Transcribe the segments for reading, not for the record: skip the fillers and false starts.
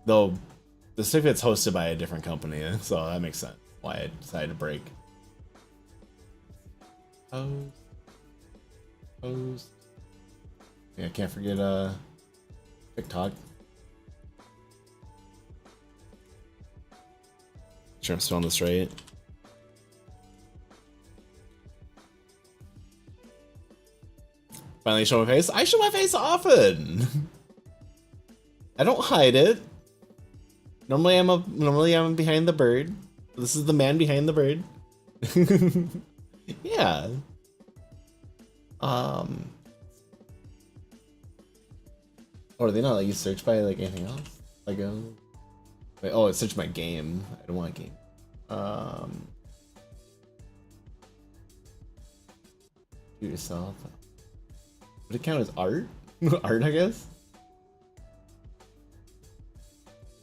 Though the certificate's hosted by a different company, so that makes sense why I decided to break. Post. Yeah, can't forget TikTok. Sure I'm still on this right. Finally show my face. I show my face often. I don't hide it. Normally I'm behind the bird. This is the man behind the bird. Yeah. Or do they not let you search by like anything else? Like wait, oh, it searched my game. I don't want a game. Do it yourself. Would it count as art? Art, I guess.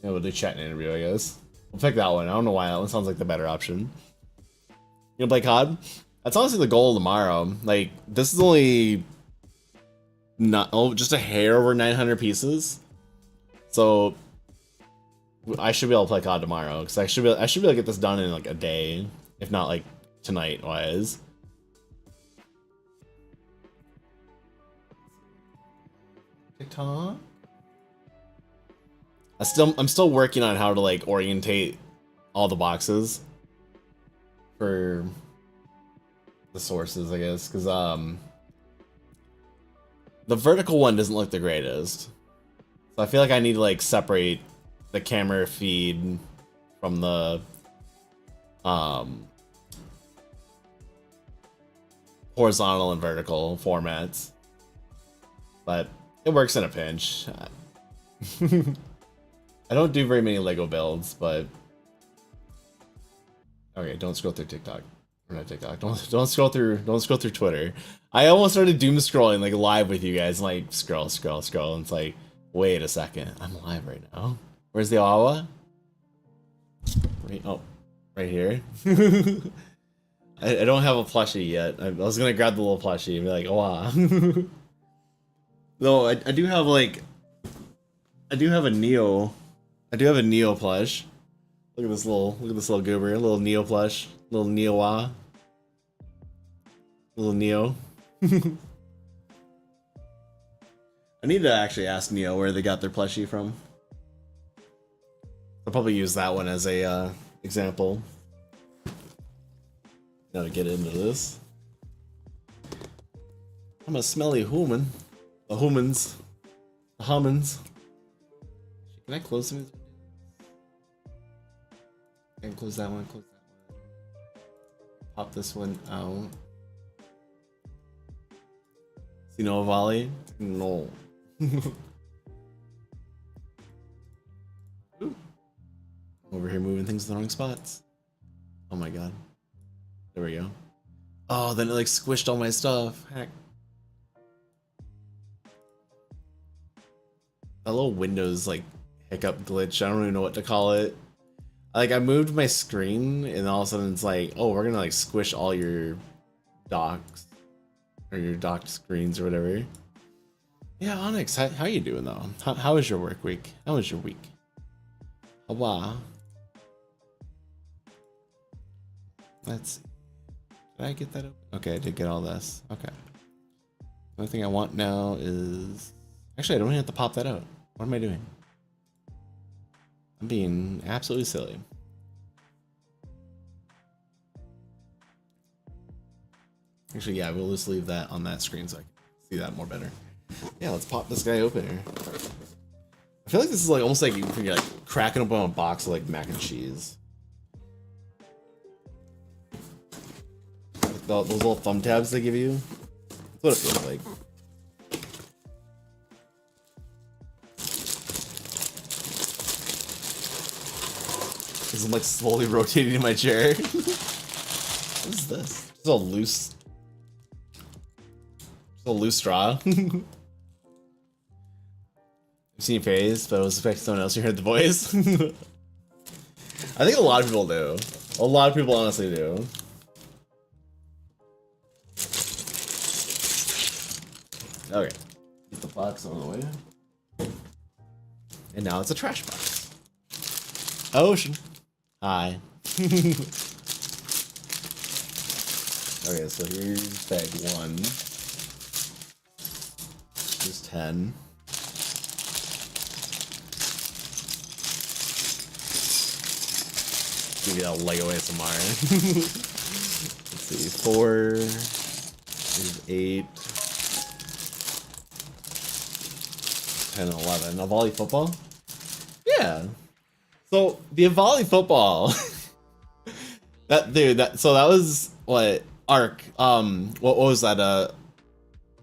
Yeah, we'll do chat and interview, I guess. We'll pick that one. I don't know why that one sounds like the better option. You gonna play COD? That's honestly the goal tomorrow. Like, this is only just a hair over 900 pieces. So I should be able to play COD tomorrow because I should be able to get this done in like a day, if not like tonight wise. TikTok. I'm still working on how to like orientate all the boxes for the sources, I guess, because the vertical one doesn't look the greatest. So I feel like I need to like separate the camera feed from the horizontal and vertical formats. But it works in a pinch. I don't do very many Lego builds, but okay, don't scroll through TikTok. Or not TikTok. Don't scroll through Twitter. I almost started doom scrolling like live with you guys, like scroll, and it's like, wait a second, I'm live right now. Where's the Awa? Right here. I don't have a plushie yet. I was gonna grab the little plushie and be like, Awa. No, I do have a Neo. I do have a Neo plush. Look at this little goober, a little Neo plush, little Neo-wa. Little Neo. I need to actually ask Neo where they got their plushie from. I'll probably use that one as a example. Now to get into this. I'm a smelly human. The humans. The humans. Can I close some of these? I can close that one, Pop this one out. See no volley? No. Over here moving things in the wrong spots. Oh my god. There we go. Oh, then it like squished all my stuff. Heck. That little Windows like hiccup glitch, I don't even know what to call it. Like I moved my screen and all of a sudden it's like, oh, we're gonna like squish all your docks or your docked screens or whatever. Yeah, Onyx, how you doing though? How was your work week? How was your week? Oh, wow. Let's see. Did I get that open? Okay, I did get all this. Okay. The only thing I want now is... Actually, I don't even have to pop that out. What am I doing? I'm being absolutely silly. Actually, yeah, we'll just leave that on that screen so I can see that more better. Yeah, let's pop this guy open here. I feel like this is like almost like you're like cracking open a box of like mac and cheese. Like those little thumb tabs they give you. That's what it feels like. Because I'm like slowly rotating in my chair. What is this? It's a loose. It's a loose straw. I've seen your face, but I was expecting someone else who heard the voice. I think a lot of people do. A lot of people honestly do. Okay. Get the box out of the way. And now it's a trash box. Ocean. Hi. Okay, so here's bag 1. Here's 10. Give you a Lego ASMR. Let's see, 4. Here's 8. 10 and 11. A volley football? Yeah. So the volley football. So that was what arc. What was that? A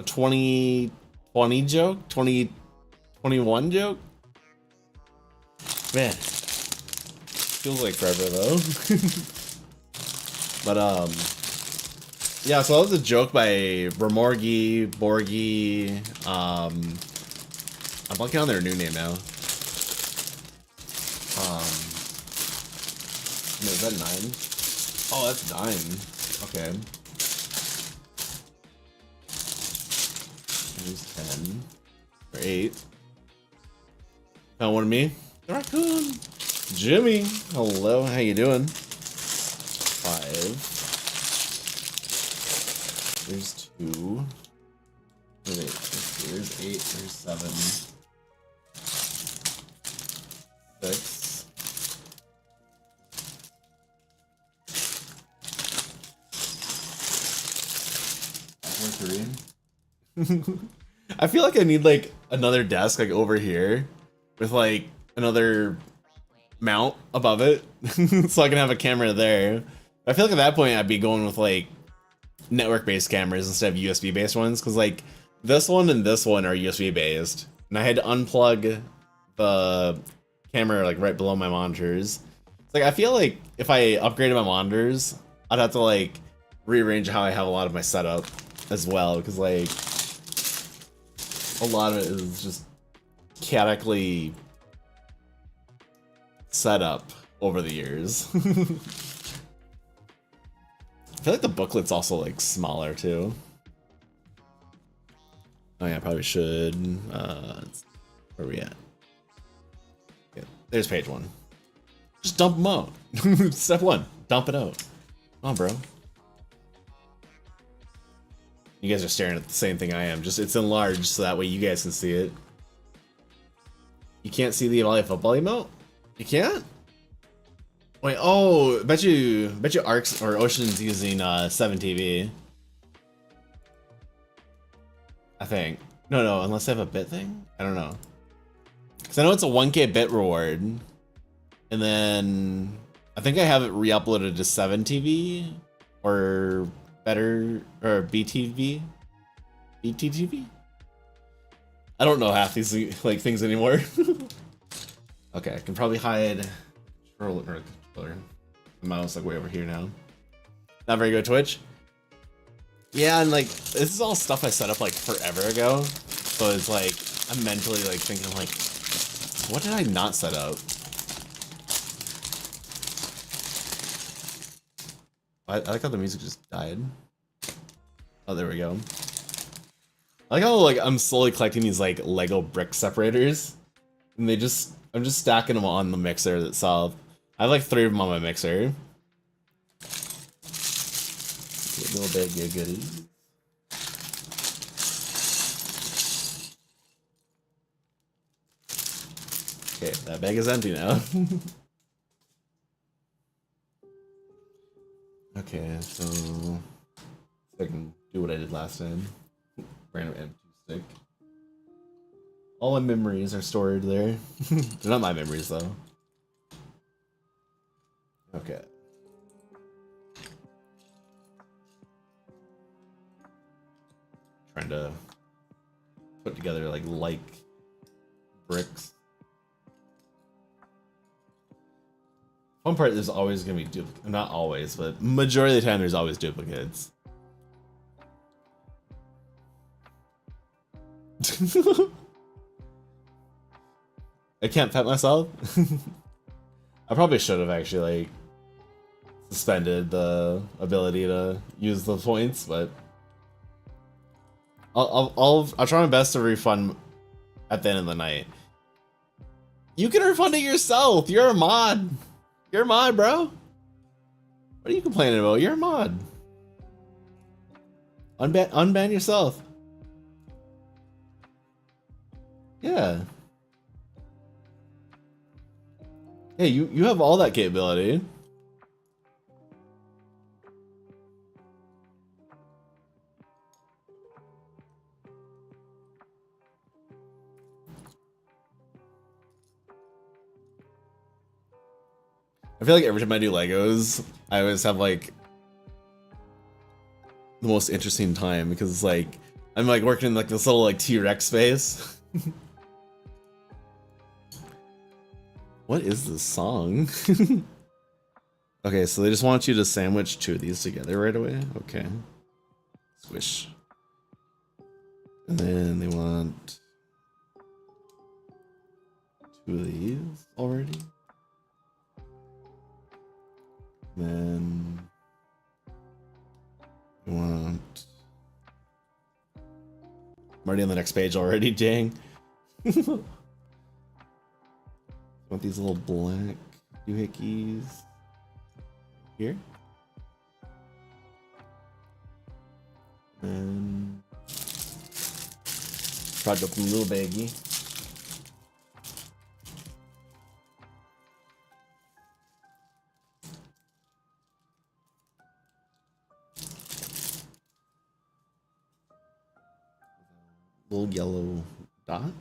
2020 joke? 2021 joke? Man. Feels like forever though. But yeah, so that was a joke by Borgi. I'm blanking on their new name now. No, is that 9? Oh, that's 9. Okay. Here's 10. Or 8. Found one of me. The raccoon. Jimmy. Hello, how you doing? 5. There's 2. There's 8. There's 7. 6. I feel like I need like another desk like over here with like another mount above it so I can have a camera there. I feel like at that point I'd be going with like network based cameras instead of USB based ones, because like this one and this one are USB based and I had to unplug the camera like right below my monitors. It's like I feel like if I upgraded my monitors I'd have to like rearrange how I have a lot of my setup as well, because like a lot of it is just chaotically set up over the years. I feel like the booklet's also like smaller too. Oh yeah, I probably should. Where are we at? Yeah, there's page 1. Just dump them out. Step 1, dump it out. Come on, bro. You guys are staring at the same thing I am. Just it's enlarged so that way you guys can see it. You can't see the volley football emote? You can't? Wait, oh, bet you Arcs or Ocean's using 7TV. I think. No, unless they have a bit thing? I don't know. Cause I know it's a 1K bit reward. And then I think I have it re-uploaded to 7TV or better, or BTV? BTTV? I don't know half these like things anymore. Okay, I can probably hide controller. The mouse like way over here now. Not very good Twitch. Yeah, and like this is all stuff I set up like forever ago. So it's like I'm mentally like thinking like, what did I not set up? I like how the music just died. Oh, there we go. I like how like I'm slowly collecting these like Lego brick separators, and I'm just stacking them on the mixer itself. I have like 3 of them on my mixer. Little bag of goodies. Okay, that bag is empty now. Okay, so I can do what I did last time. Random empty stick. All my memories are stored there. They're not my memories though. Okay. Trying to put together like bricks. One part, there's always gonna be duplicates. Not always, but majority of the time there's always duplicates. I can't pet myself. I probably should have actually like suspended the ability to use the points, but I'll try my best to refund at the end of the night. You can refund it yourself. You're a mod. You're a mod, bro. What are you complaining about? You're a mod. Unban yourself. Yeah. Hey, you have all that capability. I feel like every time I do Legos, I always have like the most interesting time because it's like I'm like working in like this little like T-Rex space. What is this song? Okay, so they just want you to sandwich two of these together right away. Okay. Squish. And then they want two of these already. Then we want. I'm already on the next page already, dang. Want these little black doohickeys here. And try to open a little baggie. Little yellow dot.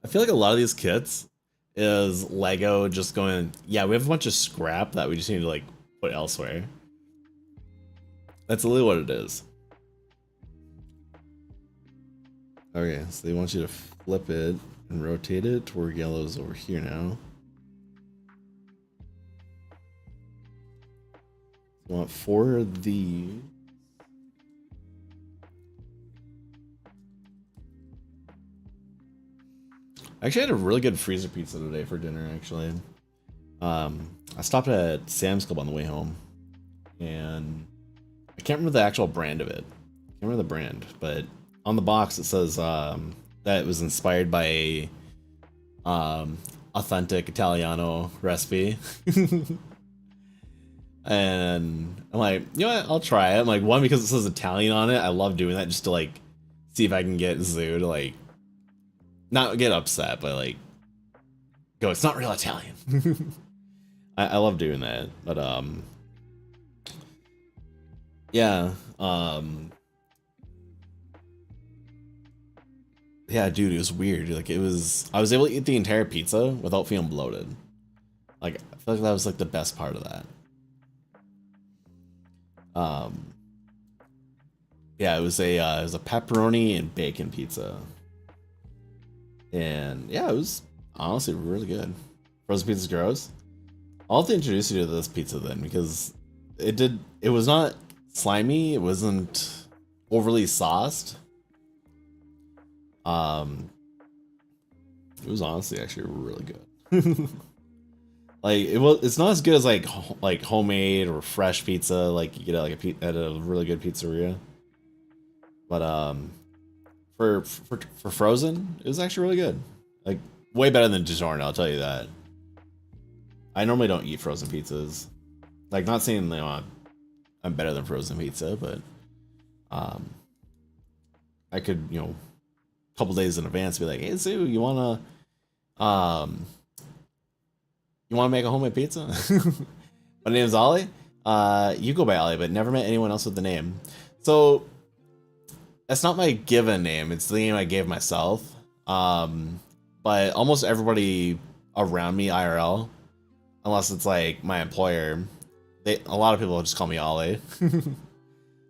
I feel like a lot of these kits is Lego just going, yeah, we have a bunch of scrap that we just need to like put elsewhere. That's literally what it is. Okay, so they want you to flip it and rotate it to where yellow's over here now. I want 4 of these. I actually had a really good freezer pizza today for dinner, actually. I stopped at Sam's Club on the way home, and I can't remember the actual brand of it. I can't remember the brand, but on the box it says that it was inspired by a authentic Italiano recipe. And I'm like, you know what? I'll try it. I'm like, one, because it says Italian on it. I love doing that just to like see if I can get Zoo to like not get upset, but like go, it's not real Italian. I love doing that, but yeah, yeah, dude, it was weird. Like it was, I was able to eat the entire pizza without feeling bloated. Like I feel like that was like the best part of that. Yeah, it was a pepperoni and bacon pizza. And yeah, it was honestly really good. Frozen pizza's gross. I'll have to introduce you to this pizza then, because it was not slimy, it wasn't overly sauced. It was honestly actually really good. Like it's not as good as like homemade or fresh pizza like you get at a really good pizzeria. But for frozen, it was actually really good. Like way better than DiGiorno, I'll tell you that. I normally don't eat frozen pizzas. Like not saying I'm better than frozen pizza, but I could, you know, a couple days in advance be like, hey Sue, you wanna make a homemade pizza? My name's Ollie. You go by Ollie, but never met anyone else with the name. So that's not my given name, it's the name I gave myself. But almost everybody around me IRL, unless it's like my employer, a lot of people just call me Ollie.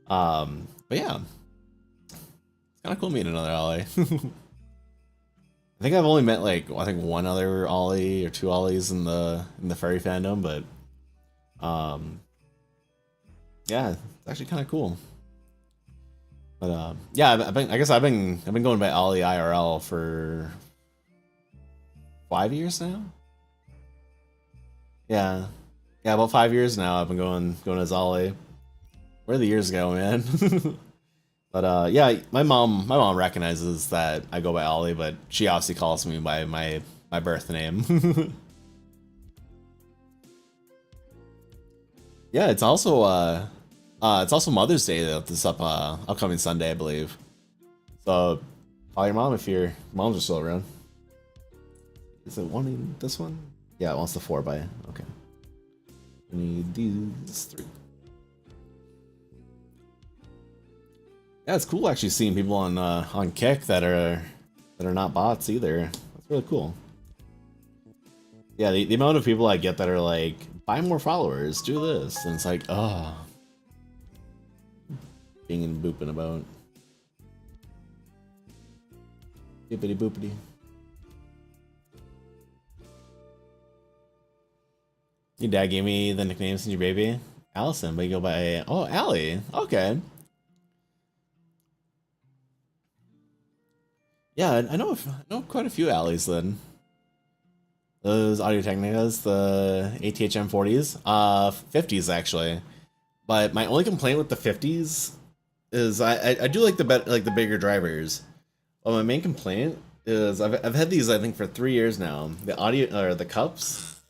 But yeah, it's kind of cool meeting another Ollie. I think I've only met like one other Ollie or two Ollies in the furry fandom, but yeah, it's actually kind of cool. But yeah, I guess I've been going by Ollie IRL for 5 years now. Yeah, about 5 years now. I've been going as Ollie. Where the years go, man? But yeah, my mom recognizes that I go by Ollie, but she obviously calls me by my my birth name. Yeah, it's also Mother's Day this upcoming Sunday, I believe. So call your mom if your moms are still around. Is it wanting this one? Yeah, it wants the 4x. Okay. We need these 3. Yeah, it's cool actually seeing people on Kick that are not bots either. That's really cool. Yeah, the amount of people I get that are like, buy more followers, do this, and it's like, oh, being and booping about. Bippity boopity. Your dad gave me the nickname since your baby, Allison, but you go by Allie. Okay. Yeah, I know quite a few Allies then. Those Audio Technicas, the ATHM 40s, 50s actually. But my only complaint with the 50s is I do like the bigger drivers. But my main complaint is I've had these I think for 3 years now. The audio or the cups.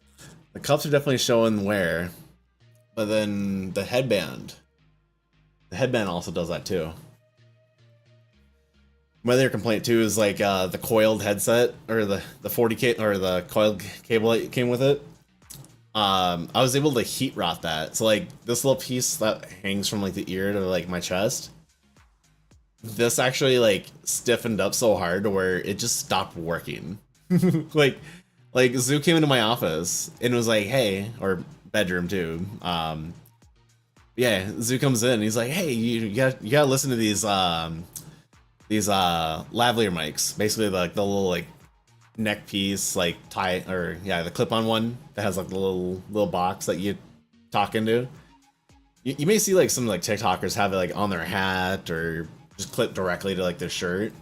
The cups are definitely showing wear. But then the headband also does that too. My other complaint too is like the coiled headset or the 40K or the coiled cable that came with it. I was able to heat rot that. So like this little piece that hangs from like the ear to like my chest. This actually like stiffened up so hard to where it just stopped working. like Zoo came into my office and was like, hey, or bedroom too. Yeah, Zoo comes in and he's like, hey, you gotta listen to these lavalier mics, basically like the little like neck piece, like tie, or yeah, the clip-on one that has like the little box that you talk into. You may see like some like TikTokers have it like on their hat or just clip directly to like their shirt.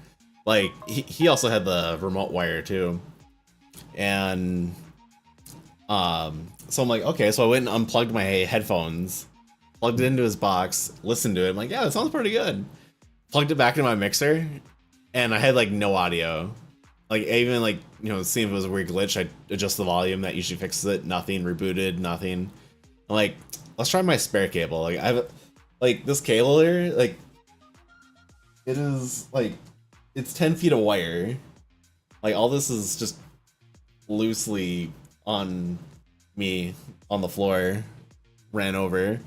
Like he also had the remote wire too, and so I'm like, okay, so I went and unplugged my headphones, plugged it into his box, listened to it. I'm like, yeah, it sounds pretty good. Plugged it back into my mixer, and I had like no audio. Like even like, you know, seeing if it was a weird glitch, I adjust the volume, that usually fixes it. Nothing, rebooted, nothing. I'm like, let's try my spare cable. Like I've like this cable here, like it is like it's 10 feet of wire. Like all this is just loosely on me on the floor, ran over.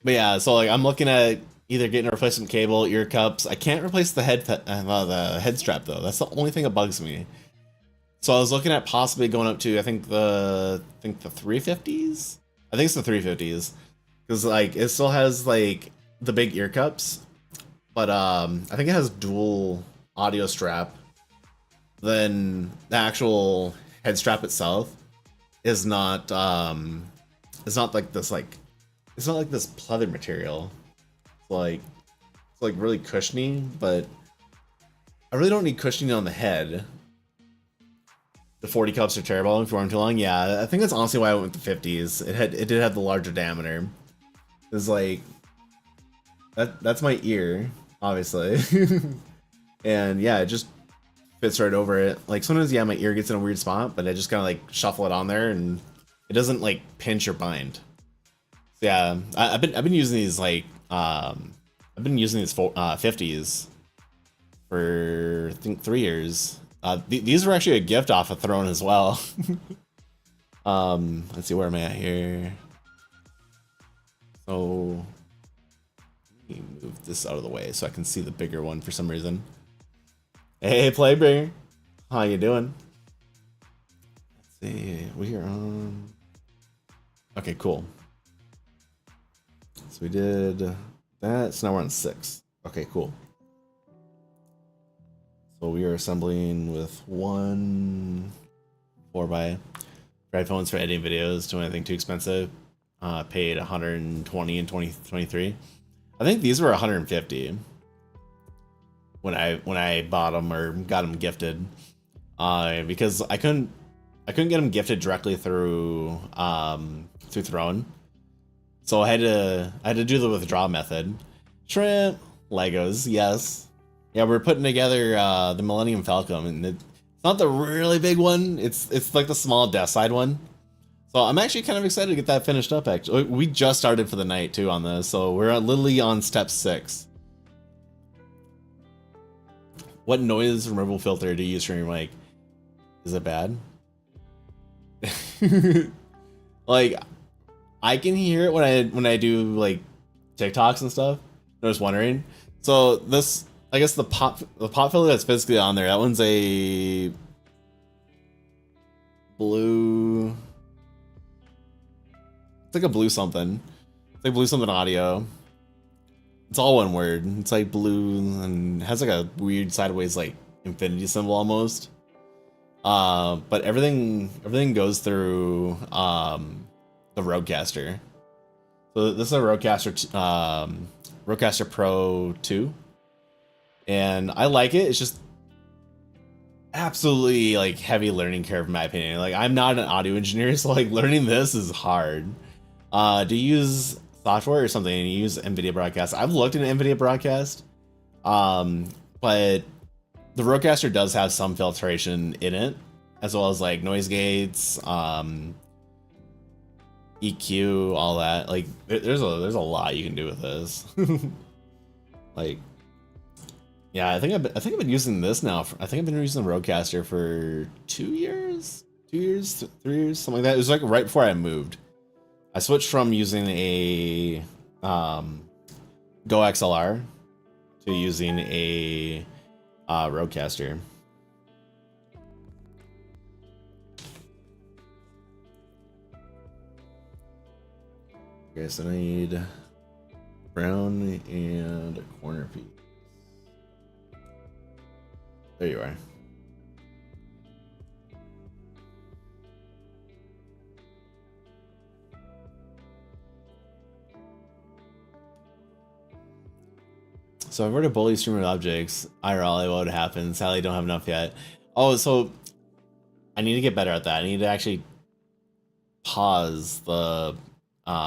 But yeah, so like I'm looking at either getting a replacement cable, ear cups. I can't replace the head strap though. That's the only thing that bugs me. So I was looking at possibly going up to I think the 350s. I think it's the 350s because like it still has like the big ear cups, but I think it has dual audio strap. Then the actual head strap itself is not it's not like this like. It's not like this pleather material. It's like really cushiony, but I really don't need cushioning on the head. The 40 cups are terrible if you wear them too long. Yeah, I think that's honestly why I went with the 50s. It did have the larger diameter. It's like that's my ear, obviously. And yeah, it just fits right over it. Like sometimes yeah, my ear gets in a weird spot, but I just kind of like shuffle it on there and it doesn't like pinch or bind. Yeah, I've been using these like I've been using these 50s for I think 3 years. These were actually a gift off of Throne as well. Let's see, where am I at here? So let me move this out of the way so I can see the bigger one for some reason. Hey, Playbringer, how you doing? Let's see, we are on. Okay, cool. So we did that, so now we're on 6. Okay, cool. So we are assembling with one 4x. Headphones for editing videos, don't anything too expensive. Paid 120 in 2023. I think these were 150 when I bought them or got them gifted. Because I couldn't get them gifted directly through Throne. So I had to do the withdrawal method. Shrimp, Legos, yes. Yeah, we're putting together the Millennium Falcon, and it's not the really big one. It's like the small death side one. So I'm actually kind of excited to get that finished up. Actually, we just started for the night too on this, so we're literally on step 6. What noise removal filter do you use for your mic? Is it bad? Like, I can hear it when I do like TikToks and stuff. I was wondering. So this, I guess the pop filter that's physically on there, that one's a blue. It's like a blue something. It's like blue something audio. It's all one word. It's like blue and has like a weird sideways like infinity symbol almost. But everything goes through the Rodecaster. So this is a Rodecaster Pro 2. And I like it. It's just absolutely like heavy learning curve in my opinion. Like, I'm not an audio engineer, so like learning this is hard. Do you use software or something? You use NVIDIA Broadcast? I've looked into NVIDIA Broadcast, but the Rodecaster does have some filtration in it, as well as like noise gates, EQ, all that. Like, there's a lot you can do with this. Like, yeah, I think I've been using this now. I think I've been using the Rodecaster for 2 years, 3 years, something like that. It was like right before I moved. I switched from using a Go XLR to using a Rodecaster. Okay, so I need brown and a corner piece. There you are. So I've already bullied streamer objects. IRL, what happens? Sadly, don't have enough yet. Oh, so I need to get better at that. I need to actually pause the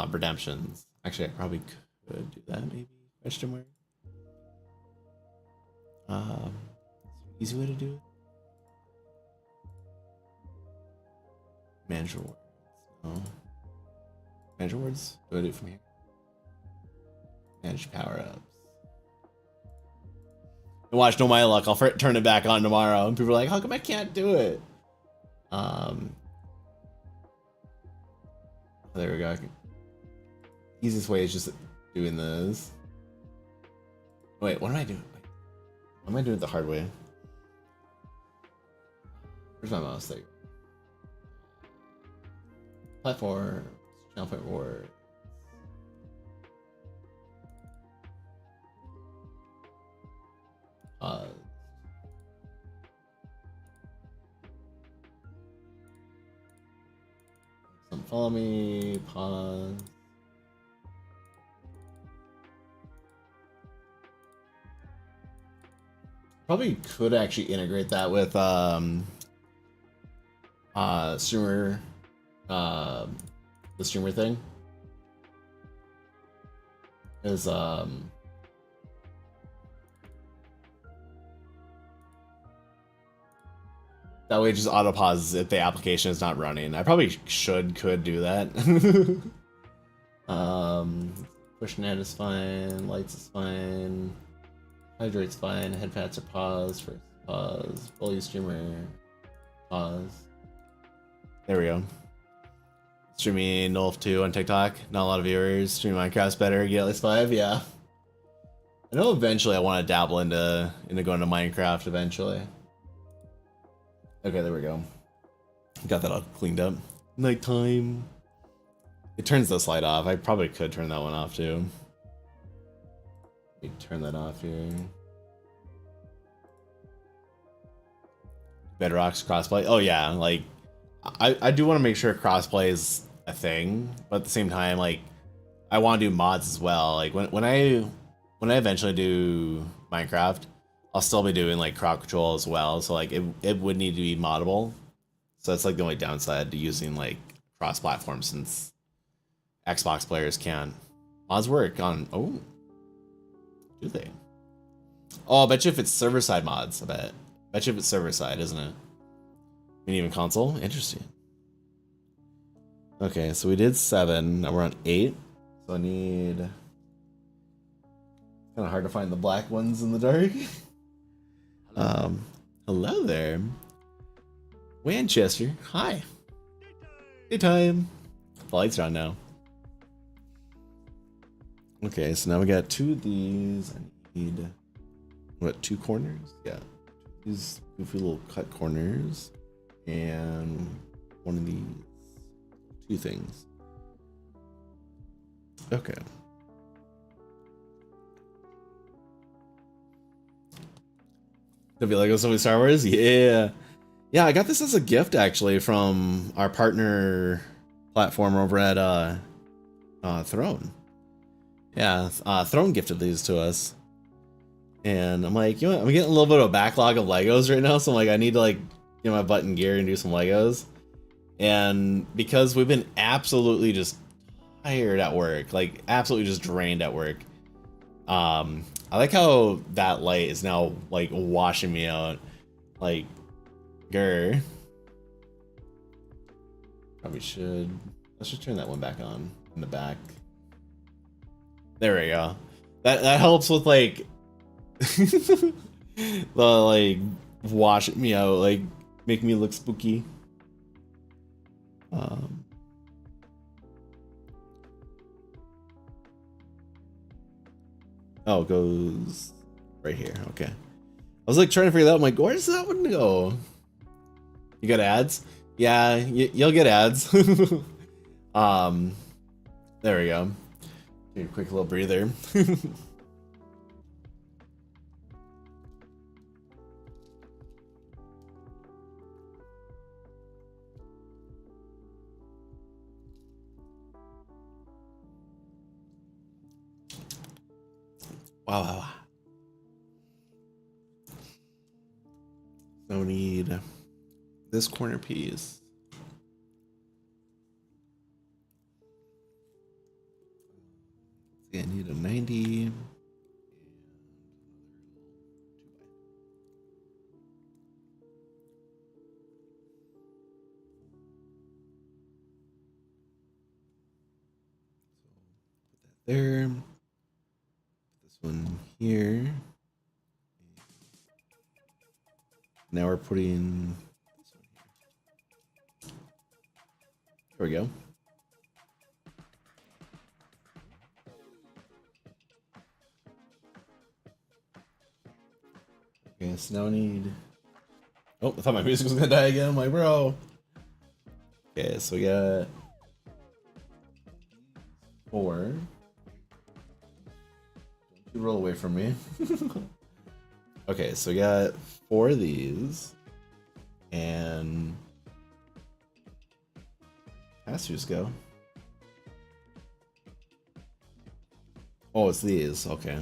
redemptions. Actually, I probably could do that. Maybe question mark. Easy way to do it. Manage rewards. No. Manage rewards. Do I do it from here? Manage power ups. And watch, no my luck. I'll turn it back on tomorrow, and people are like, "How come I can't do it?" There we go. Easiest way is just doing this. Wait, what am I doing? What am I doing it the hard way? Where's my mouse? There. Platform. Channel point reward. Follow me. Pause. Probably could actually integrate that with streamer, the streamer thing is that way it just auto pauses if the application is not running. I probably could do that. Push net is fine, lights is fine, hydrate's fine, head pats are paused, first pause, bully streamer, pause. There we go. Streaming Nulf 2 on TikTok, not a lot of viewers. Stream Minecraft's better, get at least 5, yeah. I know eventually I want to dabble into going to Minecraft eventually. Okay, there we go. Got that all cleaned up. Nighttime. It turns this light off. I probably could turn that one off too. Let me turn that off here. Bedrock's crossplay. Oh yeah, like I do want to make sure crossplay is a thing, but at the same time, like I want to do mods as well. Like when I eventually do Minecraft, I'll still be doing like crowd control as well. So like it would need to be moddable. So that's like the only downside to using like cross-platform, since Xbox players can't. Mods work on, oh, do they? Oh, I bet you if it's server side mods, I bet you if it's server side, isn't it? Even console? Interesting. Okay, so we did 7, now we're on 8. So I need... Kind of hard to find the black ones in the dark. Hello there. Manchester, hi. Daytime. The lights are on now. Okay, so now we got 2 of these. I need... What, 2 corners? Yeah. These goofy little cut corners. And 1 of these. 2 things. Okay. Lego so many Star Wars? Yeah. Yeah, I got this as a gift actually from our partner platform over at Throne. Yeah, Throne gifted these to us. And I'm like, you know what? I'm getting a little bit of a backlog of Legos right now, so I'm like, I need to like get my butt in gear and do some Legos. And because we've been absolutely just tired at work, like absolutely just drained at work. I like how that light is now like washing me out. Like, grr. Probably should. Let's just turn that one back on in the back. There we go. That helps with like the like washing me out, like make me look spooky. Oh, it goes right here. Okay. I was like trying to figure that out. I'm like, where does that one go? You got ads? Yeah, you'll get ads. There we go. Take a quick little breather. Wow. So we need this corner piece. I need a 90. Put that there. This one here. Now we're putting this one here. There we go. Okay, so now I need... Oh, I thought my music was gonna die again. I'm like, bro. Okay, so we got 4. Don't you roll away from me. Okay, so we got 4 of these. And has to just go. Oh, it's these. Okay.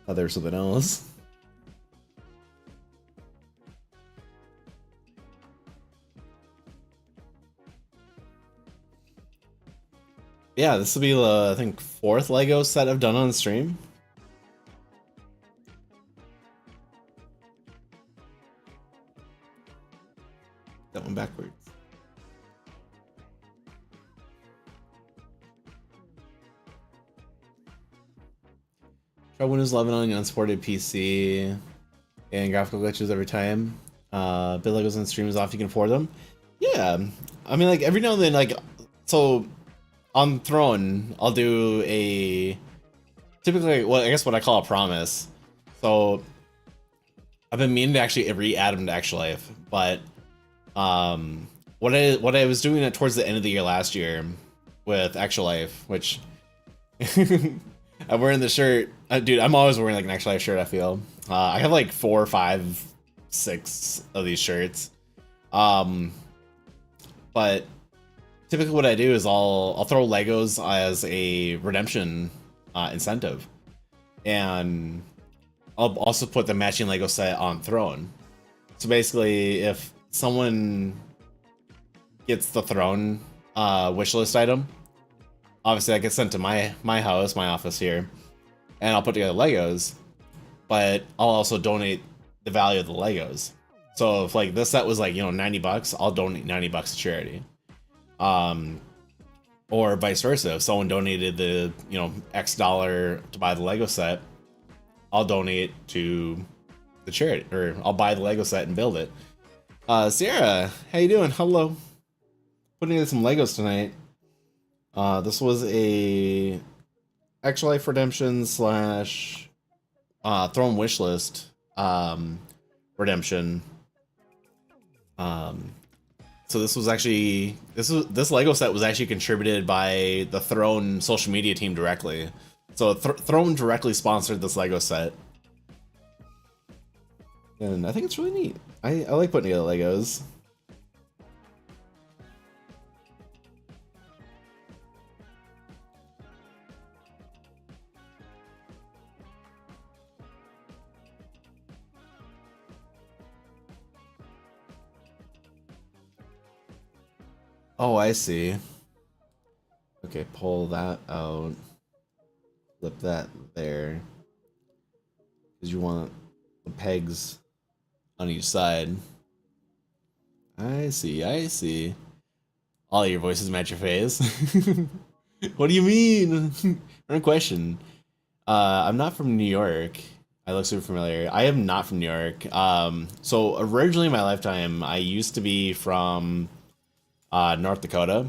Oh, there's something else. Yeah, this will be the, I think, 4th Lego set I've done on stream. That one backwards. Try Windows 11 on an unsupported PC and graphical glitches every time. Build Legos on stream as often you can afford them. Yeah, I mean, like every now and then, like, so on Throne, I'll do a typically, well, I guess what I call a promise. So I've been meaning to actually re-add them to extralife, but what I was doing it towards the end of the year last year with extralife, which I'm wearing the shirt, dude. I'm always wearing like an extralife shirt. I feel I have like 4, 5, 6 of these shirts, but typically what I do is I'll throw Legos as a redemption incentive, and I'll also put the matching Lego set on Throne. So basically, if someone gets the Throne wishlist item, obviously that gets sent to my house, my office here, and I'll put together Legos. but I'll also donate the value of the Legos. So if like this set was like, you know, 90 bucks, I'll donate 90 bucks to charity. Or vice versa. If someone donated the, you know, X dollar to buy the Lego set, I'll donate to the charity, or I'll buy the Lego set and build it. Sierra, how you doing? Hello. Putting in some Legos tonight. This was a extralife redemption slash throne wishlist redemption. So this was actually this Lego set was actually contributed by the Throne social media team directly. So Throne directly sponsored this Lego set, and I think it's really neat. I like putting together Legos. Oh, I see. Okay, pull that out. Flip that there. Because you want the pegs on each side. I see, I see. All your voices match your face. What do you mean? Wrong question. I'm not from New York. I look super familiar. I am not from New York. So originally in my lifetime, I used to be from North Dakota,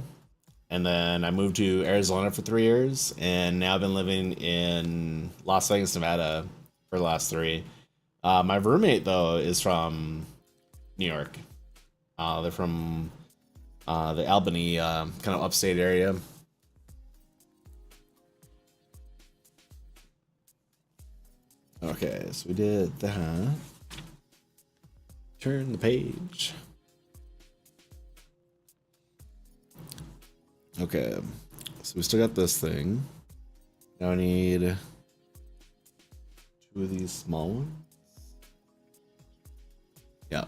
and then I moved to Arizona for 3 years, and now I've been living in Las Vegas, Nevada for the last 3. My roommate though is from New York. They're from the Albany kind of upstate area. Okay, so we did that. Turn the page. Okay, so we still got this thing. Now I need 2 of these small ones. Yeah.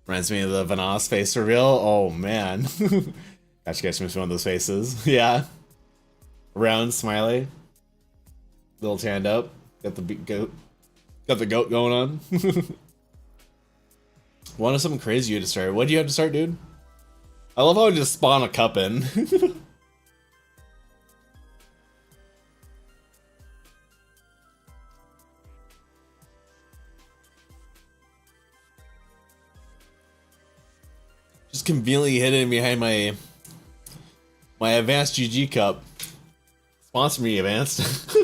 Reminds me of the Vanoss face reveal. Oh man. Gosh, you guys missed one of those faces. Yeah. Round smiley. Little tanned up. Got the goat. Got the goat going on. What is something crazy you had to start? What do you have to start, dude? I love how I just spawn a cup in. Just conveniently hidden behind my advanced GG cup. Sponsor me, advanced.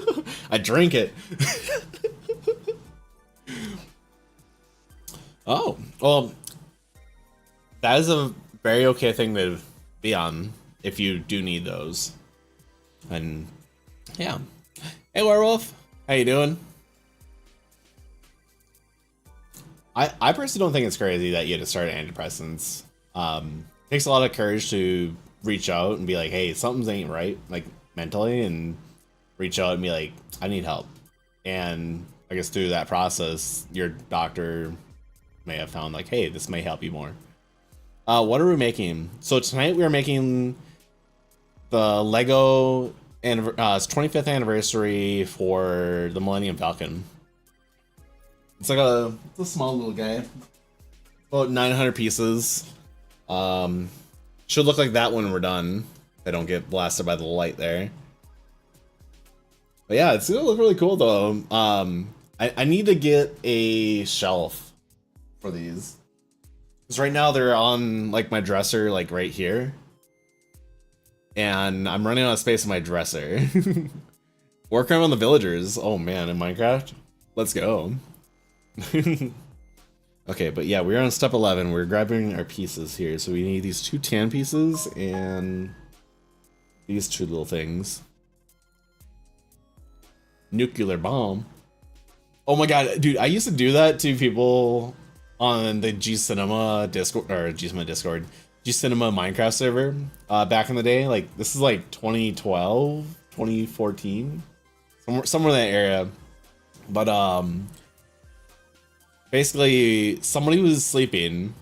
I drink it. Oh, well, that is a very okay thing to be on if you do need those. And yeah. Hey Werewolf, how you doing? I personally don't think it's crazy that you had to start antidepressants. It takes a lot of courage to reach out and be like, hey, something ain't right, like mentally, and reach out and be like, I need help. And I guess through that process, your doctor may have found like, hey, this may help you more. What are we making? So tonight we are making the Lego and 25th anniversary for the Millennium Falcon. It's like it's a small little guy, about 900 pieces. Should look like that when we're done. I don't get blasted by the light there. But yeah, it's gonna look really cool though. I need to get a shelf for these. Because right now they're on like my dresser, like right here. And I'm running out of space in my dresser. Working on the villagers. Oh man, in Minecraft? Let's go. Okay, but yeah, we're on step 11. We're grabbing our pieces here. So we need these 2 tan pieces and these 2 little things. Nuclear bomb. Oh my god, dude, I used to do that to people on the G Cinema Discord, or G Cinema Discord, G Cinema Minecraft server back in the day. Like, this is like 2012, 2014, somewhere in that area. But basically, somebody was sleeping.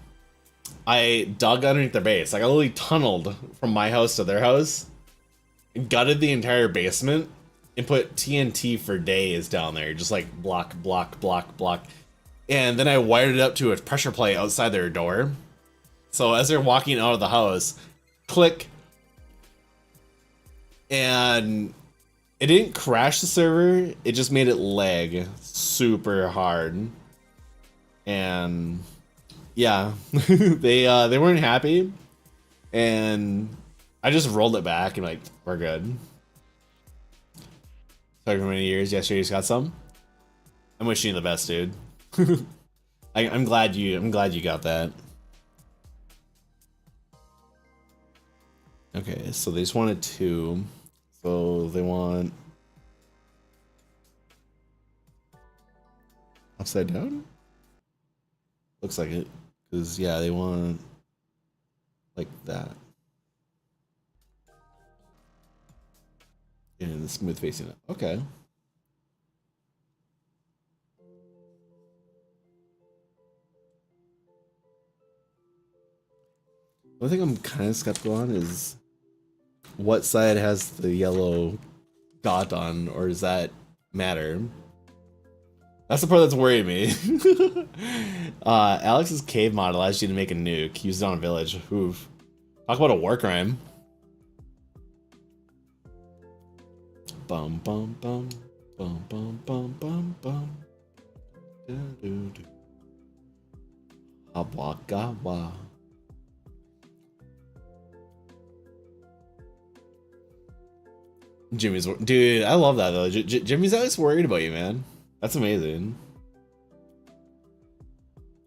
I dug underneath their base. Like, I literally tunneled from my house to their house and gutted the entire basement and put TNT for days down there, just like block, block, block, block. And then I wired it up to a pressure plate outside their door. So as they're walking out of the house, click, and it didn't crash the server, it just made it lag super hard. And yeah, they weren't happy, and I just rolled it back and like, we're good. Sorry for many years. Yesterday you just got some. I'm wishing you the best, dude. I'm glad you got that. Okay, so they just wanted 2. So they want upside down? Looks like it. Because yeah, they want like that. And smooth facing it. Okay. One thing I'm kind of skeptical on is what side has the yellow dot on, or does that matter? That's the part that's worried me. Alex's cave mod allows you to make a nuke. Use it on a village. Oof. Talk about a war crime. Bum bum bum bum bum bum bum bum. Abwagawa. Jimmy's, dude, I love that though. Jimmy's always worried about you, man. That's amazing.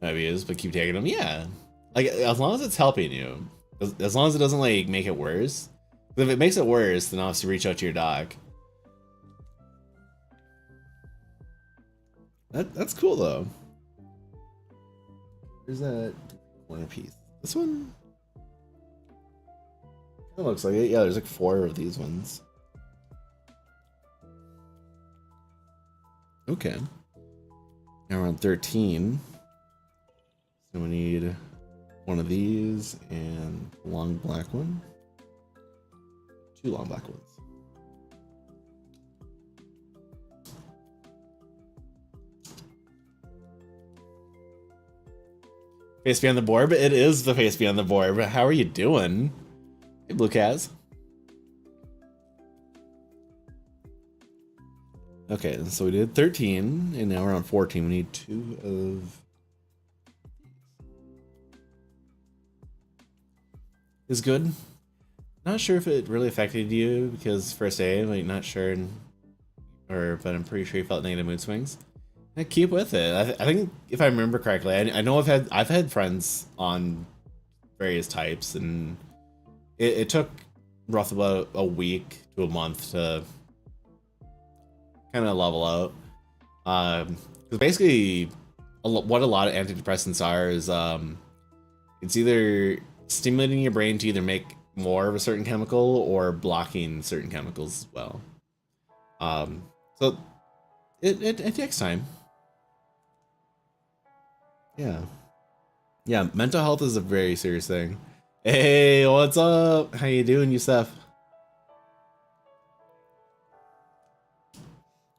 Maybe he is, but keep taking them. Yeah, like as long as it's helping you, as long as it doesn't like make it worse. If it makes it worse, then obviously reach out to your doc. That's cool though. Where's that corner piece? This one? It looks like it. Yeah, there's like 4 of these ones. Okay. Now we're on 13. So we need one of these and a long black one. 2 long black ones. Face behind the board, but it is the face behind the board. But how are you doing? Hey, Blue Kaz. Okay, so we did 13, and now we're on 14. We need 2 of... Is good. Not sure if it really affected you, because first day, like, not sure, but I'm pretty sure you felt negative mood swings. And keep with it. I think if I remember correctly, I know I've had friends on various types, and it took roughly about a week to a month to kind of level out. Because basically, what a lot of antidepressants are is it's either stimulating your brain to either make more of a certain chemical or blocking certain chemicals as well. So it takes time. Yeah, mental health is a very serious thing. Hey, what's up? How you doing, Yusef?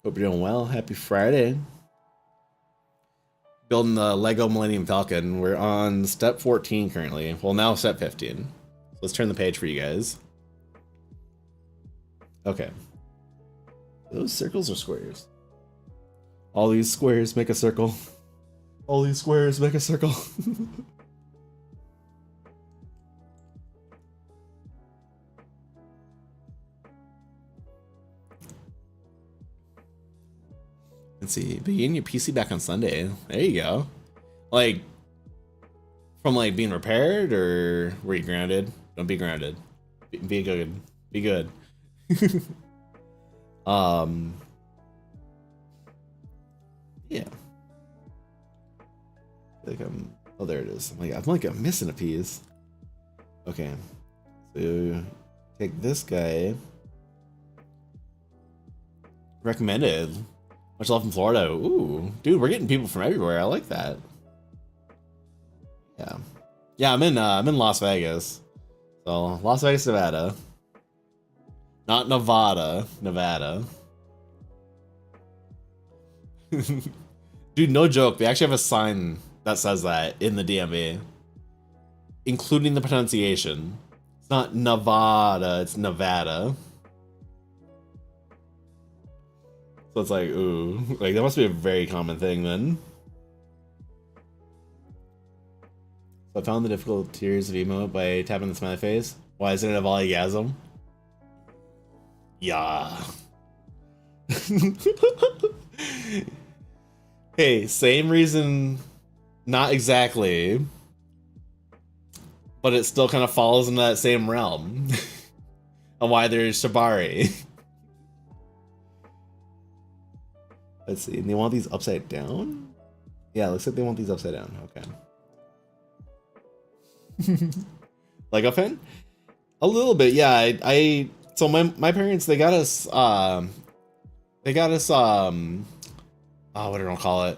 Hope you're doing well. Happy Friday. Building the Lego Millennium Falcon. We're on step 14 currently. Well, now step 15. So let's turn the page for you guys. Okay. Those circles are squares. All these squares make a circle. All these squares make a circle. Let's see. Begin your PC back on Sunday. There you go. Like, from like being repaired, or were you grounded? Don't be grounded. Be good. Be good. Yeah. Like oh, there it is. I'm missing a piece. Okay, so take this guy. Recommended. Much love from Florida. Ooh, dude, we're getting people from everywhere. I like that. Yeah. I'm in Las Vegas. So Las Vegas, Nevada. Not Nevada, Nevada. Dude, no joke. They actually have a sign that says that in the DMV, including the pronunciation. It's not Nevada, it's Nevada. So it's like, ooh, like that must be a very common thing then. So I found the difficult tears of emote by tapping the smiley face. Why isn't it a volleygasm? Yeah. Hey, same reason, not exactly, but it still kind of falls into that same realm of why there's Shibari. Let's see, and they want these upside down? Yeah, looks like they want these upside down. Okay. Lego fan? A little bit, yeah. So my parents, they got us oh, what do I call it?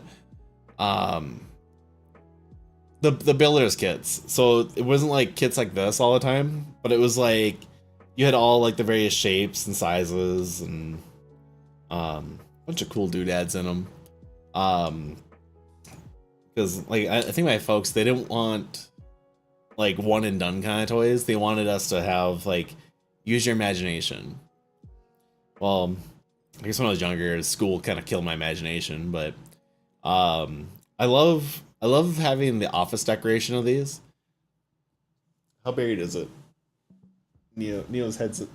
The builders kits. So it wasn't like kits like this all the time, but it was like you had all like the various shapes and sizes and bunch of cool doodads in them. Because like I think my folks, they didn't want like one and done kind of toys. They wanted us to have like use your imagination. Well, I guess when I was younger, school kind of killed my imagination, but I love having the office decoration of these. How buried is it? Neo's head's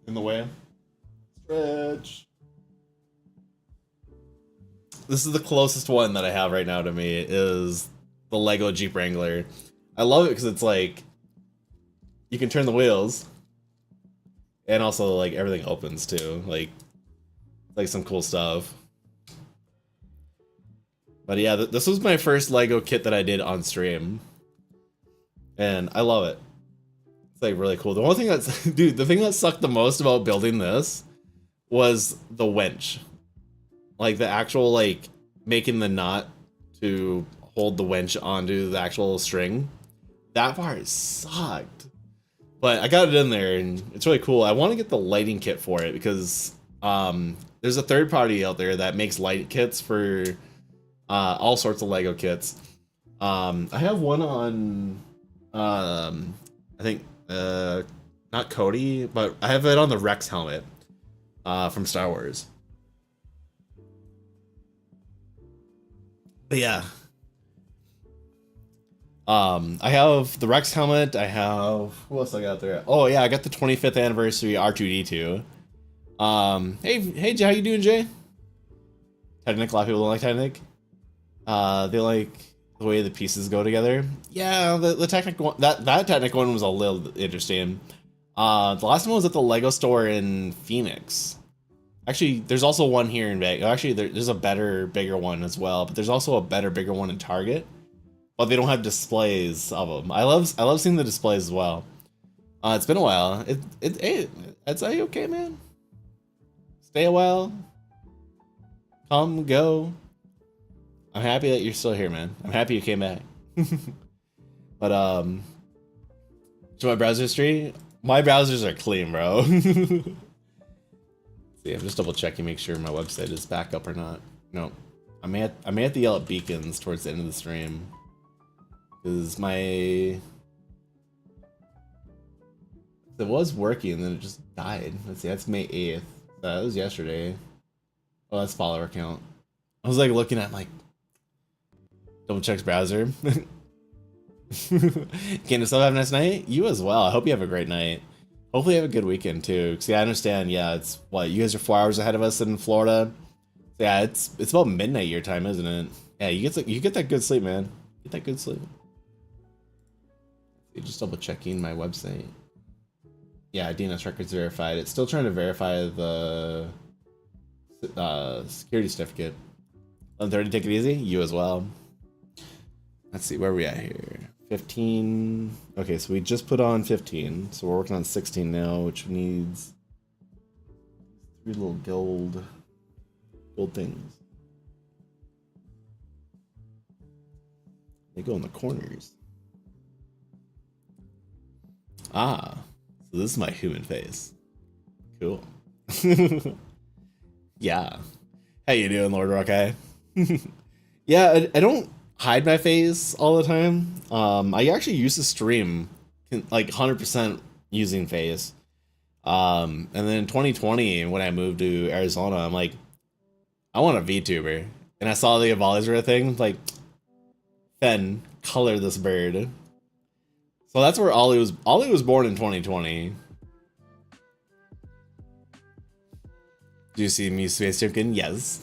in the way. Stretch. This is the closest one that I have right now to me is the Lego Jeep Wrangler. I love it because it's like you can turn the wheels and also like everything opens too. Like some cool stuff. But yeah, this was my first Lego kit that I did on stream. And I love it. It's like really cool. The only thing that's, dude, the thing that sucked the most about building this was the winch. Like the actual, like making the knot to hold the winch onto the actual string. That part sucked. But I got it in there and it's really cool. I want to get the lighting kit for it because there's a third party out there that makes light kits for all sorts of Lego kits. I have one on I think not Cody, but I have it on the Rex helmet from Star Wars. But yeah. I have the Rex helmet, I have who else I got there? Oh yeah, I got the 25th anniversary R2D2. Hey Jay, how you doing, Jay? Titanic, a lot of people don't like Titanic. They like the way the pieces go together. Yeah, the Titanic one, that Titanic one was a little interesting. The last one was at the Lego store in Phoenix. Actually, there's also one here in Vegas. Actually, there's a better, bigger one as well, but there's also a better, bigger one in Target. But they don't have displays of them. I love seeing the displays as well. It's been a while. It's okay, man. Stay a while. Come, go. I'm happy that you're still here, man. I'm happy you came back. But to my browser history, my browsers are clean, bro. See, I'm just double checking, make sure my website is back up or not. No, I may have to yell at beacons towards the end of the stream because it was working and then it just died. Let's see, that's May 8th. That was yesterday. Oh, that's follower count. I was like looking at double checks browser. Can still have a nice night? You as well. I hope you have a great night. Hopefully you have a good weekend too. See, I understand. Yeah, it's what, you guys are 4 hours ahead of us in Florida. So yeah, it's about midnight your time, isn't it? Yeah, you get that good sleep, man. Get that good sleep. Just double checking my website. Yeah, DNS records verified. It's still trying to verify the security certificate. 11:30, take it easy. You as well. Let's see, where are we at here? 15. Okay, so we just put on 15. So we're working on 16 now, which needs 3 little gold things. They go in the corners. Ah, so this is my human face. Cool. Yeah. How you doing, Lord Rockeye? Yeah, I don't hide my face all the time. I actually used to stream like 100% using face. And then in 2020, when I moved to Arizona, I'm like, I want a VTuber. And I saw the aliavalis were a thing. Like, Fen, color this bird. So that's where Ollie was. Ollie was born in 2020. Do you see me, Space Chicken? Yes.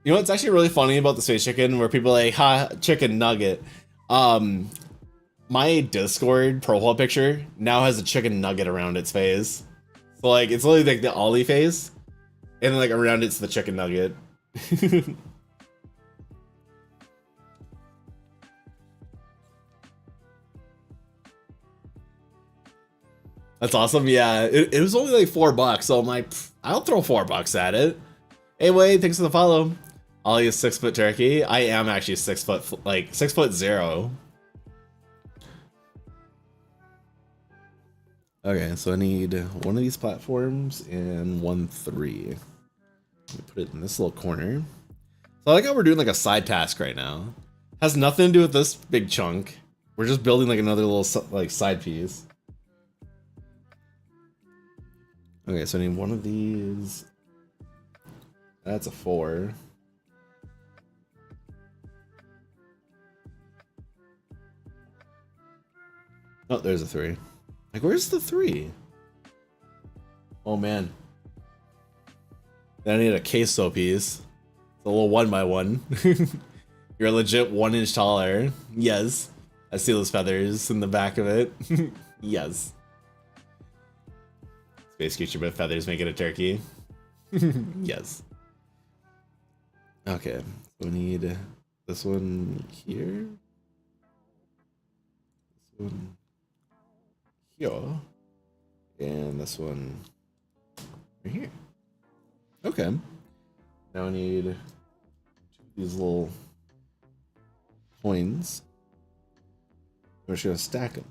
You know what's actually really funny about the Space Chicken, where people are like, ha, chicken nugget. My Discord profile picture now has a chicken nugget around its face. So like, it's literally like the Ollie face, and then like around it's the chicken nugget. That's awesome. Yeah, it was only like $4, so I'm like, I'll throw $4 at it. Hey, Wade, thanks for the follow. Ollie is 6 foot turkey. I am actually 6 foot, like 6'0". Okay, so I need one of these platforms and 1-3. Let me put it in this little corner. So I like how we're doing like a side task right now. Has nothing to do with this big chunk. We're just building like another little like side piece. Okay, so I need one of these. That's a 4. Oh, there's a 3. Like, where's the 3? Oh man. Then I need a queso piece. It's a little 1x1. You're a legit 1 inch taller. Yes. I see those feathers in the back of it. Yes. Space creature with feathers make it a turkey. Yes. Okay. So we need this one here. This one here. And this one right here. Okay. Now I need these little coins. We're just gonna stack them.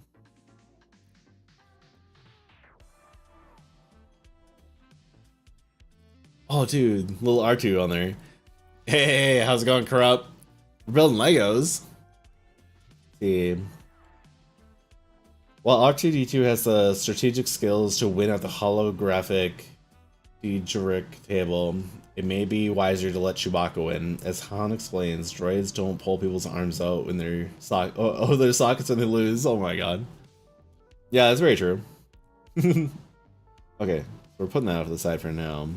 Oh, dude, little R2 on there. Hey, how's it going, Corrupt? We're building Legos. Let's see. While R2D2 has the strategic skills to win at the holographic Dejeric table, it may be wiser to let Chewbacca win. As Han explains, droids don't pull people's arms out when their their sockets when they lose. Oh my god. Yeah, that's very true. Okay, so we're putting that off to the side for now.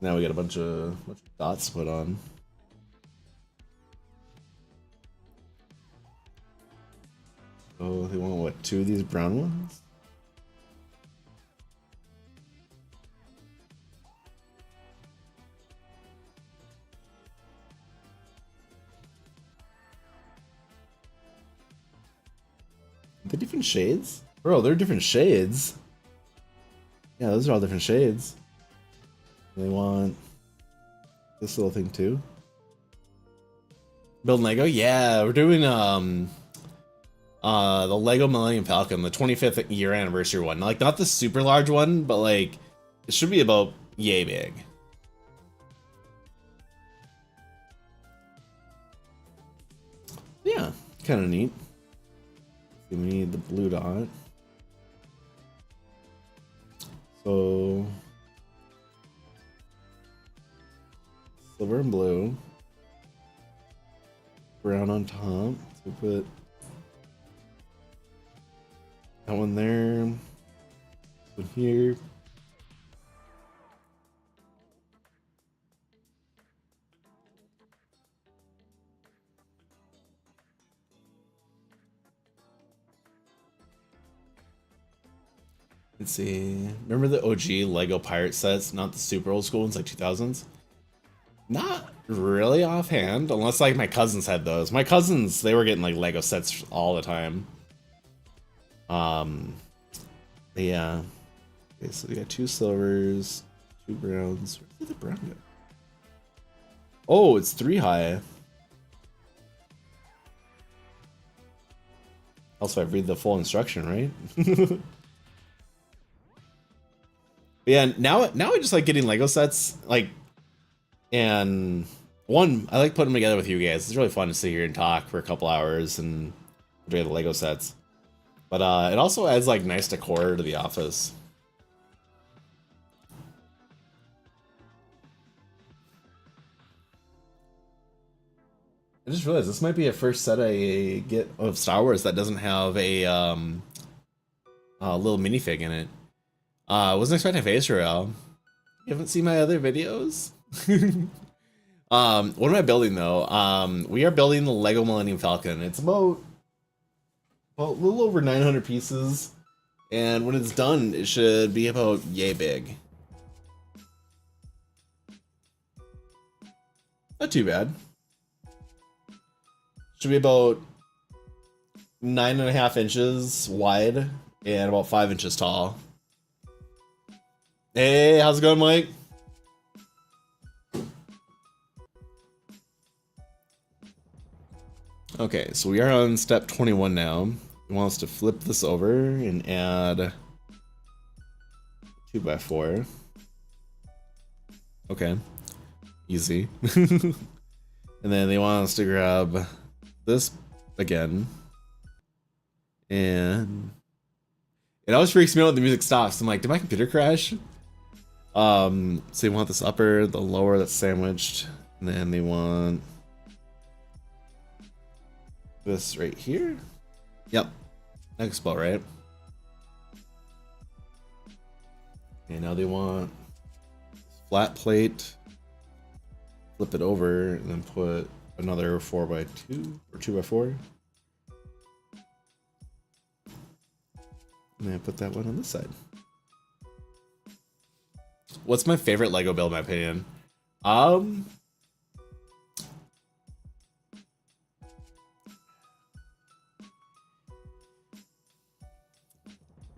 Now we got a bunch of dots to put on. Oh, they want what? 2 of these brown ones? They're different shades? Bro, they're different shades. Yeah, those are all different shades. They want this little thing too. Build Lego? Yeah, we're doing the Lego Millennium Falcon, the 25th year anniversary one. Like, not the super large one, but like it should be about yay big. Yeah, kind of neat. We need the blue dot. So silver and blue. Brown on top. So put that one there. This one here. Let's see. Remember the OG Lego pirate sets, not the super old school ones like 2000s? Not really offhand, unless like my cousins had those. My cousins, they were getting like Lego sets all the time. Yeah. Okay, so we got 2 silvers, 2 browns. Where did the brown go? Oh, it's 3 high. Also, I read the full instruction, right? Yeah, now I just like getting Lego sets, like, and One, I like putting them together with you guys. It's really fun to sit here and talk for a couple hours and enjoy the Lego sets. But it also adds like nice decor to the office. I just realized this might be a first set I get of Star Wars that doesn't have a little minifig in it. Wasn't expecting face real. You haven't seen my other videos? What am I building though? We are building the Lego Millennium Falcon. It's about a little over 900 pieces, and when it's done, it should be about yay big. Not too bad. Should be about 9.5 inches wide and about 5 inches tall. Hey, how's it going, Mike? Okay, so we are on step 21 now. He wants to flip this over and add 2x4. Okay, easy. And then they want us to grab this again. And it always freaks me out when the music stops. I'm like, did my computer crash? So they want this upper, the lower that's sandwiched, and then they want this right here. Yep, next spot, right? Okay, now they want flat plate, flip it over, and then put another 4x2 or 2x4. And then put that one on this side. What's my favorite Lego build, in my opinion?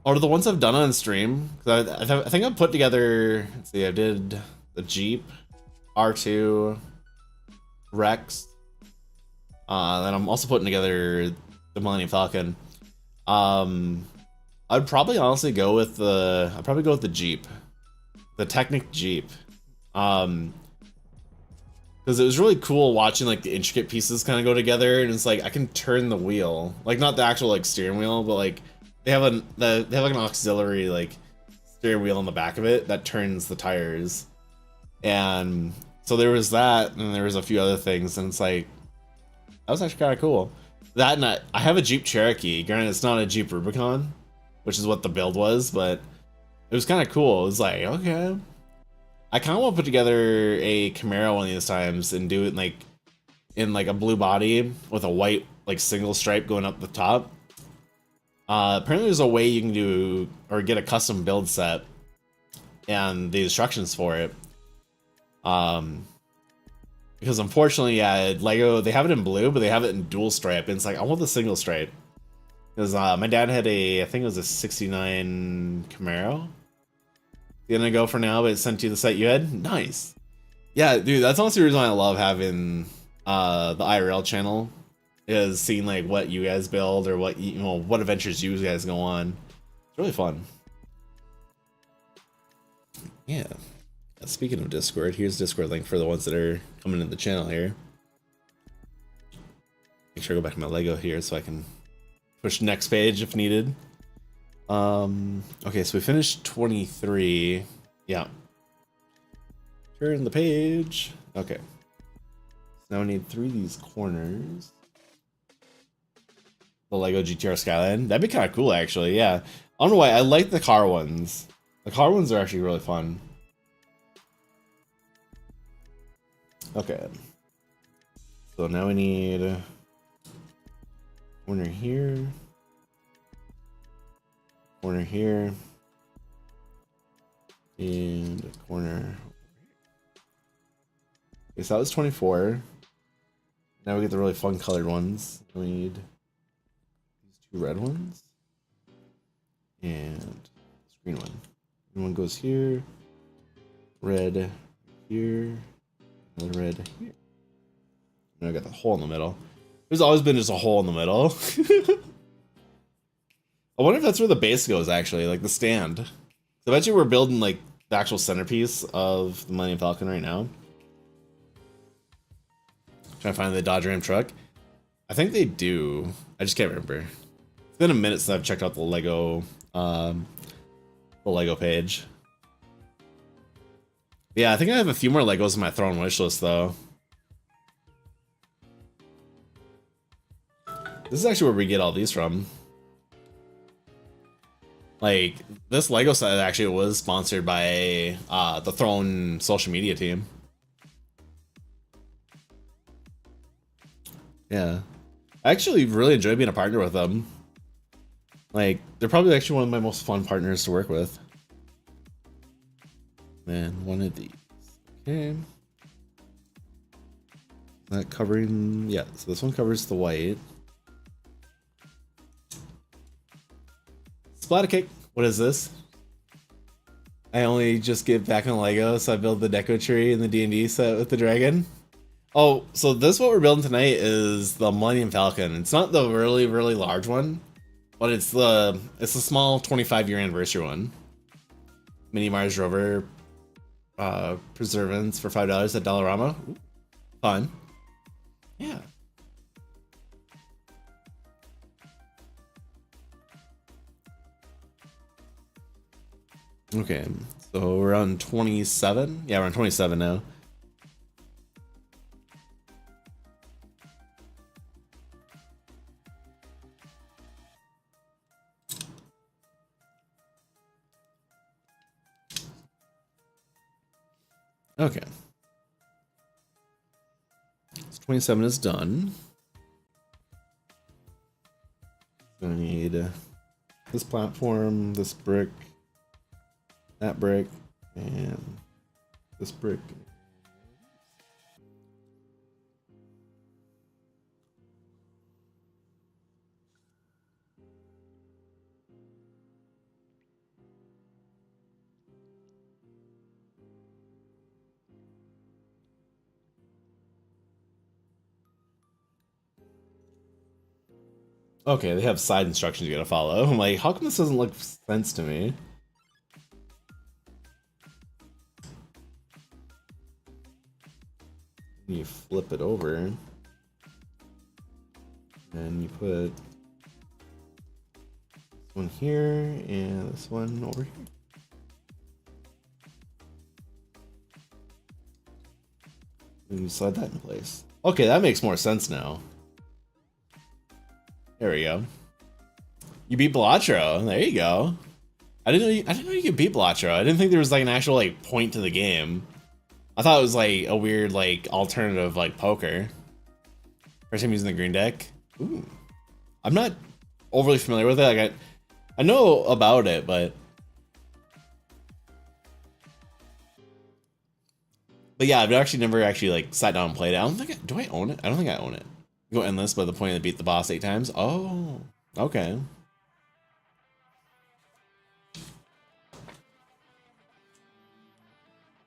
Or the ones I've done on stream. I think I put together, let's see, I did the Jeep, R2, Rex. Then I'm also putting together the Millennium Falcon. I'd probably honestly go with the Jeep. The Technic Jeep. Because it was really cool watching like the intricate pieces kind of go together, and it's like I can turn the wheel. Like not the actual like steering wheel, but like they have like an auxiliary like steering wheel on the back of it that turns the tires. And so there was that, and there was a few other things, and it's like that was actually kind of cool. That, and I have a Jeep Cherokee. Granted, it's not a Jeep Rubicon, which is what the build was, but it was kind of cool. It was like, okay, I kind of want to put together a Camaro one of these times and do it in like a blue body with a white like single stripe going up the top. Apparently there's a way you can do or get a custom build set and the instructions for it. Because unfortunately, yeah, Lego, they have it in blue, but they have it in dual stripe. And it's like, I want the single stripe. Because my dad had I think it was a 69 Camaro. You're gonna go for now, but it sent you the set you had? Nice. Yeah, dude, that's honestly the reason why I love having the IRL channel, is seeing like what you guys build or what what adventures you guys go on. It's really fun. Yeah. Speaking of Discord, here's Discord link for the ones that are coming in the channel here. Make sure I go back to my Lego here so I can push next page if needed. Okay, so we finished 23. Yeah. Turn the page. Okay. So now we need 3 of these corners. The Lego GTR Skyline. That'd be kind of cool, actually. Yeah. I don't know why. I like the car ones. The car ones are actually really fun. Okay. So now we need a corner here. Corner here. And a corner. Okay, so that was 24. Now we get the really fun colored ones. We need these 2 red ones. And this green one. Green one goes here. Red here. Another red here. Now I got the hole in the middle. There's always been just a hole in the middle. I wonder if that's where the base goes, actually, like the stand. So I bet you we're building like the actual centerpiece of the Millennium Falcon right now. Trying to find the Dodge Ram truck. I think they do. I just can't remember. It's been a minute since I've checked out the Lego page. Yeah, I think I have a few more Legos in my Throne wish list though. This is actually where we get all these from. Like, this Lego set actually was sponsored by the Throne social media team. Yeah. I actually really enjoy being a partner with them. Like, they're probably actually one of my most fun partners to work with. Man, one of these. Okay. That covering, yeah, so this one covers the white. Splatter cake. What is this? I only just get back on Lego, so I build the deco tree in the D&D set with the dragon. Oh, so this what we're building tonight is the Millennium Falcon. It's not the really, really large one, but it's the small 25-year anniversary one. Mini Mars rover preservance for $5 at Dollarama. Ooh, fun. Yeah. Okay, so we're on 27. Yeah, we're on 27 now. Okay. So 27 is done. So I need this platform, this brick, that brick, and this brick. Okay, they have side instructions you gotta follow. I'm like, how come this doesn't look sense to me? You flip it over, and you put this one here and this one over here. And you slide that in place. Okay, that makes more sense now. There we go. You beat Blatro. There you go. I didn't know you could beat Blatro. I didn't think there was like an actual like point to the game. I thought it was like a weird like alternative like poker. First time using the green deck. Ooh. I'm not overly familiar with it. Like I know about it, but yeah, I've actually never actually like sat down and played it. I don't think do I own it? I don't think I own it. Go endless, but the point is to beat the boss 8 times. Oh, okay.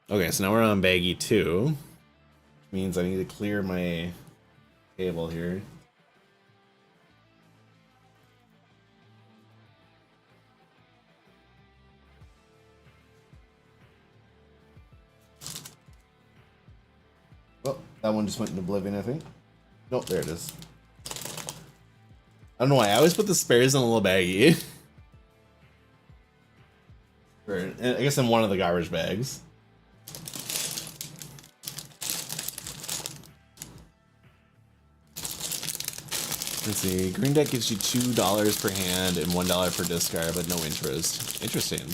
Okay, so now we're on baggy 2. Which means I need to clear my table here. Oh, that one just went into oblivion, I think. Nope, there it is. I don't know why. I always put the spares in a little baggie. I guess in one of the garbage bags. Let's see. Green deck gives you $2 per hand and $1 per discard, but no interest. Interesting.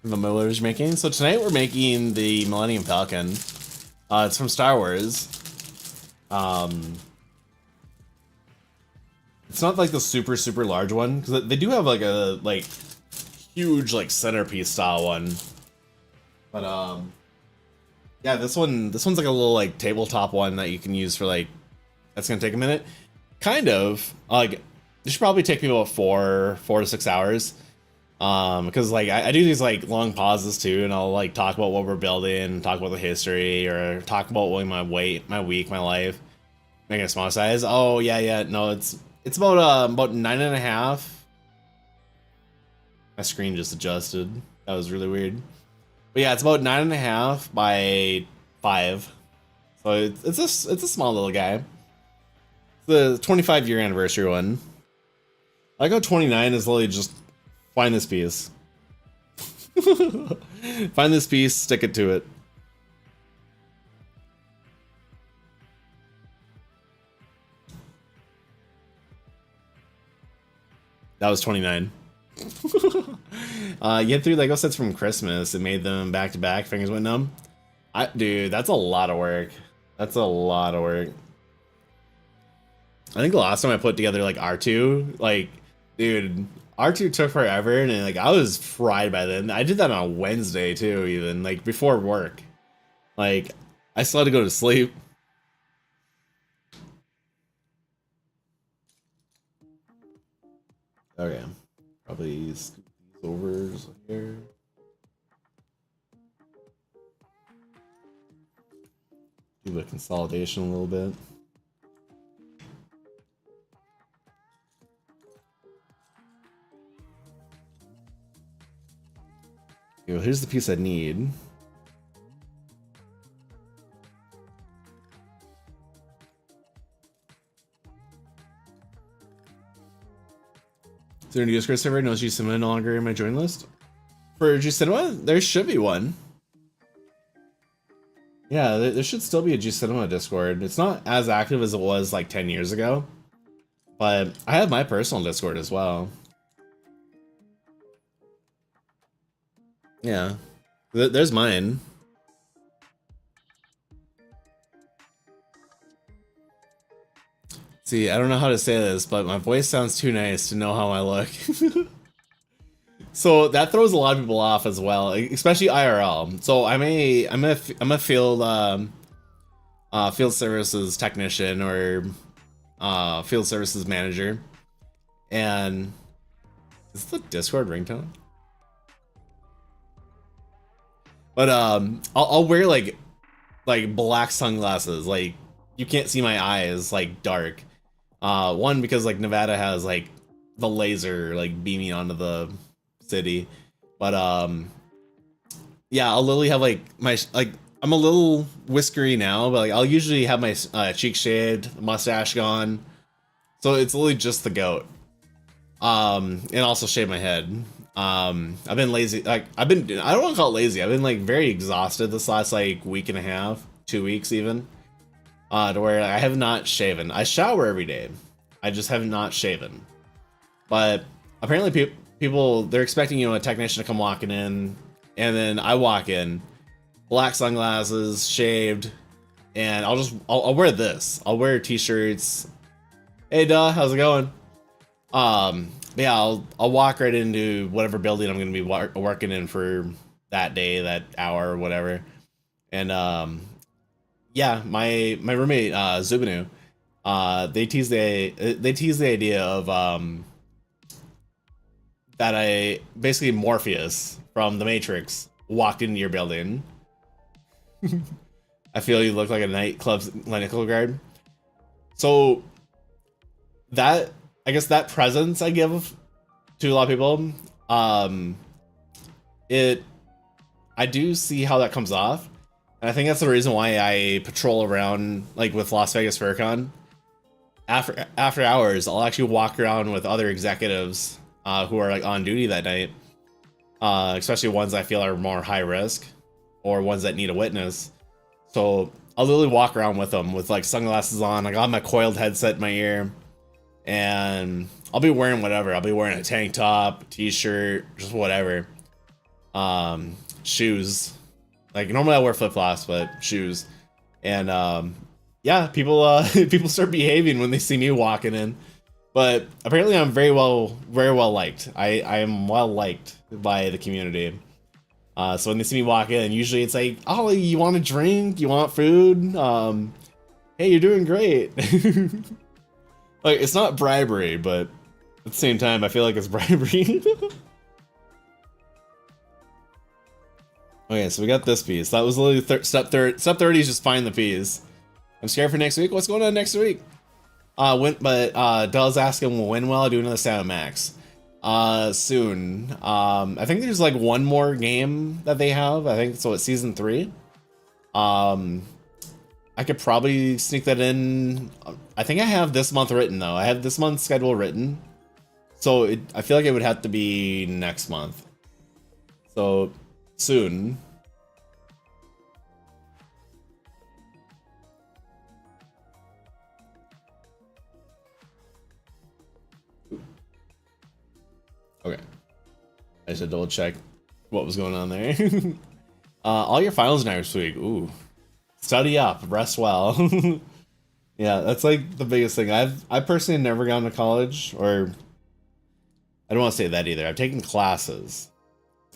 The Miller's making. So tonight we're making the Millennium Falcon. It's from Star Wars. It's not like the super large one because they do have like a huge like centerpiece style one. But yeah, this one's like a little like tabletop one that you can use for like that's gonna take a minute. Kind of like this should probably take me about 4 to 6 hours. Because like I do these like long pauses too, and I'll like talk about what we're building, talk about the history, or talk about like my weight, my week, my life, making a small size. Oh yeah, no, it's about 9.5. My screen just adjusted. That was really weird. But yeah, it's about 9.5 by 5. So it's a small little guy. It's the 25-year anniversary one. I like how 29 is literally just find this piece. Find this piece, stick it to it. That was 29. You had 3 Lego sets from Christmas and made them back to back. Fingers went numb. Dude, that's a lot of work. That's a lot of work. I think the last time I put together like R2, like, dude, R2 took forever, and like I was fried by then. I did that on a Wednesday too, even like before work. Like, I still had to go to sleep. Okay, probably scoop these overs here. Do the consolidation a little bit. Okay, well, here's the piece I need. Is there a new Discord server? No G Cinema no longer in my join list? For G Cinema? There should be one. Yeah, there should still be a G Cinema Discord. It's not as active as it was like 10 years ago, but I have my personal Discord as well. Yeah, there's mine. See, I don't know how to say this, but my voice sounds too nice to know how I look. So that throws a lot of people off as well, especially IRL. So I'm a field services technician or field services manager, and is this the Discord ringtone? But I'll wear like black sunglasses, like you can't see my eyes, like dark. One, because like Nevada has like the laser like beaming onto the city, but yeah, I'll literally have like my I'm a little whiskery now, but like I'll usually have my cheek shaved, mustache gone, so it's literally just the goat. And also shave my head. I've been lazy, like I don't want to call it lazy, I've been like very exhausted this last like week and a half, 2 weeks even, to where I have not shaven. I shower every day, I just have not shaven. But apparently people, they're expecting, a technician to come walking in, and then I walk in, black sunglasses, shaved, and I'll wear this. I'll wear t-shirts. Hey, duh, how's it going? Yeah, I'll walk right into whatever building I'm gonna be working in for that day, that hour, or whatever. And yeah, my roommate Zubinu, they tease the idea of that I basically Morpheus from the Matrix walked into your building. I feel you look like a nightclub clinical guard. So that, I guess that presence I give to a lot of people, I do see how that comes off, and I think that's the reason why I patrol around like with Las Vegas FurCon. After hours, I'll actually walk around with other executives who are like on duty that night, especially ones I feel are more high risk or ones that need a witness. So I'll literally walk around with them with like sunglasses on. I got my coiled headset in my ear, and I'll be wearing whatever. I'll be wearing a tank top, t-shirt, just whatever. Shoes. Like normally I wear flip-flops, but shoes. And yeah, people people start behaving when they see me walking in. But apparently I'm very well liked. I am well liked by the community. So when they see me walk in, usually it's like, oh, you want a drink? You want food? Hey, you're doing great. Like, it's not bribery, but at the same time, I feel like it's bribery. Okay, so we got this piece. That was literally step 30 is just find the piece. I'm scared for next week. What's going on next week? Dell's asking when will I do another Sound Max? Soon. I think there's like one more game that they have. I think so. It's season 3. I could probably sneak that in. I think I have this month written though. I have this month's schedule written, so I feel like it would have to be next month. So soon. Okay. I should double check what was going on there. All your finals next week. Ooh. Study up, rest well. Yeah, that's like the biggest thing. I personally never gone to college, or I don't want to say that either. I've taken classes.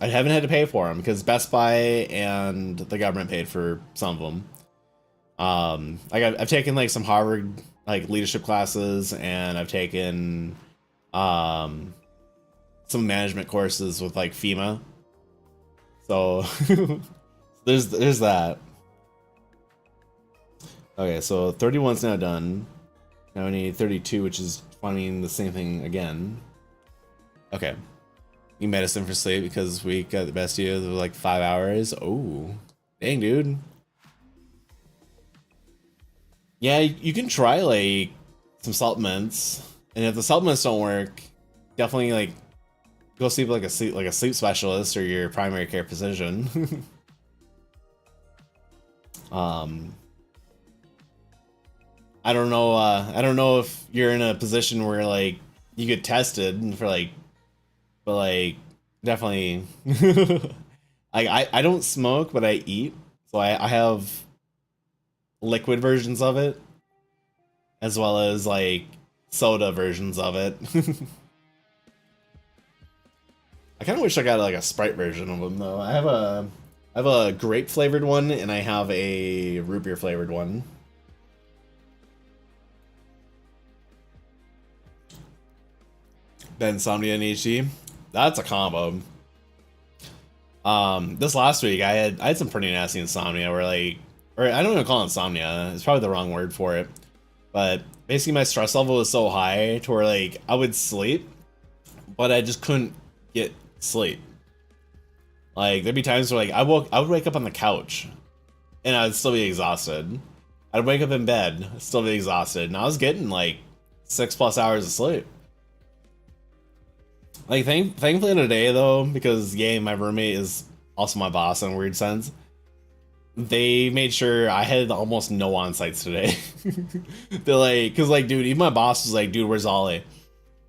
I haven't had to pay for them because Best Buy and the government paid for some of them. Like I've taken like some Harvard like leadership classes, and I've taken some management courses with like FEMA. So there's that. Okay, so 31's now done. Now we need 32, which is finding the same thing again. Okay. Need medicine for sleep because we got the best of like 5 hours. Oh, dang, dude. Yeah, you can try like some supplements, and if the supplements don't work, definitely like go see like a sleep specialist or your primary care physician. I don't know. I don't know if you're in a position where like you get tested for like, but like definitely. I don't smoke, but I eat, so I have liquid versions of it, as well as like soda versions of it. I kind of wish I got like a Sprite version of them though. I have a grape flavored one, and I have a root beer flavored one. Then insomnia and HD. That's a combo. This last week I had some pretty nasty insomnia where like, or I don't even call it insomnia. It's probably the wrong word for it. But basically my stress level was so high to where like I would sleep, but I just couldn't get sleep. Like there'd be times where like I would wake up on the couch and I'd still be exhausted. I'd wake up in bed, still be exhausted, and I was getting like 6+ hours of sleep. Like thankfully today though, because my roommate is also my boss in a weird sense, they made sure I had almost no on-sites today. They're like, cause like, dude, even my boss was like, dude, where's Ollie?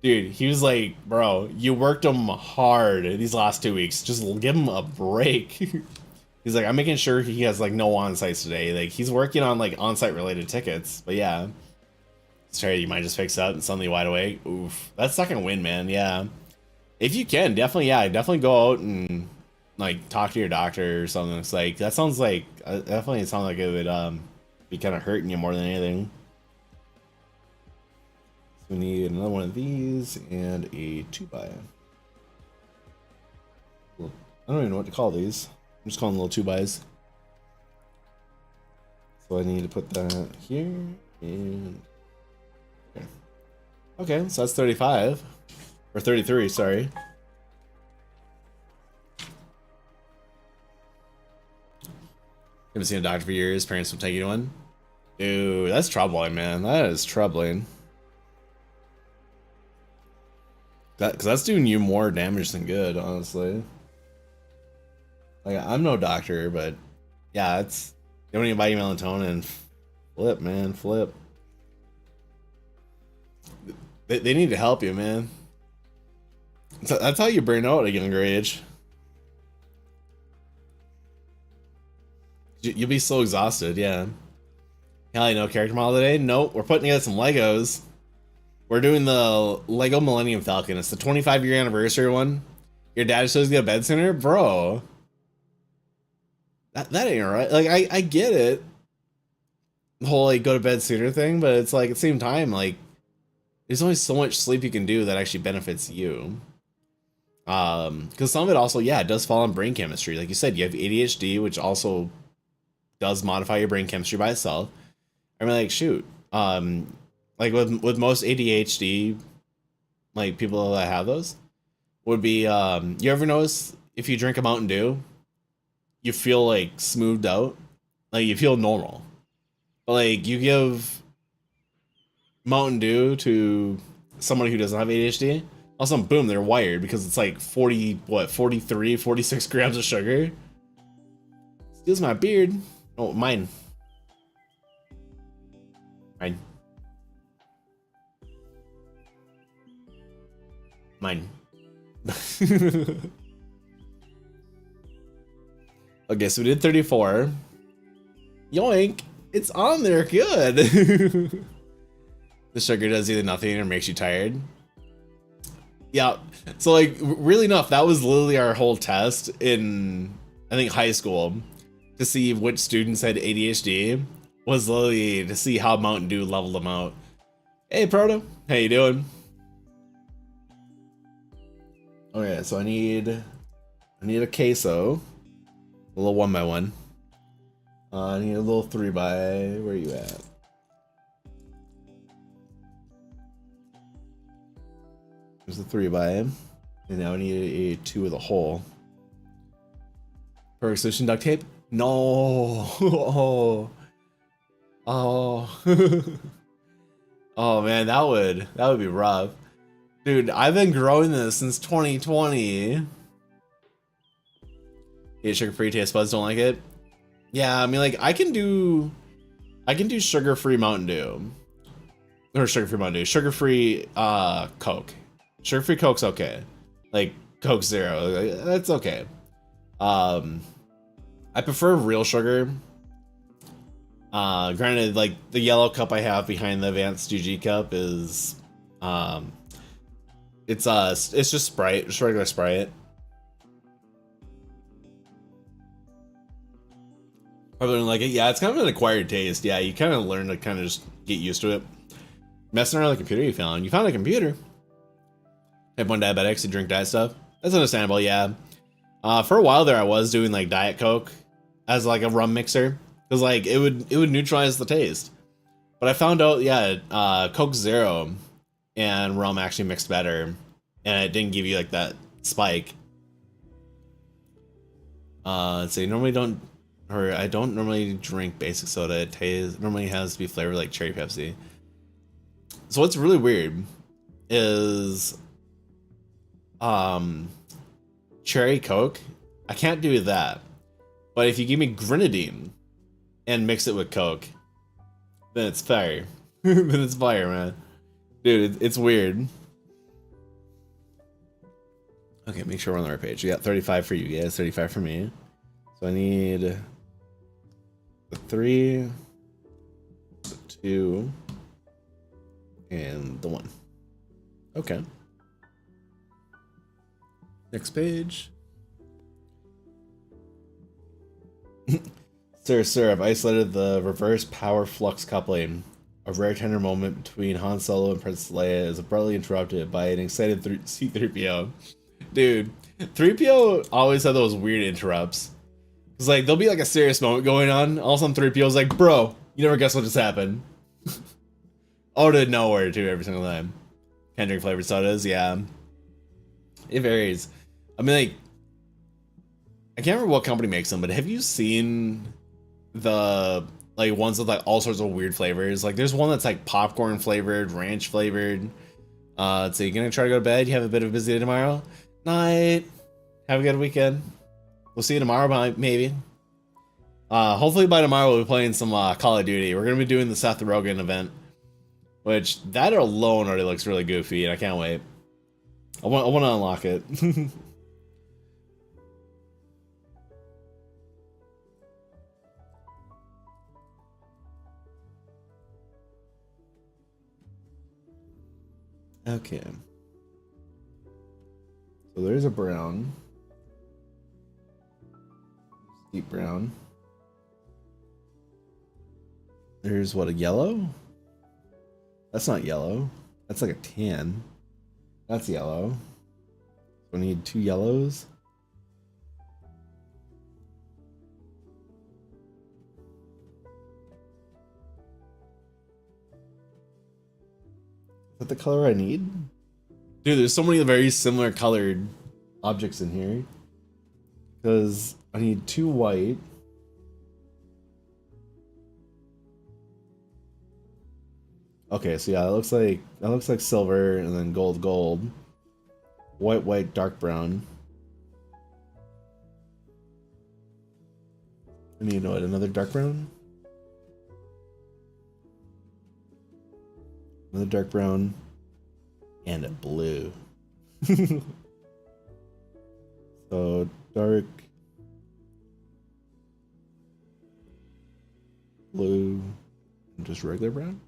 Dude, he was like, bro, you worked him hard these last 2 weeks. Just give him a break. He's like, I'm making sure he has like no on-sites today. Like he's working on like on-site related tickets. But yeah, sorry, you might just fix up and suddenly wide awake. Oof, that's not gonna win, man. Yeah. If you can, definitely go out and like talk to your doctor or something. It's like that sounds like definitely sounds like it would be kind of hurting you more than anything. So we need another one of these and a 2x. I don't even know what to call these. I'm just calling them little 2x's. So I need to put that here and okay. Okay, so that's 35. Or 33, sorry. Haven't seen a doctor for years. Parents will take you to one. Dude, that's troubling, man. That is troubling. Because that's doing you more damage than good, honestly. Like, I'm no doctor, but yeah, it's... You don't need to buy you melatonin. Flip, man, flip. They need to help you, man. So that's how you burn out at a younger age. You'll be so exhausted, yeah. Hell, no character model today? Nope, we're putting together some Legos. We're doing the Lego Millennium Falcon. It's the 25-year anniversary one. Your dad shows you a bed center? Bro. That ain't right. Like, I get it. The whole, like, go to bed sooner thing, but it's like, at the same time, like, there's only so much sleep you can do that actually benefits you. Because some of it also, yeah, it does fall on brain chemistry. Like you said, you have ADHD, which also does modify your brain chemistry by itself. I'm like, shoot, like with most ADHD, like people that have those, would be, you ever notice if you drink a Mountain Dew, you feel like smoothed out, like you feel normal. But like you give Mountain Dew to someone who doesn't have ADHD, all of a sudden, boom, they're wired because it's like 43, 46 grams of sugar. Steals my beard. Oh, mine. Mine. Mine. Okay, so we did 34. Yoink! It's on there, good! The sugar does either nothing or makes you tired. Yeah, so like, really enough, that was literally our whole test in, I think, high school, to see which students had ADHD, was literally to see how Mountain Dew leveled them out. Hey, Proto, how you doing? Okay, so I need a queso, a little 1x1. I need a little 3x. Where are you at? There's a 3x, and now I need a 2 with a hole. Perfect solution, duct tape? No. Oh. Oh. Oh man, that would be rough. Dude, I've been growing this since 2020. Yeah, sugar-free taste buds don't like it. Yeah, I mean, like, I can do sugar-free Mountain Dew. Or sugar-free Mountain Dew. Sugar-free Coke. Sugar-free Coke's okay. Like, Coke Zero. That's okay. I prefer real sugar. Granted, like, the yellow cup I have behind the Advanced GG cup is... it's just Sprite. Just regular Sprite. Probably don't like it. Yeah, it's kind of an acquired taste. Yeah, you kind of learn to kind of just get used to it. Messing around with the computer you found. You found a computer. Type 1 diabetics who drink diet stuff. That's understandable, yeah. For a while there, I was doing like Diet Coke as like a rum mixer. Because like it would neutralize the taste. But I found out, yeah, Coke Zero and rum actually mixed better. And it didn't give you like that spike. So you normally don't... Or I don't normally drink basic soda. It normally has to be flavored like cherry Pepsi. So what's really weird is cherry Coke. I can't do that. But if you give me grenadine and mix it with Coke, then it's fire. Then it's fire, man. Dude, it's weird. Okay, make sure we're on the right page. We got 35 for you guys, 35 for me. So I need the 3, the 2, and the 1. Okay. Next page. Sir, I've isolated the reverse power flux coupling. A rare tender moment between Han Solo and Princess Leia is abruptly interrupted by an excited C-3PO. Dude, 3PO always had those weird interrupts. It's like, there'll be like a serious moment going on, all of a sudden 3PO's like, bro, you never guess what just happened. Out of nowhere, too, every single time. Can't drink flavored sodas, yeah. It varies. I mean, like, I can't remember what company makes them, but have you seen the, like, ones with, like, all sorts of weird flavors? Like, there's one that's, like, popcorn flavored, ranch flavored. So you're gonna try to go to bed? You have a bit of a busy day tomorrow? Night. Have a good weekend. We'll see you tomorrow, maybe. Hopefully by tomorrow we'll be playing some Call of Duty. We're gonna be doing the Seth Rogen event, which that alone already looks really goofy, and I can't wait. I want to unlock it. Okay. So there's a brown. Deep brown. There's what, a yellow? That's not yellow. That's like a tan. That's yellow. So I need 2 yellows. Is that the color I need? Dude, there's so many very similar colored objects in here. Because I need 2 white. Okay, so yeah, that looks like silver and then gold, gold. White, white, dark brown. I need what, another dark brown? Another dark brown. And a blue. So dark blue and just regular brown.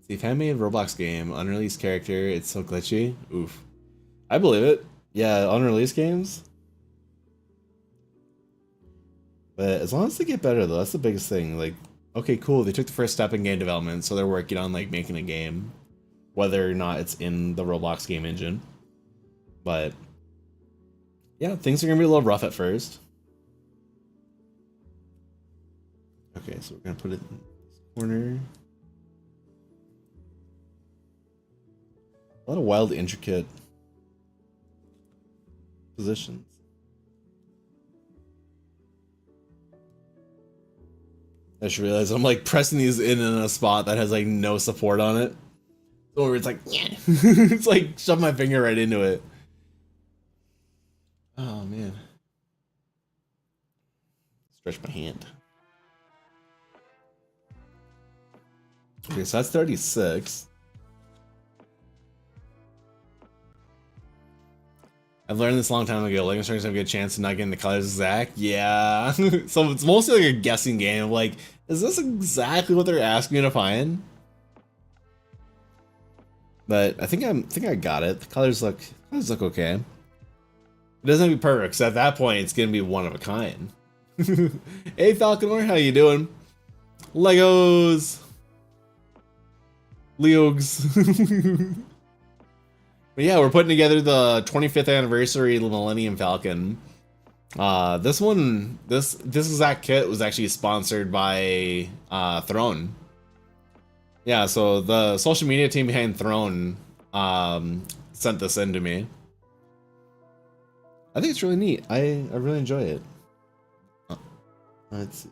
See, fan-made Roblox game, unreleased character, it's so glitchy. Oof. I believe it. Yeah, unreleased games. But as long as they get better though, that's the biggest thing. Like, okay, cool, they took the first step in game development, so they're working on like making a game. Whether or not it's in the Roblox game engine. But yeah, things are gonna be a little rough at first. Okay, so we're gonna put it in this corner. A lot of wild, intricate positions. I just realized I'm like pressing these in a spot that has like no support on it. Or it's like, yeah. It's like shove my finger right into it. Oh man. Stretch my hand. Okay, so that's 36. I've learned this a long time ago. Lego Starwars have a good chance of not getting the colors exact. Yeah. So it's mostly like a guessing game. Like, is this exactly what they're asking me to find? But I think I got it. The colors look okay. It doesn't have to be perfect, because at that point it's gonna be one of a kind. Hey Falconor, how you doing? Legos. Leogs. But yeah, we're putting together the 25th anniversary Millennium Falcon. This exact kit was actually sponsored by Throne. Yeah, so the social media team behind Throne sent this in to me. I think it's really neat. I really enjoy it. Let's see.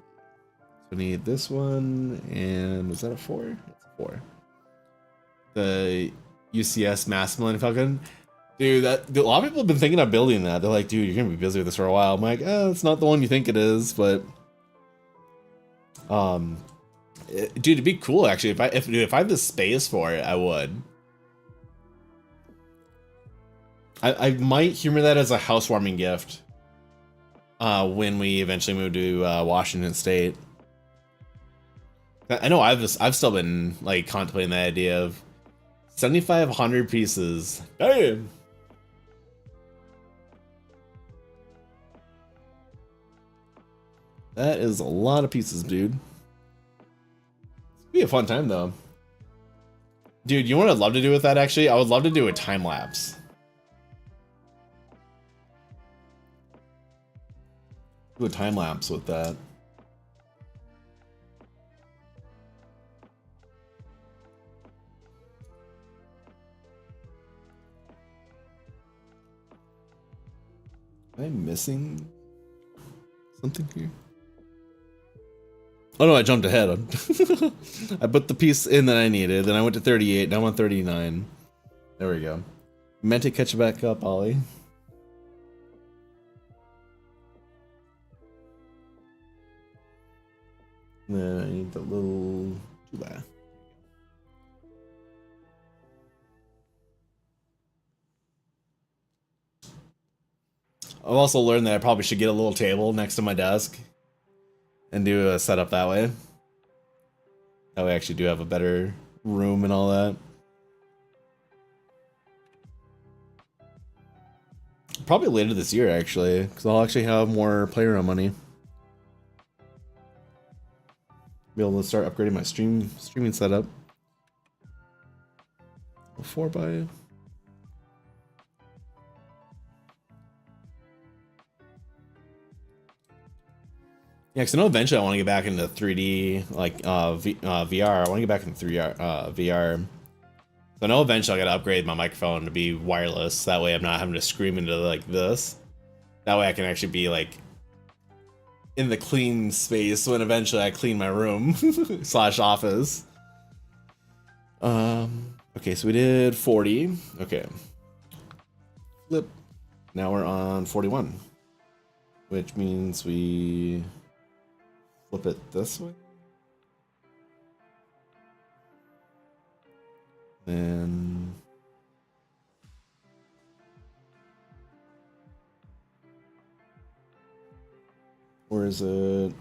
So we need this one, and was that a 4? It's a 4. The UCS Mass Millennium Falcon. Dude, a lot of people have been thinking of building that. They're like, dude, you're gonna be busy with this for a while. I'm like, it's not the one you think it is, but dude, it'd be cool actually if I had the space for it, I would. I might humor that as a housewarming gift when we eventually move to Washington State. I know I've still been like contemplating the idea of 7,500 pieces. Damn. That is a lot of pieces, dude. It'd be a fun time though. Dude, you know what I'd love to do with that actually? I would love to do a time lapse. Do a time lapse with that. Am I missing something here? Oh no, I jumped ahead. I put the piece in that I needed, then I went to 38, now I'm on 39. There we go. Meant to catch back up, Ollie. And then I need the little tuba. I've also learned that I probably should get a little table next to my desk and do a setup that way. That way I actually do have a better room and all that. Probably later this year actually, because I'll actually have more playroom money. Be able to start upgrading my streaming setup. 4x. Yeah, because I know eventually I want to get back into 3D, like VR. I want to get back into 3R, VR. So I know eventually I got to upgrade my microphone to be wireless. That way I'm not having to scream into like this. That way I can actually be like in the clean space when eventually I clean my room slash office. Okay, so we did 40. Okay. Flip. Now we're on 41. Which means we flip it this way. Then where is it?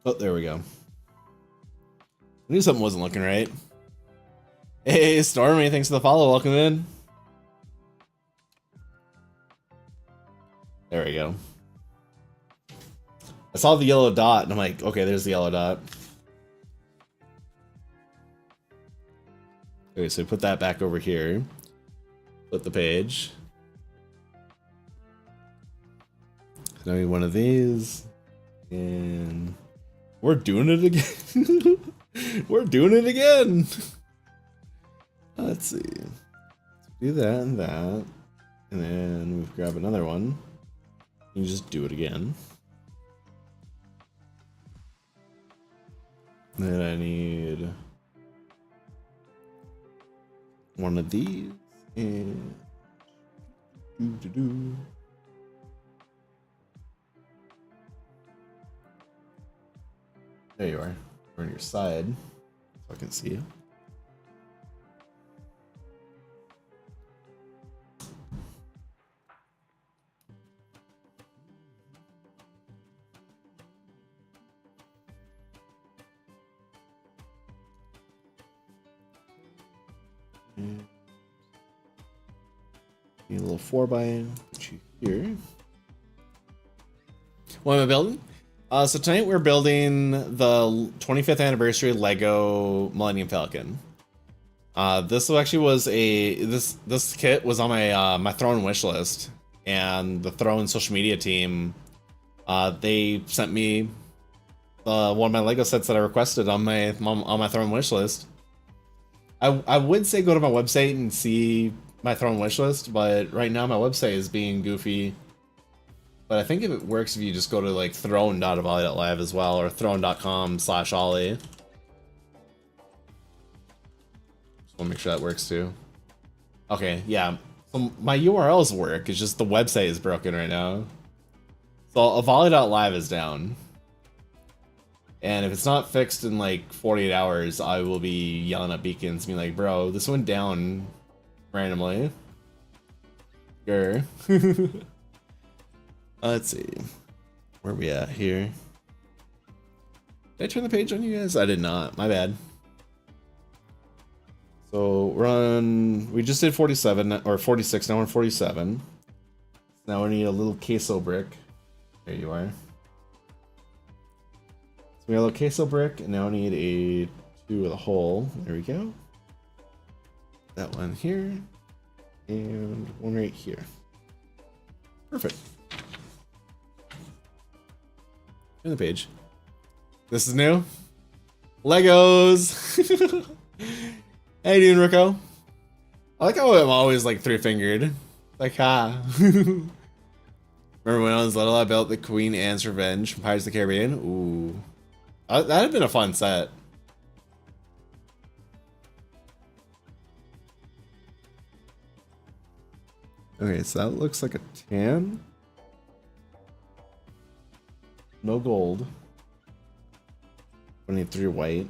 Oh, there we go. I knew something wasn't looking right. Hey, Stormy, thanks for the follow. Welcome in. There we go. I saw the yellow dot, and I'm like, okay, there's the yellow dot. Okay, so put that back over here. Flip the page. Now we need one of these. And we're doing it again. We're doing it again. Let's see. Let's do that and that. And then we grab another one. You just do it again. And then I need one of these. And do. There you are. We're on your side, so I can see you. Need a little 4x, put you here. What am I building? So tonight we're building the 25th anniversary Lego Millennium Falcon. This actually was this kit was on my my Throne wish list, and the Throne social media team they sent me one of my Lego sets that I requested on my Throne wish list. I would say go to my website and see my Throne wish list, but right now my website is being goofy. But I think if it works if you just go to like throne.avali.live as well, or throne.com/ollie. Just want to make sure that works too. Okay, yeah. So my URLs work, it's just the website is broken right now. So avali.live is down. And if it's not fixed in like 48 hours, I will be yelling at Beacons, being like, bro, this went down randomly. Grr. Let's see. Where are we at here? Did I turn the page on you guys? I did not. My bad. So we're on... We just did 47, or 46. Now we're on 47. Now we need a little queso brick. There you are. So we got a little queso brick, and now we need a 2 with a hole. There we go. That one here. And one right here. Perfect. Turn the page. This is new. Legos. How you doing, Rico? I like how I'm always like 3-fingered. Like, ha. Remember when I was little, I built the Queen Anne's Revenge from Pirates of the Caribbean? Ooh. That'd have been a fun set. Okay, so that looks like a tan. No gold. I need 3 white.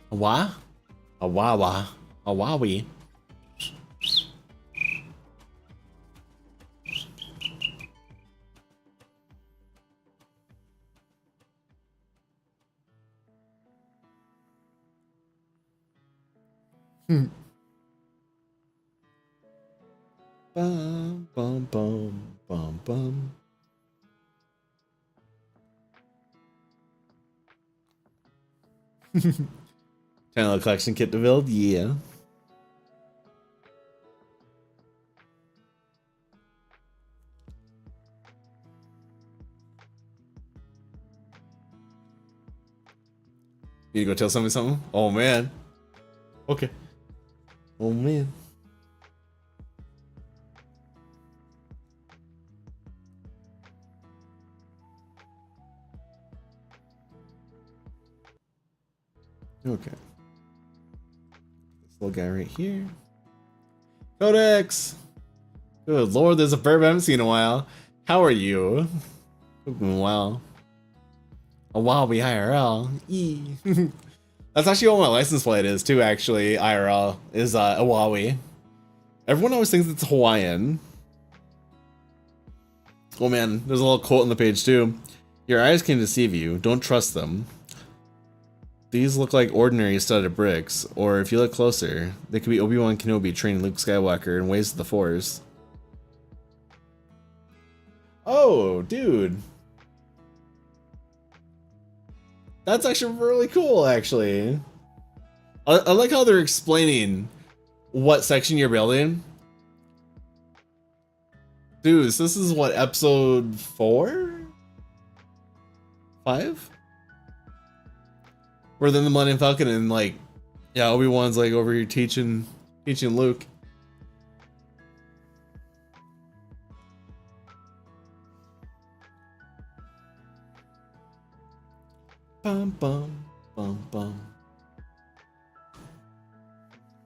A wah? A wah-wah. A wowie. Bum, bum, bum, bum, bum. Channel collection kit to build, yeah. You go tell somebody something? Oh man. Okay. Oh man. Okay. This little guy right here. Codex! Good lord, there's a verb I haven't seen in a while. How are you? Wow. A Wallaby IRL. E. That's actually what my license plate is too, actually. IRL is a Huawei. Everyone always thinks it's Hawaiian. Oh man, there's a little quote on the page too. Your eyes can deceive you. Don't trust them. These look like ordinary studded bricks, or if you look closer, they could be Obi-Wan Kenobi training Luke Skywalker in ways of the Force. Oh, dude. That's actually really cool, actually. I like how they're explaining what section you're building. Dude, so this is what, episode 4? 5? We're then the Millennium Falcon and like, yeah, Obi-Wan's like over here teaching Luke. Bum bum bum bum.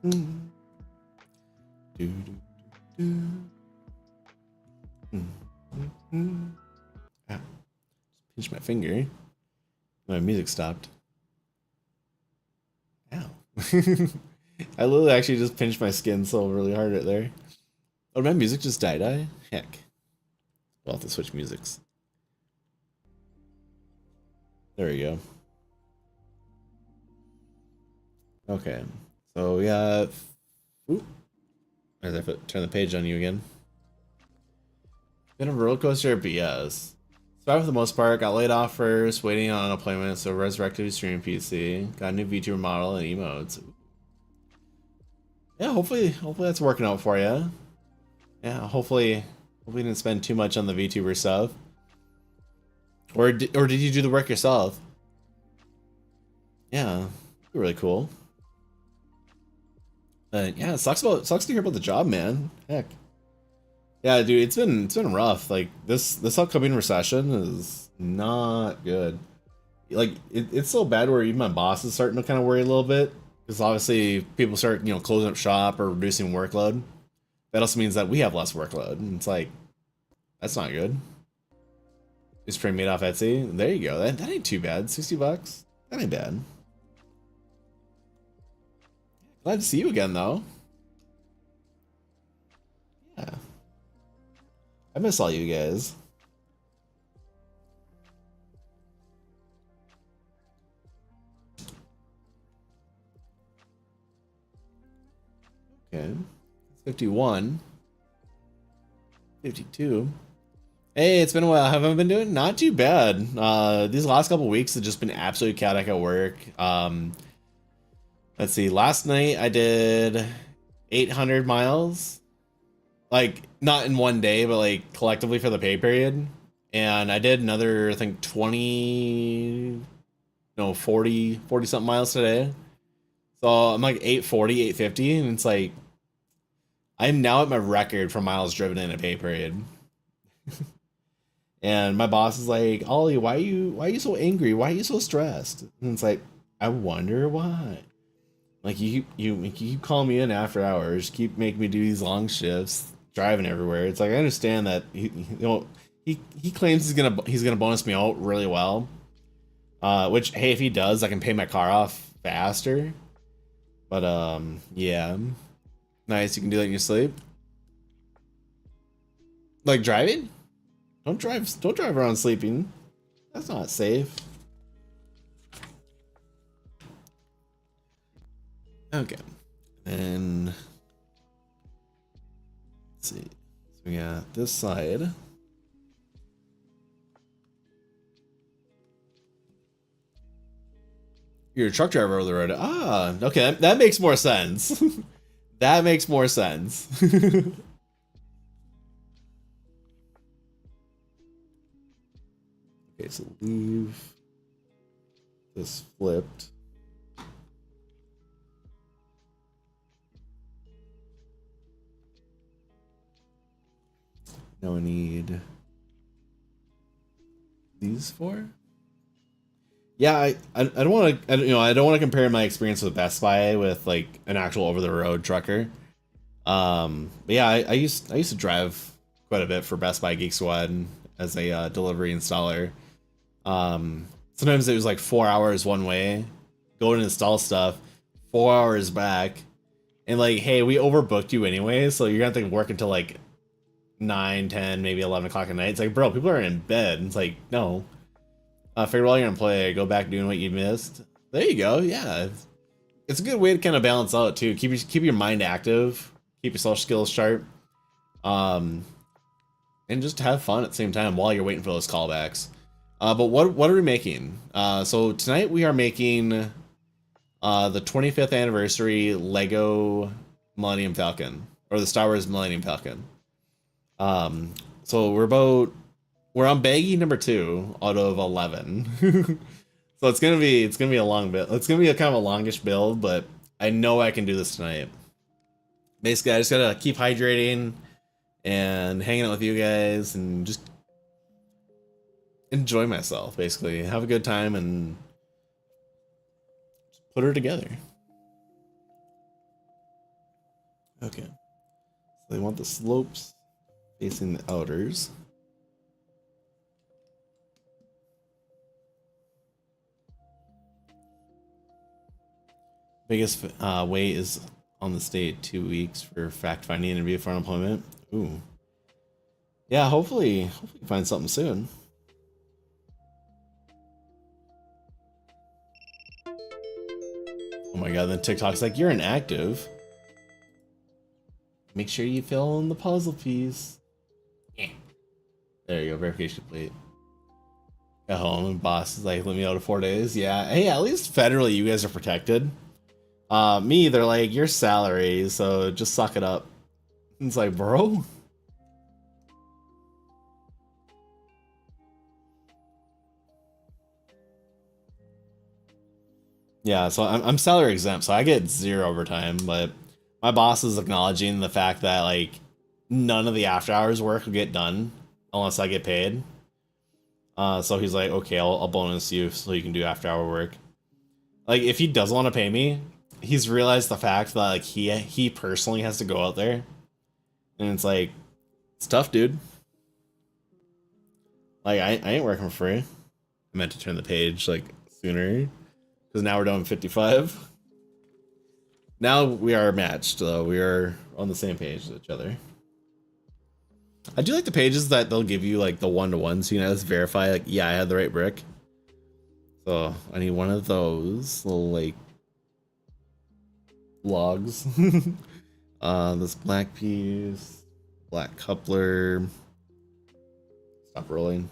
Mm. Do, do, do. Mm. Mm. Mm. Ah. Pinch my finger. My music stopped. Ow. I literally actually just pinched my skin so really hard right there. Oh, did my music just die? Heck. We'll have to switch musics. There we go. Okay. So yeah. Ooh. As I turn the page on you again. Been a roller coaster, but yes. Survived for the most part. Got laid off first, waiting on unemployment, so resurrected streaming PC. Got a new VTuber model and emotes. Yeah, hopefully that's working out for you. Yeah, hopefully you didn't spend too much on the VTuber stuff. Or did you do the work yourself? Yeah, really cool. Yeah, it sucks to hear about the job, man. Heck. Yeah, dude, it's been rough. Like this upcoming recession is not good. Like it's so bad where even my boss is starting to kind of worry a little bit because obviously people start closing up shop or reducing workload. That also means that we have less workload, and it's like that's not good. It's pre-made off Etsy. There you go. That ain't too bad. $60. That ain't bad. Glad to see you again, though. Yeah. I miss all you guys. Okay. 51. 52. Hey, it's been a while. Haven't been doing? Not too bad. These last couple weeks have just been absolutely chaotic at work. Let's see. Last night I did 800 miles. Like, not in one day, but like collectively for the pay period. And I did another, I think 20, no, 40 something miles today. So I'm like 840, 850. And it's like, I'm now at my record for miles driven in a pay period. And my boss is like, Ollie, why are you so angry? Why are you so stressed? And it's like, I wonder why. Like you keep calling me in after hours, keep making me do these long shifts, driving everywhere. It's like I understand that he claims he's gonna bonus me out really well. Which hey, if he does, I can pay my car off faster. But yeah, nice. You can do that in your sleep. Like driving? Don't drive around sleeping. That's not safe. Okay. Then let's see. So we got this side. You're a truck driver over the road. Ah, okay, that makes more sense. That makes more sense. Okay, so leave this flipped. Now I need these four. Yeah, I don't want to I don't want to compare my experience with Best Buy with like an actual over the road trucker. But yeah, I used to drive quite a bit for Best Buy Geek Squad as a delivery installer. Sometimes it was like 4 hours one way, go and install stuff, 4 hours back, and like, hey, we overbooked you anyway, so you're gonna have to work until like 9, 10, maybe 11 o'clock at night. It's like, bro, people are in bed. It's like, no. Figure while you're gonna play, go back doing what you missed. There you go. Yeah, it's a good way to kind of balance out too. Keep your mind active, keep your social skills sharp, and just have fun at the same time while you're waiting for those callbacks. But what are we making? So tonight we are making the 25th anniversary Lego Millennium Falcon, or the Star Wars Millennium Falcon. So we're on baggie number 2 out of 11. So it's gonna be a long build. It's gonna be a kind of a longish build, but I know I can do this tonight. Basically, I just gotta keep hydrating and hanging out with you guys and just enjoy myself. Basically, have a good time and put her together. Okay. So they want the slopes facing the outers. Biggest wait is on the state 2 weeks for fact finding interview for unemployment. Ooh. Yeah, hopefully find something soon. Oh my god, then TikTok's like, you're inactive. Make sure you fill in the puzzle piece. Yeah. There you go, verification complete. At home and boss is like, let me out of 4 days. Yeah, hey, at least federally you guys are protected. Me, they're like, your salary, so just suck it up. It's like, bro. Yeah, so I'm salary exempt, so I get 0 overtime, but my boss is acknowledging the fact that like none of the after hours work will get done unless I get paid. So he's like, okay, I'll bonus you so you can do after hour work. Like if he doesn't want to pay me, he's realized the fact that like he personally has to go out there, and it's like it's tough, dude. Like I ain't working for free. I meant to turn the page like sooner because now we're down 55. Now we are matched, though. We are on the same page with each other. I do like the pages that they'll give you like the 1-to-1, so you can just verify like, yeah, I had the right brick. So I need one of those little like logs. This black piece, black coupler. Stop rolling.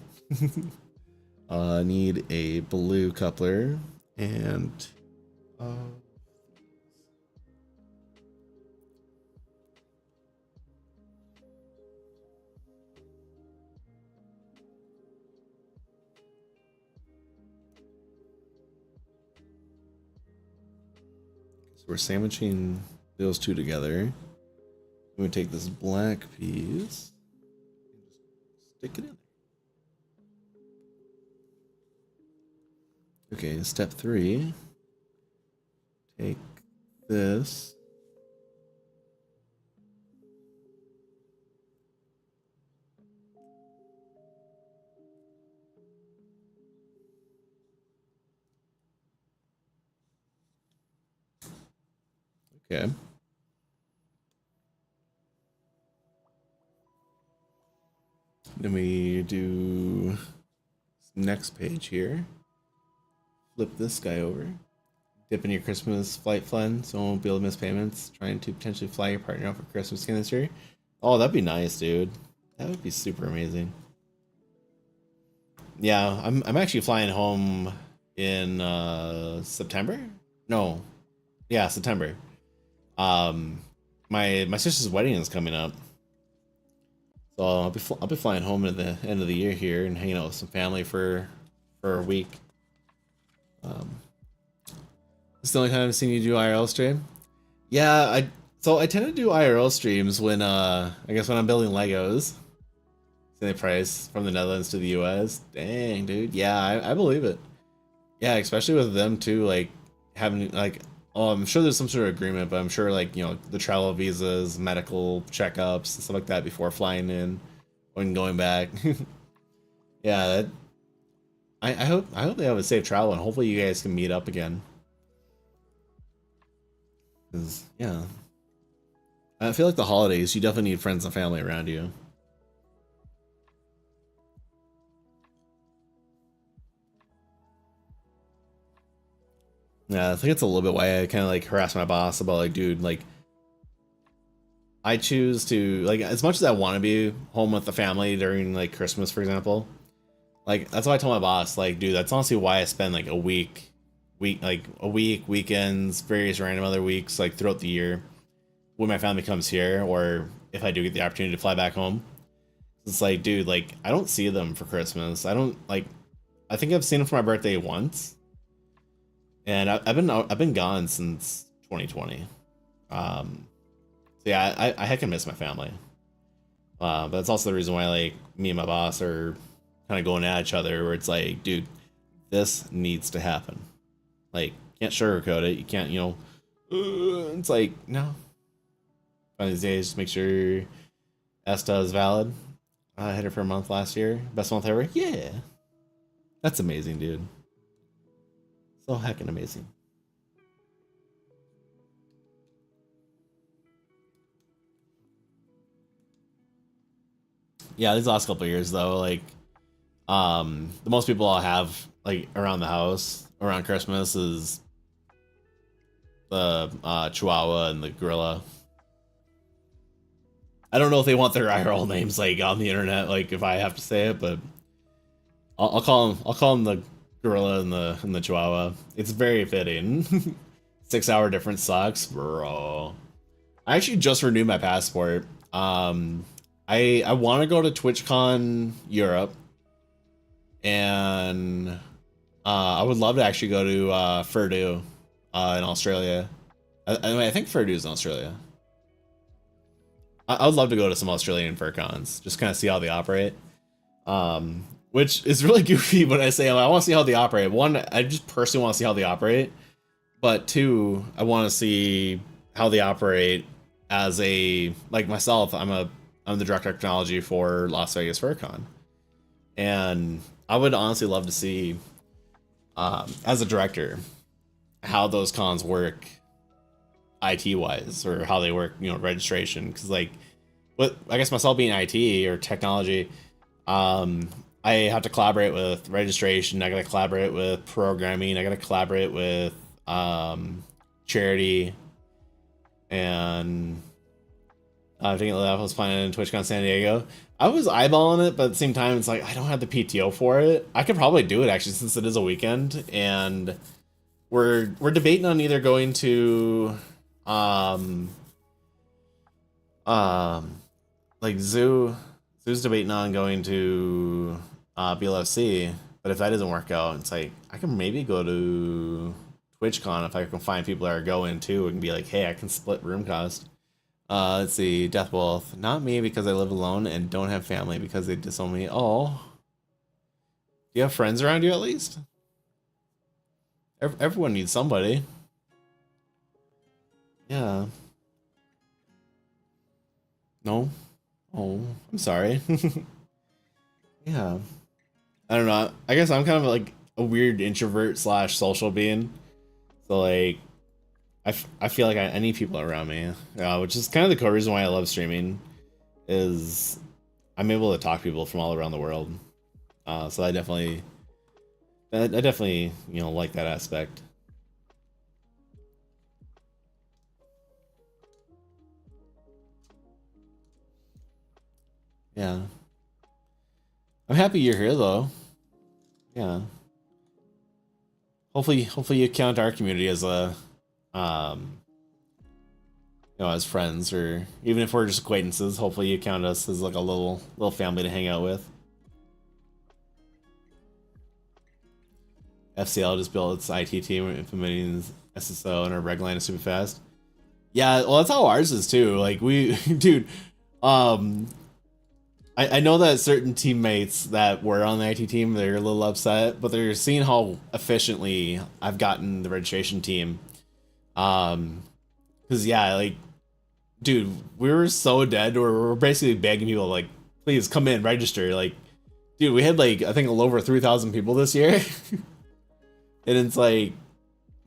I need a blue coupler and so we're sandwiching those two together. We take this black piece and just stick it in. Okay, step 3. Take this. Okay. Then we do next page here. Flip this guy over. Dip in your Christmas flight fund so I won't be able to miss payments. Trying to potentially fly your partner out for Christmas again this year. Oh, that'd be nice, dude. That would be super amazing. Yeah, I'm actually flying home in September. No, yeah, September. My sister's wedding is coming up, so I'll be flying home at the end of the year here and hanging out with some family for a week. It's the only time I've seen you do IRL stream. Yeah, I tend to do IRL streams when I guess when I'm building Legos. the price from the Netherlands to the US. Dang, dude. Yeah, I believe it. Yeah, especially with them too, like having like, oh, I'm sure there's some sort of agreement, but I'm sure like, you know, the travel visas, medical checkups, stuff like that before flying in when going back. Yeah, I hope they have a safe travel and hopefully you guys can meet up again. 'Cause, yeah, I feel like the holidays you definitely need friends and family around you. Yeah, I think it's a little bit why I kind of like harass my boss about like, dude, like I choose to like as much as I want to be home with the family during like Christmas, for example. Like that's why I told my boss, like, dude, that's honestly why I spend like a week, weekends, various random other weeks, like throughout the year when my family comes here, or if I do get the opportunity to fly back home. It's like, dude, like I don't see them for Christmas. I don't like. I think I've seen them for my birthday once, and I've been gone since 2020. So yeah, I heckin' miss my family. But that's also the reason why like me and my boss are kind of going at each other, where it's like, dude, this needs to happen. Like, you can't sugarcoat it. You can't, you know. It's like no. One of these days, just make sure ESTA is valid. I had her for a month last year. Best month ever. Yeah, that's amazing, dude. So heckin' amazing. Yeah, these last couple years though, like the most people I'll have like around the house around Christmas is the Chihuahua and the gorilla. I don't know if they want their IRL names like on the internet, like if I have to say it, but I'll call them the gorilla and the Chihuahua. It's very fitting. 6 hour difference sucks, bro. I actually just renewed my passport. I want to go to TwitchCon Europe, and I would love to actually go to furry in Australia. I mean, I think furry is in Australia. I would love to go to some Australian fur cons, just kind of see how they operate. Which is really goofy when I say I want to see how they operate. One, I just personally want to see how they operate, but two, I want to see how they operate as a like myself. I'm the director of technology for Las Vegas FurCon, and I would honestly love to see as a director how those cons work IT wise, or how they work, you know, registration. Because like, what I guess myself being IT or technology, I have to collaborate with registration. I got to collaborate with programming. I got to collaborate with charity, and I think I was planning in TwitchCon San Diego. I was eyeballing it, but at the same time, it's like I don't have the PTO for it. I could probably do it actually, since it is a weekend, and we're debating on either going to um like Zoo's debating on going to BLFC, but if that doesn't work out, it's like I can maybe go to TwitchCon if I can find people that are going too and be like, hey, I can split room cost. Let's see, Deathwolf. Not me, because I live alone and don't have family because they disown me. Oh, do you have friends around you at least? Everyone needs somebody. Yeah. No. Oh, I'm sorry. Yeah. I don't know. I guess I'm kind of like a weird introvert slash social being. So like, I feel like I need people around me, which is kind of the core reason why I love streaming, is I'm able to talk to people from all around the world. So I definitely, you know, like that aspect. Yeah. I'm happy you're here though. Yeah. Hopefully you count our community as a um you know, as friends, or even if we're just acquaintances, hopefully you count us as like a little family to hang out with. FCL just built its IT team implementing SSO and our reg line is super fast. Yeah, well that's how ours is too. Like we dude, um I know that certain teammates that were on the IT team, they're a little upset, but they're seeing how efficiently I've gotten the registration team. Cause yeah, like, dude, we were so dead. We're basically begging people like, please come in, register. Like, dude, we had like I think a little over 3,000 people this year, and it's like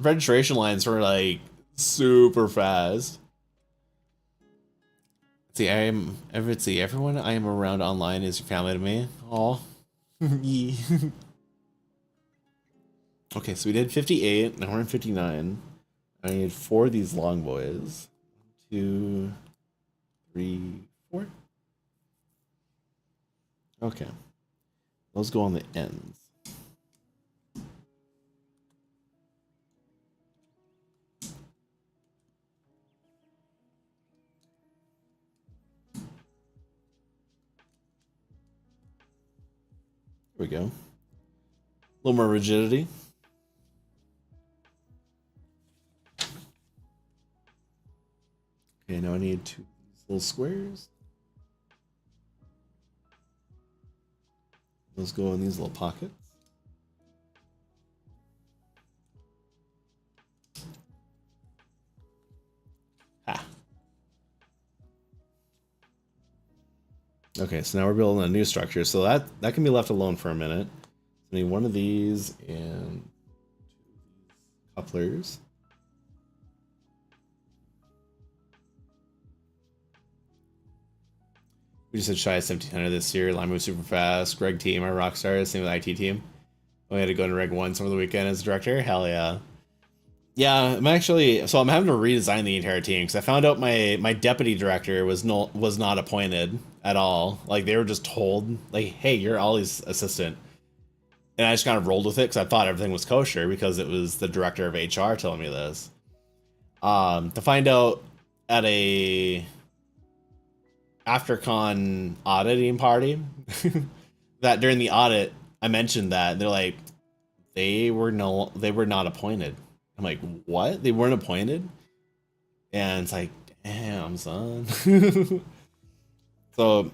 registration lines were like super fast. See, everyone I am around online is your family to me. Oh, okay, so we did 58, now we're in 59. I need 4 of these long boys. 2, 3, 4. Okay, those go on the ends. Here we go. A little more rigidity. Okay, now I need 2 these little squares. Those go in these little pockets. Ah. Okay, so now we're building a new structure. So that can be left alone for a minute. I need 1 of these and 2 of these couplers. We just had shy of 1,700 this year. Line moves super fast. Greg team, our rock stars, same with IT team. We had to go into Reg 1 over the weekend as director. Hell yeah. Yeah, I'm having to redesign the entire team because I found out my deputy director was not appointed at all. Like they were just told, like, hey, you're Ollie's assistant. And I just kind of rolled with it because I thought everything was kosher because it was the director of HR telling me this. To find out at a AfterCon auditing party that during the audit I mentioned that they're like they were not appointed. I'm like, what? They weren't appointed? And it's like, damn, son. So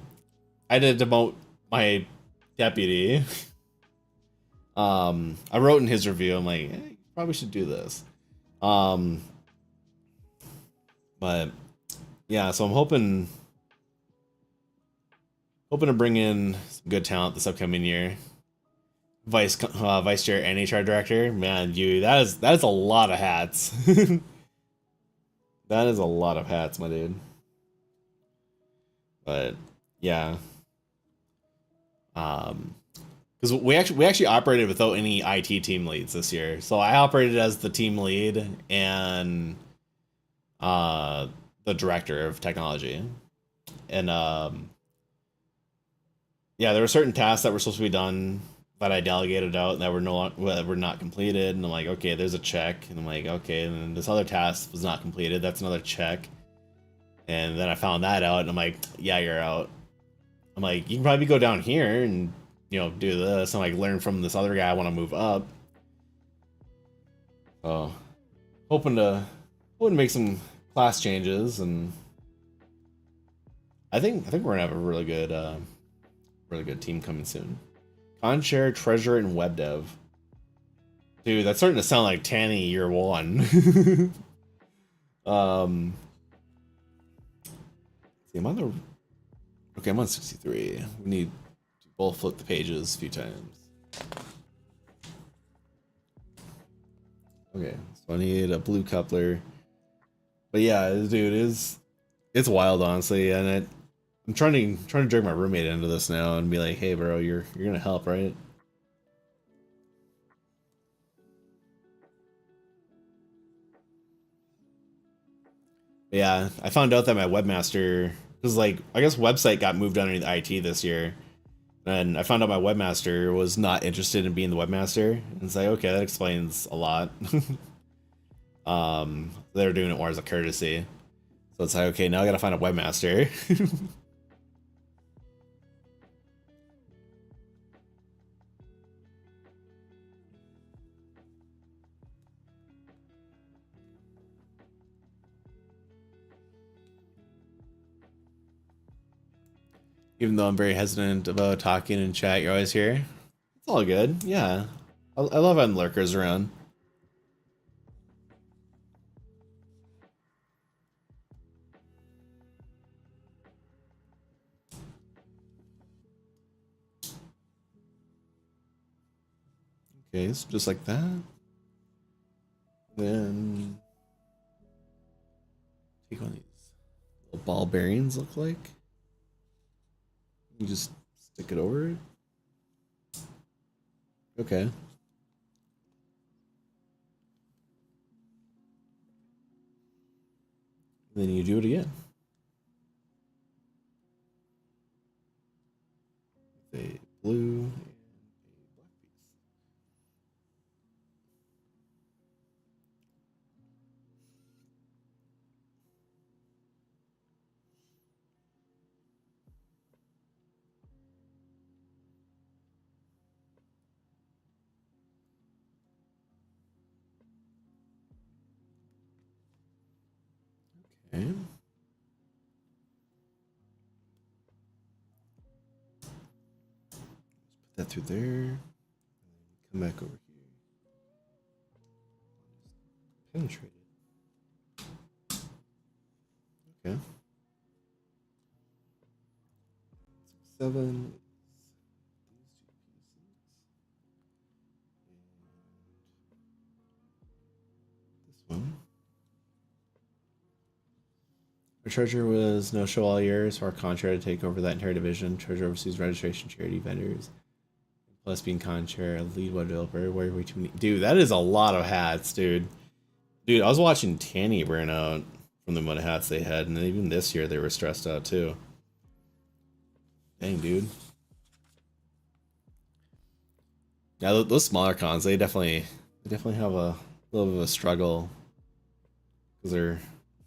I did demote my deputy. I wrote in his review, I'm like, hey, you probably should do this. But yeah, so I'm hoping to bring in some good talent this upcoming year. Vice chair and HR director, man, that is a lot of hats. That is a lot of hats, my dude. But yeah, because we actually operated without any IT team leads this year. So I operated as the team lead and the director of technology, and yeah, there were certain tasks that were supposed to be done that I delegated out that were not completed, and I'm like, okay, there's a check, and I'm like, okay, and then this other task was not completed, that's another check, and then I found that out, and I'm like, yeah, you're out. I'm like, you can probably go down here and do this, and like learn from this other guy I want to move up. So hoping to make some class changes, and I think we're gonna have a really good team coming soon. Conshare, treasure, and web dev. Dude, that's starting to sound like Tanny year 1. See, I'm on the. Okay, I'm on 63. We need to both flip the pages a few times. Okay, so I need a blue coupler. But yeah, dude, it's wild, honestly, and I'm trying to drag my roommate into this now and be like, hey, bro, you're gonna help, right? Yeah, I found out that my webmaster, because like I guess website got moved underneath IT this year, and I found out my webmaster was not interested in being the webmaster, and it's like, okay, that explains a lot. They were doing it more as a courtesy, so it's like, okay, now I gotta find a webmaster. Even though I'm very hesitant about talking in chat, you're always here. It's all good. Yeah. I love having lurkers around. Okay, so just like that. Then take one of these little ball bearings look like. You just stick it over it. Okay. And then you do it again. A blue and a black piece. Okay. Put that through there. Come back over here. Penetrate it. Okay. 7. This one. Our treasurer was no show all year, so our contract to take over that entire division. Treasurer oversees registration, charity, vendors. Plus being con-chair, lead web developer, where we too many. Dude, that is a lot of hats, dude. Dude, I was watching Tanny burn out from the amount of hats they had, and even this year they were stressed out too. Dang, dude. Yeah, those smaller cons, they definitely have a little bit of a struggle because they're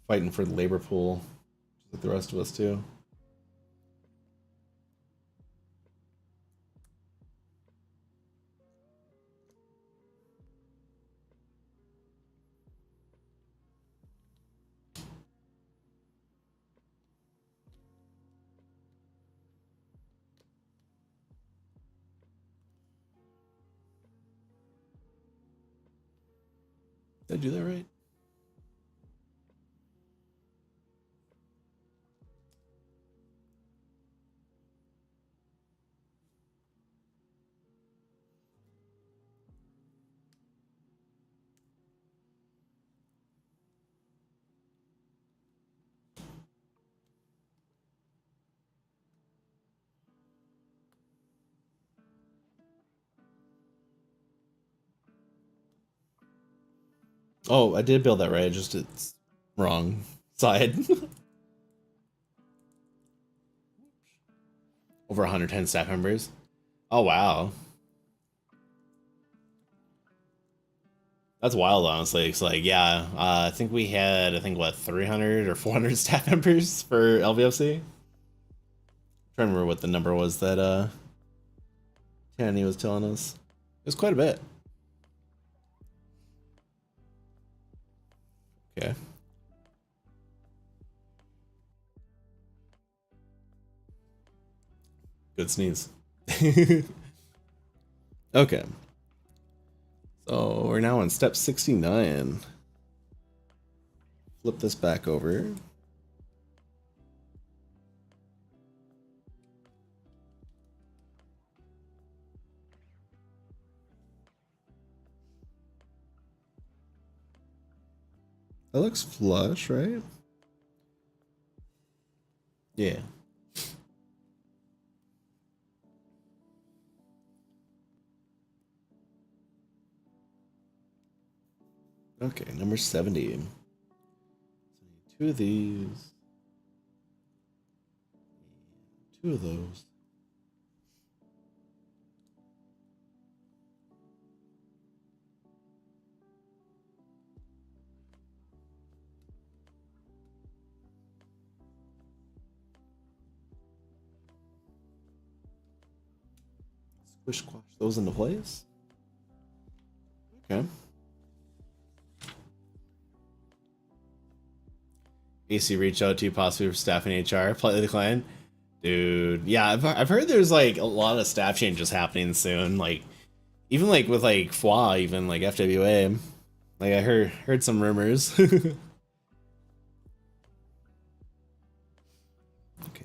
fighting for the labor pool, just like the rest of us too. Did I do that right? Oh, I did build that right. Just it's wrong side. Over 110 staff members. Oh wow, that's wild. Honestly, it's like yeah, I think we had what 300 or 400 staff members for LVFC. Trying to remember what the number was that Tanny was telling us. It was quite a bit. Okay. Good sneeze. Okay. So we're now on step 69. Flip this back over. That looks flush, right? Yeah. Okay, number 70. Two of these. Two of those. Squish squash those into place. Okay. AC reach out to you possibly for staff and HR, politely decline. Dude, yeah, I've heard there's like a lot of staff changes happening soon. Like even like with like FWA, even like FWA. Like I heard some rumors. Okay,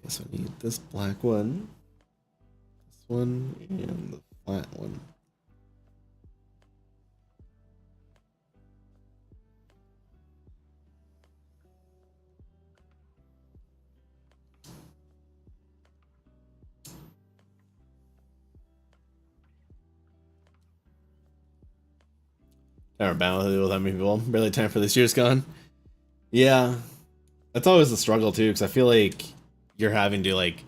so I need this black one, this one, and the flat one. Never bound with that many people. Barely time for this year's gone. Yeah, that's always a struggle too, because I feel like you're having to like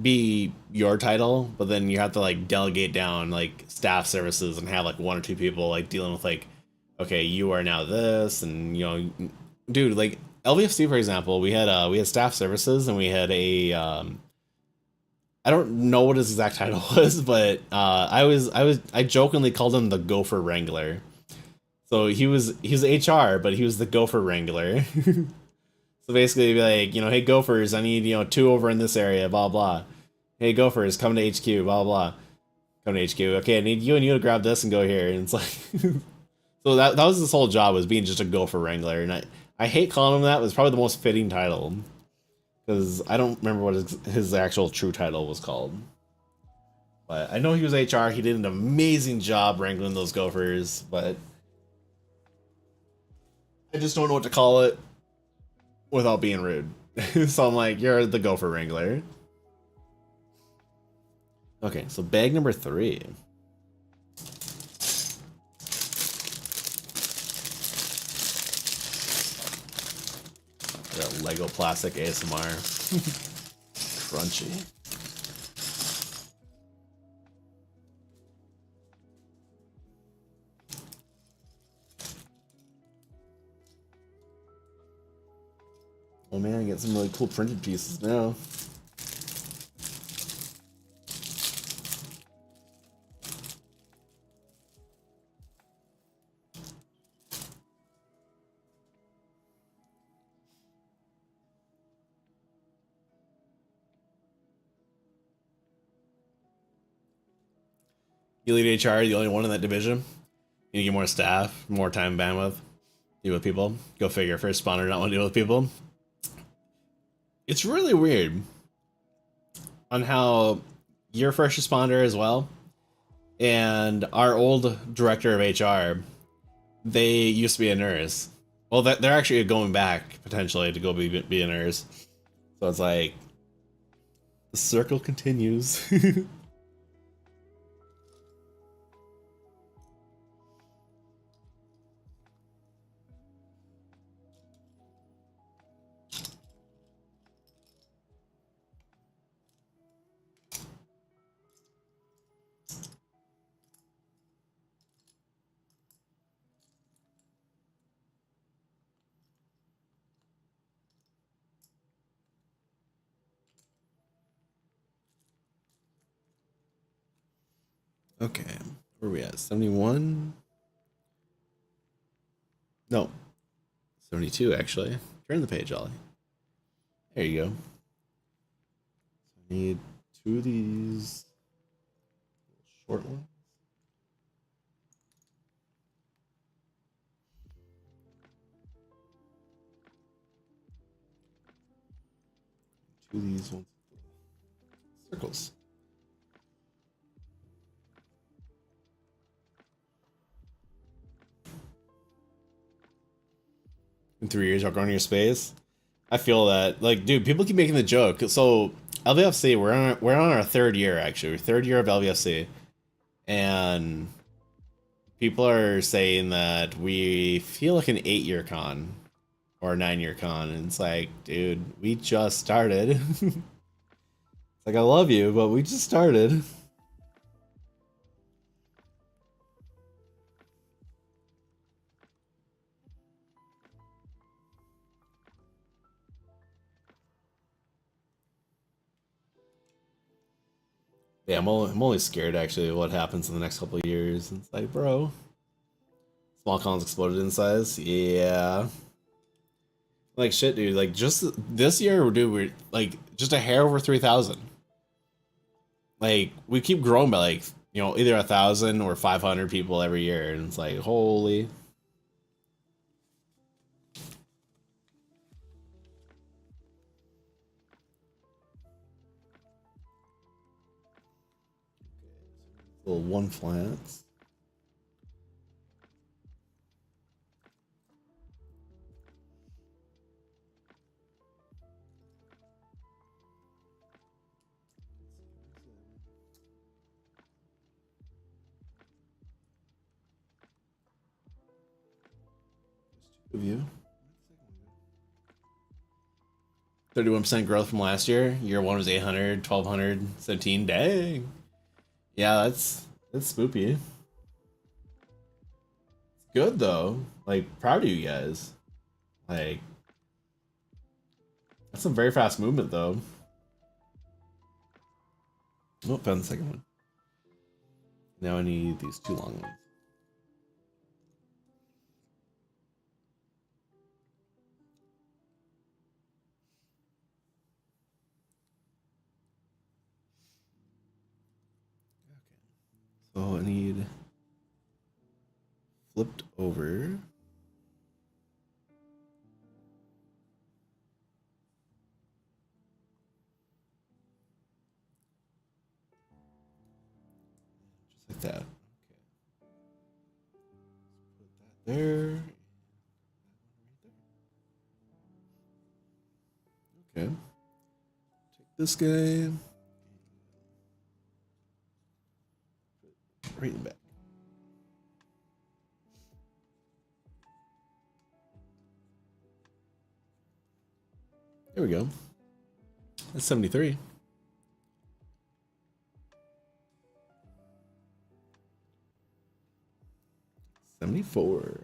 be your title, but then you have to like delegate down like staff services and have like one or two people like dealing with like, okay, you are now this, and you know, dude, like LVFC for example, we had staff services and we had a I don't know what his exact title was, but I jokingly called him the Gopher Wrangler. So he was HR, but he was the Gopher Wrangler. So basically, be like, you know, hey Gophers, I need, you know, two over in this area, blah blah. Hey Gophers, come to HQ, blah blah. Come to HQ. Okay, I need you and you to grab this and go here. And it's like, so that was his whole job, was being just a Gopher Wrangler, and I hate calling him that. It was probably the most fitting title because I don't remember what his actual true title was called. But I know he was HR. He did an amazing job wrangling those Gophers, but I just don't know what to call it without being rude. So I'm like, you're the Gopher Wrangler. Okay, so bag number 3. That Lego plastic ASMR. Crunchy. Oh man, I get some really cool printed pieces now. You lead HR, the only one in that division. You need to get more staff, more time bandwidth, deal with people. Go figure, first spawner not want to deal with people. It's really weird on how you're first responder as well, and our old director of HR, they used to be a nurse. Well, they're actually going back potentially to go be a nurse. So it's like the circle continues. Okay, where are we at? 71? No, 72 actually. Turn the page, Ollie. There you go. I need 2 of these short ones. Two of these ones. Circles. In 3 years, outgrowing your space. I feel that, like, dude, people keep making the joke. So LVFC, we're on our 3rd year actually, 3rd year of LVFC, and people are saying that we feel like an 8-year con or a 9-year con, and it's like, dude, we just started. It's like, I love you, but we just started. Yeah, I'm only scared actually of what happens in the next couple of years. It's like, bro, small cons exploded in size. Yeah. Like shit, dude. Like just this year, dude, we're like just a hair over 3,000. Like we keep growing by like either 1,000 or 500 people every year, and it's like holy. Little one flats. Of you. 31% growth from last year. Year one was 800, 1,200, 17. Dang. Yeah, that's spoopy. It's good though. Like proud of you guys. Like that's some very fast movement though. Oh, found the second one. Now I need these two long ones. So I need flipped over. Just like that. Okay. Put that there. Okay. Take this guy. Right in the back. There we go. That's 73. 74.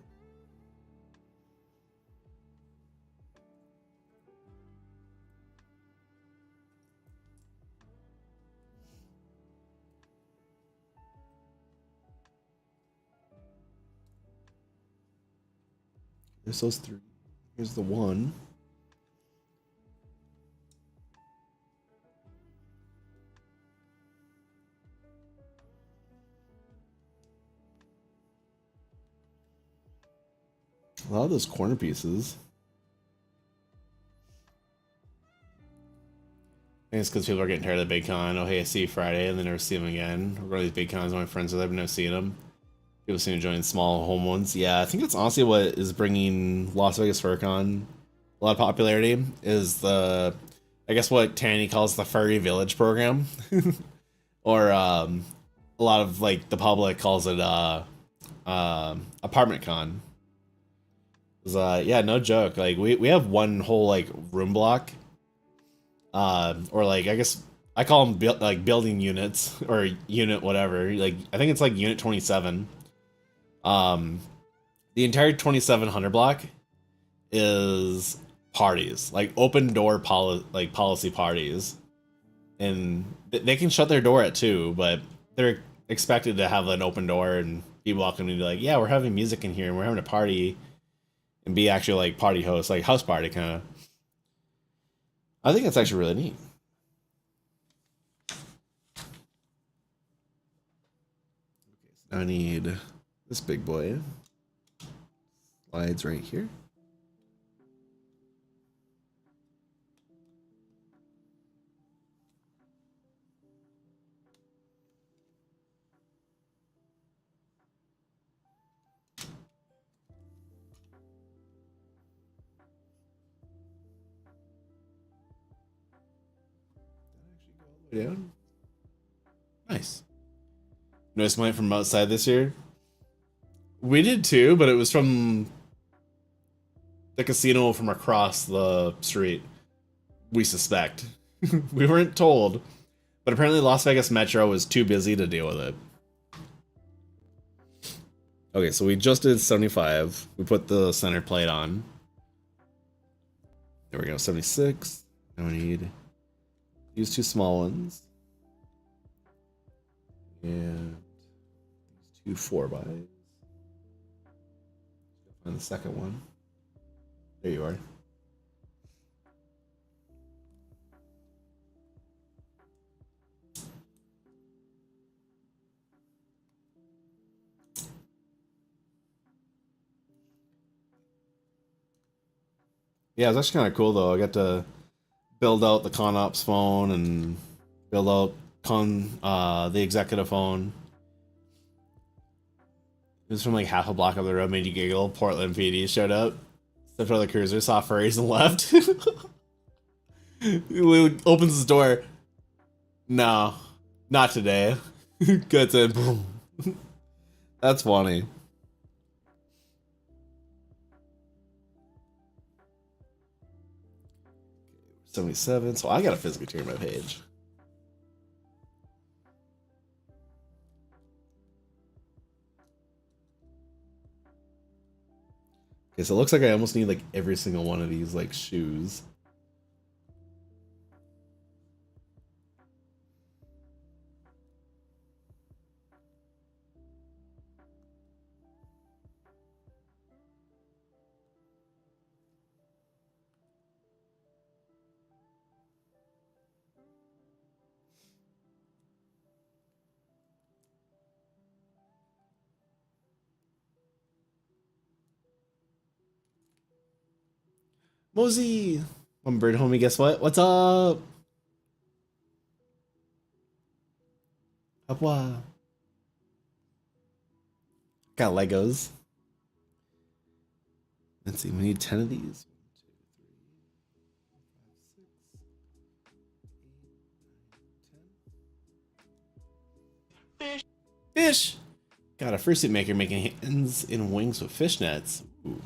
There's those three. Here's the one. A lot of those corner pieces. I think it's because people are getting tired of the big con. Oh, hey, I see you Friday, and then never see them again. We're going to these big cons with my friends, I've never seen them. People seem to join small home ones. Yeah, I think that's honestly what is bringing Las Vegas FurCon a lot of popularity. Is I guess what Tanny calls the furry village program, or a lot of like the public calls it apartment con. Yeah, no joke. Like we have one whole like room block, or like I guess I call them like building units or unit whatever. Like I think it's like unit 27. Um, the entire 2700 block is parties, like open door policy parties, and they can shut their door at 2, but they're expected to have an open door and people walking in and be like, yeah, we're having music in here and we're having a party, and be actually like party hosts, like house party kind of. I think that's actually really neat. Okay, so I need this big boy. Slides right here. Yeah. Nice. Noticed mine from outside this year. We did too, but it was from the casino from across the street. We suspect. We weren't told, but apparently Las Vegas Metro was too busy to deal with it. Okay, so we just did 75. We put the center plate on. There we go, 76. Now we need these two small ones. And these two 4x. Find the second one. There you are. Yeah, it's actually kind of cool though. I got to build out the ConOps phone and build out the executive phone. It was from like half a block up the road, made you giggle. Portland PD showed up, stepped out of the cruiser, saw furries and left. He opens his door. No, not today. Gets in. Boom. That's funny. 77. So I gotta physically turn my page. Okay, so it looks like I almost need like every single one of these like shoes. Mosey! One bird homie, guess what? What's up? Hopwa. Got Legos. Let's see, we need 10 of these. Fish! Got a fursuit maker making hands in wings with fishnets. Ooh.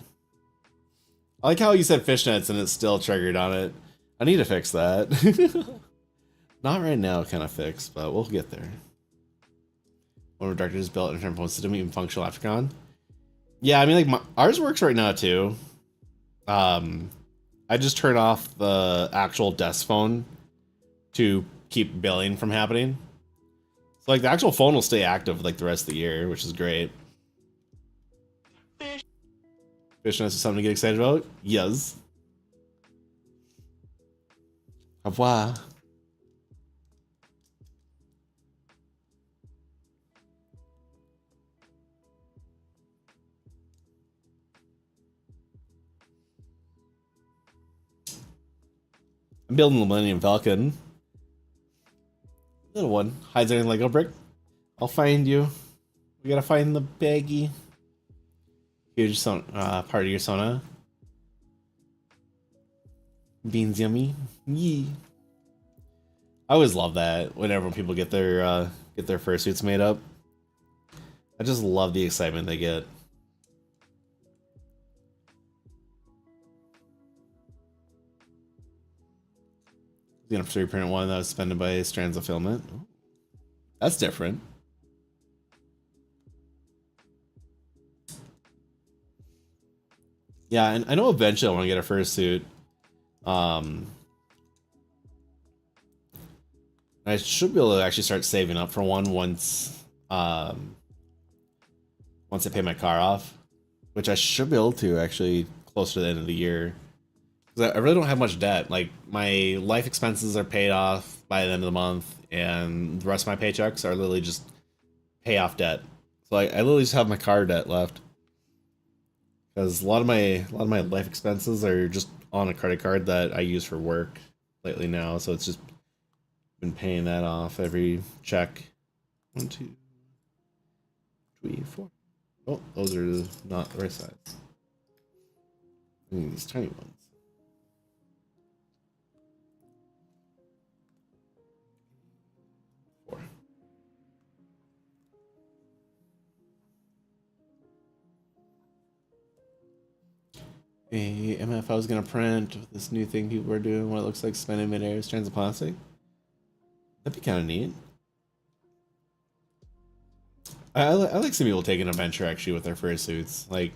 I like how you said fishnets and it's still triggered on it. I need to fix that. Not right now, kind of fixed, but we'll get there. One of our directors built an internal system, even functional after con. Yeah, I mean, like ours works right now too. I just turn off the actual desk phone to keep billing from happening. So like the actual phone will stay active like the rest of the year, which is great. Fishnets is something to get excited about? Yes. Au revoir. I'm building the Millennium Falcon. Little one. Hides in a Lego brick. I'll find you. We gotta find the baggie. Huge part of your sauna. Beans yummy. Yee. I always love that whenever people get their fursuits made up. I just love the excitement they get. Gonna 3-print one that was suspended by strands of filament. That's different. Yeah, and I know eventually I want to get a fursuit. I should be able to actually start saving up for one once I pay my car off, which I should be able to actually closer to the end of the year. Because I really don't have much debt. Like my life expenses are paid off by the end of the month, and the rest of my paychecks are literally just pay off debt. So I literally just have my car debt left. Because a lot of my life expenses are just on a credit card that I use for work lately now, so it's just been paying that off every check. 1, 2, 3, 4. Oh, those are not the right size. I need these tiny ones. Hey, MF, I was gonna print this new thing people are doing, what it looks like spinning midair, strands of plastic. That'd be kind of neat. I like seeing people taking an adventure actually with their fursuits. Like,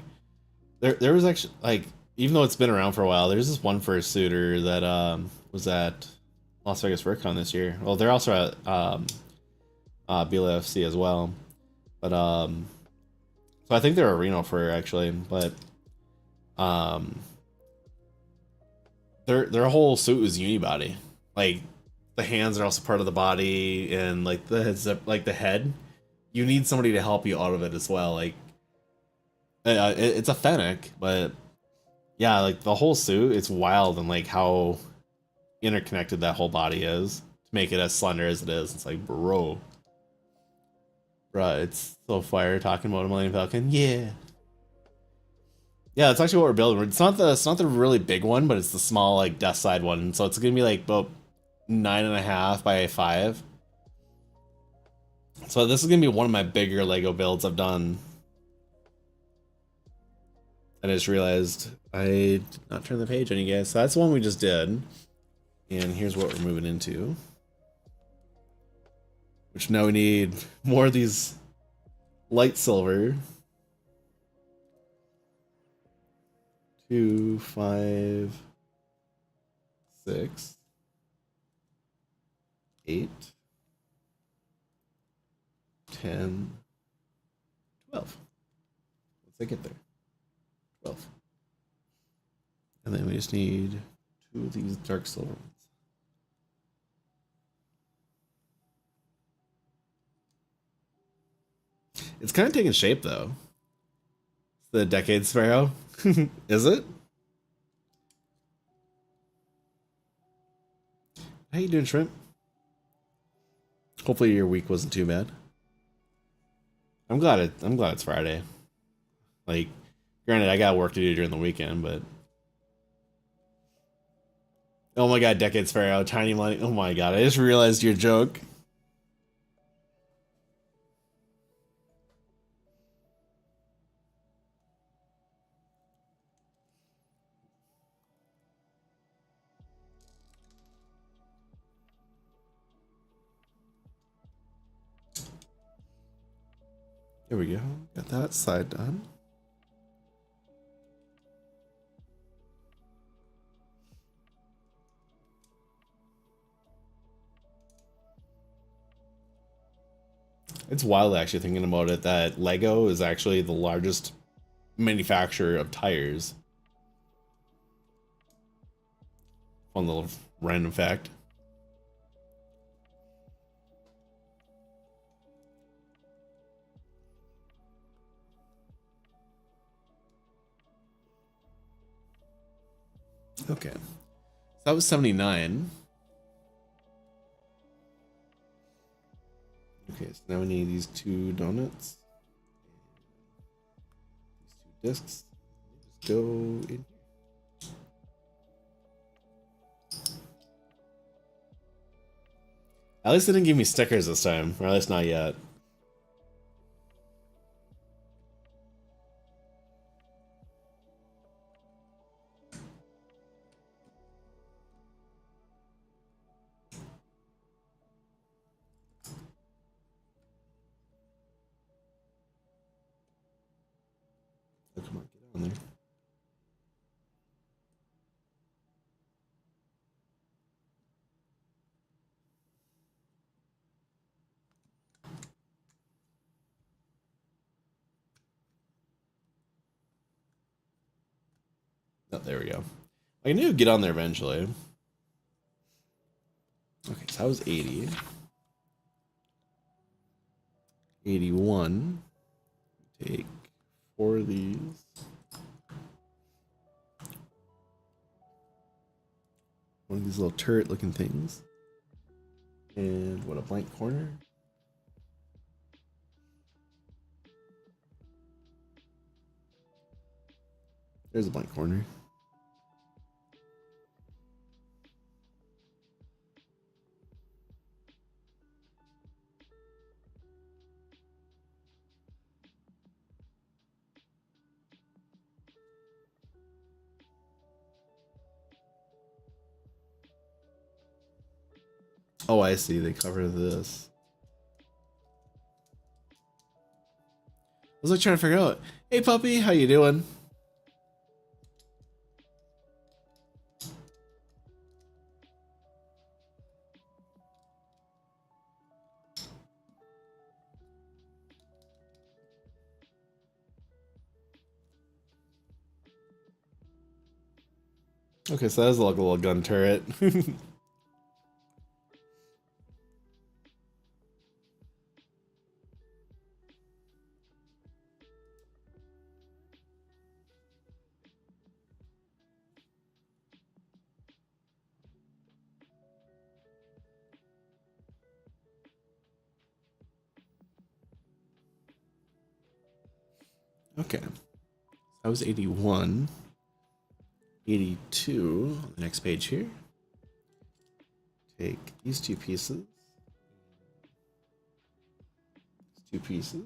there was actually like, even though it's been around for a while, there's this one fursuiter that was at Las Vegas FurCon this year. Well, they're also at BLFC as well, but so I think they're a Reno fur actually, but their whole suit was unibody. Like the hands are also part of the body, and like the heads, like the head, you need somebody to help you out of it as well. Like it's a fennec, but Yeah, like the whole suit, it's wild and like how interconnected that whole body is to make it as slender as it is. It's like, bruh, it's so fire talking about a Millennium Falcon. Yeah. Yeah, that's actually what we're building. It's not the really big one, but it's the small like death side one. So it's gonna be like about 9.5 by 5. So this is gonna be one of my bigger Lego builds I've done. I just realized I did not turn the page on you guys. So that's the one we just did. And here's what we're moving into. Which now we need more of these light silver. 2, 5, 6, 8, 10, 12. Once I get there. 12. And then we just need 2 of these dark silver ones. It's kind of taking shape though. The Decade Sparrow. Is it? How you doing, Shrimp? Hopefully your week wasn't too bad. I'm glad it's Friday. Like, granted, I got work to do during the weekend, but oh my god, Decade Sparrow, tiny money. Oh my god, I just realized your joke. There we go. Got that side done. It's wild actually thinking about it that Lego is actually the largest manufacturer of tires. Fun little random fact. Okay. So that was 79. Okay, so now we need these 2 donuts. These 2 discs. Just go in here. At least they didn't give me stickers this time, or at least not yet. Oh, come on, get on there. Oh, there we go. I knew to get on there eventually. Okay, so that was 80. 81. Take 4 of these. One of these little turret looking things. And what, a blank corner? There's a blank corner. Oh, I see. They cover this. I was like trying to figure out. Hey, puppy, how you doing? Okay, so that's like a little gun turret. Okay. That was 81. 82 on the next page here. Take these two pieces. Two pieces.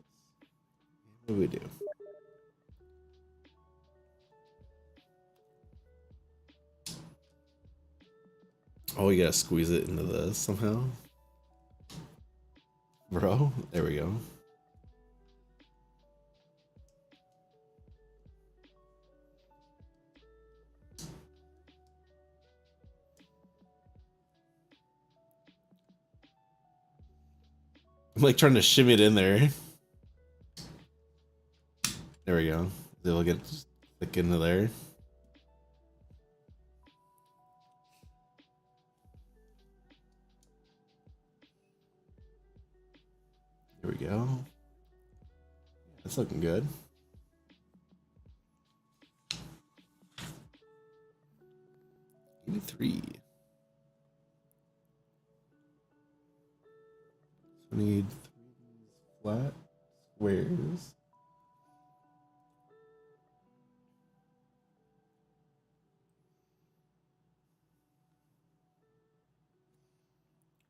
What do we do? Oh, we gotta squeeze it into this somehow. Bro, there we go. I'm like trying to shimmy it in there. There we go. It'll get click into there. There we go. That's looking good. '83. So I need 3 flat squares.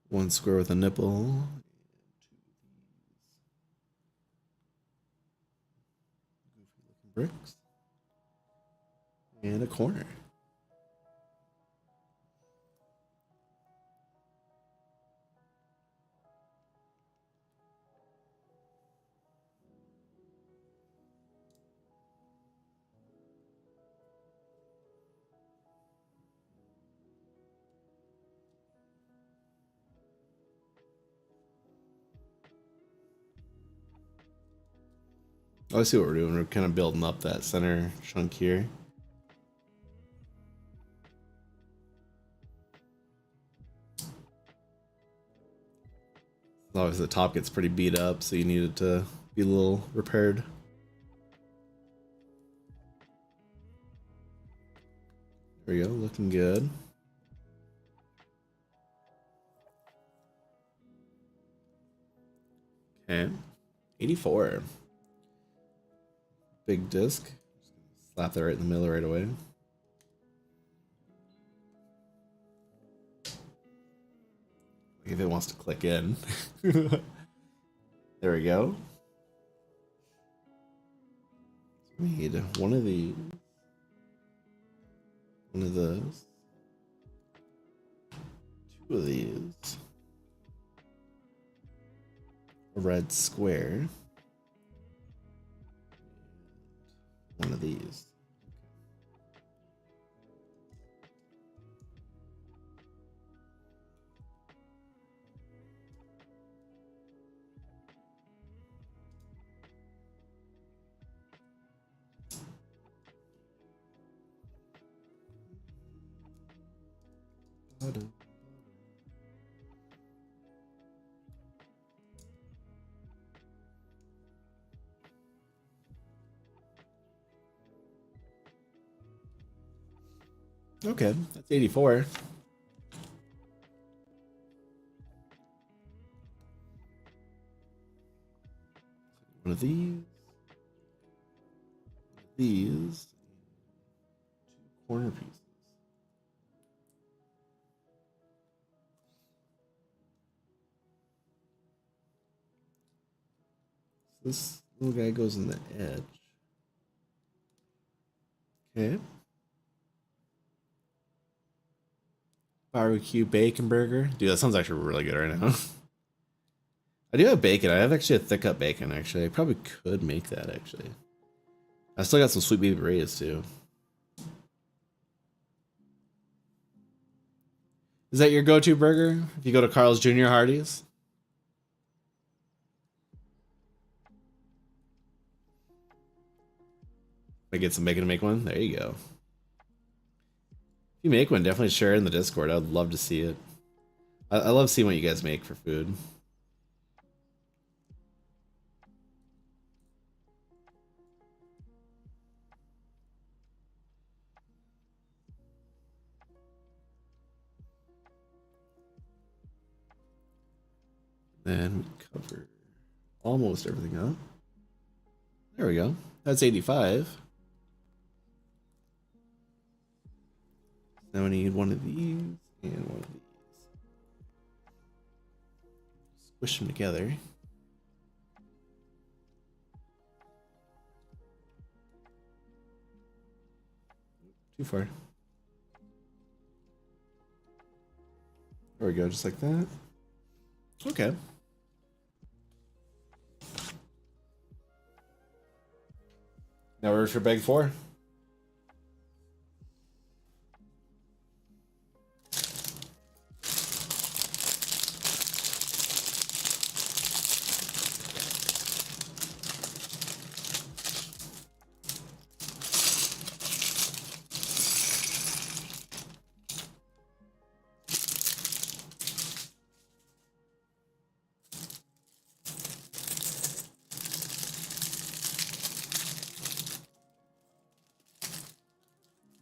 One square with a nipple. Bricks. And a corner. Oh, I see what we're doing. We're kind of building up that center chunk here. Obviously the top gets pretty beat up, so you need it to be a little repaired. There we go, looking good. Okay, 84. Big disc. Slap that right in the middle right away. If it wants to click in. There we go. We need one of these. One of those. 2 of these. A red square. One of these. Okay, that's 84. One of these. These. 2 corner pieces. This little guy goes in the edge. Okay. Barbecue bacon burger. Dude, that sounds actually really good right now. I do have bacon. I have actually a thick cut bacon, actually. I probably could make that, actually. I still got some sweet baby rays, too. Is that your go-to burger? If you go to Carl's Jr. Hardee's? I get some bacon to make one? There you go. If you make one, definitely share it in the Discord. I'd love to see it. I love seeing what you guys make for food. Then we cover almost everything up. There we go. That's 85. Now we need one of these and one of these. Squish them together. Too far. There we go, just like that. Okay. Now we're for bag 4.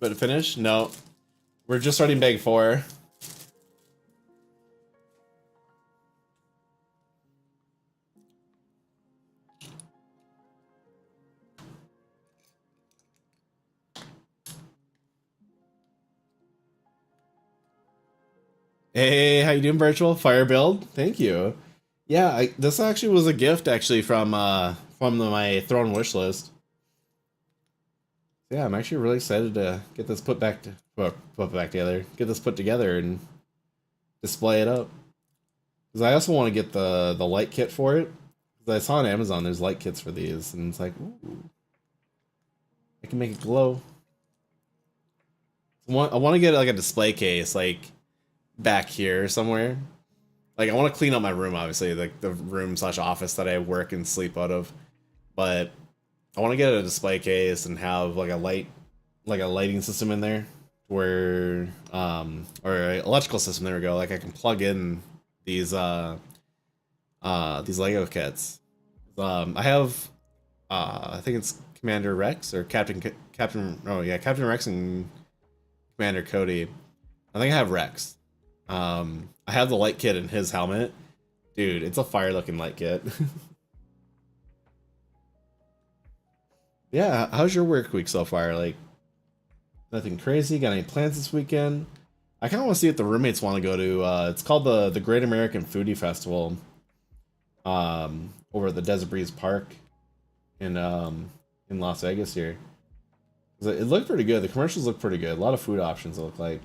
But to finish? No. We're just starting bag 4. Hey, how you doing, virtual? Fire build? Thank you. Yeah, this actually was a gift from my throne wish list. Yeah, I'm actually really excited to get this put back together. Get this put together and display it up. Because I also want to get the light kit for it. Because I saw on Amazon there's light kits for these, and it's like, ooh, I can make it glow. I want to get like a display case, like back here somewhere. Like I want to clean up my room, obviously, like the room / office that I work and sleep out of. But I want to get a display case and have like a lighting system in there, where or an electrical system. There we go. Like I can plug in these Lego kits. I have I think it's Commander Rex or Captain Rex and Commander Cody. I think I have Rex. I have the light kit in his helmet. Dude, it's a fire looking light kit. Yeah, how's your work week so far? Like, nothing crazy? Got any plans this weekend? I kind of want to see if the roommates want to go to. It's called the Great American Foodie Festival. Over at the Desert Breeze Park in Las Vegas here. It looked pretty good. The commercials look pretty good. A lot of food options it look like.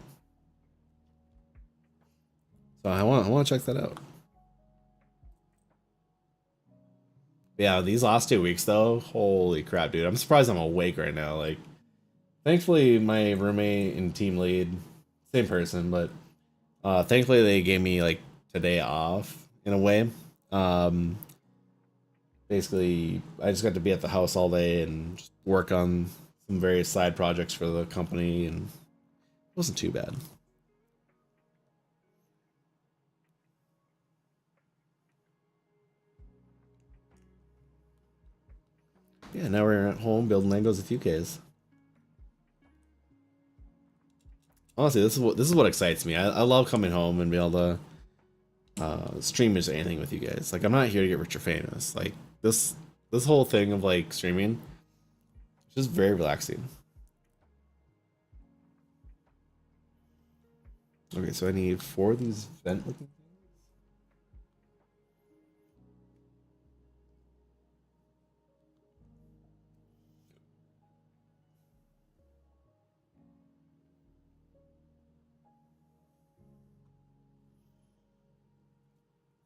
So I want to check that out. Yeah, these last 2 weeks though, holy crap, dude! I'm surprised I'm awake right now. Like, thankfully my roommate and team lead, same person, but thankfully they gave me like today off in a way. Um, Basically, I just got to be at the house all day and just work on some various side projects for the company, and it wasn't too bad. Yeah, now we're at home building Legos with you guys. Honestly, this is what excites me. I love coming home and be able to stream or anything with you guys. Like I'm not here to get rich or famous. Like this whole thing of like streaming, it's just very relaxing. Okay, so I need 4 of these vent looking things.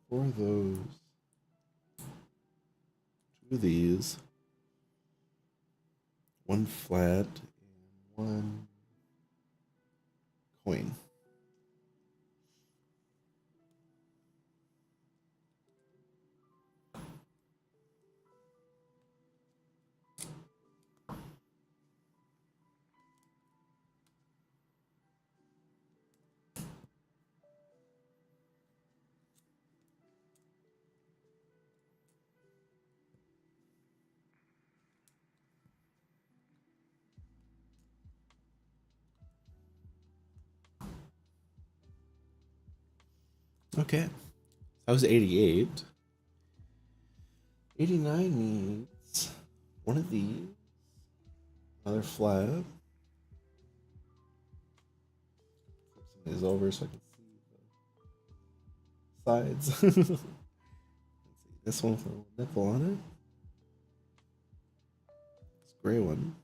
Four of those. 2 of these. 1 flat and 1 coin. Okay. That was 88. 89 needs 1 of these. Another flag. Flip some of these over so I can see the sides. Let's see. This one with a little nipple on it. This gray one.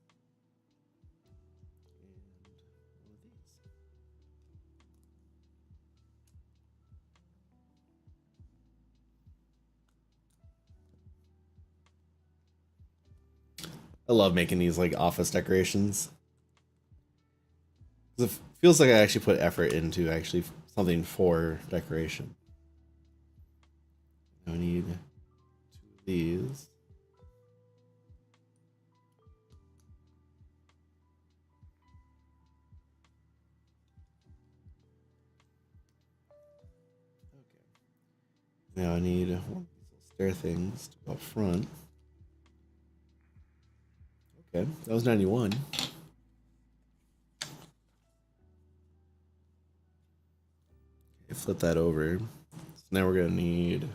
I love making these like office decorations. It feels like I actually put effort into actually something for decoration. I need 2 of these. Okay. Now I need one of these little stair things to go up front. Okay, that was 91. Okay, flip that over. So now we're gonna need a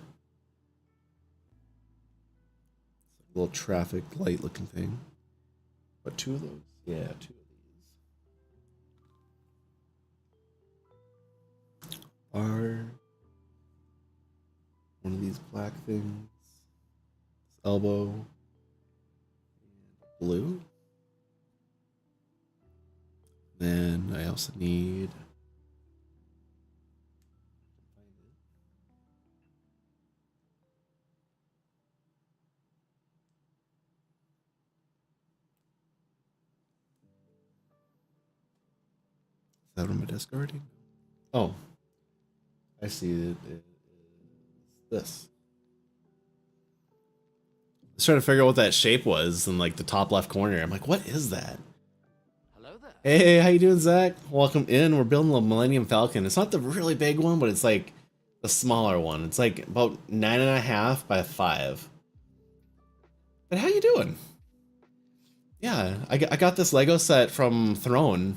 little traffic light looking thing. What, 2 of those? Yeah, 2 of these. Bar. One of these black things. This elbow. Blue. Then I also need is that on my desk already? Oh, I see it is this. I was trying to figure out what that shape was in like the top left corner. I'm like, what is that? Hello there. Hey, how you doing, Zach? Welcome in. We're building the Millennium Falcon. It's not the really big one, but it's like the smaller one. It's like about 9.5 by 5. But how you doing? Yeah, I got this Lego set from Throne,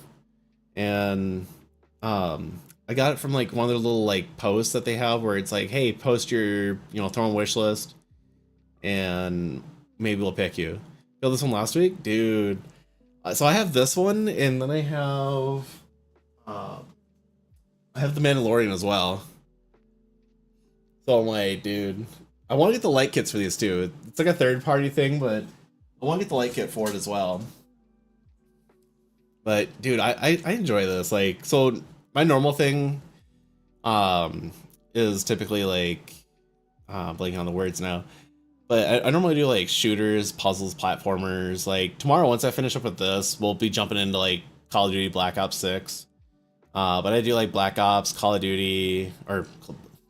and I got it from like one of their little like posts that they have where it's like, hey, post your Throne wish list, and maybe we'll pick you. Built this one last week, dude. So I have this one, and then I have the Mandalorian as well. So I'm like, dude, I want to get the light kits for these too. It's like a third-party thing, but I want to get the light kit for it as well. But dude, I enjoy this. Like, so my normal thing is typically like blanking on the words now. But I normally do like shooters, puzzles, platformers. Like tomorrow, once I finish up with this, we'll be jumping into like Call of Duty Black Ops 6. But I do like Black Ops, Call of Duty, or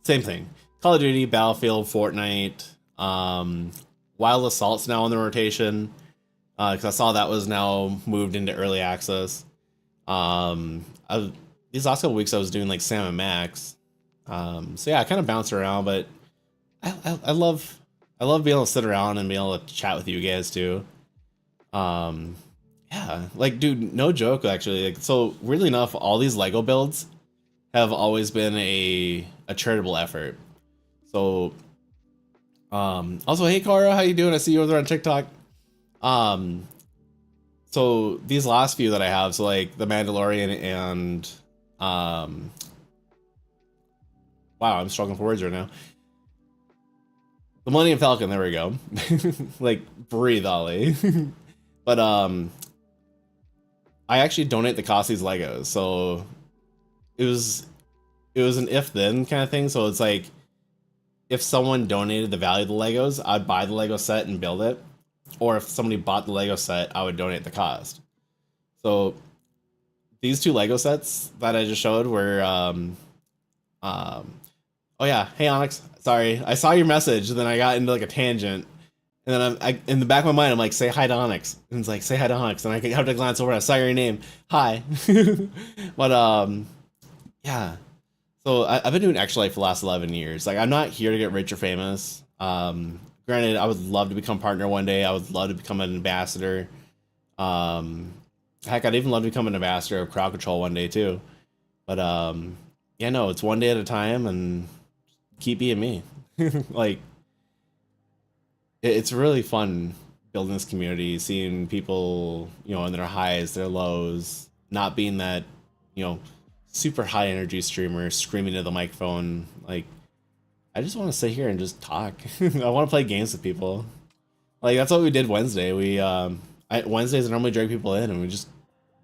same thing. Call of Duty, Battlefield, Fortnite, Wild Assault's now in the rotation. Because I saw that was now moved into early access. These last couple weeks I was doing like Sam and Max. So yeah, I kind of bounce around, but I love being able to sit around and be able to chat with you guys too. Yeah, like dude, no joke actually. Like, so weirdly enough, all these Lego builds have always been a charitable effort. So also, hey Cara, how you doing? I see you over there on TikTok. So these last few that I have, so like the Mandalorian and wow, I'm struggling for words right now. The Millennium Falcon, there we go. Like breathe, Ollie. But I actually donate the cost of these Legos, so it was an if then kind of thing. So it's like if someone donated the value of the Legos, I'd buy the Lego set and build it. Or if somebody bought the Lego set, I would donate the cost. So these 2 Lego sets that I just showed were oh yeah, hey Onyx, sorry, I saw your message, and then I got into like a tangent, and then I in the back of my mind I'm like, say hi to Onyx, and it's like, say hi to Onyx, and I have to glance over and I saw your name, hi. But yeah, so I've been doing extralife for the last 11 years. Like, I'm not here to get rich or famous. Granted, I would love to become partner one day. I would love to become an ambassador. Heck, I'd even love to become an ambassador of Crowd Control one day too. But yeah, no, it's one day at a time, and keep being me. Like, it's really fun building this community, seeing people, you know, in their highs, their lows, not being that, you know, super high energy streamer screaming into the microphone. Like, I just want to sit here and just talk. I want to play games with people. Like, that's what we did Wednesday. Wednesdays I normally drag people in and we just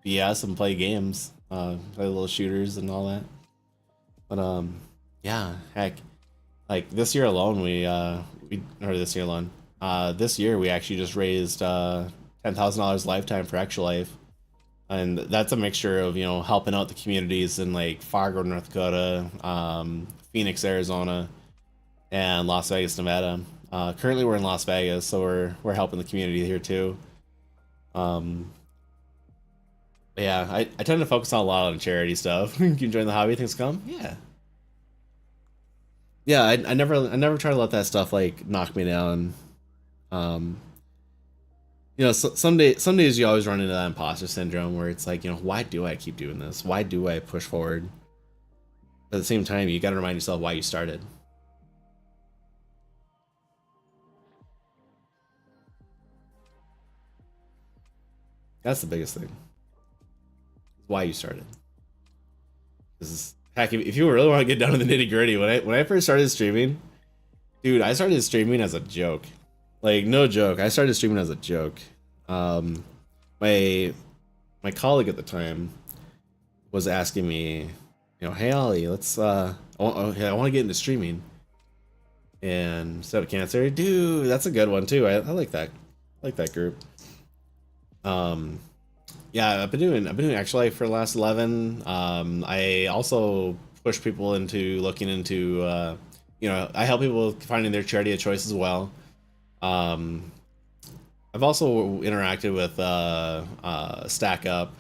BS and play games, play little shooters and all that. But yeah, heck, like this year alone, this year we actually just raised $10,000 lifetime for extralife, and that's a mixture of, you know, helping out the communities in like Fargo, North Dakota, Phoenix, Arizona, and Las Vegas, Nevada. Currently we're in Las Vegas, so we're helping the community here too. Yeah, I tend to focus on a lot on charity stuff. You enjoying the hobby? Things come? Yeah. Yeah, I never try to let that stuff like knock me down. Um, you know, some days you always run into that imposter syndrome where it's like, you know, why do I keep doing this? Why do I push forward? But at the same time, you got to remind yourself why you started. That's the biggest thing. Why you started. This is heck. If you really want to get down to the nitty gritty, when I first started streaming, dude, I started streaming as a joke. Like, no joke. I started streaming as a joke. My colleague at the time was asking me, you know, hey Ollie, let's I want to get into streaming. And instead of cancer, dude, that's a good one too. I like that. I like that group. Yeah, I've been doing extralife for the last 11. I also push people into looking into, you know, I help people finding their charity of choice as well. I've also interacted with Stack Up,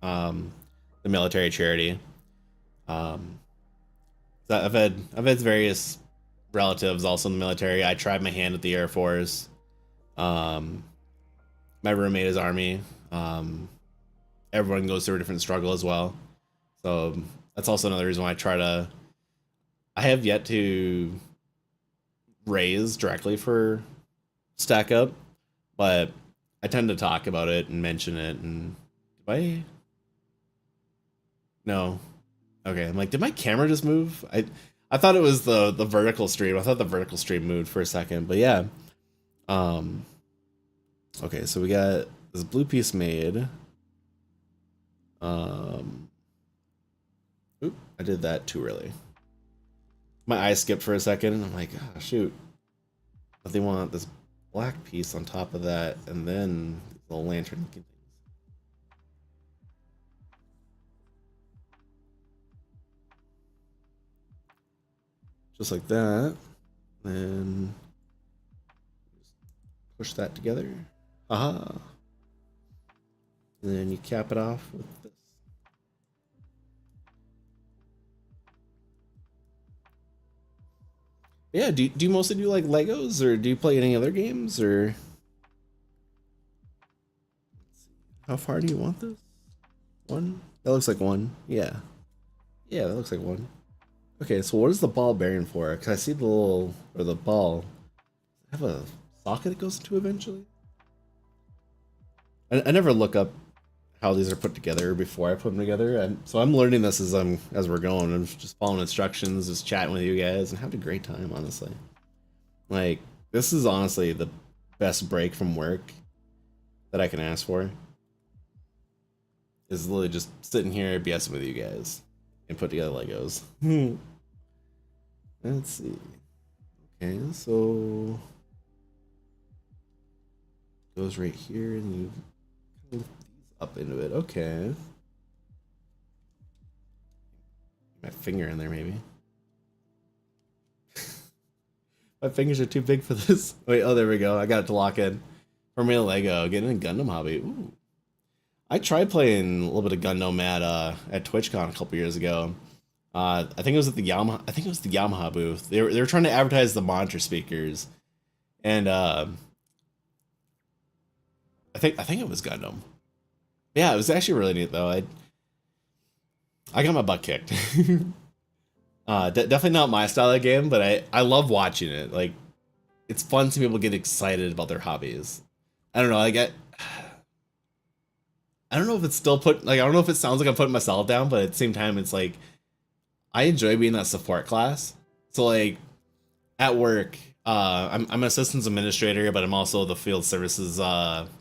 the military charity. So I've had various relatives also in the military. I tried my hand at the Air Force. My roommate is Army. Everyone goes through a different struggle as well. So that's also another reason why I have yet to raise directly for Stack Up, but I tend to talk about it and mention it. And no, okay. I'm like, did my camera just move? I thought it was the vertical stream. I thought the vertical stream moved for a second, but yeah. Okay, so we got this blue piece made. Oop, I did that too early. My eye skipped for a second and I'm like, oh, shoot. But they want this black piece on top of that and then the lantern looking things. Just like that. And push that together. Aha. And then you cap it off with this. Yeah, do you mostly do like Legos, or do you play any other games, or how far do you want this? One? That looks like one. Yeah. Yeah, that looks like one. Okay, so what is the ball bearing for? Because I see the little, or the ball. Does it have a socket it goes into eventually? I never look up how these are put together before I put them together. So I'm learning this as we're going. I'm just following instructions, just chatting with you guys, and having a great time, honestly. Like, this is honestly the best break from work that I can ask for. Is literally just sitting here BSing with you guys and put together Legos. Let's see. Okay, so goes right here, and you lift these up into it. Okay. My finger in there, maybe. My fingers are too big for this. Wait, oh, there we go. I got it to lock in. For me, Lego, getting a Gundam hobby. Ooh. I tried playing a little bit of Gundam at TwitchCon a couple years ago. I think it was at the Yamaha. I think it was the Yamaha booth. They were trying to advertise the monitor speakers, and I think it was Gundam. Yeah, it was actually really neat though. I got my butt kicked. Definitely not my style of game, but I love watching it. Like, it's fun to be able to get excited about their hobbies. I don't know. I don't know if it's still put like I don't know if it sounds like I'm putting myself down, but at the same time, it's like I enjoy being that support class. So like at work, I'm an systems administrator, but I'm also the field services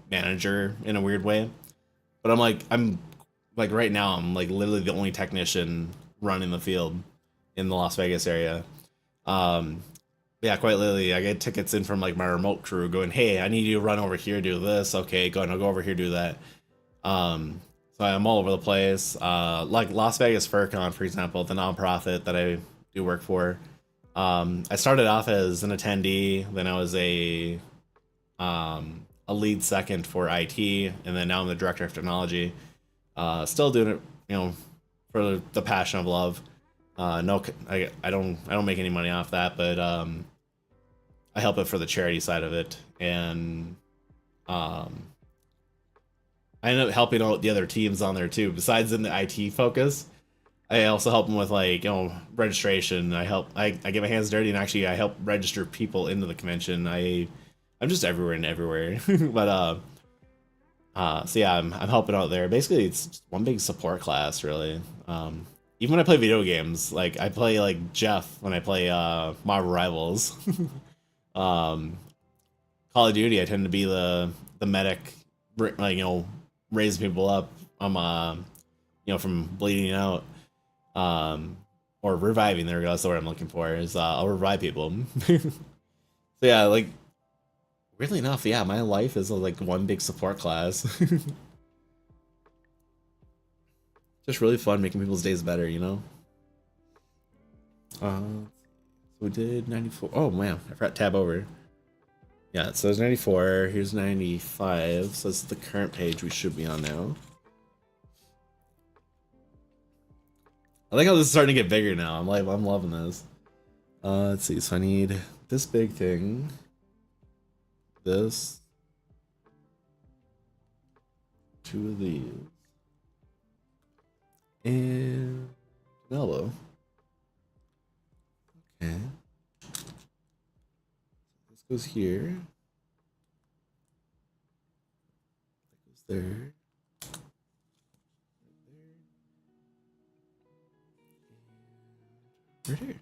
manager in a weird way. But I'm like right now I'm like literally the only technician running the field in the Las Vegas area. Um, yeah, quite literally, I get tickets in from like my remote crew going, "Hey, I need you to run over here, do this." Okay, go and I'll go over here, do that. So I'm all over the place. Like Las Vegas FurCon, for example, the nonprofit that I do work for. I started off as an attendee, then I was a lead second for IT, and then now I'm the director of technology. Still doing it, for the passion of love. No, I don't make any money off that, but I help it for the charity side of it, and um, I end up helping out the other teams on there too. Besides in the IT focus, I also help them with like registration. I get my hands dirty, and actually I help register people into the convention. I'm just everywhere and everywhere, but so yeah, I'm helping out there. Basically, it's just one big support class, really. Even when I play video games, like I play like Jeff when I play Marvel Rivals. um, Call of Duty, I tend to be the medic, like raising people up. I'm from bleeding out, um, or reviving. There we go. That's the word I'm looking for. Is I'll revive people. So yeah, like weirdly enough, yeah, my life is like one big support class. Just really fun making people's days better, you know. So we did 94. Oh man, I forgot to tab over. Yeah, so it's 94. Here's 95. So this is the current page we should be on now. I like how this is starting to get bigger now. I'm loving this. Let's see. So I need this big thing. This. Two of these. And an elbow. Okay. This goes here. That goes there. Right here.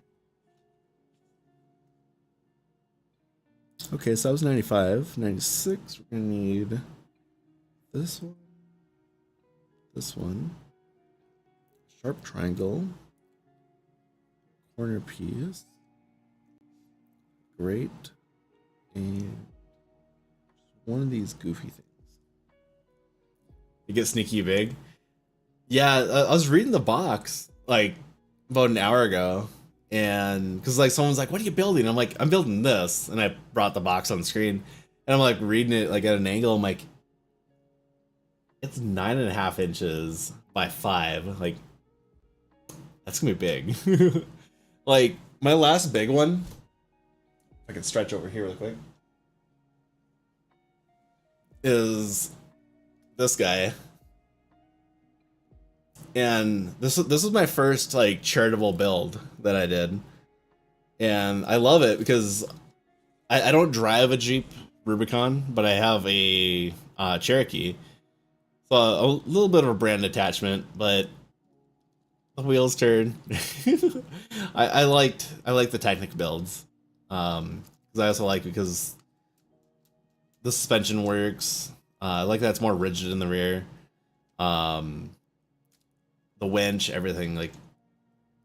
Okay, so that was 95. 96, we're gonna need this one, sharp triangle, corner piece, great, and one of these goofy things. It gets sneaky big. Yeah, I was reading the box like about an hour ago, and because like someone's like, "What are you building?" I'm like, "I'm building this," and I brought the box on screen, and I'm like reading it like at an angle. I'm like, it's 9.5 inches by 5. Like, that's gonna be big. Like my last big one, I can stretch over here real quick, is this guy. And this was my first like charitable build that I did, and I love it because I don't drive a Jeep Rubicon, but I have a Cherokee, so a little bit of a brand attachment, but the wheels turn. I like the Technic builds, because I also like because the suspension works. I like that it's more rigid in the rear. Um, the winch, everything like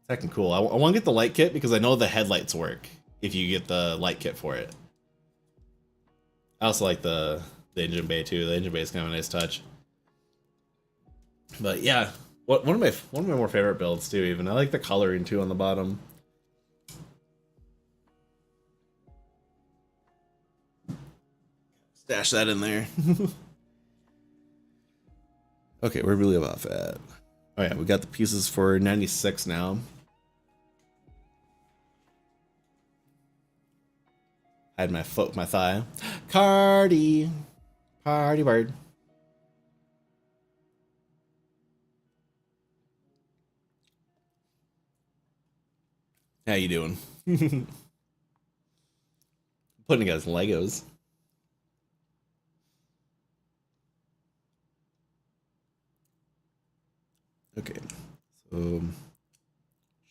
heckin' cool. I want to get the light kit because I know the headlights work if you get the light kit for it. I also like the engine bay too. The engine bay is kind of a nice touch. But yeah, one of my more favorite builds too. Even I like the coloring too on the bottom. Stash that in there. Okay, where do we leave off at? Oh yeah, we got the pieces for 96 now. I had my foot with my thigh. Cardi. Party bird. How you doing? Putting together Legos. Okay, so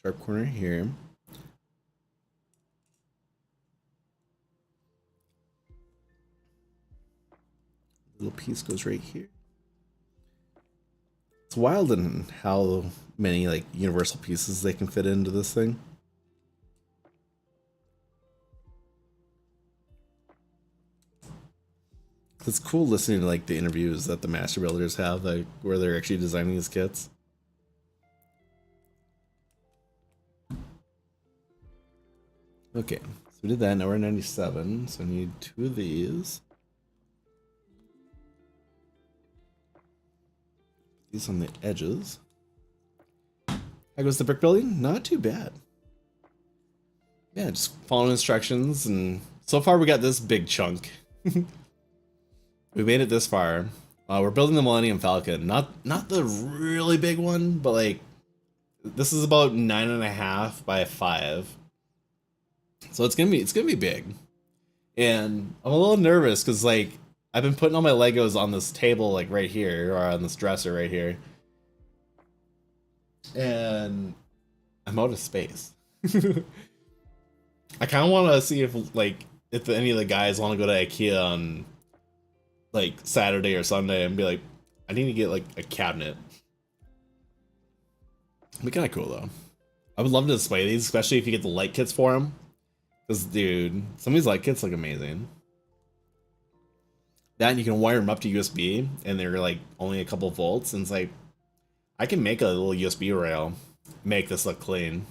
sharp corner here. Little piece goes right here. It's wild in how many like universal pieces they can fit into this thing. It's cool listening to like the interviews that the master builders have, like where they're actually designing these kits. Okay, so we did that. Now we're at 97, so I need 2 of these. These on the edges. How goes the brick building? Not too bad. Yeah, just following instructions, and so far we got this big chunk. We made it this far. We're building the Millennium Falcon. Not the really big one, but like this is about 9.5 by 5. So it's gonna be big. And I'm a little nervous because like I've been putting all my Legos on this table like right here, or on this dresser right here. And I'm out of space. I kind of want to see if any of the guys want to go to IKEA on like Saturday or Sunday and be like, I need to get like a cabinet. It'd be kind of cool though. I would love to display these, especially if you get the light kits for them. Because dude, some of these light kits look amazing. That and you can wire them up to USB, and they're like only a couple volts, and it's like I can make a little USB rail, make this look clean.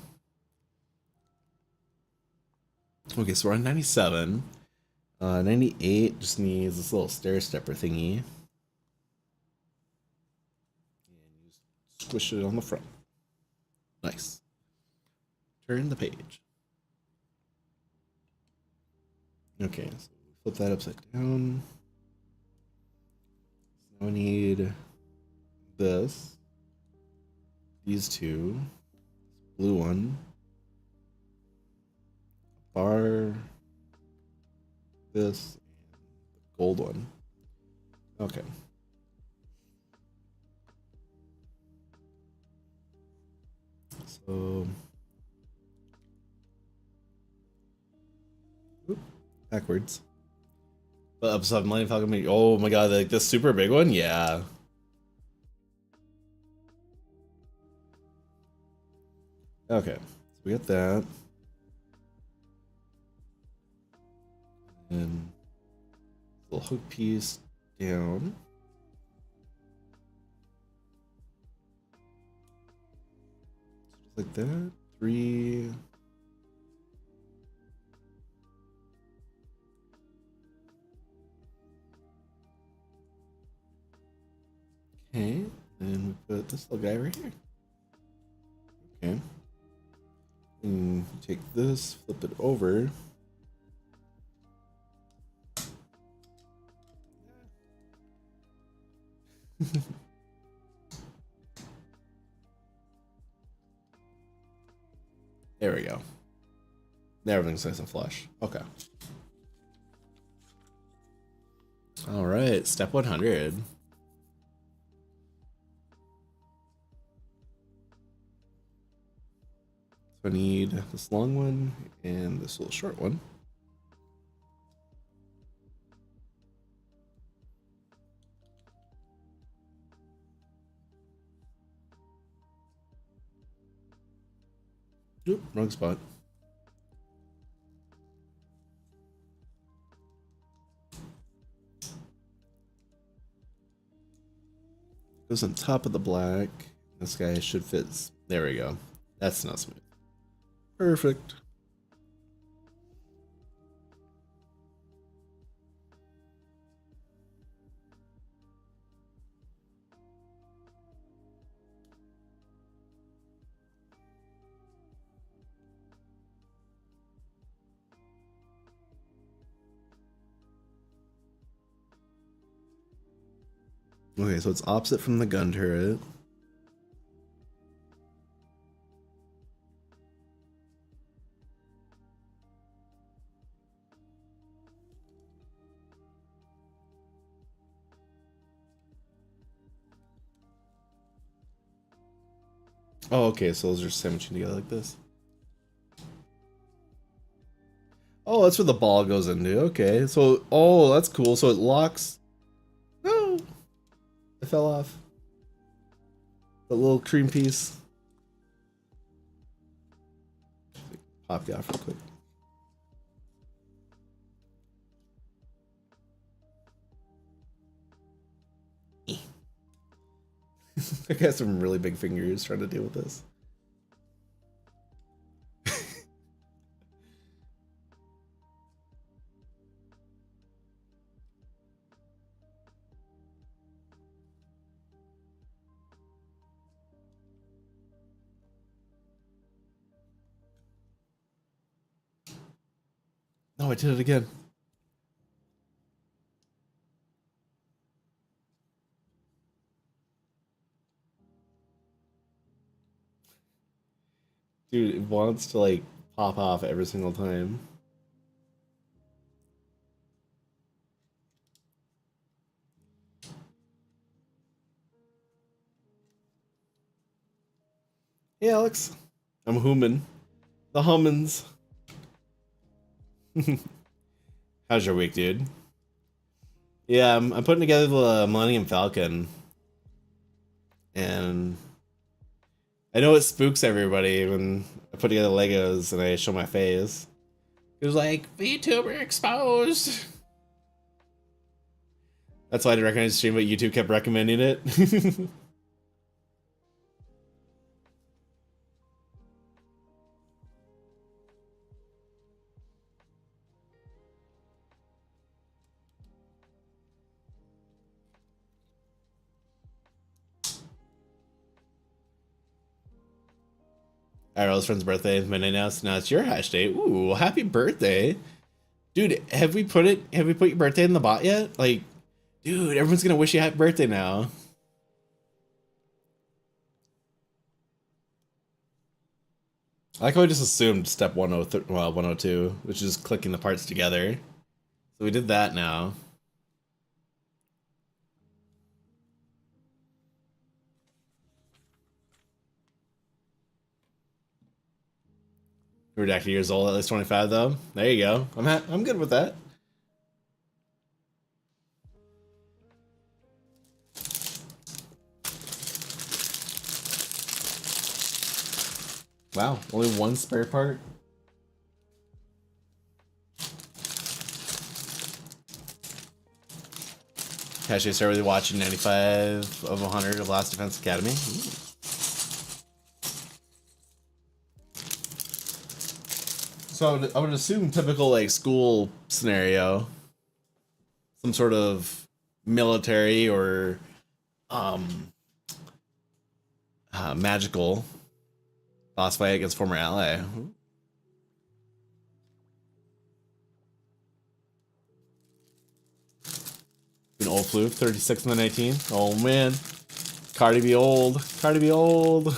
Okay, so we're on 97. 98 just needs this little stair stepper thingy. And you squish it on the front. Nice. Turn the page. Okay, so flip that upside down. So now we need this. These two. Blue one. Bar. This. And the gold one. Okay. So. Oop, backwards. But episode Millennium Falcon. Oh my god, like this super big one? Yeah. Okay. So we got that. And little hook piece down. Just like that. 3. Okay, and we put this little guy right here. Okay. And take this, flip it over. There we go. Now everything's nice and flush. Okay. All right, step 100. So I need this long one and this little short one. Oop, wrong spot. Goes on top of the black. This guy should fit. There we go. That's not smooth. Perfect. Okay, so it's opposite from the gun turret. Oh, okay, so those are sandwiching together like this. Oh, that's where the ball goes into. Okay, so oh, that's cool. So it locks. No, it fell off. The little cream piece. Pop you off real quick. I got some really big fingers trying to deal with this. No, I did it again. Dude, it wants to like pop off every single time. Hey, Alex. I'm humming. The hummins. How's your week, dude? Yeah, I'm putting together the Millennium Falcon, and I know it spooks everybody when I put together Legos and I show my face. It was like VTuber exposed. That's why I didn't recognize the stream, but YouTube kept recommending it. Arrow's friend's birthday is midnight now, so now it's your hash day. Ooh, happy birthday. Dude, have we put your birthday in the bot yet? Like, dude, everyone's gonna wish you happy birthday now. I like how we just assumed step 102, which is clicking the parts together. So we did that now. Redacted years old, at least 25 though. There you go. I'm good with that. Wow, only one spare part. Actually, I started really watching 95 of 100 of Last Defense Academy. Ooh. So I would assume typical like school scenario, some sort of military or um magical boss fight against former ally. An old flu, 36 and the 19. Oh man, Cardi be old. Cardi be old.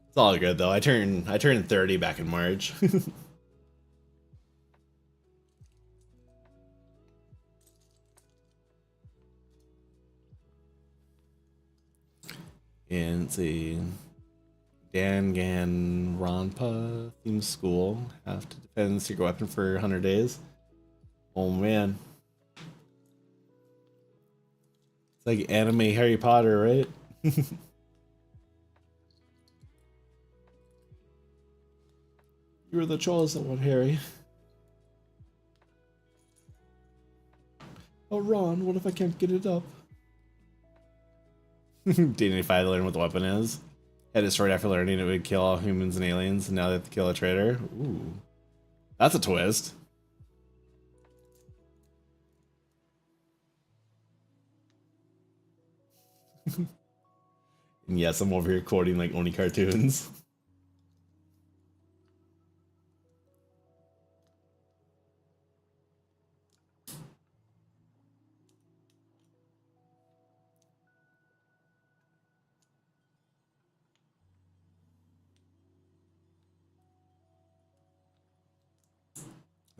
It's all good though. I turned 30 back in March. And let's see. Danganronpa themed school. Have to defend the secret weapon for 100 days. Oh man. It's like anime Harry Potter, right? You're the chosen one, Harry. Oh, Ron, what if I can't get it up? D95 to learn what the weapon is. Had destroyed after learning it would kill all humans and aliens, and now they have to kill a traitor. Ooh. That's a twist. And yes, I'm over here quoting like Oni cartoons.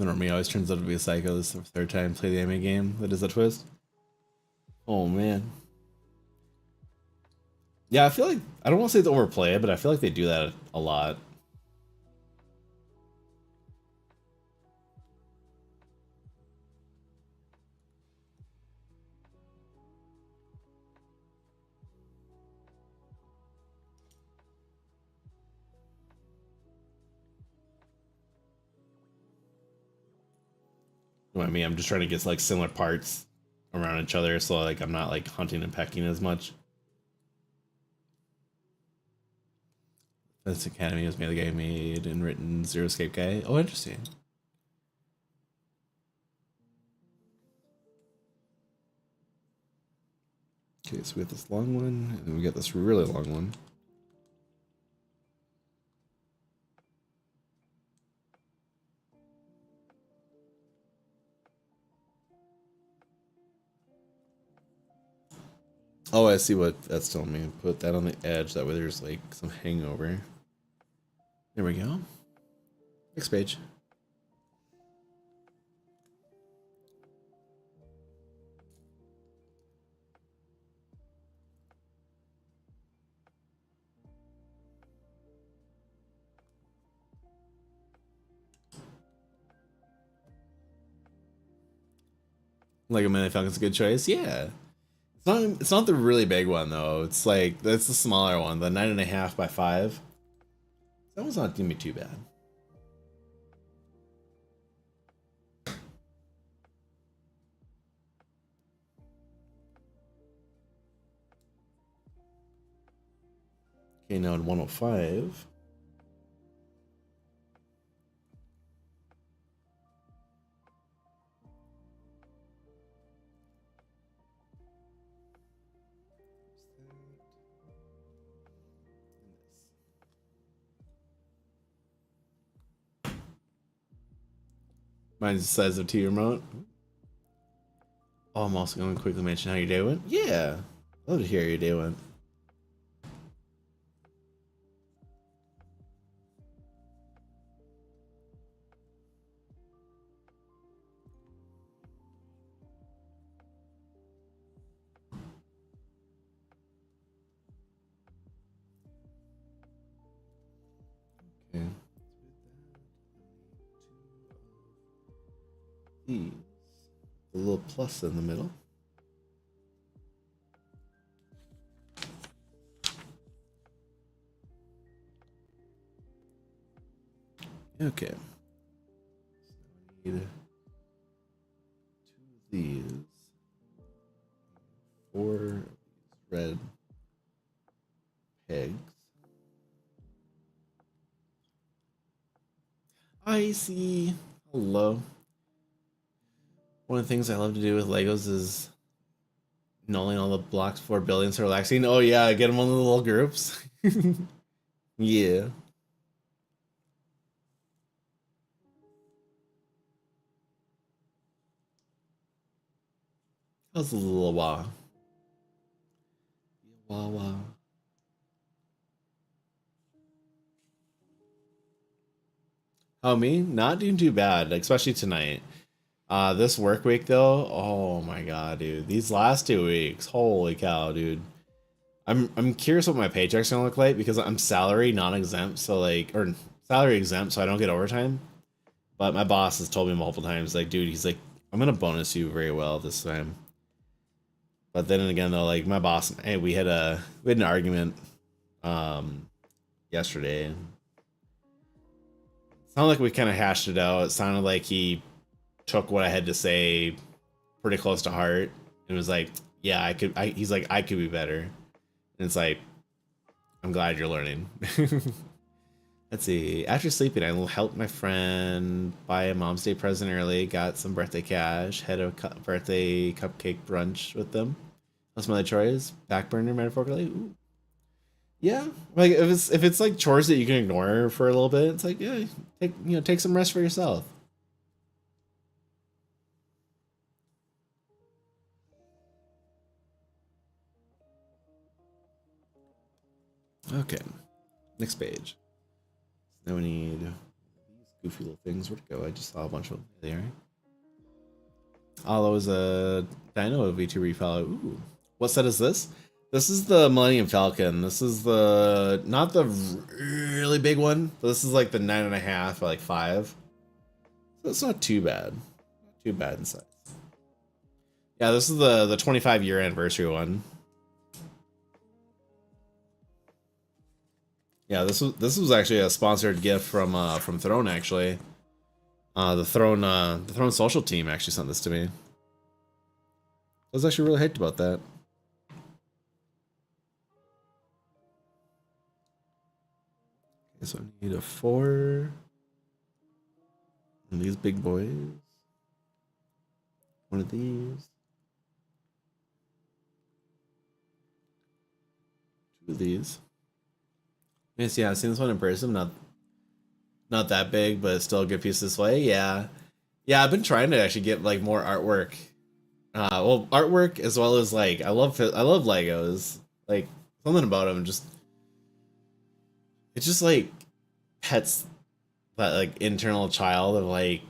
me always turns out to be a psycho. This is the third time play the anime game that is a twist. Oh man. Yeah, I feel like I don't want to say it's overplayed, but I feel like they do that a lot. You know what I mean? I'm just trying to get like similar parts around each other, so like I'm not like hunting and pecking as much. This Academy was made the guy made and written Zero Escape guy. Oh, interesting. Okay, so we got this long one, and then we got this really long one. Oh, I see what that's telling me. Put that on the edge, that way there's like some hangover. There we go. Next page. Lego Millennium Falcon's a good choice. Yeah. It's not the really big one though. It's like that's the smaller one, the 9.5 by 5. That one's not gonna be too bad. Okay, now in 105. Mine's the size of T remote. Oh, I'm also going to quickly mention how your day went. Yeah, love to hear how your day went. Okay. These, the little plus in the middle. Okay. So need 2 of these, 4 of these red pegs. I see. Hello. One of the things I love to do with Legos is nulling all the blocks for buildings for relaxing. Oh yeah, get them on the little groups. Yeah. That was a little wah. Wah wah. Oh, me? Not doing too bad, especially tonight. This work week though, oh my god, dude. These last 2 weeks, holy cow, dude. I'm curious what my paycheck's gonna look like because I'm salary non-exempt, so like or salary exempt, so I don't get overtime. But my boss has told me multiple times, like, dude, he's like, I'm gonna bonus you very well this time. But then again though, like my boss, hey, we had an argument yesterday. It sounded like we kind of hashed it out. It sounded like he took what I had to say pretty close to heart and was like, yeah, he's like, I could be better. And it's like, I'm glad you're learning. Let's see. After sleeping, I helped my friend buy a Mom's Day present early, got some birthday cash, had a birthday cupcake brunch with them. That's my other chores. Back burner metaphorically. Ooh. Yeah, like if it's like chores that you can ignore for a little bit, it's like, yeah, take some rest for yourself. Okay, next page. Now we need these goofy little things. Where'd it go? I just saw a bunch of them there. Oh, that was a dino vtuber follow. Ooh. What set is this? This is the Millennium Falcon. This is the, not the really big one, but this is like the 9.5 or like 5. So it's not too bad. Not too bad in size. Yeah, this is the 25-year anniversary one. Yeah, this was actually a sponsored gift from Throne actually. The Throne social team actually sent this to me. I was actually really hyped about that. Okay, so I need a 4. And these big boys. One of these. 2 of these. Yes, yeah, I've seen this one in person. Not that big, but still a good piece this way. Yeah. Yeah, I've been trying to actually get like more artwork. Well, artwork as well as like I love Legos. Like something about them just it's just like pets that like internal child of like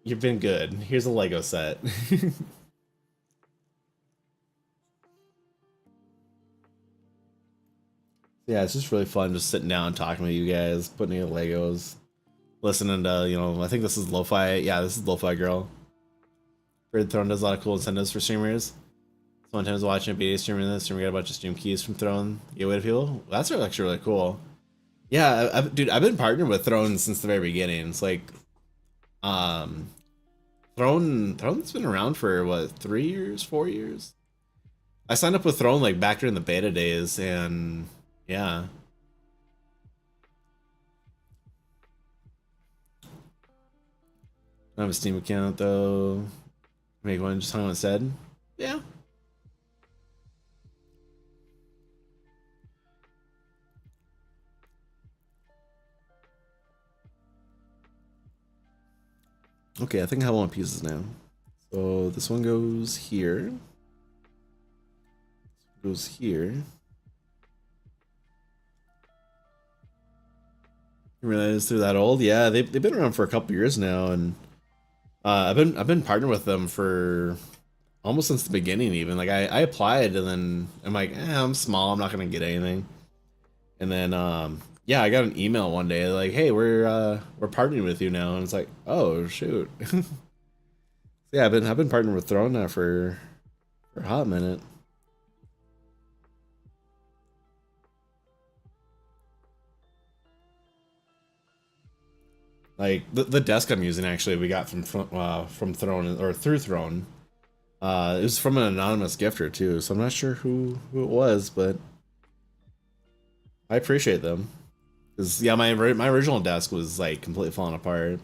you've been good. Here's a Lego set. Yeah, it's just really fun just sitting down and talking with you guys, putting in Legos, listening to, you know, I think this is Lo-Fi. Yeah, this is Lo-Fi Girl. Bird Throne does a lot of cool incentives for streamers. Sometimes watching a BA streamer, this streamer got a bunch of stream keys from Throne. Gateway to people. That's actually really cool. Yeah, dude, I've been partnered with Throne since the very beginning. It's like, Throne's been around for what, 3 years, 4 years? I signed up with Throne like back during the beta days, and yeah. I have a Steam account though. Make one just hung on said. Yeah. Okay, I think I have one pieces now. So this one goes here. Goes here. You realize they're that old? Yeah, they've been around for a couple years now, and I've been partnered with them for almost since the beginning. Even like I applied, and then I'm like, I'm small, I'm not gonna get anything. And then yeah, I got an email one day like, hey, we're partnering with you now, and it's like, oh shoot. Yeah, I've been partnering with Throne now for a hot minute. Like the desk I'm using actually we got from Throne or through Throne. It was from an anonymous gifter too, so I'm not sure who it was, but I appreciate them. Cause yeah, my original desk was like completely falling apart.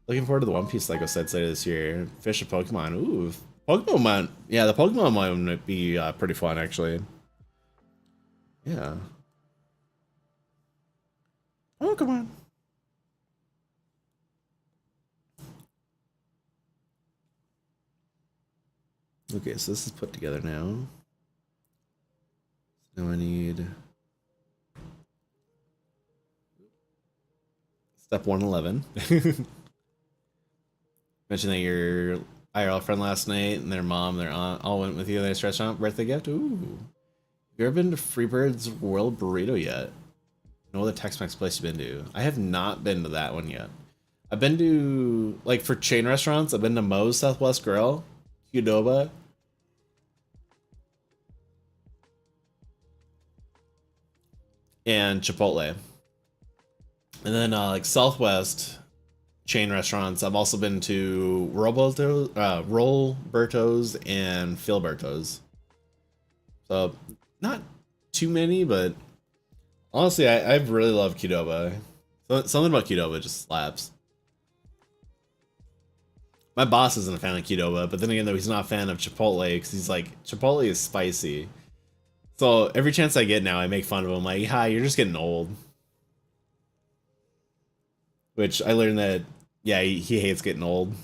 Looking forward to the One Piece Lego sets later this year. Fish a Pokemon. Ooh, Pokemon. Yeah, the Pokemon one might be pretty fun actually. Yeah. Pokemon. Okay, so this is put together now. So now I need step 111. Mentioned that your IRL friend last night and their mom, their aunt all went with you to this restaurant birthday gift. Ooh. Have you ever been to Freebird's World Burrito yet? No other Tex-Mex place you've been to? I have not been to that one yet. I've been to, like, for chain restaurants, I've been to Moe's Southwest Grill, Qdoba, and Chipotle. And then like Southwest chain restaurants, I've also been to Rollberto's and Philberto's. So not too many, but honestly, I really love Qdoba. Something about Qdoba just slaps. My boss isn't a fan of Qdoba, but then again, though, he's not a fan of Chipotle because he's like, Chipotle is spicy. So every chance I get now, I make fun of him. Like, hi, you're just getting old. Which I learned that, yeah, he hates getting old.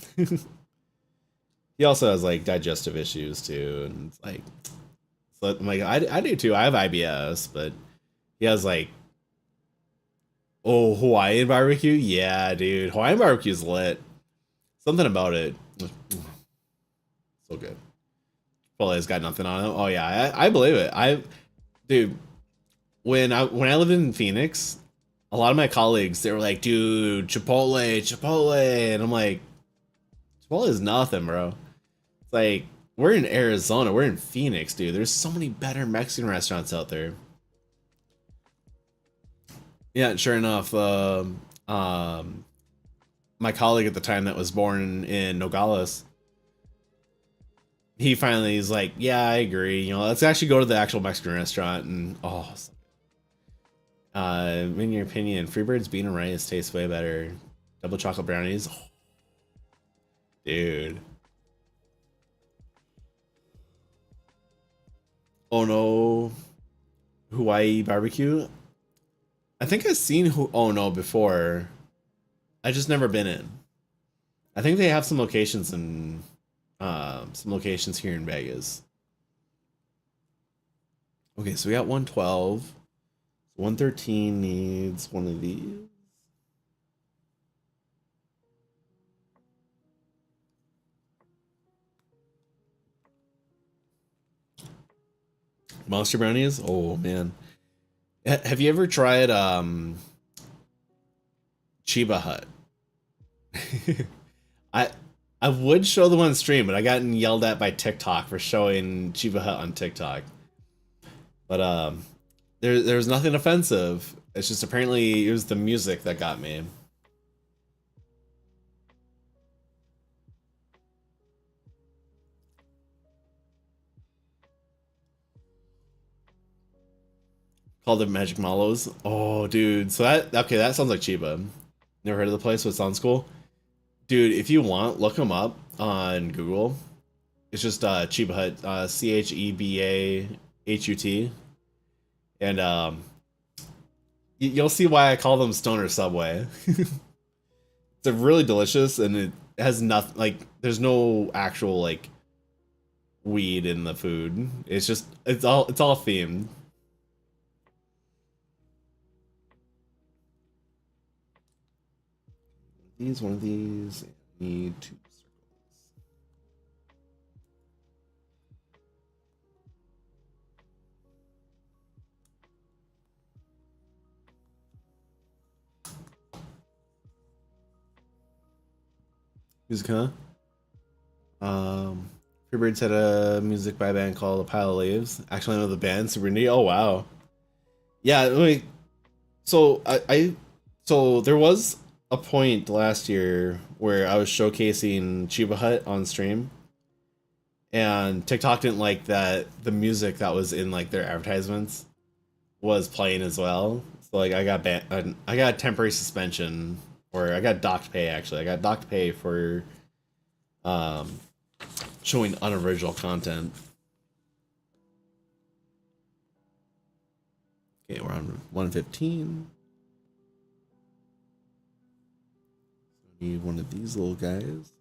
He also has like digestive issues too, and it's like, so I'm like, I do too. I have IBS, but he has like, Oh, Hawaiian barbecue? Yeah, dude. Hawaiian barbecue's lit. Something about it. So good. Chipotle's got nothing on it. Oh yeah, I believe it. Dude, when I lived in Phoenix, a lot of my colleagues they were like, dude, Chipotle, and I'm like, Chipotle is nothing, bro. It's like we're in Arizona, we're in Phoenix, dude. There's so many better Mexican restaurants out there. Yeah, sure enough, my colleague at the time that was born in Nogales, he finally is like, yeah, I agree. You know, let's actually go to the actual Mexican restaurant and in your opinion, Freebird's bean and rice tastes way better. Double chocolate brownies, oh, dude. Oh no, Hawaii barbecue. I think I've seen Oh no before. I just never been in. I think they have some locations here in Vegas. Okay, so we got 112. 113 needs one of these. Monster brownies? Oh man. Have you ever tried Chiba Hut? I I would show them on stream, but I gotten yelled at by TikTok for showing Chiba Hut on TikTok. But there's nothing offensive. It's just apparently it was the music that got me. Called it Magic Mallows. Oh, dude. So that sounds like Chiba. Never heard of the place, but it sounds cool. Dude, if you want, look them up on Google. It's just Chiba Hut, Chebahut, and you'll see why I call them Stoner Subway. They're really delicious, and it has nothing like. There's no actual like weed in the food. It's all themed. One of these. Need two circles. Music, huh? Freebirds had a music by a band called A Pile of Leaves. Actually, I know the band, Super Indie. Oh wow. Yeah, like so so there was a point last year where I was showcasing Chiba Hut on stream, and TikTok didn't like that the music that was in like their advertisements was playing as well. So like I got a temporary suspension, or I got docked pay actually. I got docked pay for um showing unoriginal content. Okay, we're on 115. Need one of these little guys.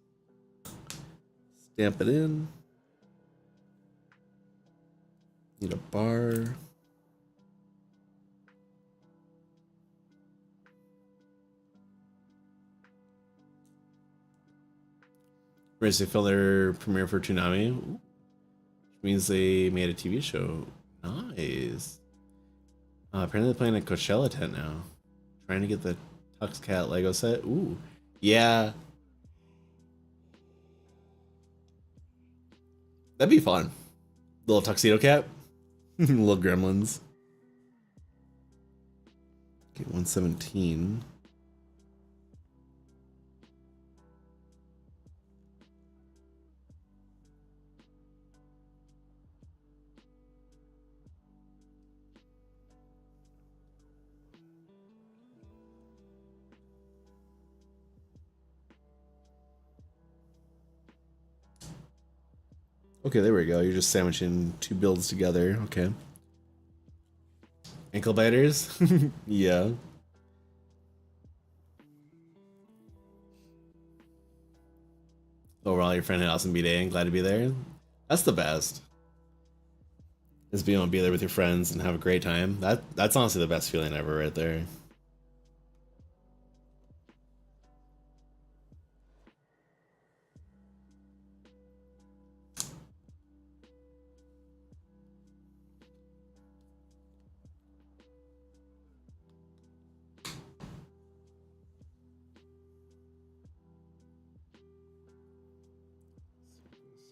Stamp it in. Need a bar. Race they filmed their premiere for Toonami, which means they made a TV show. Nice. Apparently they're playing a Coachella tent now. Trying to get the Tux Cat Lego set. Ooh, yeah. That'd be fun. Little tuxedo cat. Little gremlins. Okay, 117. Okay, there we go. You're just sandwiching two builds together. Okay. Ankle biters? Yeah. Overall, your friend had awesome B-Day and glad to be there. That's the best. Is being able to be there with your friends and have a great time. That's honestly the best feeling ever right there.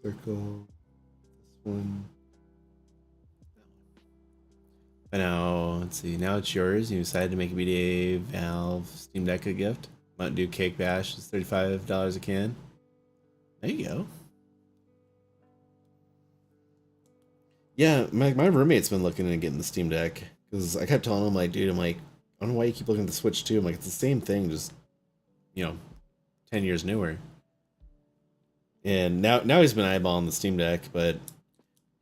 circle. This one. But now, let's see. Now it's yours. You decided to make a BDA Valve Steam Deck a gift. Mountain Dew Cake Bash is $35 a can. There you go. Yeah, my roommate's been looking at getting the Steam Deck because I kept telling him, like, dude, I'm like, I don't know why you keep looking at the Switch too. I'm like, it's the same thing, just 10 years newer. And now he's been eyeballing the Steam Deck, but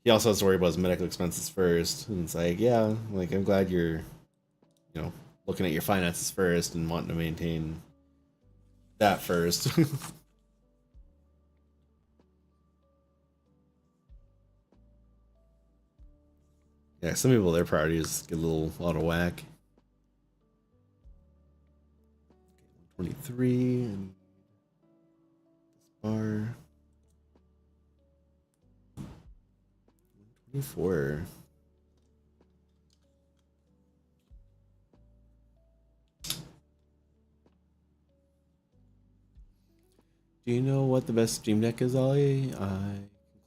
he also has to worry about his medical expenses first. And it's like, yeah, like I'm glad you're, looking at your finances first and wanting to maintain that first. Yeah, some people, their priorities get a little out of whack. 23 and bar 24. Do you know what the best Steam Deck is, Ollie? I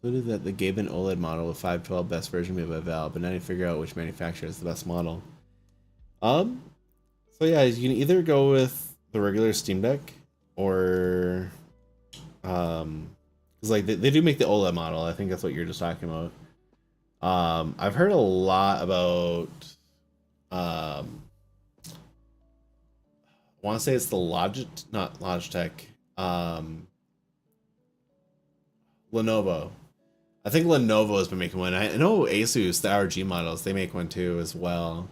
concluded that the Gaben OLED model with 512 best version made by Valve, but now I need to figure out which manufacturer is the best model. So yeah, you can either go with the regular Steam Deck or because like they do make the OLED model. I think that's what you're just talking about. I've heard a lot about I want to say it's the not Logitech, Lenovo. I think Lenovo has been making one. I know Asus, the RG models, they make one too as well.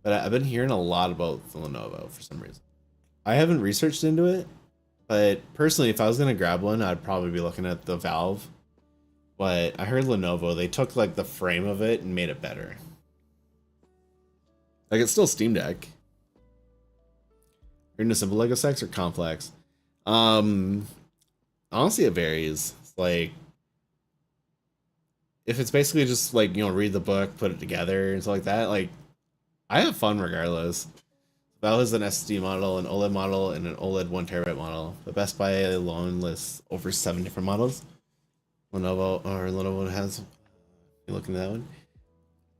But I've been hearing a lot about the Lenovo for some reason. I haven't researched into it, but personally, if I was gonna grab one, I'd probably be looking at the Valve. But I heard Lenovo, they took like the frame of it and made it better. Like it's still Steam Deck. You're into simple Lego sets or complex? Honestly, it varies. It's like if it's basically just like read the book, put it together and stuff like that, like I have fun regardless. That was an SSD model, an OLED model, and an OLED 1TB model. The Best Buy alone lists over 7 different models. Lenovo has. You looking at that one?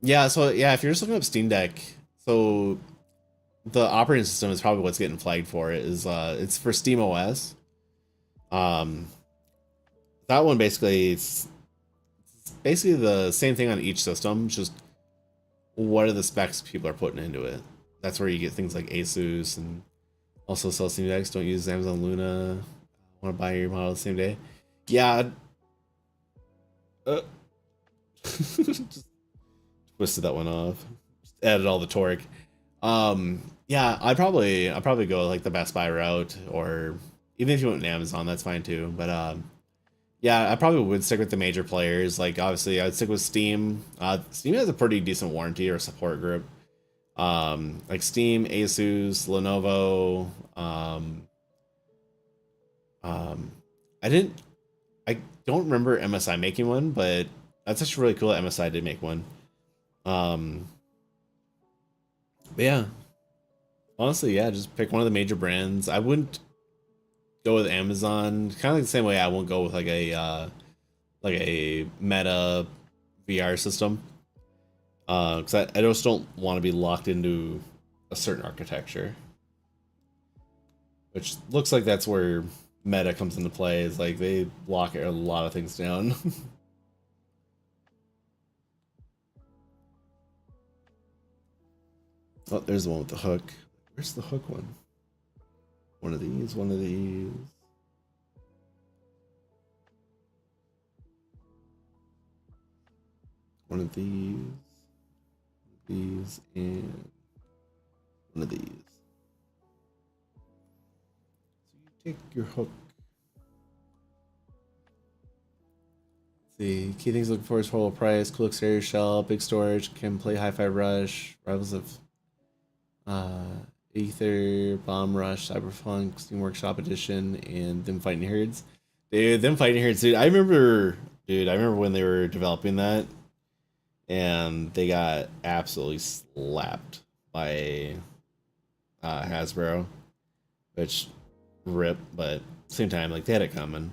Yeah. So yeah, if you're just looking up Steam Deck, so the operating system is probably what's getting flagged for it. Is it's for Steam OS. That one basically it's basically the same thing on each system. Just what are the specs people are putting into it? That's where you get things like Asus and also sell Steam Decks. Don't use Amazon Luna. Want to buy your model the same day? Yeah. Just twisted that one off. Just added all the torque. Yeah, I'd probably go like the Best Buy route, or even if you went to Amazon, that's fine too. But yeah, I probably would stick with the major players. Like obviously, I'd stick with Steam. Steam has a pretty decent warranty or support group. Like Steam, Asus, Lenovo. I don't remember MSI making one, but that's actually really cool that MSI did make one. But yeah, honestly, yeah, just pick one of the major brands. I wouldn't go with Amazon. Kind of like the same way I won't go with like a Meta VR system. Because I just don't want to be locked into a certain architecture, which looks like that's where Meta comes into play. Is like they lock a lot of things down. Oh, there's the one with the hook. Where's the hook one? One of these. One of these. One of these. These and one of these. So you take your hook. Let's see, key things looking for is total price, cool exterior shell, big storage, can play Hi-Fi Rush, Rivals of Aether, Bomb Rush, Cyberpunk, Steam Workshop Edition, and Them Fighting Herds. Dude, Them Fighting Herds, dude. I remember when they were developing that. And they got absolutely slapped by Hasbro, which rip, but same time, like they had it coming.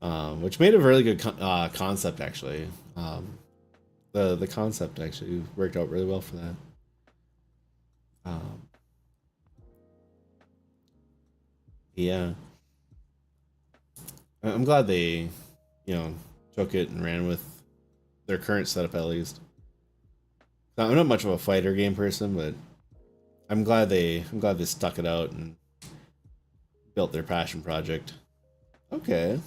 which made a really good concept actually. The concept actually worked out really well for that. Um, yeah, I'm glad they, took it and ran with their current setup at least. I'm not much of a fighter game person, but I'm glad they stuck it out and built their passion project. Okay.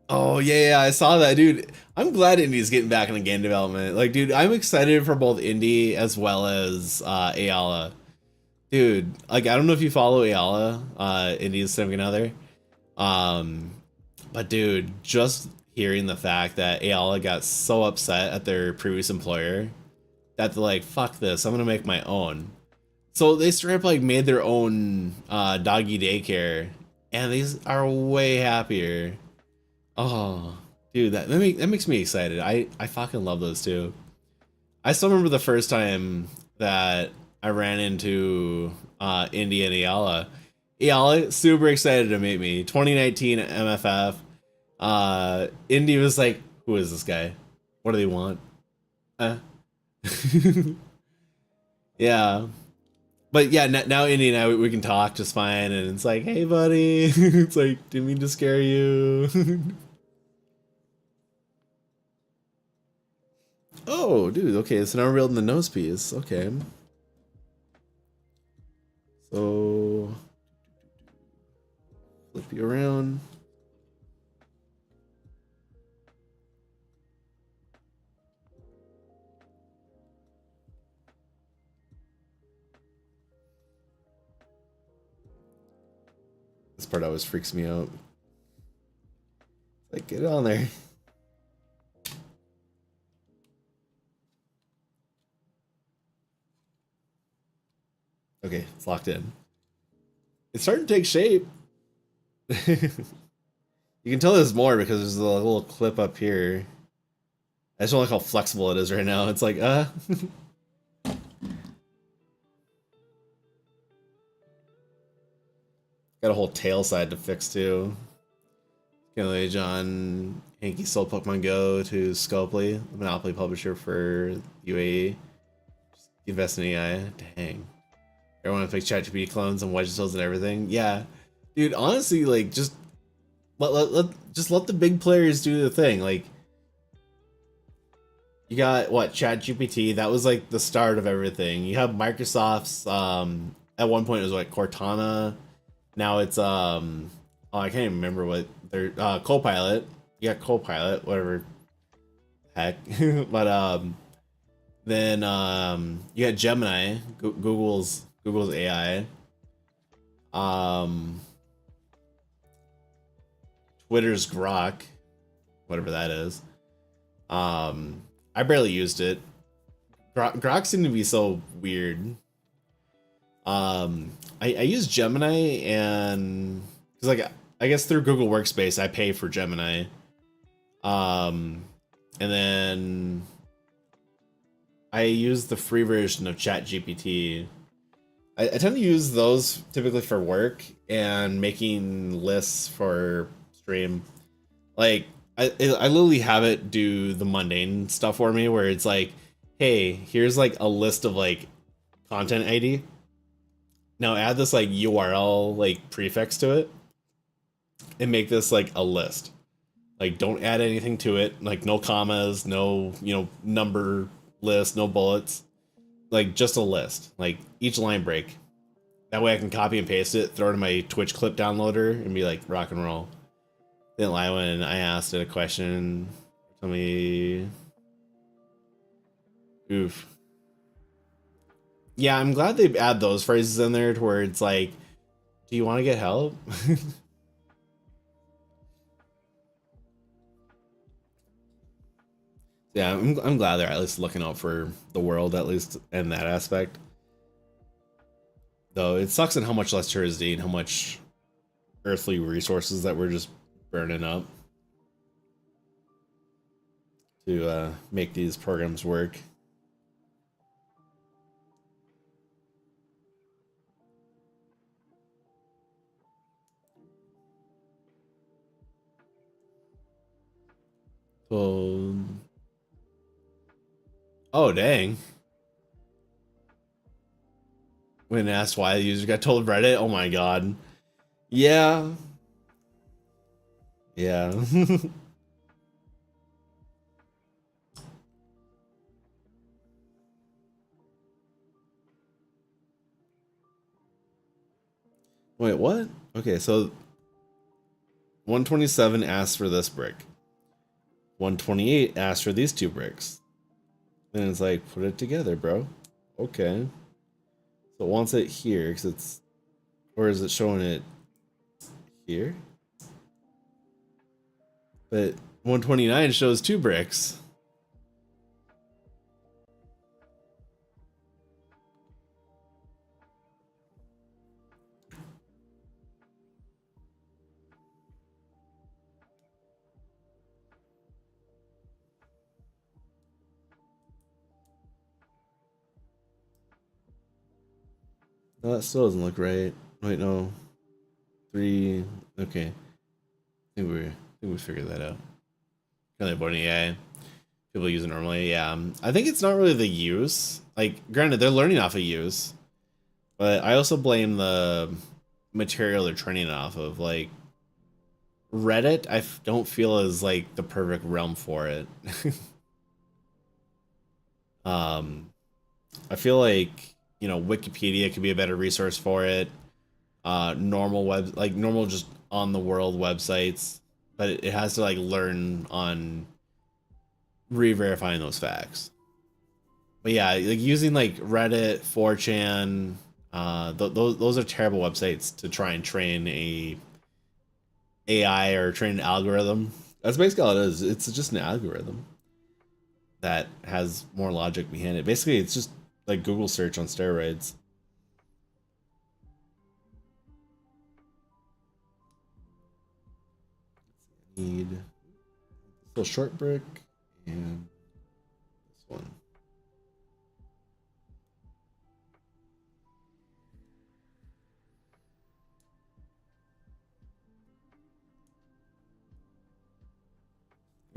Oh yeah, I saw that, dude. I'm glad Indie's getting back into game development. Like, dude, I'm excited for both Indie as well as Ayala. Dude, like I don't know if you follow Ayala, Indie's significant other. Um, but dude, just hearing the fact that Ayala got so upset at their previous employer that they're like, fuck this, I'm gonna make my own. So they straight up like made their own doggy daycare, and these are way happier. Oh, dude, that makes me excited. I fucking love those two. I still remember the first time that I ran into Indy and Ayala. Ayala super excited to meet me. 2019 MFF. Indy was like, "Who is this guy? What do they want?" Uh. Yeah, but yeah, now Indy and I we can talk just fine, and it's like, "Hey, buddy," it's like, "Didn't mean to scare you." Oh, dude. Okay, so now we're building the nose piece. Okay. So flip you around. This part always freaks me out. Like, get on there. Okay, it's locked in. It's starting to take shape. You can tell there's more because there's a little clip up here. I just don't like how flexible it is right now. It's like, got a whole tail side to fix too. Kelly John Hanky sold Pokemon Go to Scopely, the Monopoly publisher for UAE. Just invest in AI. Dang. Everyone to fix ChatGPT clones and wedges and everything. Yeah. Dude, honestly, like just let the big players do the thing. Like you got what, ChatGPT, that was like the start of everything. You have Microsoft's at one point it was like Cortana. Now it's oh, I can't even remember what their Copilot. You got Copilot, whatever heck. But then you got Gemini, Google's AI. Um Twitter's Grok, whatever that is. I barely used it. Grok seemed to be so weird. I use Gemini and because like I guess through Google Workspace I pay for Gemini. And then I use the free version of ChatGPT. I tend to use those typically for work and making lists for stream. Like I literally have it do the mundane stuff for me where it's like, hey, here's like a list of like content ID. Now add this like URL like prefix to it and make this like a list. Like don't add anything to it, like no commas, no, number list, no bullets. Like just a list. Like each line break. That way I can copy and paste it, throw it in my Twitch clip downloader and be like rock and roll. Didn't lie when I asked it a question. Tell me. Oof. Yeah, I'm glad they add those phrases in there to where it's like, do you want to get help? Yeah, I'm glad they're at least looking out for the world, at least in that aspect. Though it sucks in how much electricity and how much earthly resources that we're just burning up to make these programs work. Oh, oh dang. When asked why the user got told Reddit, oh my god. Yeah. Yeah. Wait, what? Okay, so 127 asked for this brick. 128 asked for these two bricks. And it's like, put it together, bro. Okay. So it wants it here because it's, or is it showing it here? But 129 shows two bricks. No, that still doesn't look right. Wait, no. 3. Okay. I think we figured that out. Kind of about AI. People use it normally. Yeah. I think it's not really the use. Like, granted, they're learning off of use. But I also blame the material they're training off of. Like, Reddit, I don't feel is like the perfect realm for it. I feel like, you know, Wikipedia could be a better resource for it. Normal web, like normal just on the world websites, but it has to like learn on re-verifying those facts. But yeah, like using like Reddit, 4chan, those are terrible websites to try and train a AI or train an algorithm. That's basically all it is. It's just an algorithm that has more logic behind it. Basically, it's just like Google search on steroids. Need this little short brick and this one.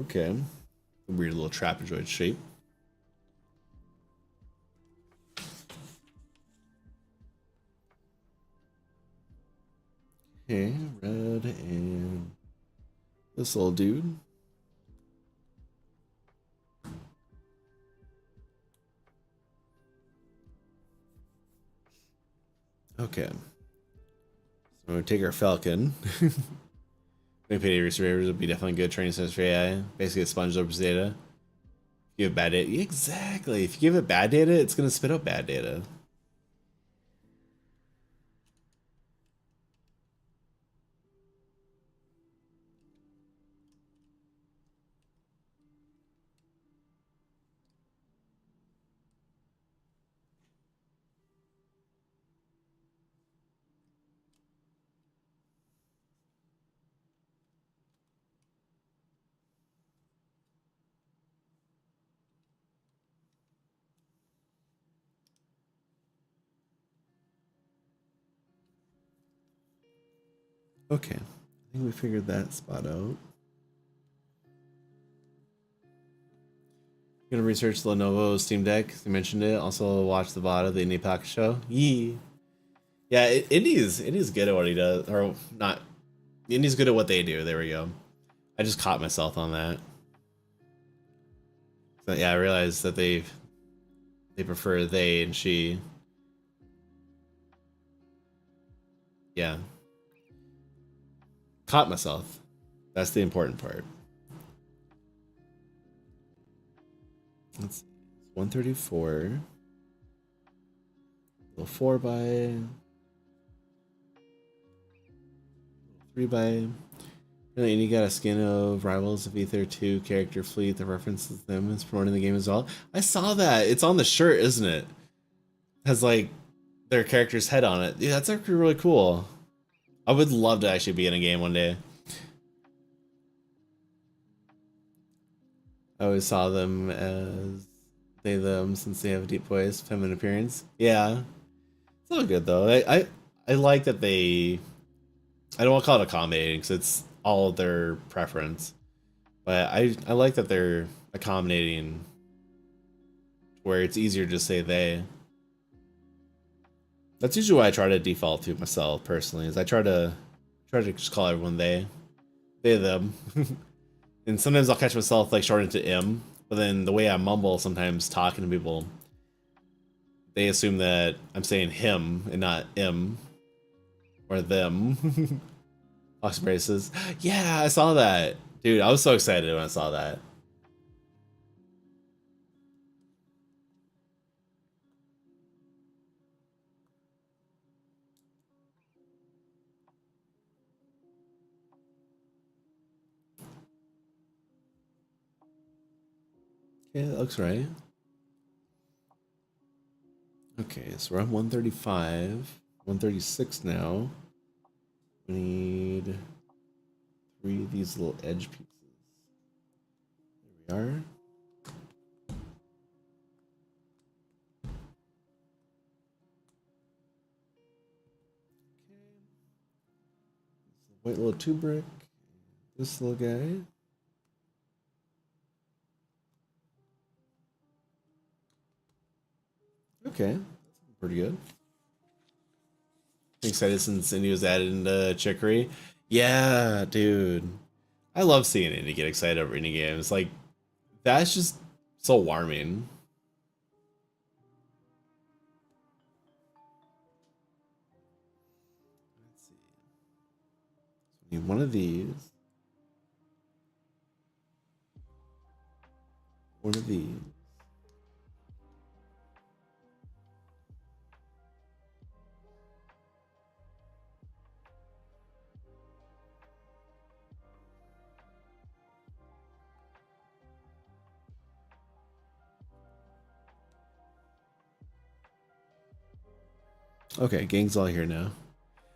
Okay. Weird little trapezoid shape. Okay, red and this little dude. Okay. So we're gonna take our Falcon. Wikipedia surveyors would be definitely good training sets for AI. Basically, it sponges over data. If you have bad data, exactly. If you give it bad data, it's gonna spit out bad data. Okay, I think we figured that spot out. Gonna research Lenovo Steam Deck. You mentioned it. Also watch the VOD of the Indie Pocket Show. Yee. Yeah, Indy's good at what he does, or not. Indy's good at what they do. There we go. I just caught myself on that. So yeah, I realized that they prefer they and she. Yeah, caught myself. That's the important part. Let's see. 134. Little 4 by 3 by. And you got a skin of Rivals of Ether 2 character fleet that references them as promoting the game as well. I saw that. It's on the shirt, isn't it? Has like their character's head on it. Yeah, that's actually really cool. I would love to actually be in a game one day. I always saw them as they them since they have a deep voice, feminine appearance. Yeah, it's all good though. I like that they. I don't want to call it accommodating because it's all their preference. But I like that they're accommodating where it's easier to say they. That's usually what I try to default to myself personally, is I try to just call everyone they them. And sometimes I'll catch myself like shortening to M, but then the way I mumble sometimes talking to people, they assume that I'm saying him and not M or them. Fox braces. Yeah, I saw that. Dude, I was so excited when I saw that. Okay, that looks right. Okay, so we're on 135. 136 now. We need 3 of these little edge pieces. There we are. White little 2 brick. This little guy. Okay, pretty good. Excited since Indy was added into Chicory. Yeah, dude. I love seeing Indy get excited over indie games. Like, that's just so warming. Let's see. So need one of these. One of these. Okay, gang's all here now.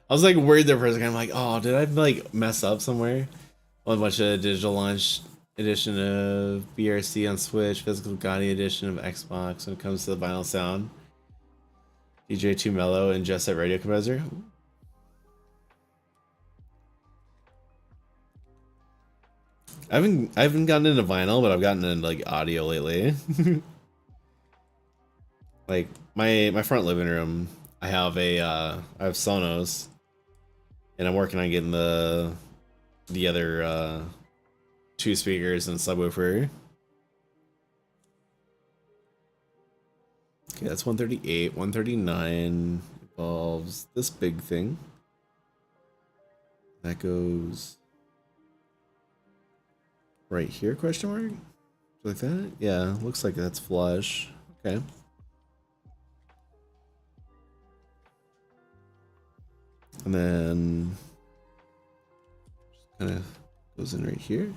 I was like worried there for a second. I'm like, oh, did I like mess up somewhere? A bunch of digital launch edition of BRC on Switch, physical Gotti edition of Xbox when it comes to the vinyl sound. DJ Too Mellow and Jet Set Radio Composer. I haven't gotten into vinyl, but I've gotten into like audio lately. Like my front living room, I have I have Sonos, and I'm working on getting the other 2 speakers and subwoofer. Okay, that's 138. 139 involves this big thing. That goes right here, question mark? Like that? Yeah, looks like that's flush. Okay. And then just kind of goes in right here.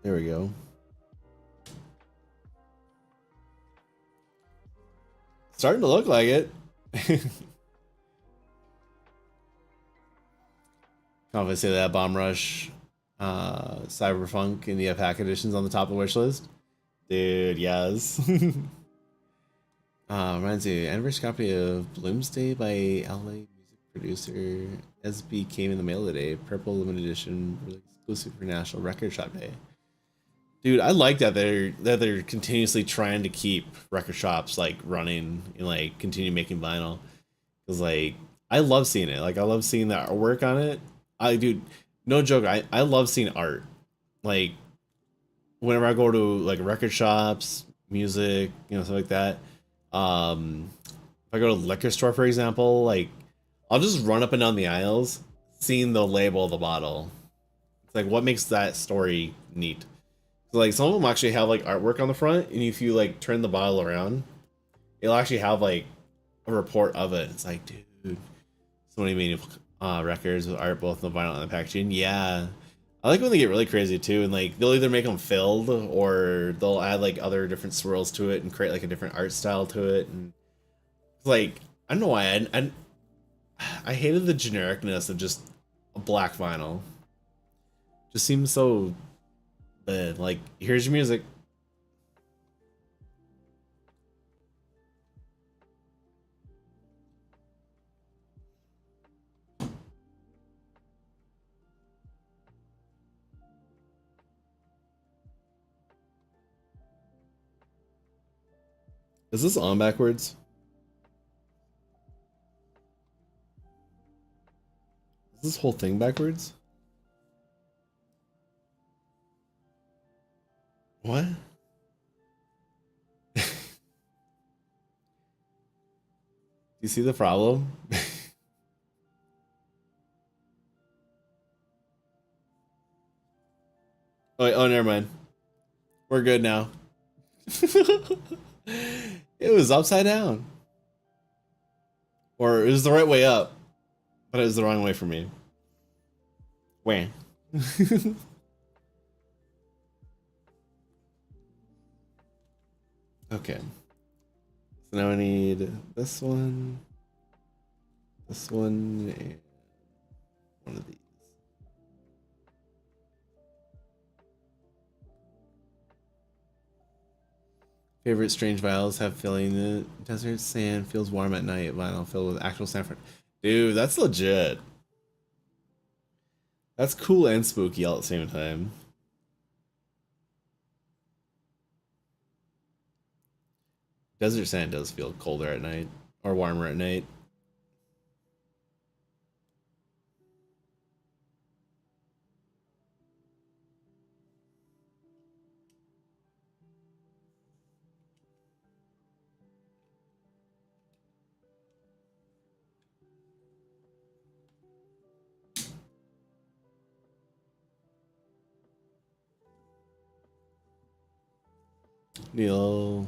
There we go. Starting to look like it. Confident say that Bomb Rush, Cyberpunk, and the pack editions on the top of the wish list. Dude, yes. Reminds me, anniversary copy of Bloomsday by LA music producer SB came in the mail today. Purple limited edition, really exclusive for National Record Shop Day. Dude, I like that they're continuously trying to keep record shops like running and like continue making vinyl. Cause like I love seeing it. Like I love seeing the artwork on it. I dude, no joke. I love seeing art. Like whenever I go to like record shops, music, stuff like that. If I go to the liquor store, for example, like I'll just run up and down the aisles, seeing the label of the bottle. It's like what makes that story neat. So, like some of them actually have like artwork on the front, and if you like turn the bottle around, it'll actually have like a report of it. It's like, dude, so many meaningful records with art both in the vinyl and the packaging. Yeah, I like when they get really crazy too, and like they'll either make them filled or they'll add like other different swirls to it and create like a different art style to it. And like I don't know why I hated the genericness of just a black vinyl. Just seems so bad. Like here's your music. Is this on backwards? Is this whole thing backwards? What? You see the problem? Oh, wait, oh, never mind. We're good now. It was upside down. Or it was the right way up, but it was the wrong way for me. Wham. Okay. So now I need this one, and one of these. Favorite strange vials have filling the desert sand feels warm at night. Vinyl filled with actual saffron. Dude, that's legit. That's cool and spooky all at the same time. Desert sand does feel colder at night or warmer at night. Neil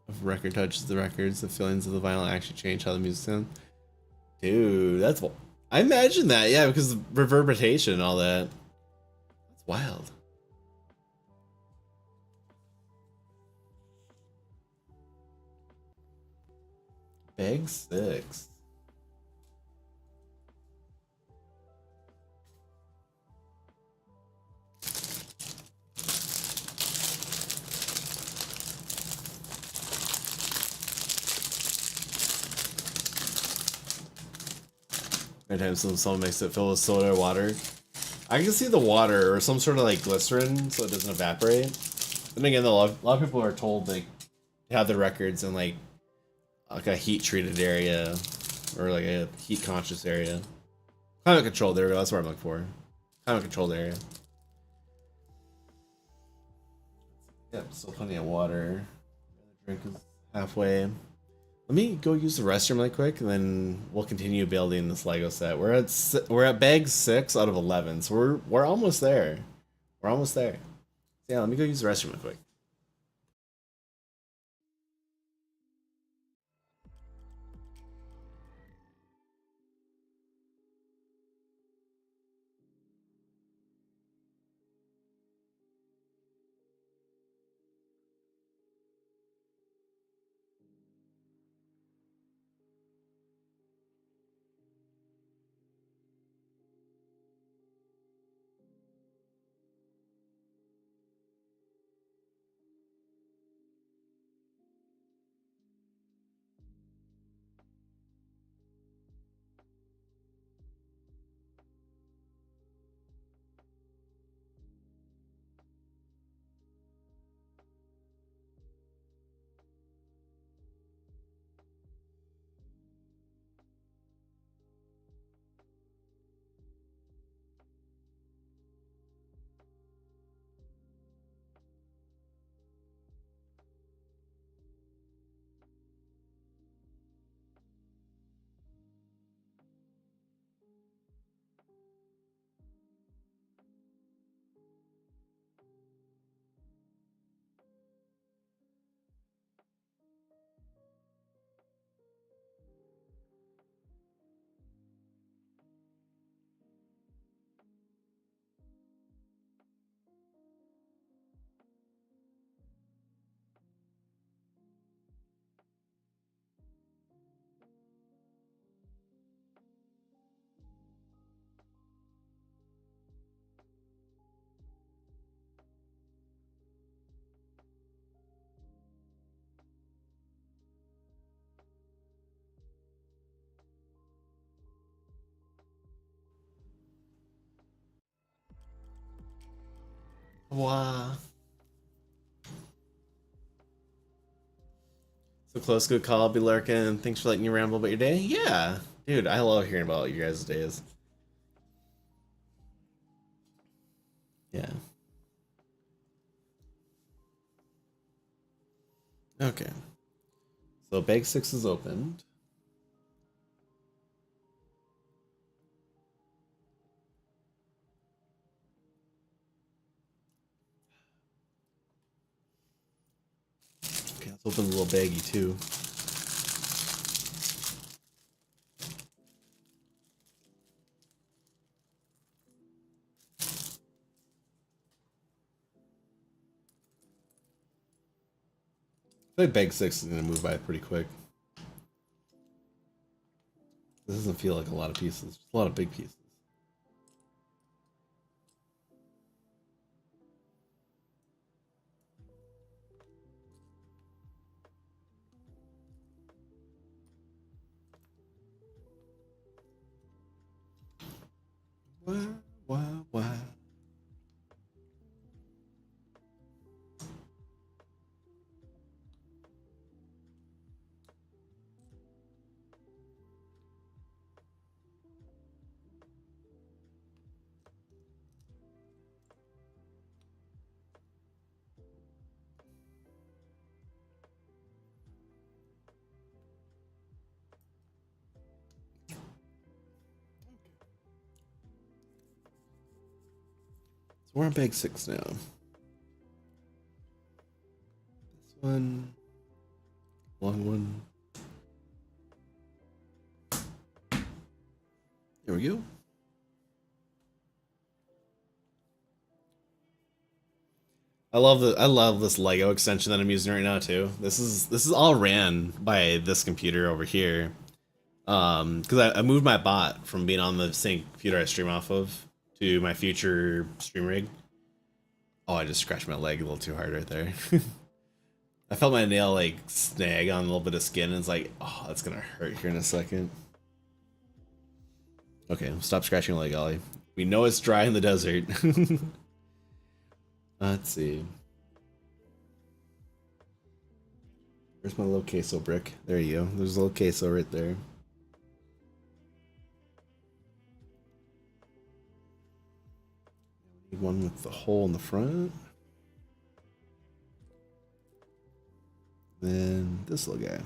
of record touches the records. The feelings of the vinyl actually change how the music sounds. Dude, that's I imagine that, yeah, because of reverberation and all that. That's wild. Bag 6. Every time someone makes it fill with soda or water. I can see the water or some sort of like glycerin so it doesn't evaporate. Then again, a lot of people are told like to have their records in like a heat treated area or like a heat conscious area. Climate controlled, there we go, that's what I'm looking for. Climate controlled area. Yep, still plenty of water. Drink is halfway. Let me go use the restroom really quick, and then we'll continue building this Lego set. We're at bag 6 out of 11, so we're almost there. We're almost there. So yeah, let me go use the restroom real quick. Wow. So close, good call, be lurking. Thanks for letting you ramble about your day. Yeah, dude, I love hearing about your guys' days. Yeah. Okay. So bag 6 is opened. Okay, let's open a little baggie too. I think bag 6 is gonna move by pretty quick. This doesn't feel like a lot of pieces. Just a lot of big pieces. Why? So we're on bag 6 now. This one. Long one. There we go. I love this Lego extension that I'm using right now too. This is all ran by this computer over here. Because I moved my bot from being on the same computer I stream off of to my future stream rig. Oh, I just scratched my leg a little too hard right there. I felt my nail like snag on a little bit of skin, and it's like, oh, that's gonna hurt here in a second. Okay, stop scratching your leg, Ollie. We know it's dry in the desert. Let's see. Where's my little queso brick? There you go. There's a little queso right there. Need one with the hole in the front. Then this little guy.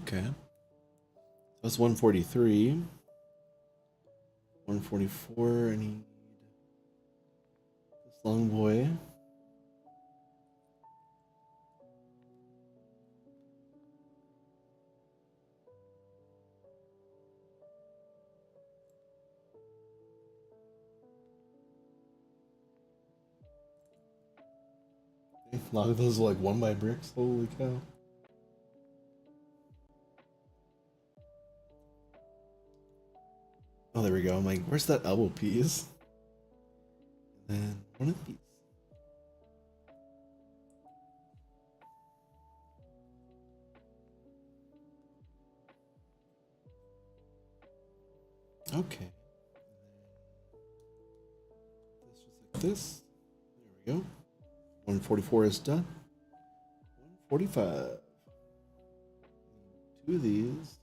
Okay. That's 143. 144. I need this long boy. A lot of those are like 1 by bricks. Holy cow. Oh, there we go. I'm like, where's that elbow piece? And then one of these. Okay. This just like this. There we go. 144 is done. 145. 2 of these.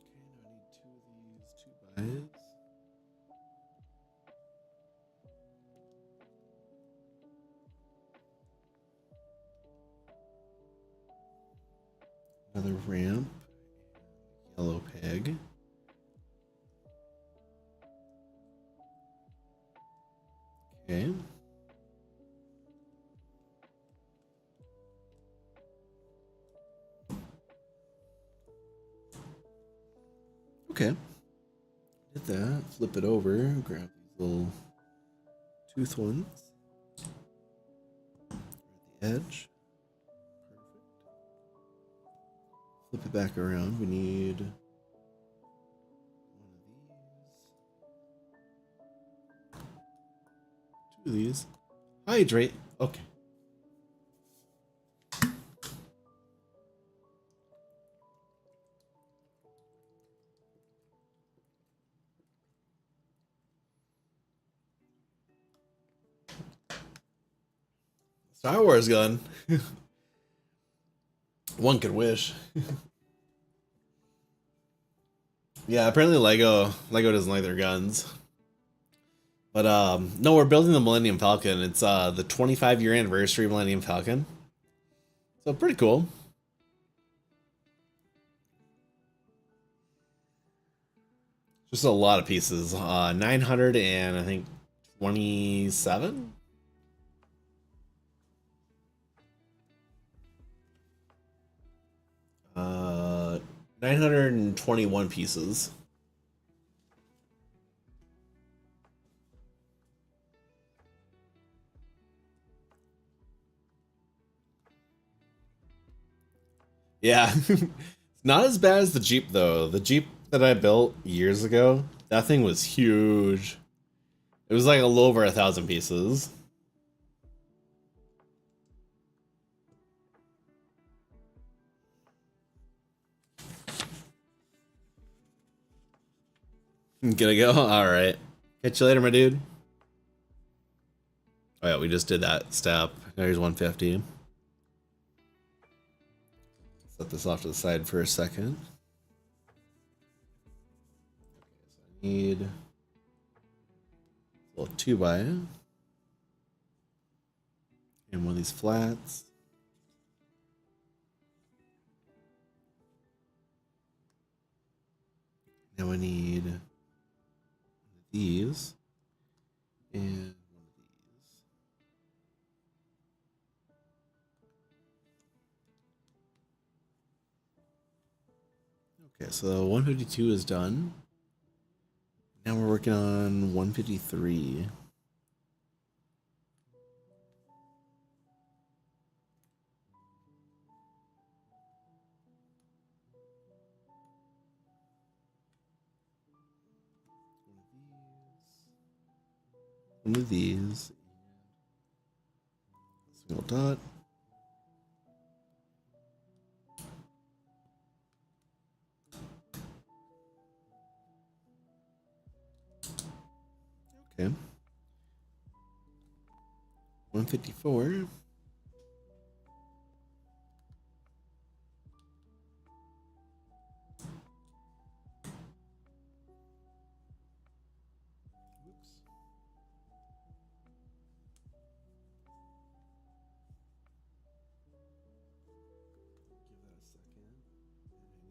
Okay, now I need 2 of these, 2 buys. Another ramp. Yellow peg. Okay. Okay. Did that. Flip it over. Grab these little tooth ones. At the edge. Perfect. Flip it back around. We need one of these. Two of these. Hydrate. Okay. Star Wars gun. One could wish. Yeah, apparently Lego doesn't like their guns. But no, we're building the Millennium Falcon. It's the 25-year anniversary Millennium Falcon. So pretty cool. Just a lot of pieces. 900 and I think 27. 921 pieces. Yeah. Not as bad as the Jeep though. The Jeep that I built years ago, that thing was huge. It was like a little over 1,000 pieces. Gonna go? Alright. Catch you later, my dude. Oh yeah, we just did that step. Now here's 150. Set this off to the side for a second. Okay, so I need a little 2x and one of these flats. Now I need one of these and one of these. Okay, so 152 is done. Now we're working on 153. One of these. Single dot. Okay. 154.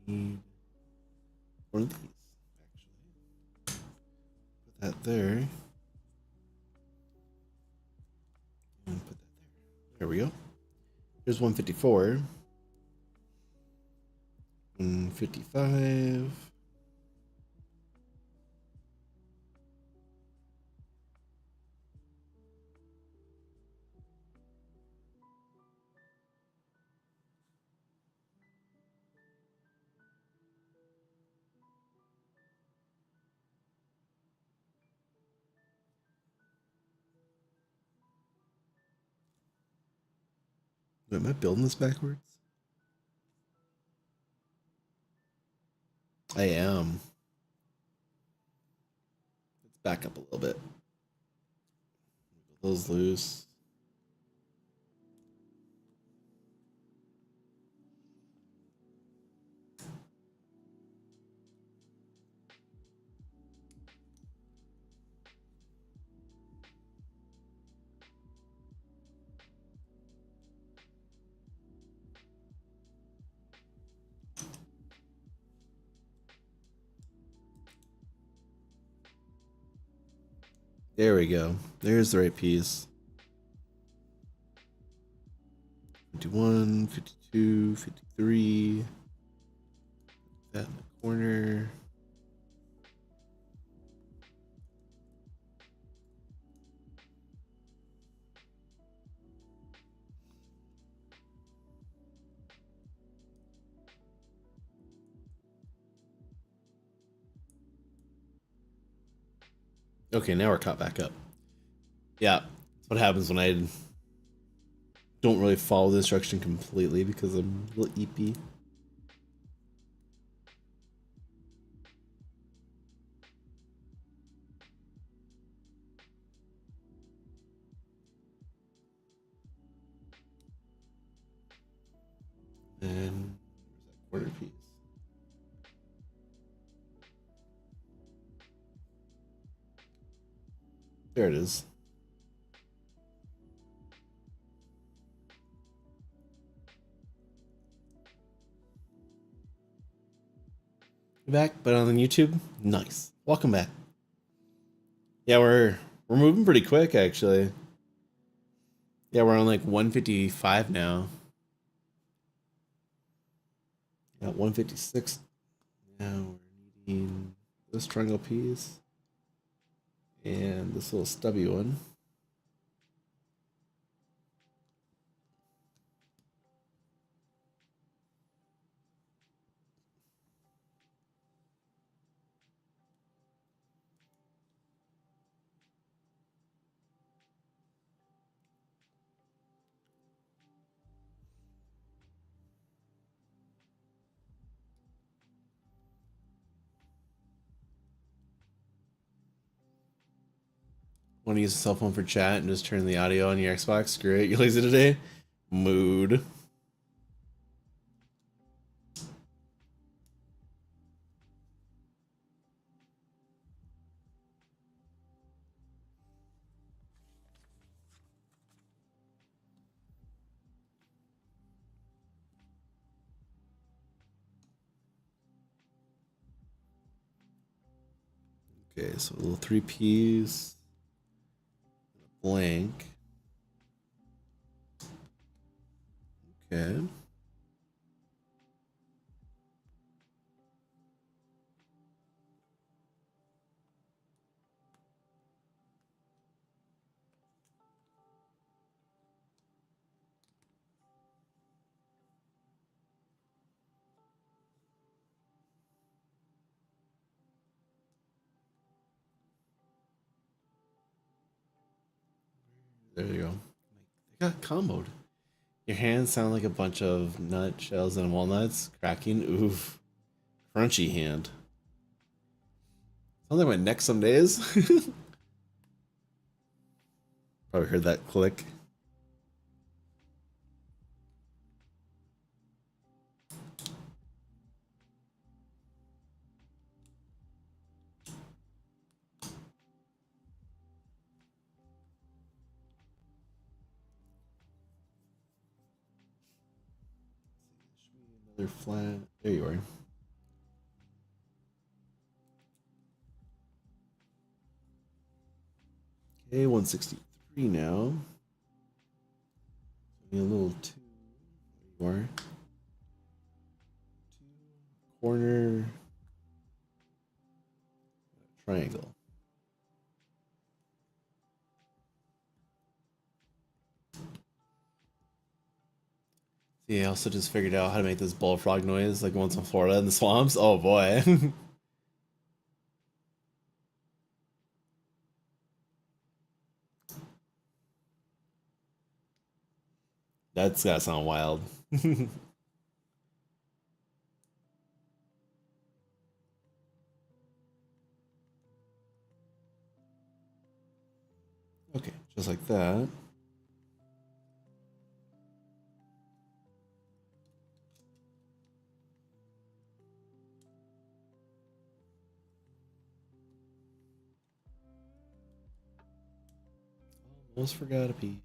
Need one of these, actually. Put that there. And put that there. There we go. Here's 154. 155. Wait, am I building this backwards? I am. Let's back up a little bit. Those loose. There we go. There's the right piece. 51, 52, 53. That in the corner. Okay, now we're caught back up. Yeah, that's what happens when I don't really follow the instruction completely because I'm a little eepy. And where's that corner piece? There it is. Back, but on YouTube, nice. Welcome back. Yeah, we're moving pretty quick actually. Yeah, we're on like 155 now. Yeah, 156. Now we're needing this triangle piece and this little stubby one. Want to use a cell phone for chat and just turn the audio on your Xbox? Screw it. You lazy today? Mood. Okay, so a little 3 piece. Blank. Okay. There you go. They got comboed. Your hands sound like a bunch of nutshells and walnuts cracking. Oof. Crunchy hand. Sounds like my neck some days. Probably heard that click. Another flat. There you are. Okay, 163 now. A little two. There you are. Corner. Triangle. See, I also just figured out how to make this bullfrog noise like once in Florida in the swamps. Oh boy. That's gotta sound wild. Okay, just like that. Almost forgot a piece.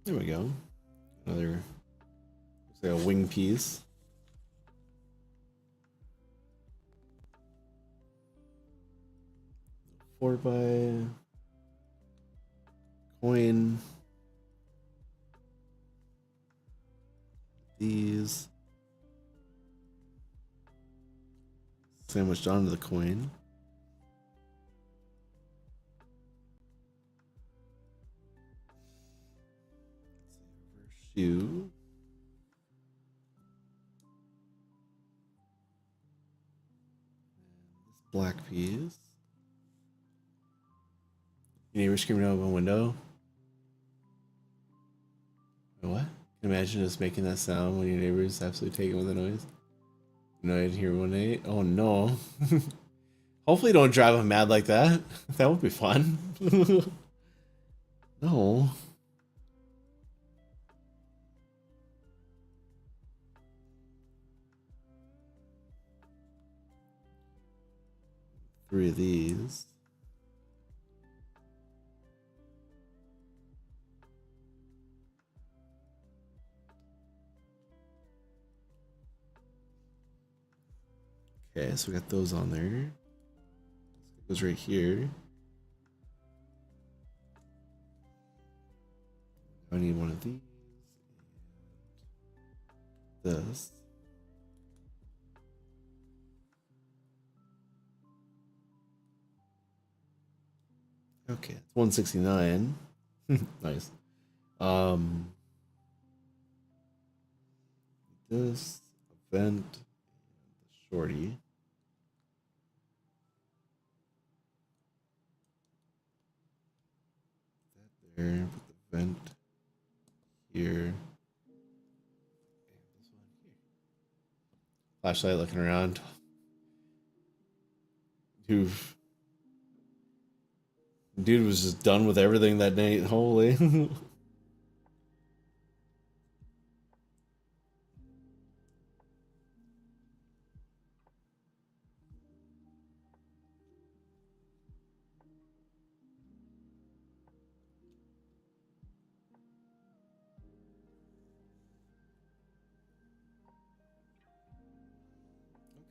There we go. Another, looks like a wing piece. 4 by coin. These sandwiched onto the coin. Shoe. Black peas. Your neighbor screaming out of a window. What? Can you imagine just making that sound when your neighbor is absolutely taken with the noise? No, I didn't hear 1-8. Oh no. Hopefully don't drive him mad like that. That would be fun. No. Three of these. Okay, so we got those on there. It goes right here. I need one of these. This. Okay, it's 169. Nice. This event shorty. That there, put the vent here. This one here. Flashlight looking around. Dude was just done with everything that night. Holy.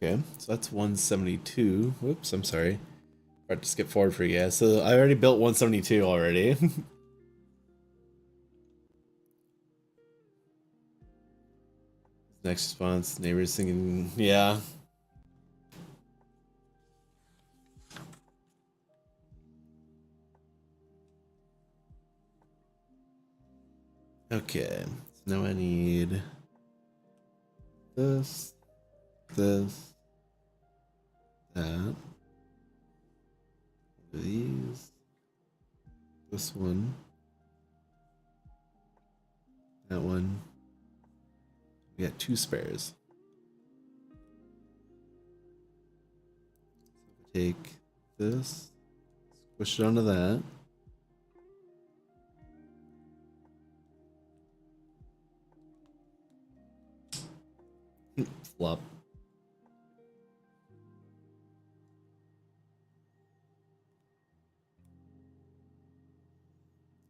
Okay, so that's 172. Whoops, I'm sorry. About to skip forward for you guys. So I already built 172 already. Next response, neighbors singing, yeah. Okay, so now I need this, that, these, this one, that one. We got 2 spares. So take this, squish it onto that. Flop.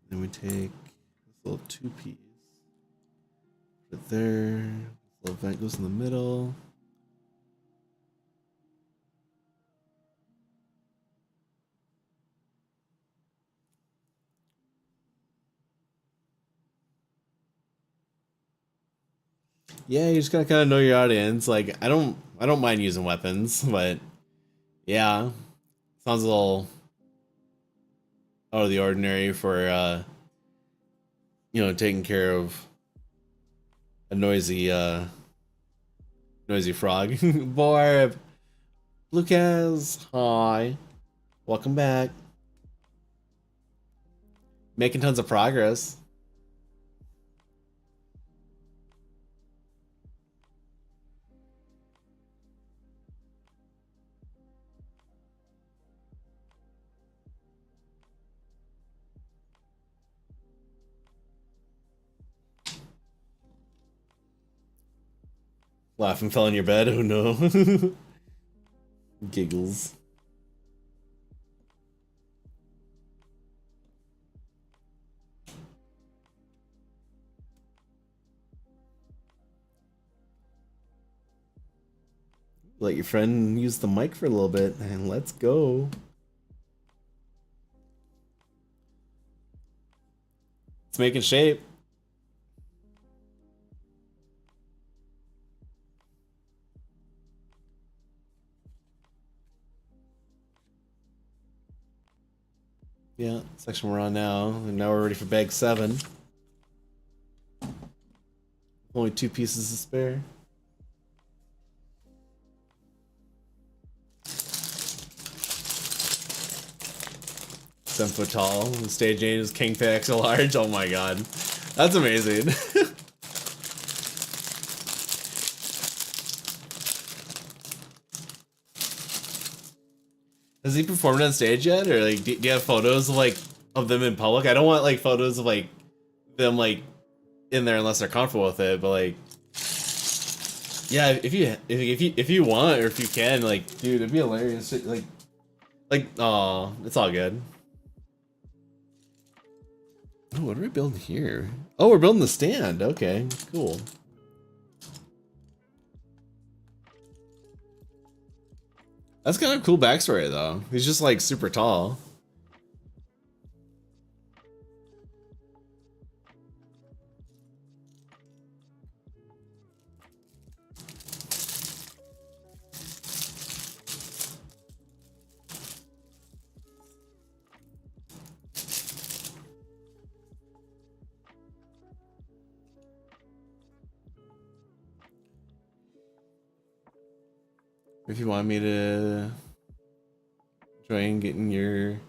Then we take this little 2-piece. Put it there. This little vent goes in the middle. Yeah, you just gotta kind of know your audience. Like, I don't mind using weapons, but yeah, sounds a little out of the ordinary for taking care of a noisy frog. Barb, Lucas, hi, welcome back. Making tons of progress. Laugh and fell in your bed. Oh no. Giggles. Let your friend use the mic for a little bit and let's go. making shape. Yeah, section we're on now, and now we're ready for bag 7. Only 2 pieces to spare. Foot tall. Stage 8 is King Pix large. Oh my god. That's amazing. Has he performed on stage yet? Or like do you have photos of like of them in public? I don't want like photos of like them like in there unless they're comfortable with it, but like yeah, if you want or if you can, like dude, it'd be hilarious. Oh, it's all good. Oh, what are we building here? Oh, we're building the stand. Okay, cool. That's kind of a cool backstory though. He's just like super tall. If you want me to join getting your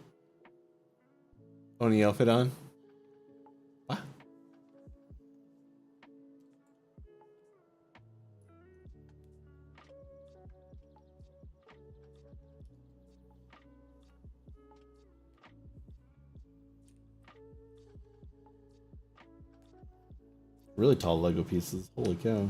pony outfit on. What? Really tall Lego pieces. Holy cow.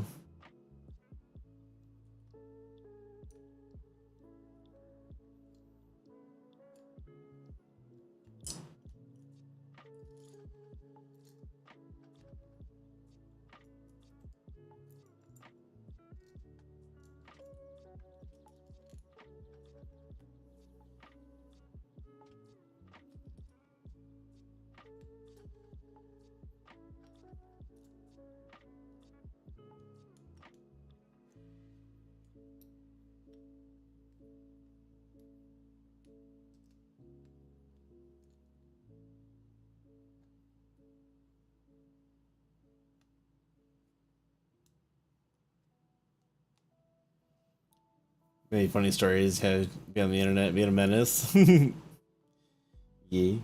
Many funny stories had be on the internet being a menace. Yeah.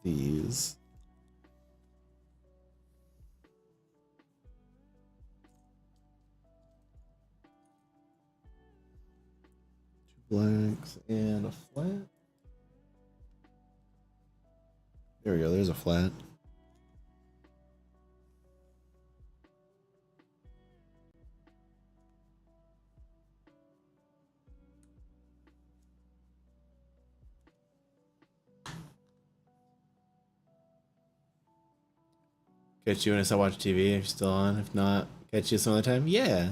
These. Two blacks and a flat. There we go, there's a flat. Catch you when I start watching TV if you're still on. If not, catch you some other time. Yeah.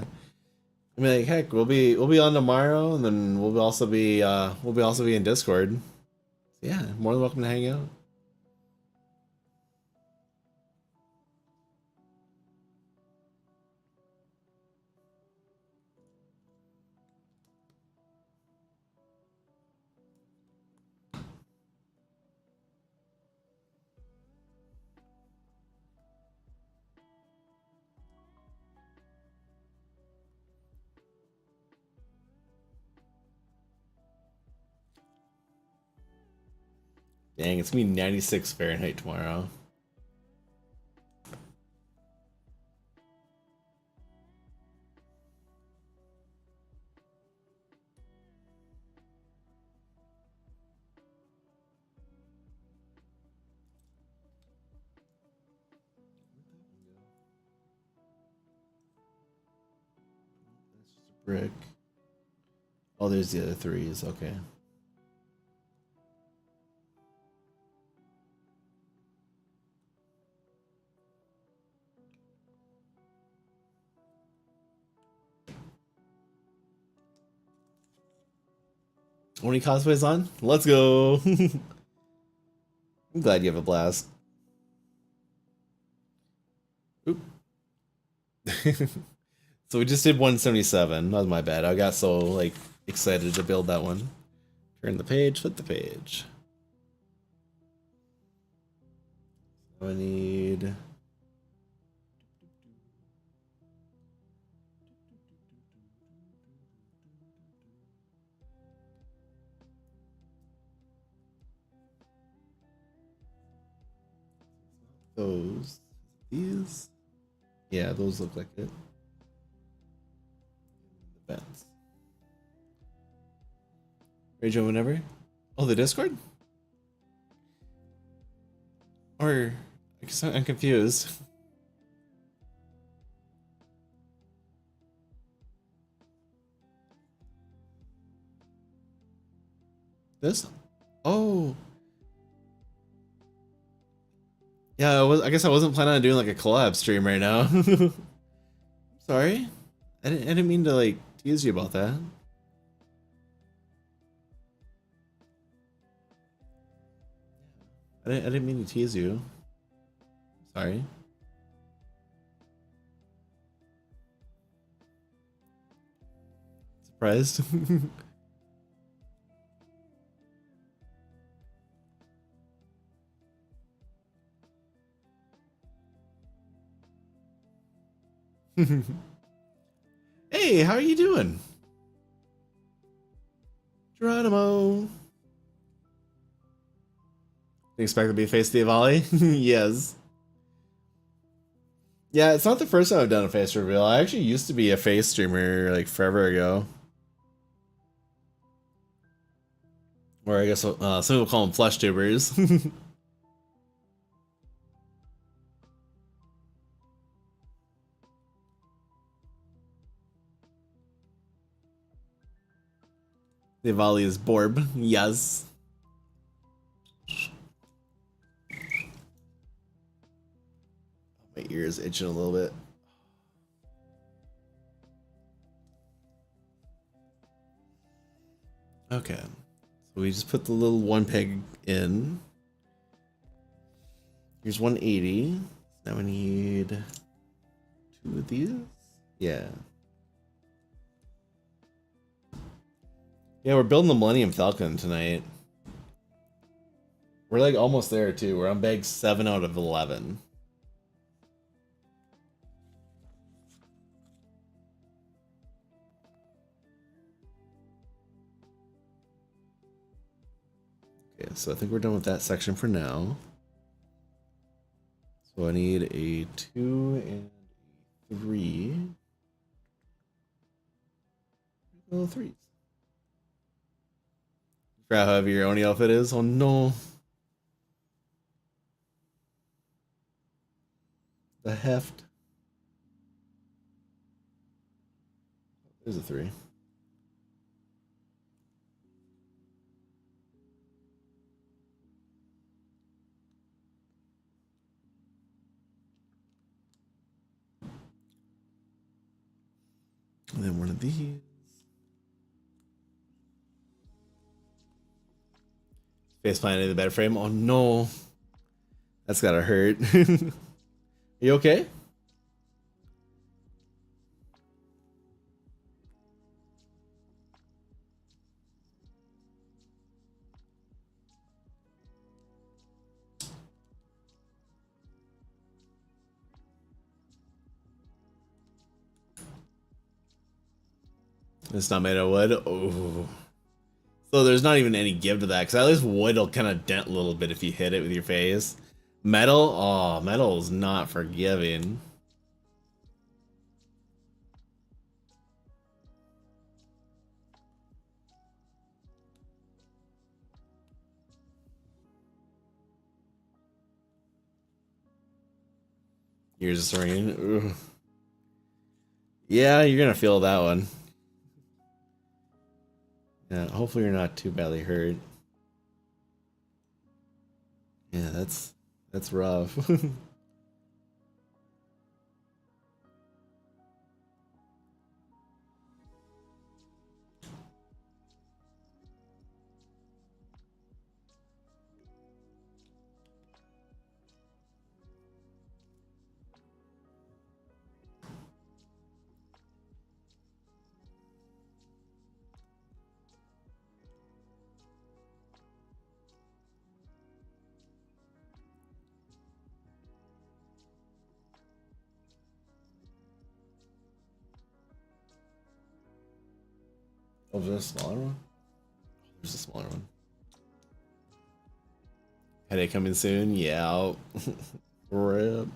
I mean, like, heck, we'll be on tomorrow, and then we'll also be in Discord. So yeah, more than welcome to hang out. Dang, it's gonna be 96 Fahrenheit tomorrow. brick. Oh, there's the other threes. Okay. Only cosplays on? Let's go. I'm glad you have a blast. Oop. So we just did 177. That was my bad. I got so like excited to build that one. Turn the page, flip the page. So I need those. These? Yeah, those look like it. The vents. Rage on whenever? Oh, the Discord? Or I guess I'm confused. This? Oh. Yeah, I guess I wasn't planning on doing like a collab stream right now. Sorry. I didn't mean to like tease you about that. I didn't mean to tease you. Sorry. Surprised? Hey, how are you doing? Geronimo. Expect to be face the Avali? Yes. Yeah, it's not the first time I've done a face reveal. I actually used to be a face streamer like forever ago. Or I guess some people call them flesh tubers. The Avali is Borb. Yes. My ear is itching a little bit. Okay. So we just put the little one peg in. Here's 180. Now we need 2 of these. Yeah. Yeah, we're building the Millennium Falcon tonight. We're like almost there too. We're on bag 7 out of 11. Okay, so I think we're done with that section for now. So I need a 2 and a 3. Oh, 3s. Forgot how heavy your Oni outfit is. Oh no. The heft. There's a 3. And then one of these. Face planted in the bed frame. Oh no. That's gotta hurt. You okay? It's not made of wood. Oh. So there's not even any give to that, because at least wood will kind of dent a little bit if you hit it with your face. Metal? Oh, metal is not forgiving. You're just ringing. Ugh. Yeah, you're gonna feel that one. Yeah, hopefully you're not too badly hurt. Yeah, that's rough. Oh, there's a smaller one? There's a smaller one. Headache coming soon? Yeah. Rip.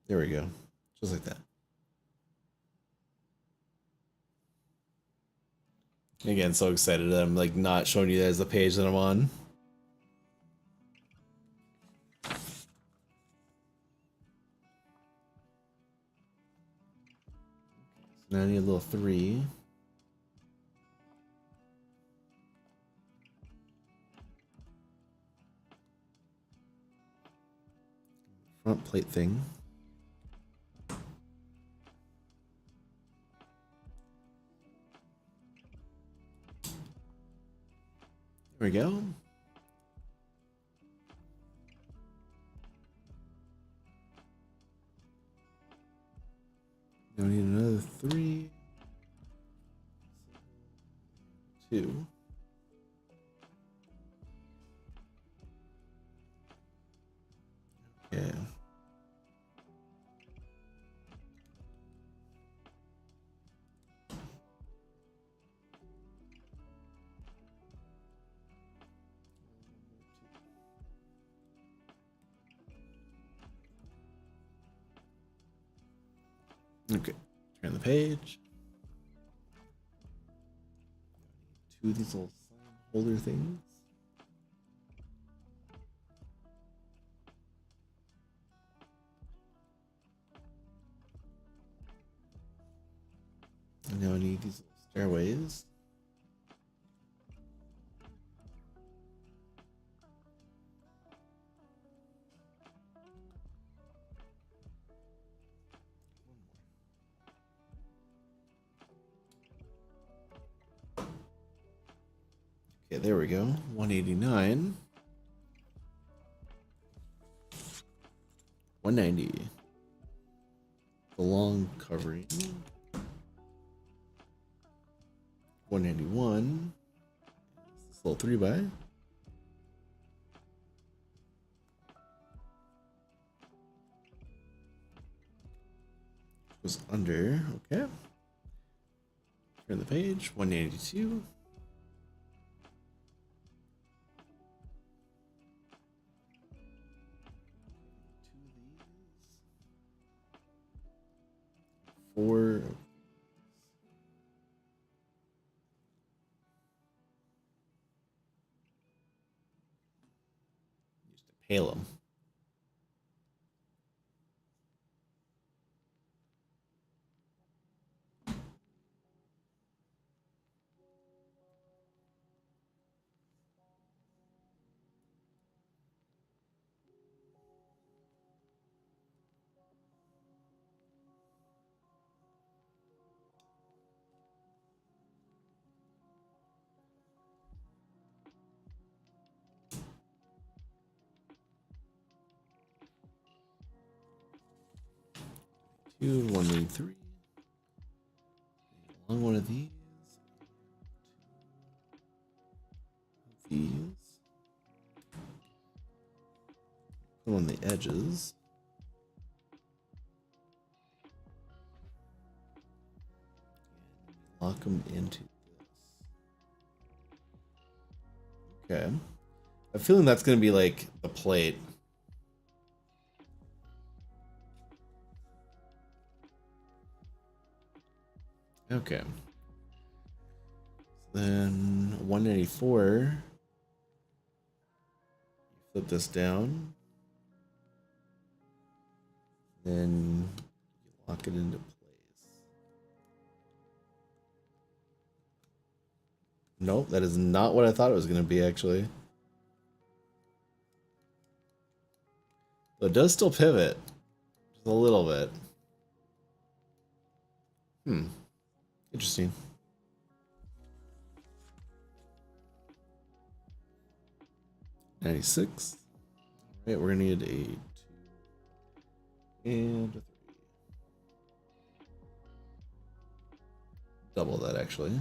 There we go. Just like that. Again, so excited that I'm like not showing you guys the page that I'm on. So now I need a little 3. Front plate thing. There we go. Now we need another 3. 2. Yeah. Okay. Turn the page. 2 of these little sign holder things. And now I need these little stairways. Okay, there we go. 189. 190. The long covering. 191. This little 3x. Goes under. Okay. Turn the page. 182. 4. Used to pale them. Two, 183. Along one of these. These. Put on the edges. Lock them into this. Okay. I'm feeling that's going to be like the plate. Okay. So then 194. flip this down. Then lock it into place. Nope, that is not what I thought it was going to be, actually. But it does still pivot. Just a little bit. Interesting. $96. All right, we're gonna need a 2 and a 3. Double that, actually.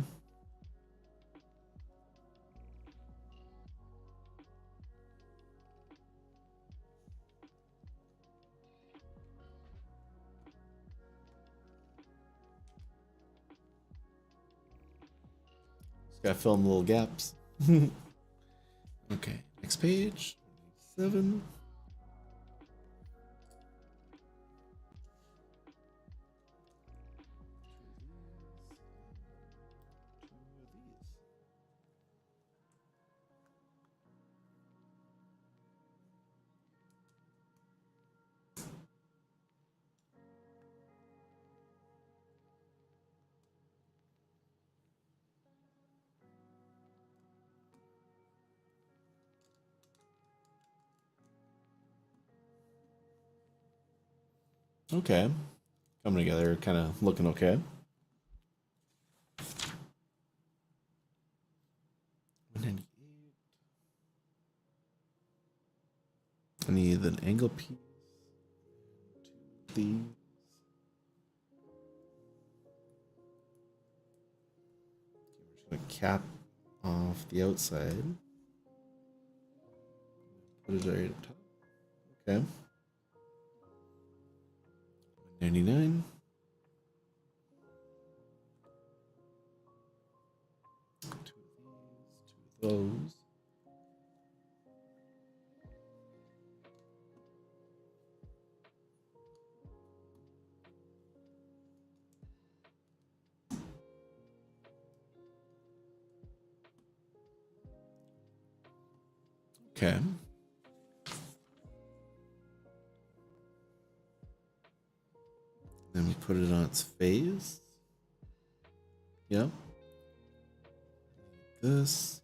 Just gotta fill in the little gaps. Okay, next page. 7. Okay, coming together, kind of looking okay. I need an angle piece. These. We're just gonna cap off the outside. Put it right at the top. Okay. 99. Two of these, two of those. Okay. Then we put it on its face. Yep. This.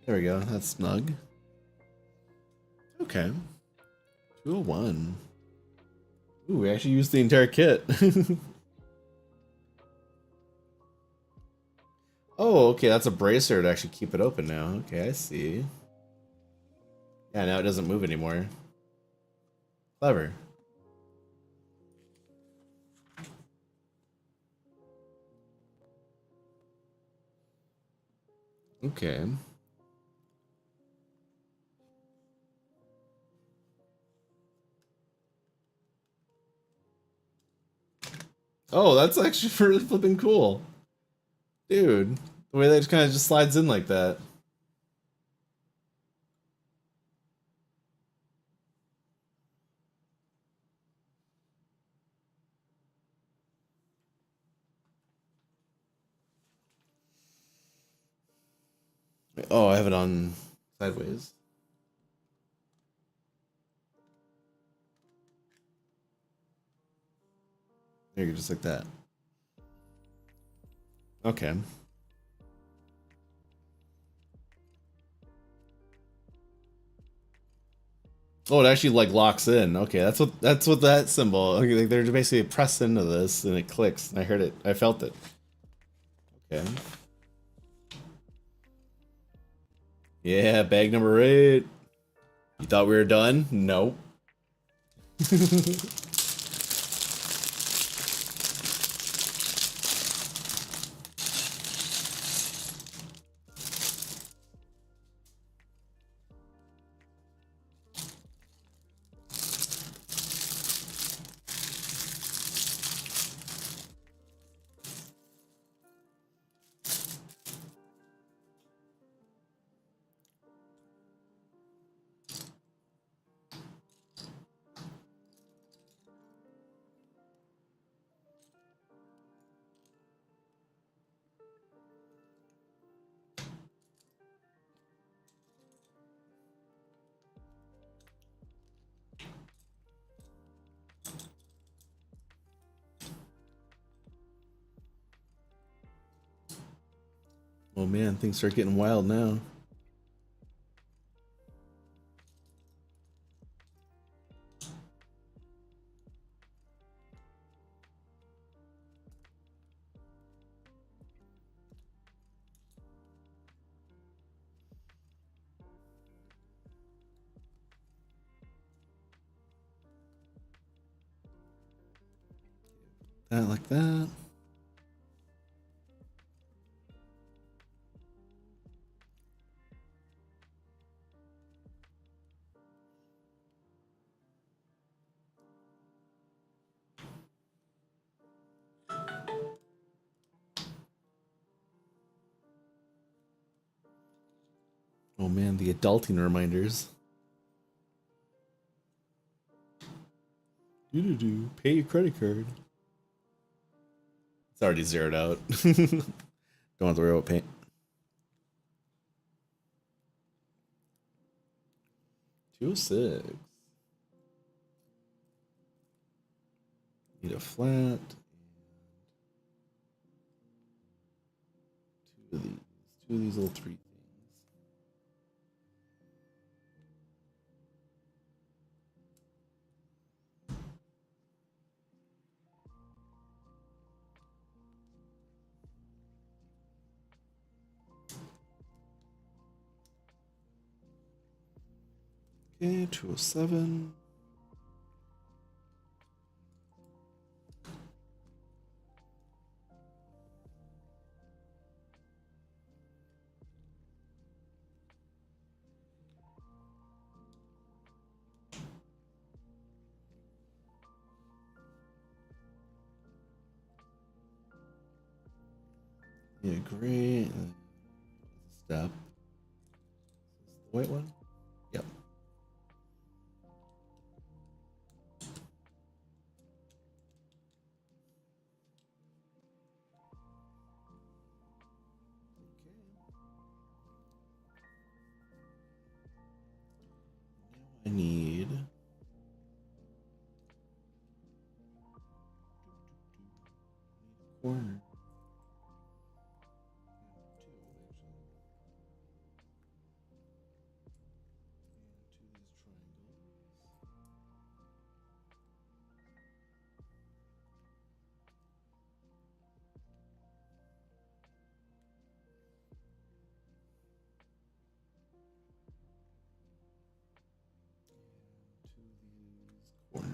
There we go. That's snug. Okay. 201. Ooh, we actually used the entire kit. Oh, okay. That's a bracer to actually keep it open now. Okay, I see. Yeah, now it doesn't move anymore. Clever. Okay. Oh, that's actually really flipping cool. Dude, the way that just kind of just slides in like that. Oh, I have it on sideways. There you go, just like that. Okay. Oh, it actually like locks in. Okay, that's what that symbol. Okay, like they're basically pressed into this and it clicks. I heard it. I felt it. Okay. Yeah, bag number 8. You thought we were done? Nope. Oh man, things start getting wild now. That like that. Oh man, the adulting reminders. Do pay your credit card. It's already zeroed out. Don't have to worry about paying. 206. Need a flat. Two of these. Two of these little three things. Okay, 207. Yeah, great. Step. Is this the white one? Yep. I need corner. Corner.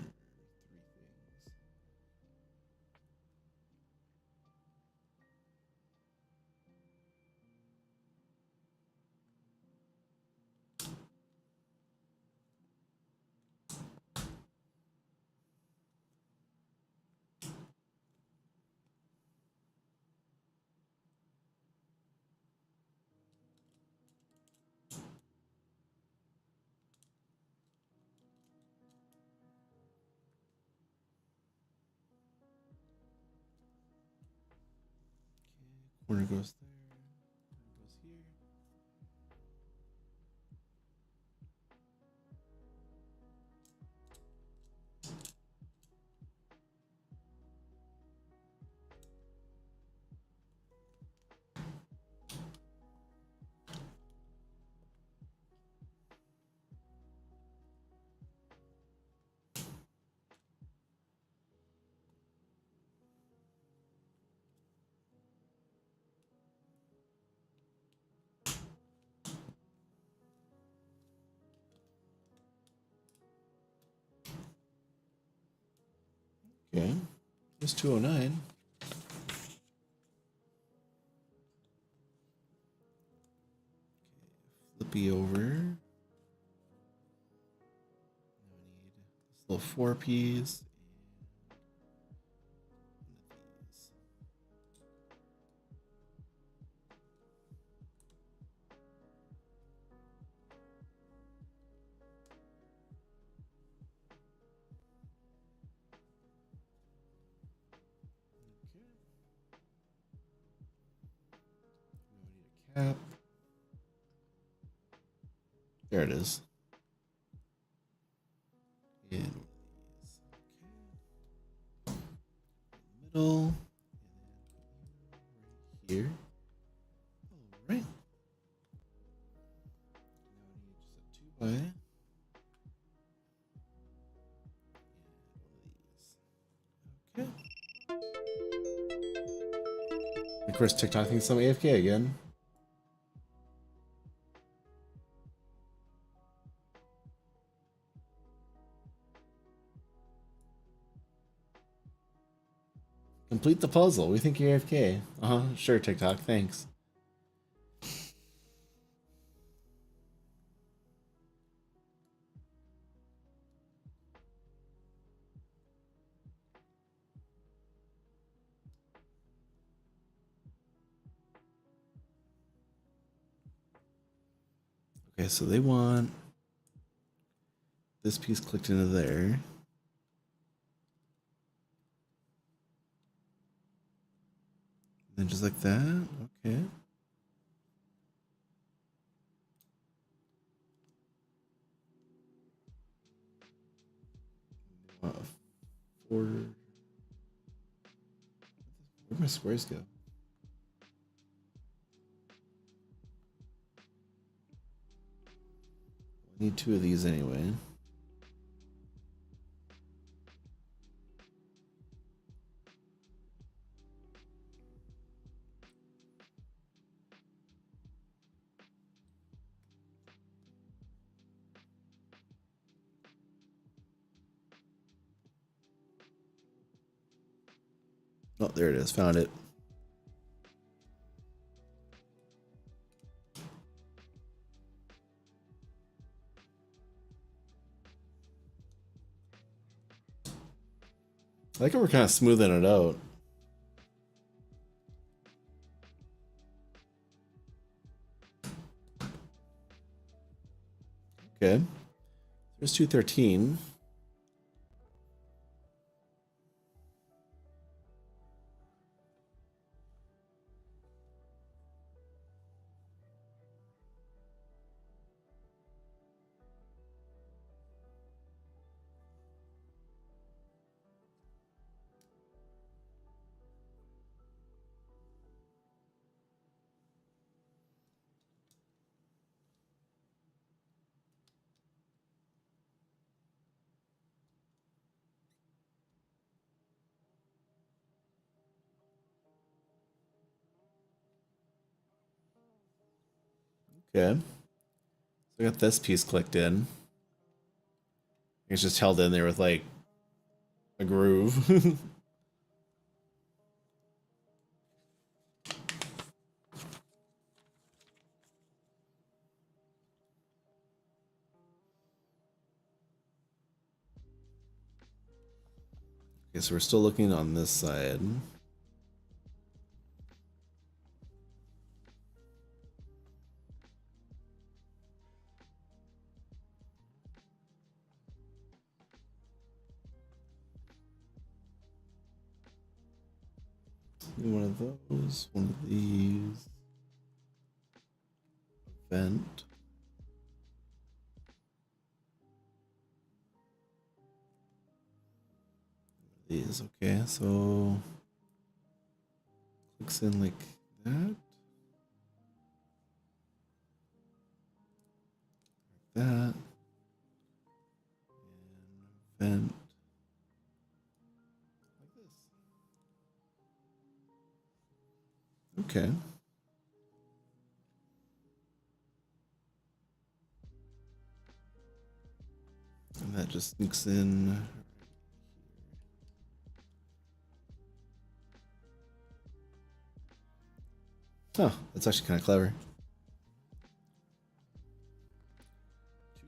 Three things. Corner goes there. Corner goes here. Okay. It's 209. Flippy over. Now I need this little 4 piece. Cap. There it is. And middle. And then here. Okay. Of course, TikTok thinks I'm AFK again. Complete the puzzle. We think you're AFK. Uh-huh. Sure, TikTok. Thanks. Okay, so they want this piece clicked into there. Then just like that. Okay. Four. Where'd my squares go? I need 2 of these anyway. Oh, there it is. Found it. I like how we're kind of smoothing it out. Okay. There's 213. Okay. So I got this piece clicked in. It's just held in there with like a groove. Okay, so we're still looking on this side. One of those, one of these. Vent. These, okay, so clicks in like that. Like that. And vent. Like this. Okay. And that just sneaks in. Oh, that's actually kind of clever.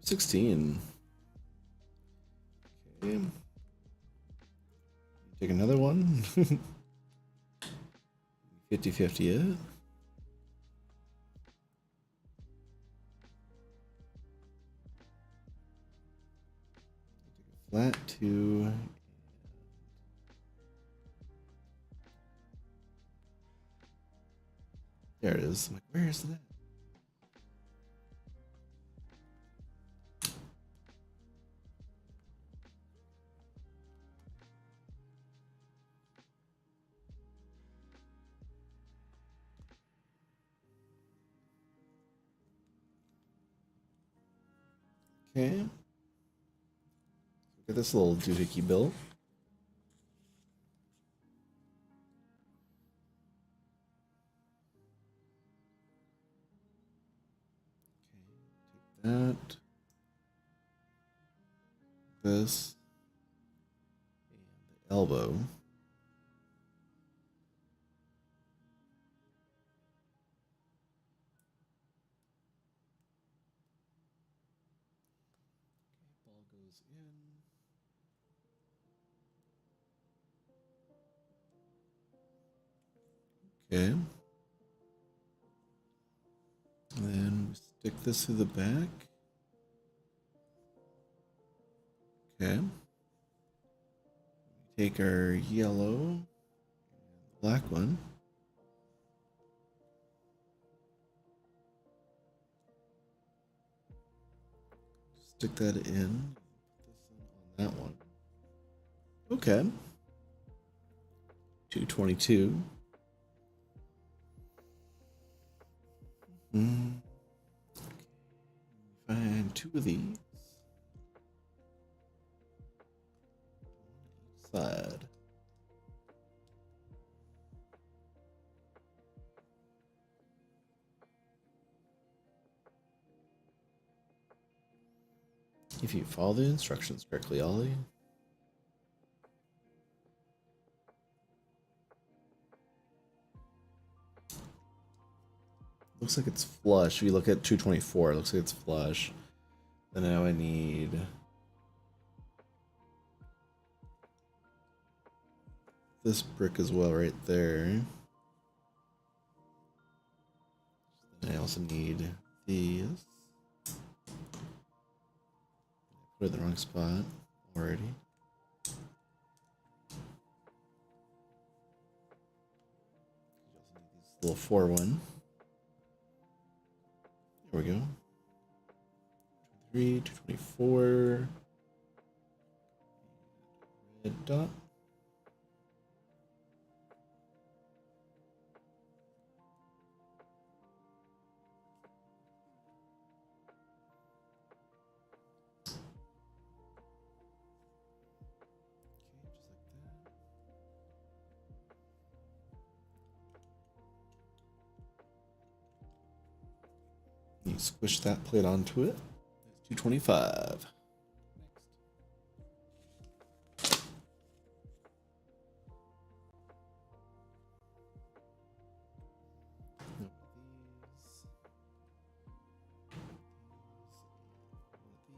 216. Okay. Take another one. 50-50 it. Flat 2. There it is. I'm like, where is that? Okay. Get this little doohickey built. that. This. And the elbow. Ball goes in. Okay. And then we stick this through the back. Okay. Take our yellow, black one. Stick that in. Put this in on that one. Okay. 222. Find two of these. Side. If you follow the instructions correctly, Ollie. Looks like it's flush. If you look at 224, it looks like it's flush. And now I need this brick as well right there. I also need these. Put it in the wrong spot already. Little 4-1. There we go. 3, 224. Red dot. You squish that plate onto it. It's 225.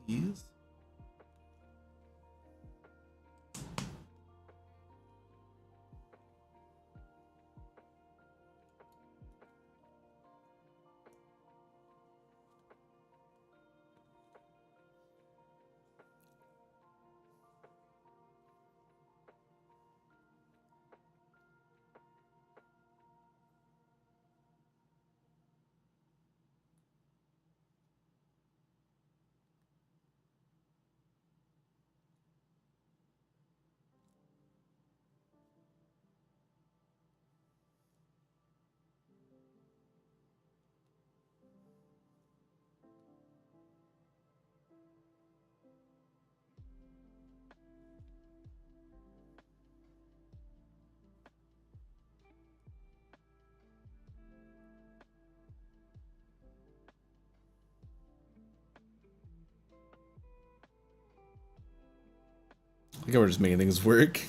These. I think we're just making things work.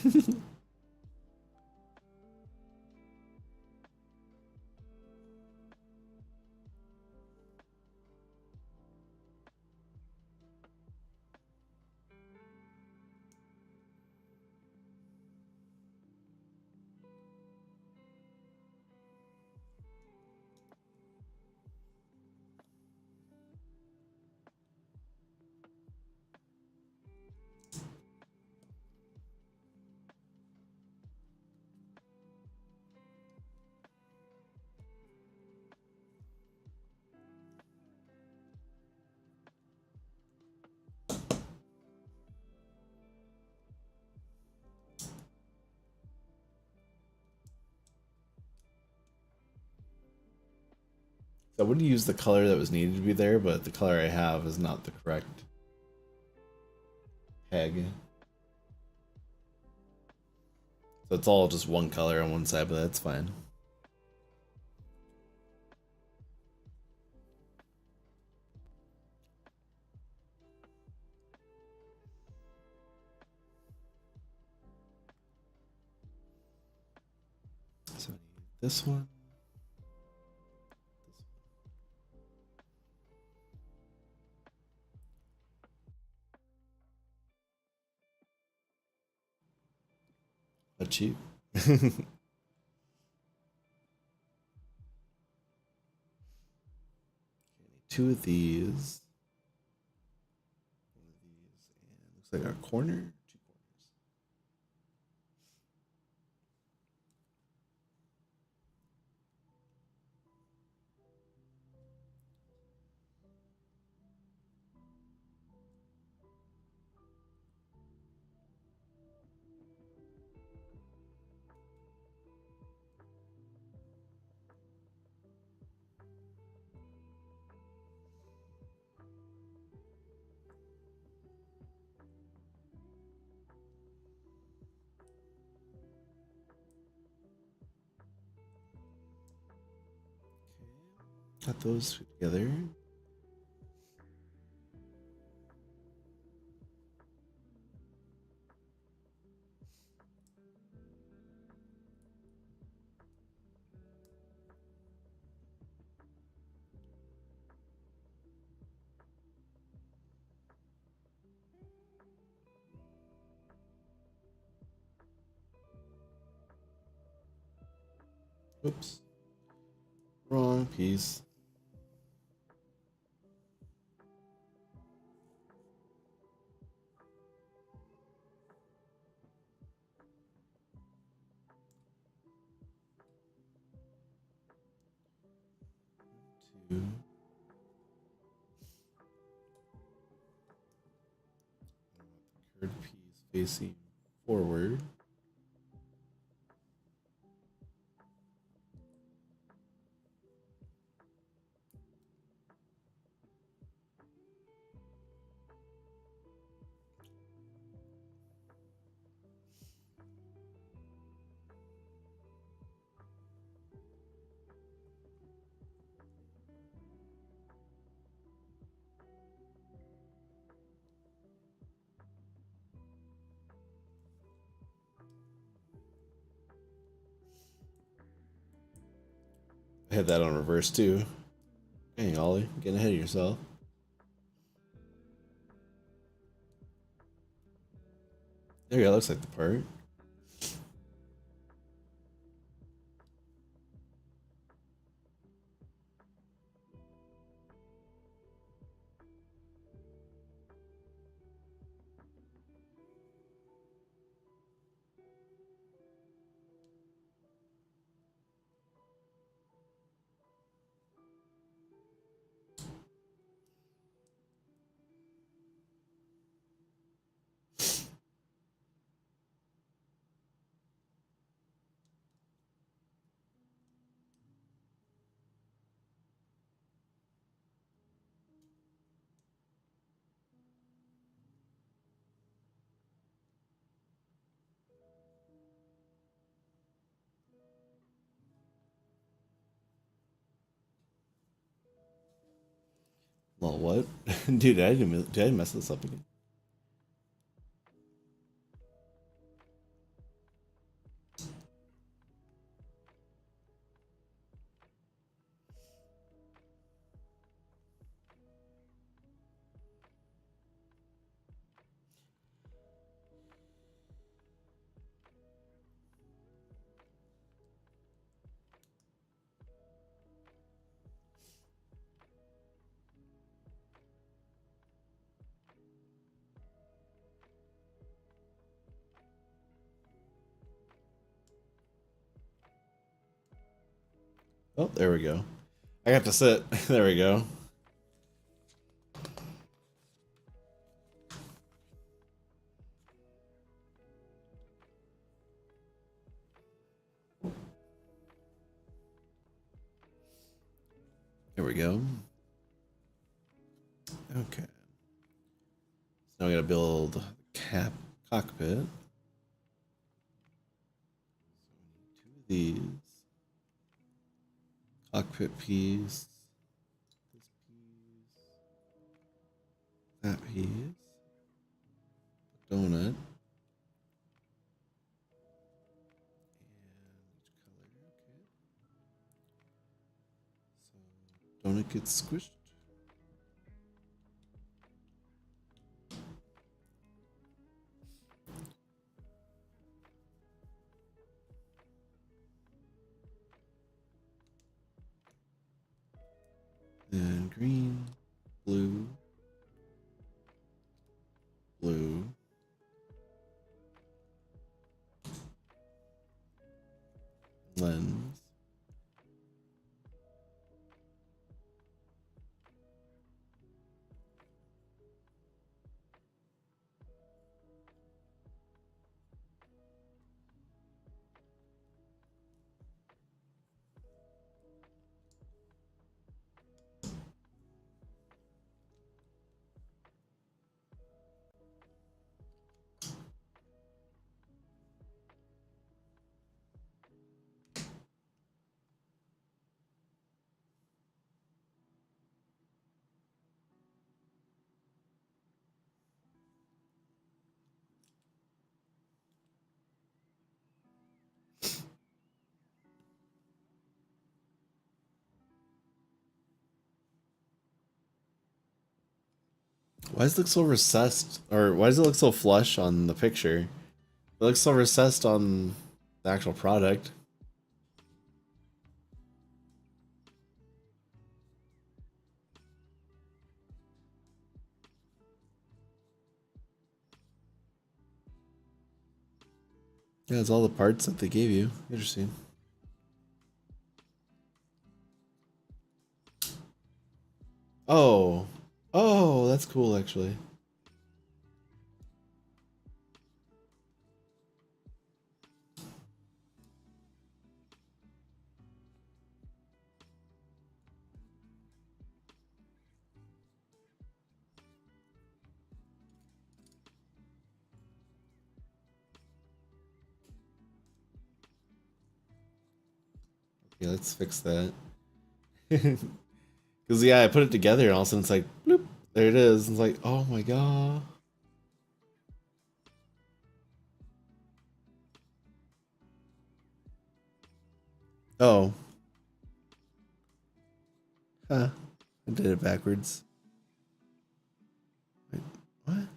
So I wouldn't use the color that was needed to be there, but the color I have is not the correct peg. So it's all just one color on one side, but that's fine. So I need this one. A cheap. Two of these. One of these, and looks like a corner. Two corners. Got those together. Oops. Wrong piece. Two. Curved piece facing forward. I had that on reverse too. Dang, Ollie, getting ahead of yourself. There you go, looks like the part. Well, what? Dude, did I mess this up again? Oh, there we go. I got to sit. There we go. There we go. Okay. So now we gotta build cockpit. Two of these. Cockpit piece. This piece. That piece. Donut. And each color. Don't it get squished? And green, blue, blue. Lens. Why does it look so recessed? Or why does it look so flush on the picture? It looks so recessed on the actual product. Yeah, it's all the parts that they gave you. Interesting. Oh. Oh, that's cool actually. Okay, let's fix that. Because, yeah, I put it together and all of a sudden it's like, bloop, there it is. It's like, oh my god. Oh. Huh. I did it backwards. Wait, what? Take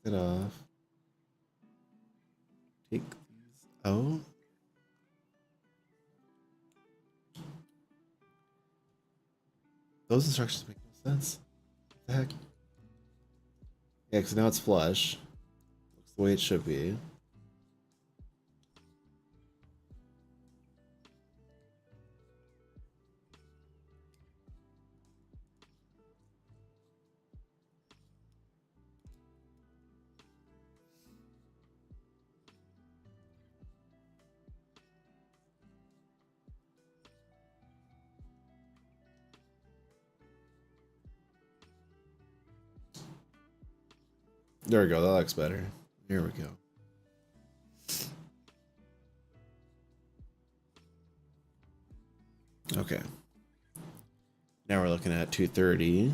that off. Take these out. Those instructions make no sense. What the heck? Yeah, because now it's flush. Looks the way it should be. There we go. That looks better. Here we go. Okay. Now we're looking at 230.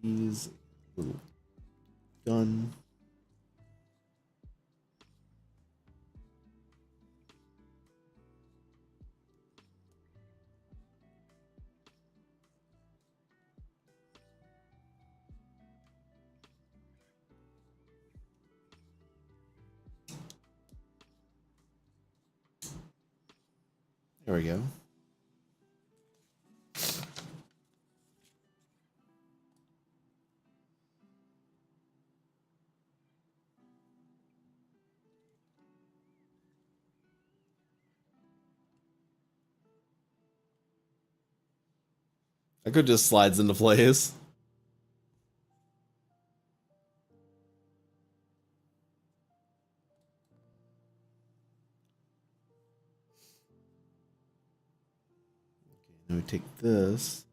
These little gun. There we go. I could just slides into place. Now we take this.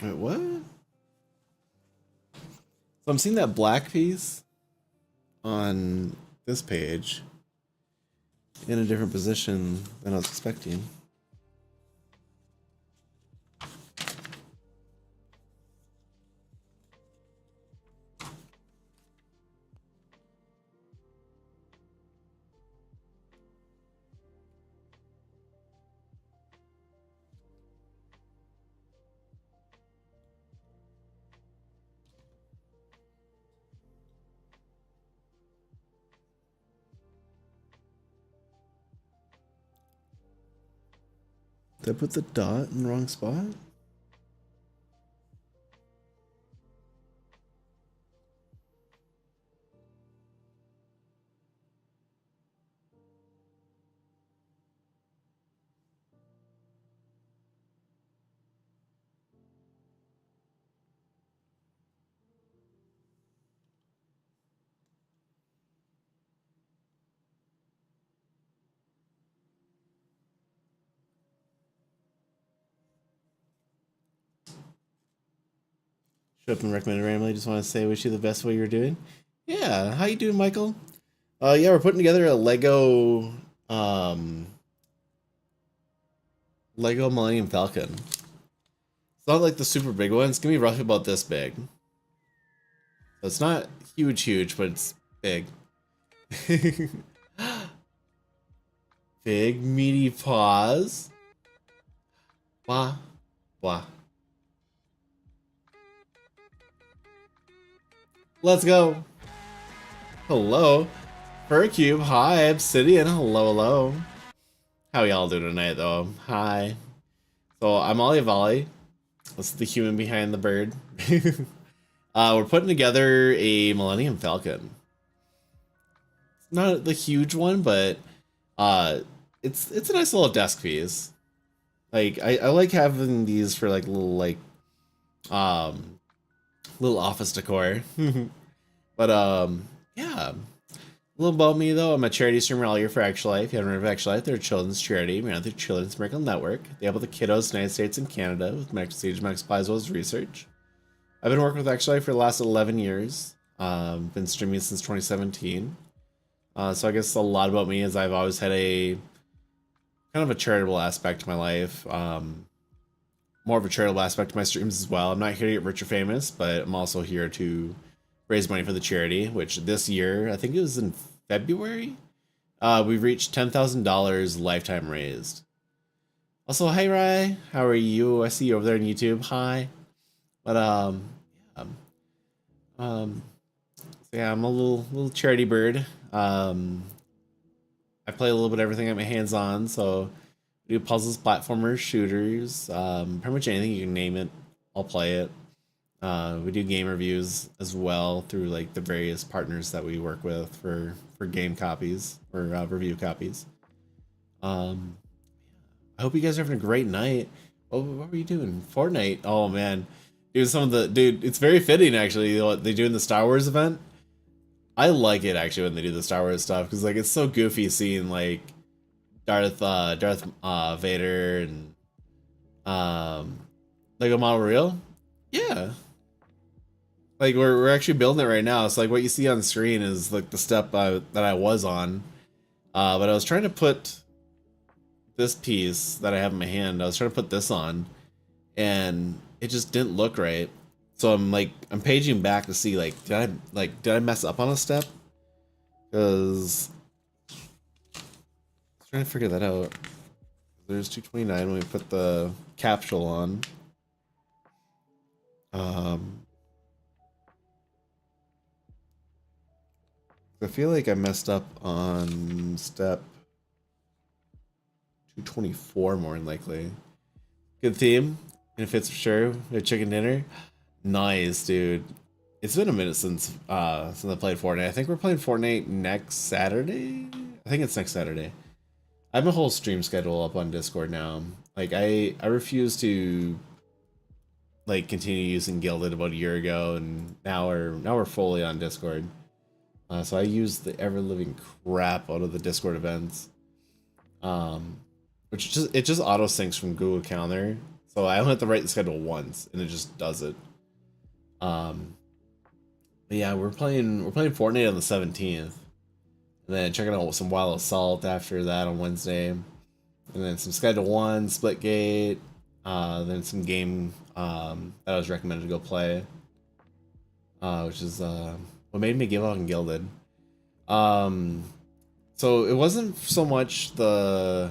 Wait, what? So I'm seeing that black piece on this page in a different position than I was expecting. Did I put the dot in the wrong spot? Showed up and recommended randomly. Just want to say, wish you the best what you're doing. Yeah, how you doing, Michael? Yeah, we're putting together a Lego Millennium Falcon. It's not like the super big one. It's gonna be roughly about this big. So it's not huge, but it's big. Big meaty paws. Wah, wah. Let's go. Hello. Furcube, hi. Obsidian, hello. How y'all doing tonight, though? Hi. So, I'm aliavali. This is the human behind the bird. We're putting together a Millennium Falcon. It's not the huge one, but it's a nice little desk piece. Like, I like having these for, like, little office decor. But yeah. A little about me though, I'm a charity streamer all year for extralife. If you haven't heard of extralife, they're a children's charity. We're on the Children's Miracle Network. They help the kiddos, United States and Canada with medical stage, medical supplies, as well as research. I've been working with extralife for the last 11 years. Been streaming since 2017. So I guess a lot about me is I've always had a kind of a charitable aspect to my life. More of a charitable aspect to my streams as well. I'm not here to get rich or famous, but I'm also here to raise money for the charity, which this year, I think it was in February, we've reached $10,000 lifetime raised. Also, hi Rye, how are you? I see you over there on YouTube. Hi. But yeah. So yeah, I'm a little charity bird. I play a little bit of everything I get my hands on, so we do puzzles, platformers, shooters, pretty much anything you can name it, I'll play it. We do game reviews as well through like the various partners that we work with for game copies or review copies. I hope you guys are having a great night. What were you doing? Fortnite? Oh man, dude, it's very fitting actually what they do in the Star Wars event. I like it actually when they do the Star Wars stuff because like it's so goofy seeing like Darth Vader and Lego model real. Yeah. Like we're actually building it right now. So like what you see on the screen is like the step that I was on, but I was trying to put this piece that I have in my hand. I was trying to put this on, and it just didn't look right. So I'm paging back to see like did I mess up on a step? Because I was trying to figure that out. There's 229 when we put the capsule on. I feel like I messed up on step 224 more than likely. Good theme. Benefits for sure. We had chicken dinner. Nice, dude. It's been a minute since I played Fortnite. I think we're playing Fortnite next Saturday. I think it's next Saturday. I have a whole stream schedule up on Discord now. Like I refuse to like continue using Guilded about a year ago, and now we're fully on Discord. So I use the ever living crap out of the Discord events, which just auto syncs from Google Calendar. So I only have to write the schedule once, and it just does it. Um, but yeah, we're playing Fortnite on the 17th, and then checking out some Wild Assault after that on Wednesday, and then some Schedule One, Splitgate, then some game that I was recommended to go play, which is what made me give up on Gilded. Um, so it wasn't so much the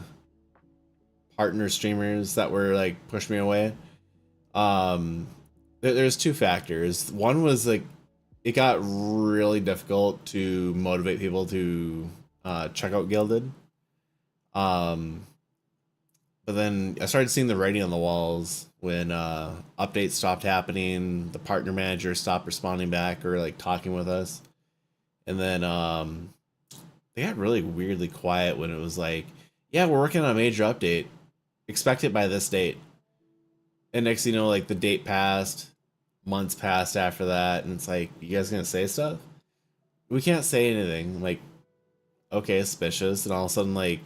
partner streamers that were like pushed me away. Um, there's two factors. One was like it got really difficult to motivate people to check out Gilded. Um, but then I started seeing the writing on the walls when updates stopped happening, the partner manager stopped responding back or like talking with us, and then they got really weirdly quiet when it was like, "Yeah, we're working on a major update. Expect it by this date." And next thing you know, like the date passed, months passed after that, and it's like, "You guys gonna say stuff?" We can't say anything. Like, okay, suspicious, and all of a sudden, like,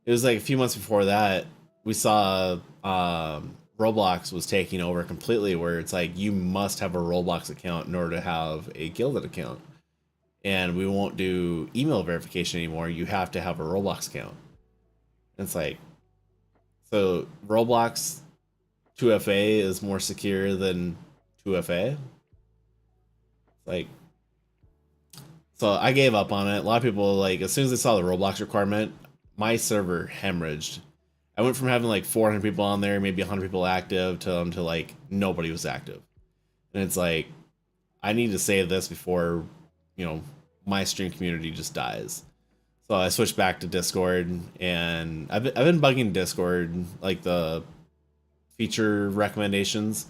it was like a few months before that, we saw Roblox was taking over completely, where it's like you must have a Roblox account in order to have a Gilded account, and we won't do email verification anymore. You have to have a Roblox account. And it's like, so Roblox 2FA is more secure than 2FA. Like, so I gave up on it. A lot of people, like, as soon as they saw the Roblox requirement, my server hemorrhaged. I went from having like 400 people on there, maybe 100 people active, to like nobody was active. And it's like, I need to save this before, you know, my stream community just dies. So I switched back to Discord, and I've been bugging Discord, like the feature recommendations,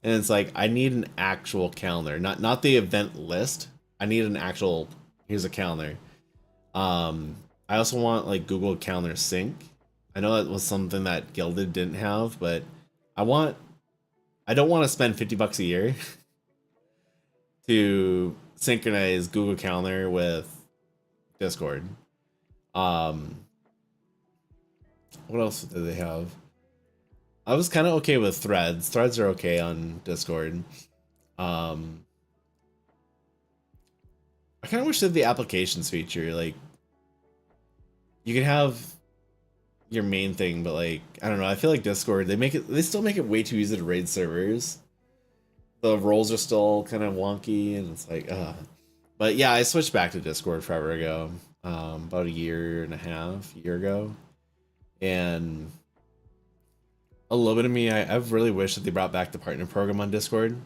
and it's like I need an actual calendar, not the event list. I need an actual, here's a calendar. I also want like Google Calendar Sync. I know that was something that Gilded didn't have, but I want I don't want to spend $50 a year to synchronize Google Calendar with Discord. Um, what else do they have? I was kind of okay with Threads. Threads are okay on Discord. Um, I kind of wish they had the applications feature. Like, you can have your main thing, but like, I don't know. I feel like Discord, they still make it way too easy to raid servers. The roles are still kind of wonky, and it's like, But yeah, I switched back to Discord forever ago, about a year and a half, year ago, and a little bit of me, I've really wished that they brought back the partner program on Discord,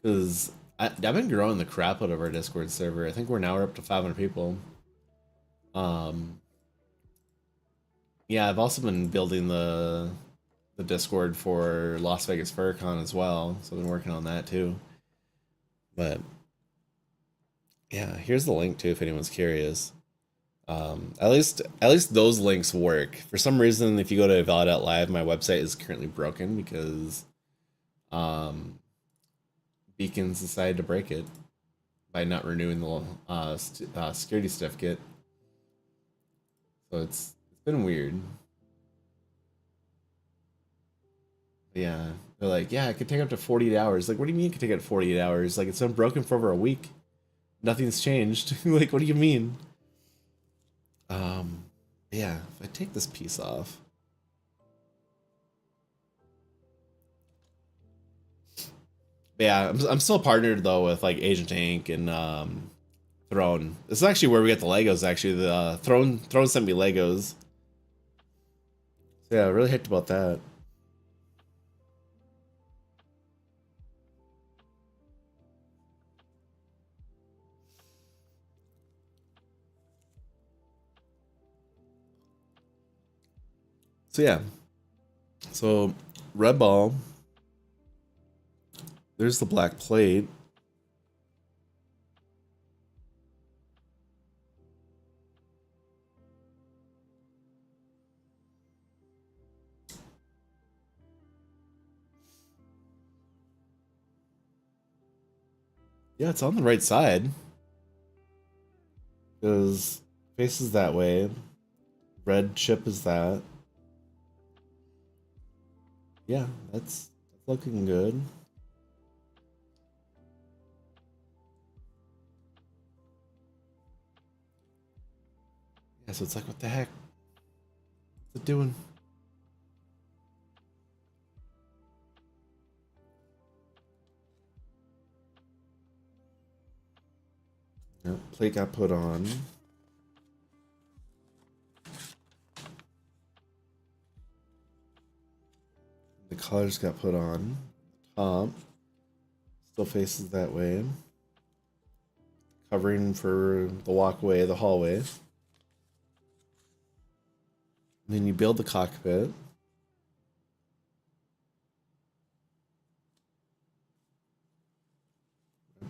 because I've been growing the crap out of our Discord server. I think we're up to 500 people. Um, yeah, I've also been building the Discord for Las Vegas FurryCon as well, so I've been working on that too. But yeah, here's the link too if anyone's curious. At least those links work. For some reason, if you go to Valid.live, my website is currently broken because um, Beacons decided to break it by not renewing the security certificate. So it's been weird. Yeah, they're like, yeah, it could take up to 48 hours. Like, what do you mean it could take up to 48 hours? Like, it's been broken for over a week. Nothing's changed. Like, what do you mean? Um, yeah, if I take this piece off. But yeah, I'm still partnered though with like Agent Inc. and Throne. This is actually where we get the Legos. Actually, the Throne sent me Legos. So yeah, really hyped about that. So yeah, so red ball. There's the black plate. Yeah, it's on the right side because faces that way. Red chip is that. Yeah, that's looking good. Yeah, so it's like, what the heck? What's it doing? Yep, plate got put on. The colors got put on. Top still faces that way. Covering for the walkway, the hallway. And then you build the cockpit.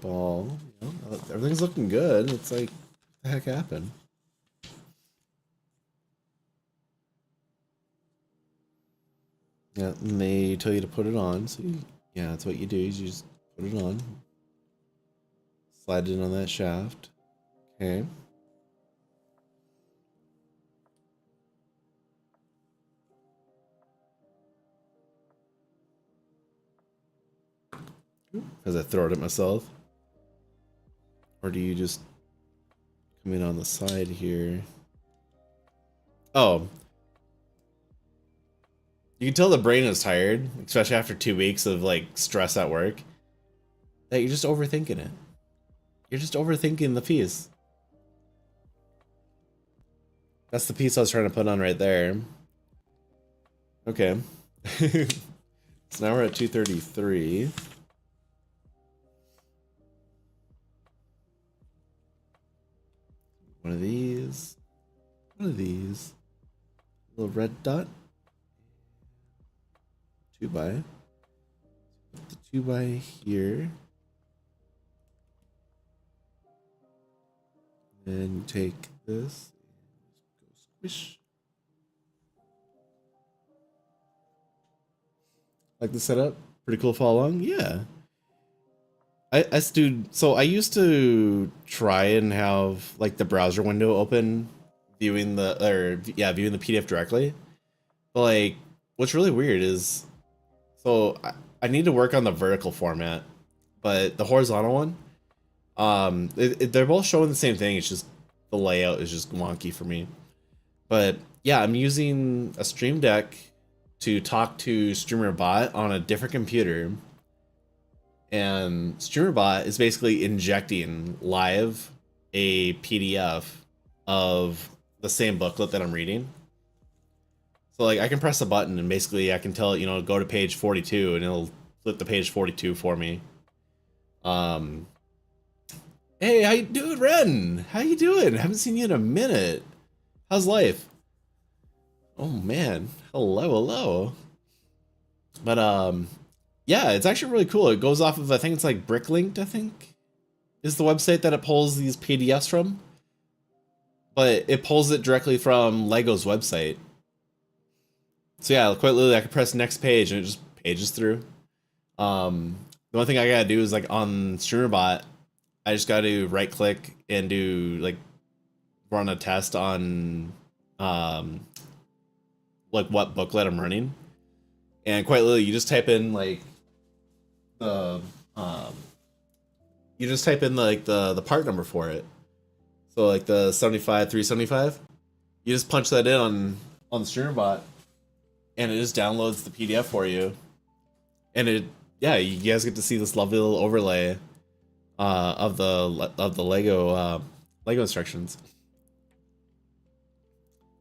Ball. You know, everything's looking good. It's like, what the heck happened? Yeah, and they tell you to put it on. So yeah, that's what you do. Is you just put it on. Slide it in on that shaft. Okay. As I throw it at myself. Or do you just come in on the side here? Oh. You can tell the brain is tired, especially after 2 weeks of like stress at work. That you're just overthinking it. You're just overthinking the piece. That's the piece I was trying to put on right there. Okay. So now we're at 233. One of these. One of these. Little red dot. 2 by. Put the 2 by here. Then you take this. Go squish. Like the setup? Pretty cool follow along? Yeah. So I used to try and have like the browser window open, viewing the viewing the PDF directly. But like, what's really weird is, so I need to work on the vertical format, but the horizontal one, they're both showing the same thing. It's just the layout is just wonky for me. But yeah, I'm using a Stream Deck to talk to StreamerBot on a different computer. And StreamerBot is basically injecting live a PDF of the same booklet that I'm reading. So like I can press a button and basically I can tell it, you know, go to page 42 and it'll flip the page 42 for me. Hey, how you doing, Ren? How you doing? Haven't seen you in a minute. How's life? Oh man, hello, hello. But yeah, it's actually really cool. It goes off of, I think it's like Bricklinked, I think, is the website that it pulls these PDFs from. But it pulls it directly from Lego's website. So yeah, quite literally, I can press next page and it just pages through. The one thing I gotta do is like on StreamerBot, I just gotta right click and do like run a test on like what booklet I'm running. And quite literally, you just type in like the you just type in like the part number for it. So like the 75375, you just punch that in on the StreamerBot, and it just downloads the PDF for you. And it, yeah, you guys get to see this lovely little overlay of the Lego Lego instructions.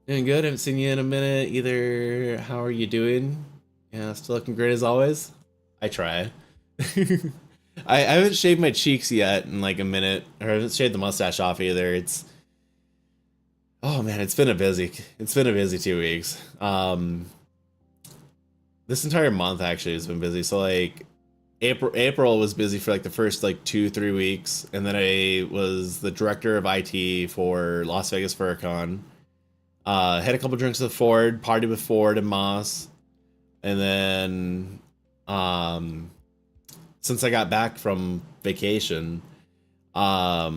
Doing good. Haven't seen you in a minute either. How are you doing? Yeah, still looking great as always. I try. I haven't shaved my cheeks yet in like a minute, or I haven't shaved the mustache off either. It's, oh man, it's been a busy 2 weeks. This entire month actually has been busy. So like April was busy for like the first like 2-3 weeks, and then I was the director of IT for Las Vegas FurryCon. Had a couple drinks with Ford, party with Ford and Moss, and then since I got back from vacation, yeah,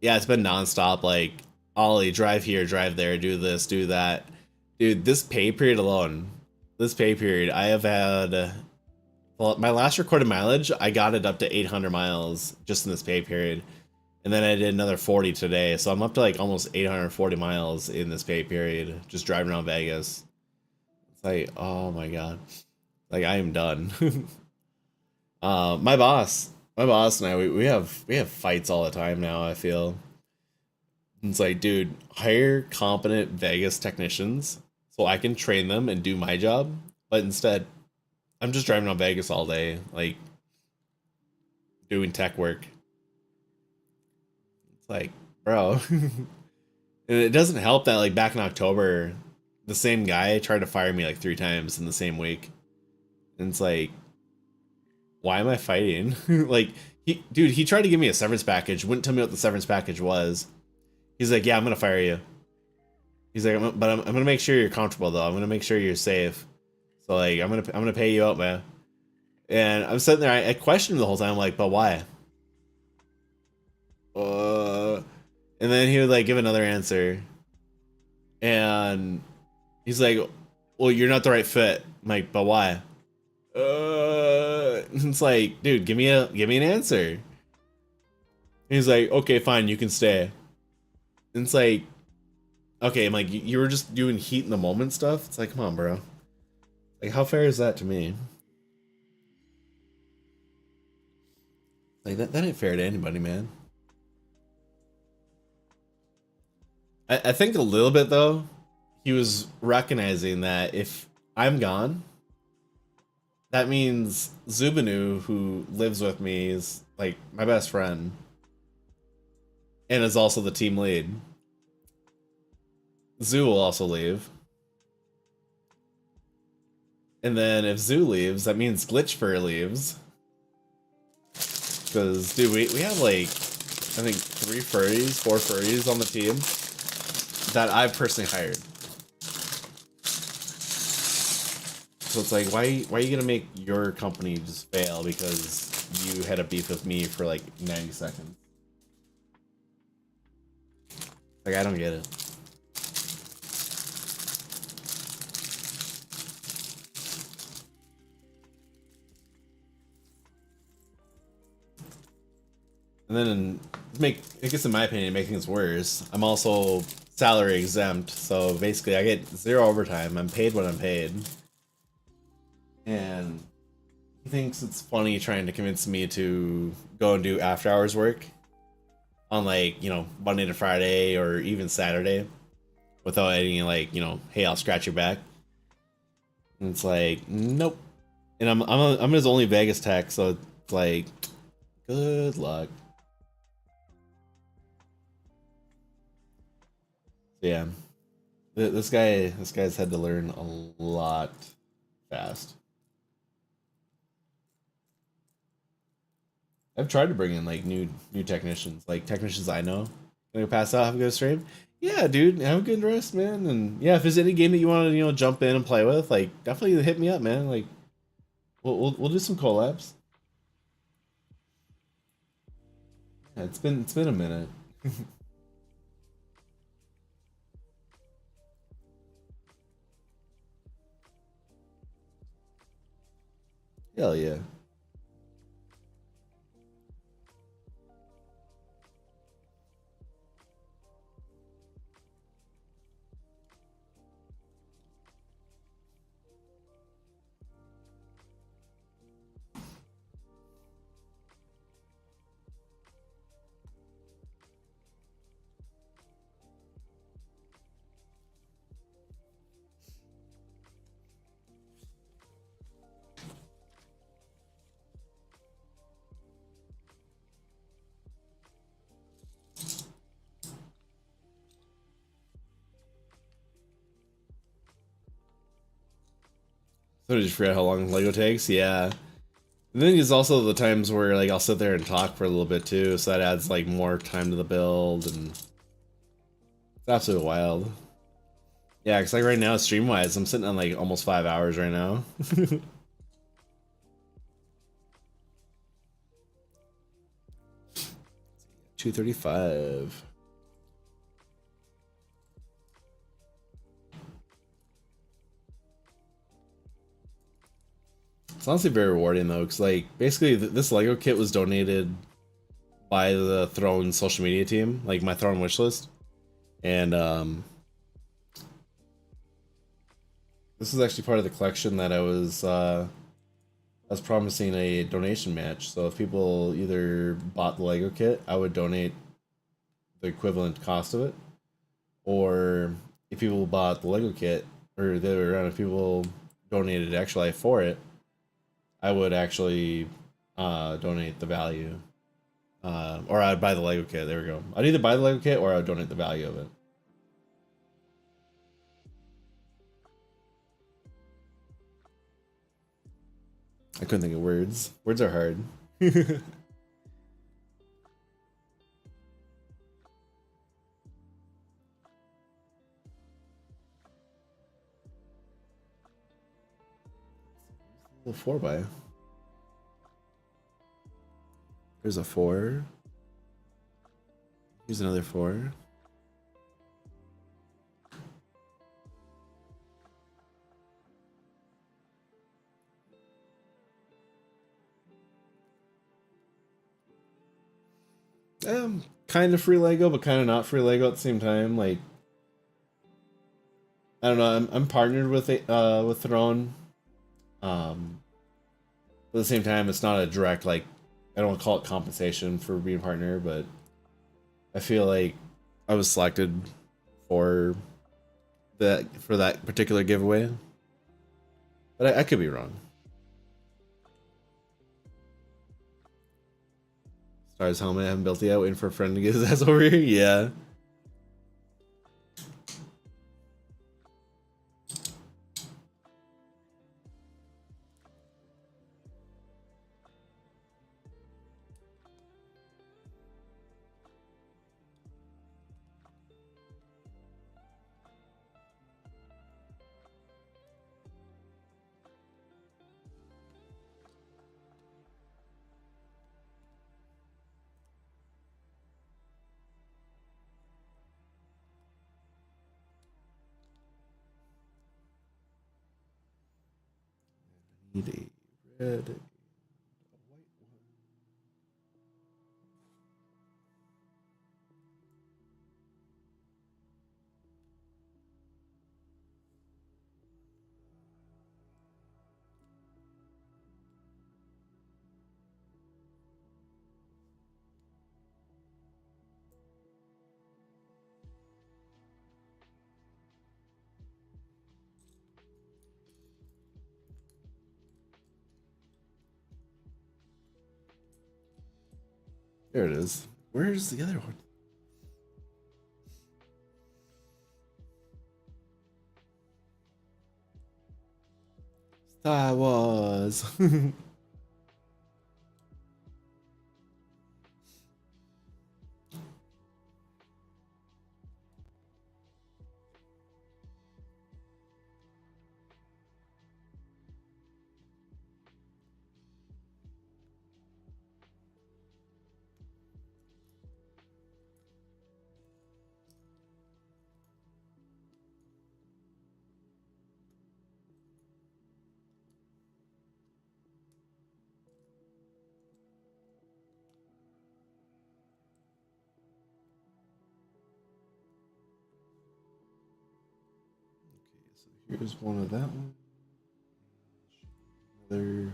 it's been nonstop. Like, Ollie, drive here, drive there, do this, do that. Dude, this pay period alone, this pay period, I have had well, my last recorded mileage, I got it up to 800 miles just in this pay period. And then I did another 40 today. So I'm up to like almost 840 miles in this pay period, just driving around Vegas. It's like, oh my God. Like I am done. My boss and I, we have fights all the time now, I feel. It's like, dude, hire competent Vegas technicians so I can train them and do my job. But instead, I'm just driving around Vegas all day, like doing tech work. It's like, bro. And it doesn't help that like back in October, the same guy tried to fire me like 3 times in the same week. And it's like, why am I fighting? Like, he tried to give me a severance package, wouldn't tell me what the severance package was. He's like, yeah, I'm gonna fire you. He's like, I'm gonna make sure you're comfortable though. I'm gonna make sure you're safe. So like, I'm gonna pay you out, man. And I'm sitting there, I questioned him the whole time, I'm like, but why? Uh, and then he would like give another answer, and he's like, well, you're not the right fit. I'm like, but why? It's like, dude, give me an answer. He's like, okay, fine, you can stay. And it's like, okay, I'm like, you were just doing heat in the moment stuff. It's like, come on, bro. Like, how fair is that to me? Like that ain't fair to anybody, man. I think a little bit though, he was recognizing that if I'm gone, that means Zubinu, who lives with me, is like my best friend and is also the team lead. Zoo will also leave. And then if Zoo leaves, that means Glitchfur leaves. Because, dude, we have like, I think 4 furries on the team that I've personally hired. So it's like, why are you gonna make your company just fail because you had a beef with me for like 90 seconds? Like, I don't get it. And then, I guess in my opinion, make things worse, I'm also salary exempt, so basically I get 0 overtime. I'm paid what I'm paid. And he thinks it's funny trying to convince me to go and do after hours work on like, Monday to Friday or even Saturday without any like, hey, I'll scratch your back. And it's like, nope. And I'm his only Vegas tech, so it's like, good luck. Yeah, this guy's had to learn a lot fast. I've tried to bring in like new technicians, like technicians I know. Can I pass out? Have a good stream. Yeah, dude, have a good rest, man. And yeah, if there's any game that you want to jump in and play with, like definitely hit me up, man. Like we'll do some collabs. Yeah, it's been a minute. Hell yeah. So did you forget how long Lego takes? Yeah. And then there's also the times where like I'll sit there and talk for a little bit too, so that adds like more time to the build, and it's absolutely wild. Yeah, because like right now, stream wise, I'm sitting on like almost 5 hours right now. 2:35. It's honestly very rewarding though, because like basically this Lego kit was donated by the Throne social media team, like my Throne wish list, and this is actually part of the collection that I was promising a donation match. So if people either bought the Lego kit, I would donate the equivalent cost of it, or if people bought the Lego kit, or the other way around, if people donated extra life for it, I would actually donate the value. Or I'd buy the Lego kit. There we go. I'd either buy the Lego kit or I'd donate the value of it. I couldn't think of words. Words are hard. A 4 by. There's a 4. Here's another 4. Kind of free Lego, but kind of not free Lego at the same time. Like, I don't know. I'm partnered with Throne. But at the same time, it's not a direct like. I don't want to call it compensation for being a partner, but I feel like I was selected for that particular giveaway. But I could be wrong. Stars helmet, I haven't built it yet. Waiting for a friend to get his ass over here. Yeah. Need a red. There it is. Where's the other one? Star Wars. Here's one of that one. Another.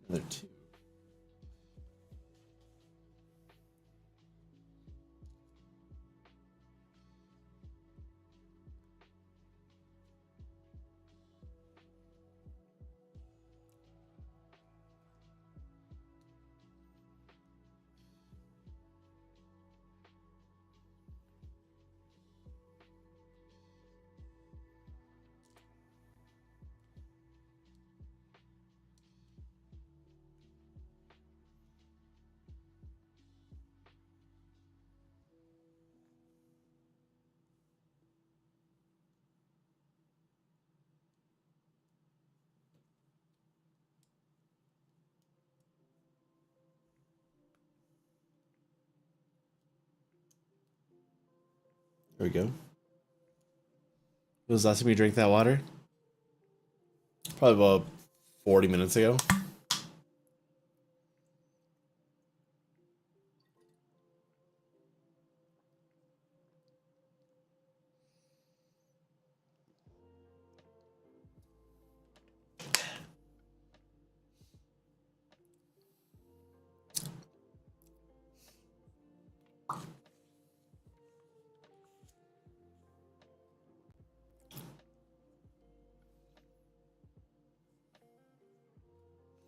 Another 2. There we go. When was the last time you drank that water? Probably about 40 minutes ago.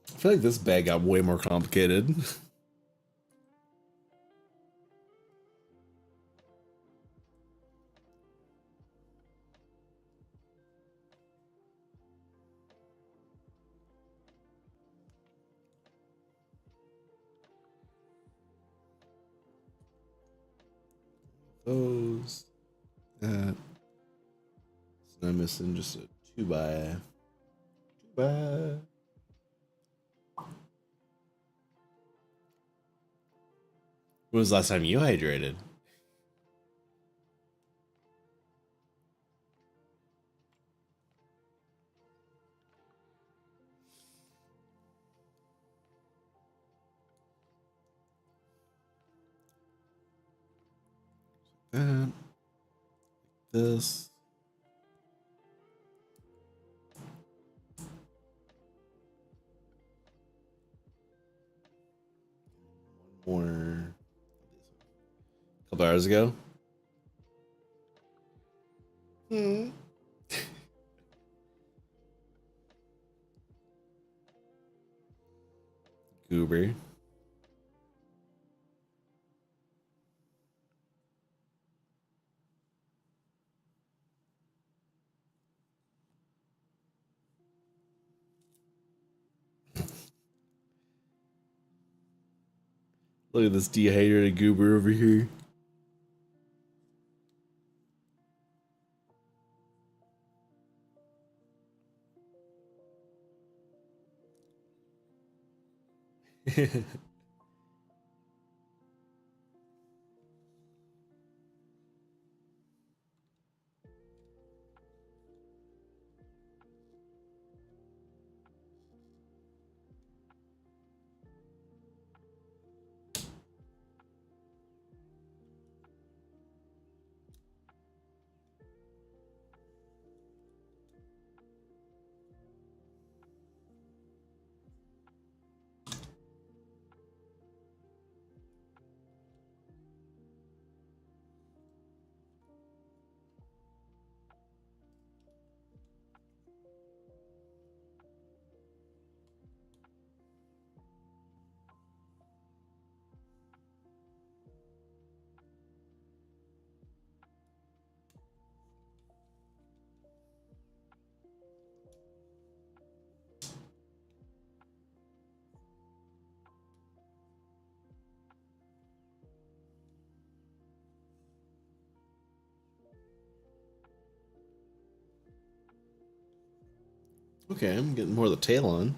I feel like this bag got way more complicated. Those. That. So I'm missing just a 2x. 2x. When was the last time you hydrated? That. This. One more. A couple hours ago. Goober. Look at this dehydrated goober over here. Okay, I'm getting more of the tail on.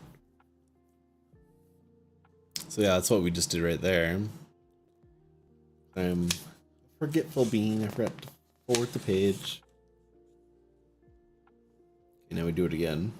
So yeah, that's what we just did right there. I'm a forgetful being. I forgot to forward the page. Okay, now we do it again.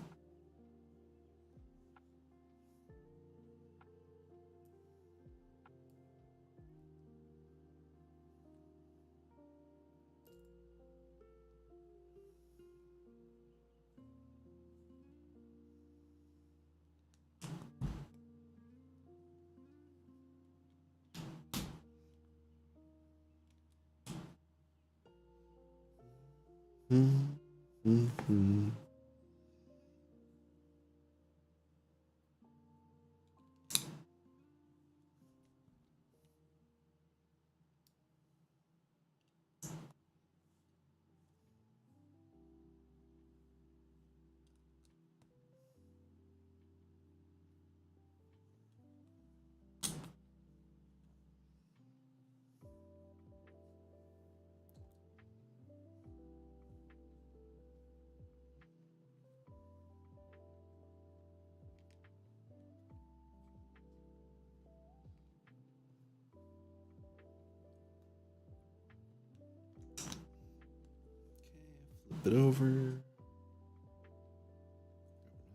it over.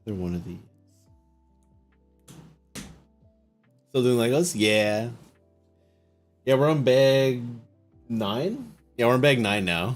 Another one of these. Still doing Legos? Yeah. Yeah, we're on bag 9? Yeah, we're on bag 9 now.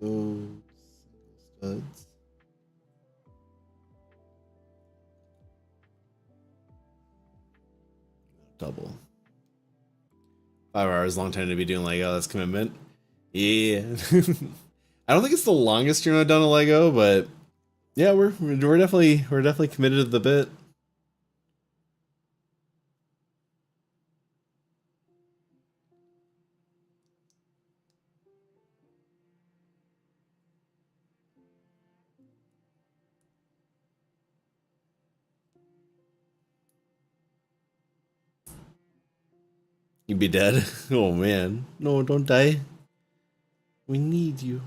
Those studs. Double. 5 hours, long time to be doing Lego. That's commitment. Yeah. I don't think it's the longest stream I've done a Lego, but yeah, we're definitely committed to the bit. You'd be dead. Oh man. No, don't die. We need you.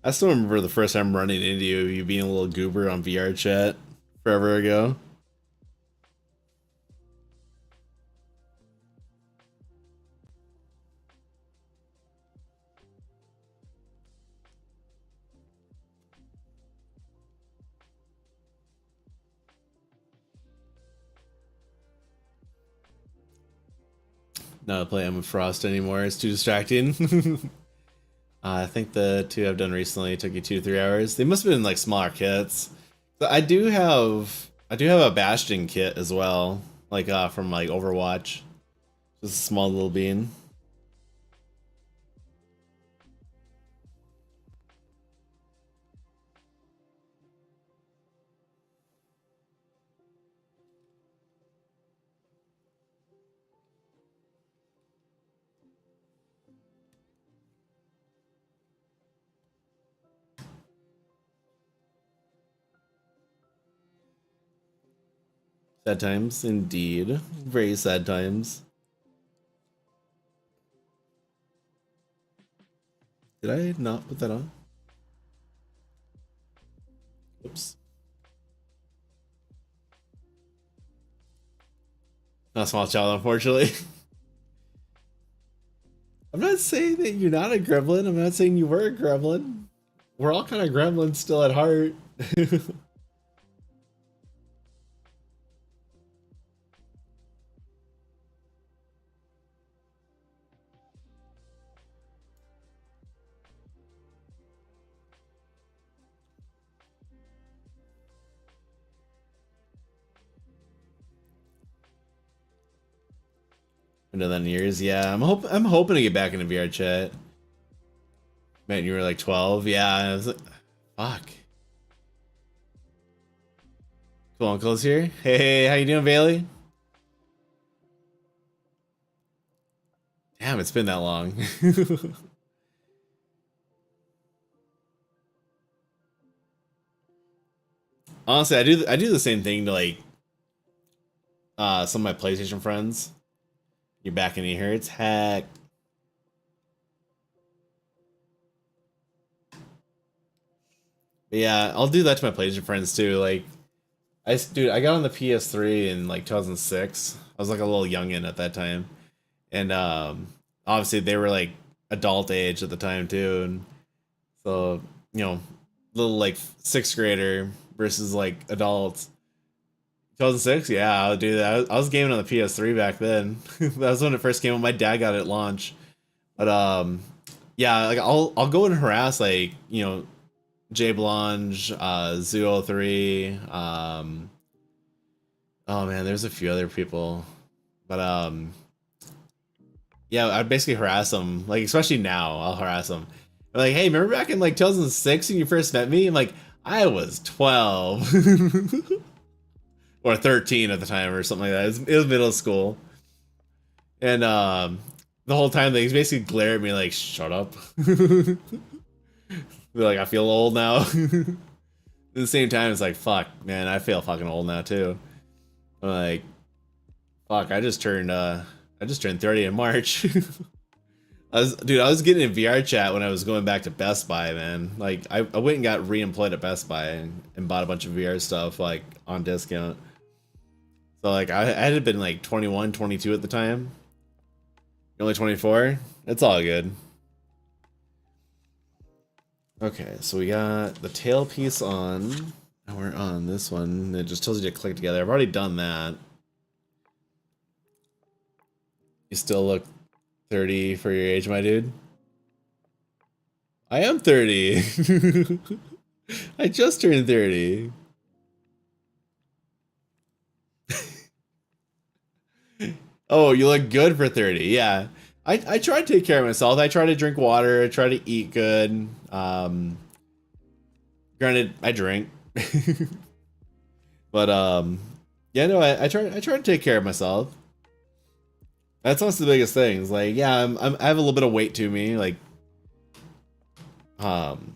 I still remember the first time running into you being a little goober on VR chat forever ago. Not playing with Frost anymore. It's too distracting. I think the 2 I've done recently took you 2 to 3 hours. They must have been like smaller kits. But I do have a Bastion kit as well, like from like Overwatch. Just a small little bean. Sad times, indeed. Very sad times. Did I not put that on? Oops. Not a small child, unfortunately. I'm not saying that you're not a gremlin. I'm not saying you were a gremlin. We're all kind of gremlins still at heart. Into that in years, yeah. I'm hoping to get back into VR chat. Man, you were like 12, yeah. I was like, fuck. Cool uncle's here. Hey, how you doing, Bailey? Damn, it's been that long. Honestly, I do the same thing to like some of my PlayStation friends. You're back in here. It's hack. But yeah, I'll do that to my PlayStation friends too. Like, I got on the PS3 in like 2006. I was like a little youngin at that time, and obviously they were like adult age at the time too, and So, little like sixth grader versus like adults. 2006, yeah, dude, I was gaming on the PS3 back then. That was when it first came out. My dad got it at launch, but yeah, like I'll go and harass like Jay Blanche, Zoo03, oh man, there's a few other people, but yeah, I'd basically harass them, like especially now, I'll harass them. Like, hey, remember back in like 2006 when you first met me? I'm like, I was 12 or 13 at the time or something like that. It was middle school, and the whole time they basically glare at me like, shut up. Like, I feel old now. At the same time, it's like, fuck, man, I feel fucking old now too. I'm like, fuck, I just turned 30 in March. I was getting in VR chat when I was going back to Best Buy, man. Like, I went and got re-employed at Best Buy and bought a bunch of VR stuff like on discount. So like I had been like 21, 22 at the time. You're only 24? It's all good. Okay, so we got the tail piece on. And we're on this one. It just tells you to click together. I've already done that. You still look 30 for your age, my dude. I am 30. I just turned 30. Oh, you look good for 30. Yeah. I try to take care of myself. I try to drink water. I try to eat good. Granted, I drink. But yeah, no, I try to take care of myself. That's honestly the biggest thing. It's like, yeah, I have a little bit of weight to me. Like, I'm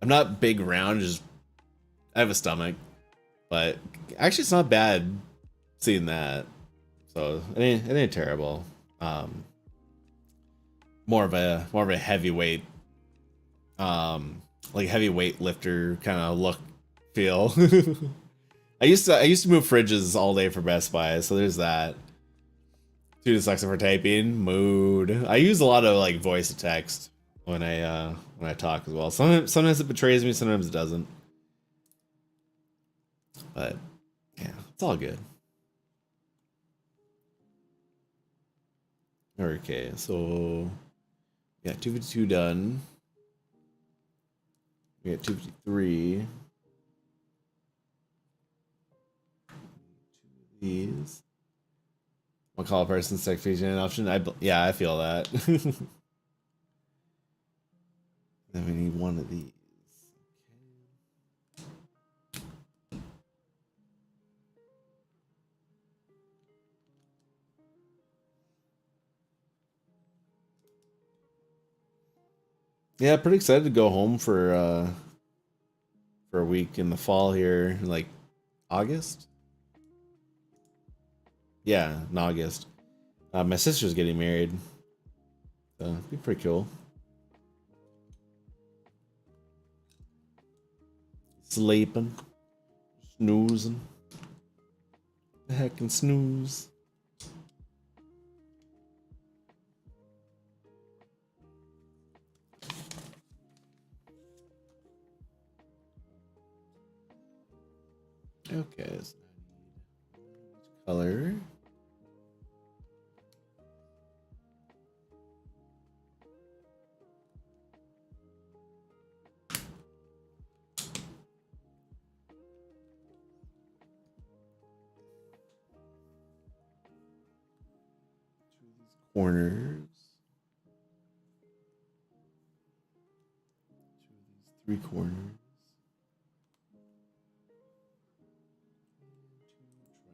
not big round, just I have a stomach. But actually it's not bad seeing that. So it ain't terrible. More of a heavyweight, like heavyweight lifter kind of look feel. I used to move fridges all day for Best Buy, so there's that. Too dyslexic for typing. Mood. I use a lot of like voice to text when I talk as well. Sometimes it betrays me, sometimes it doesn't. But yeah, it's all good. Okay, so we got 252 done. We got 253. These. I'll call a person sick featuring an option. Yeah, I feel that. Then we need one of these. Yeah, pretty excited to go home for a week in the fall here, like August. Yeah, in August. My sister's getting married, so it'd be pretty cool. Sleeping, snoozing, the heck and snooze. Okay, so color. Corners. Three corners.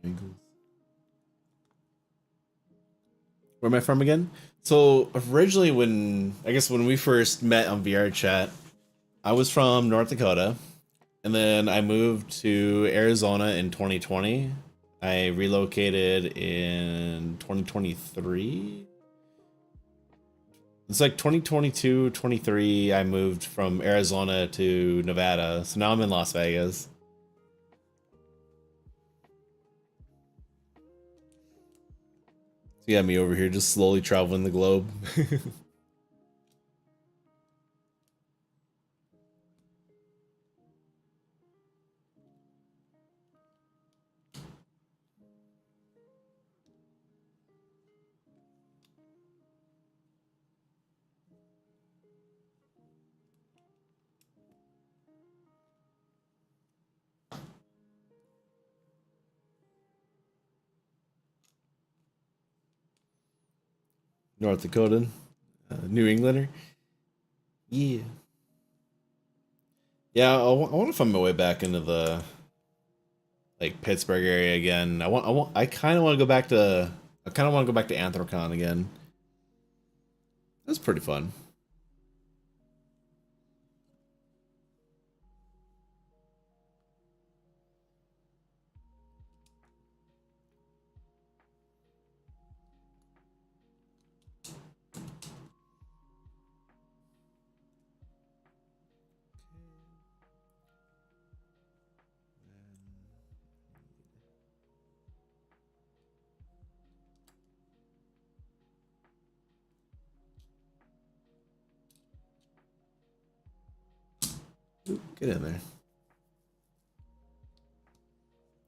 Triangles. Where am I from again? So originally, when we first met on VR chat, I was from North Dakota, and then I moved to Arizona in 2020. I relocated in 2023. It's like 2022, 23. I moved from Arizona to Nevada, so now I'm in Las Vegas. So you got me over here just slowly traveling the globe. North Dakotan, New Englander. Yeah. Yeah, I want to find my way back into the like Pittsburgh area again. I kind of want to go back to I kind of want to go back to Anthrocon again. That's pretty fun. Ooh, get in there.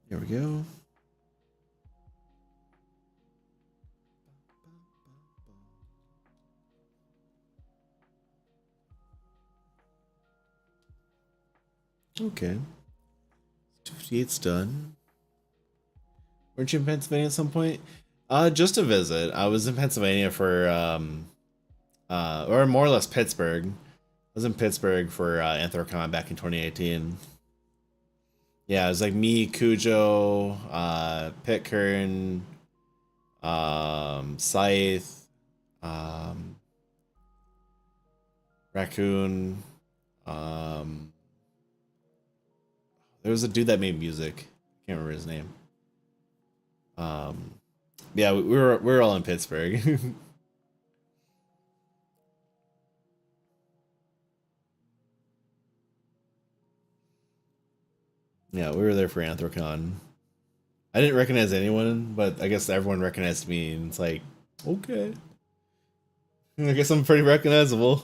Here we go. Okay. 258's done. Weren't you in Pennsylvania at some point? Just to visit. I was in Pennsylvania for or more or less Pittsburgh. I was in Pittsburgh for Anthrocon back in 2018. Yeah, it was like me, Cujo, Pitcairn, Scythe, um, Raccoon. There was a dude that made music. Can't remember his name. Um, yeah, we were all in Pittsburgh. Yeah, we were there for Anthrocon. I didn't recognize anyone, but I guess everyone recognized me, and it's like, okay, I guess I'm pretty recognizable.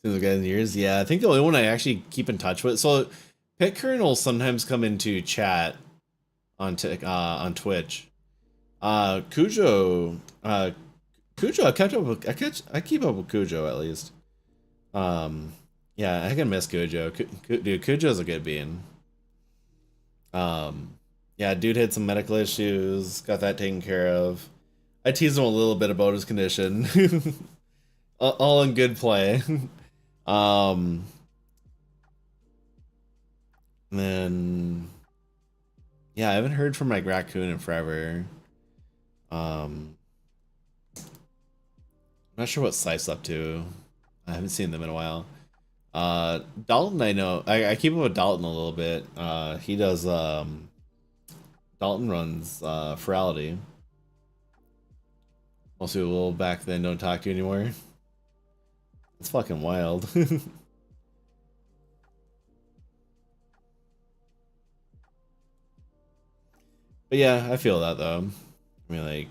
Since the guys in years, yeah, I think the only one I actually keep in touch with. So, Pitcairn will sometimes come into chat on Twitch. Cujo, Cujo, I kept up with, I keep up with Cujo at least. Um, yeah, I can miss Cujo. Dude, Cujo's a good being. Um, yeah, dude had some medical issues, got that taken care of. I teased him a little bit about his condition, all in good play. Um, then yeah, I haven't heard from my raccoon in forever. Um, I'm not sure what Scythe's up to. I haven't seen them in a while. Dalton, I know. I keep up with Dalton a little bit. He does. Dalton runs Ferality. Also, a little back then, don't talk to you anymore. It's fucking wild. But yeah, I feel that though. I mean, like,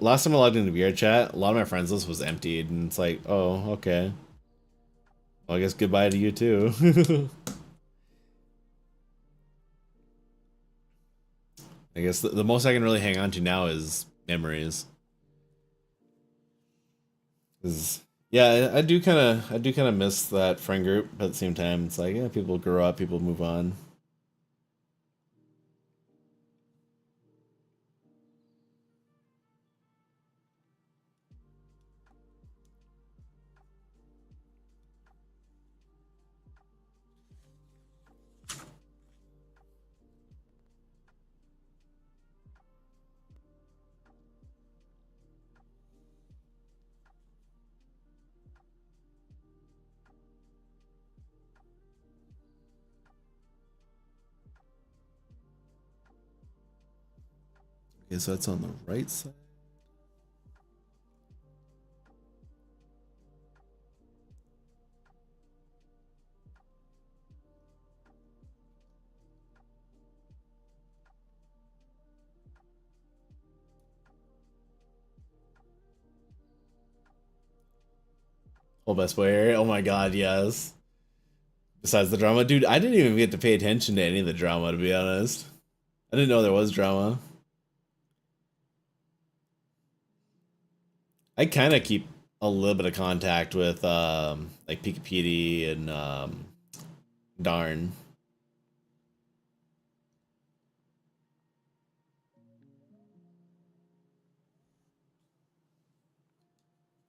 last time I logged into VR chat, a lot of my friends list was emptied, and it's like, oh, okay. Well, I guess goodbye to you too. I guess the most I can really hang on to now is memories. 'Cause, yeah, I do kind of miss that friend group, but at the same time, it's like, yeah, people grow up, people move on. Okay, so that's on the right side. Oh, best player. Oh my god, yes. Besides the drama, dude, I didn't even get to pay attention to any of the drama, to be honest. I didn't know there was drama. I kind of keep a little bit of contact with like Pika and Darn.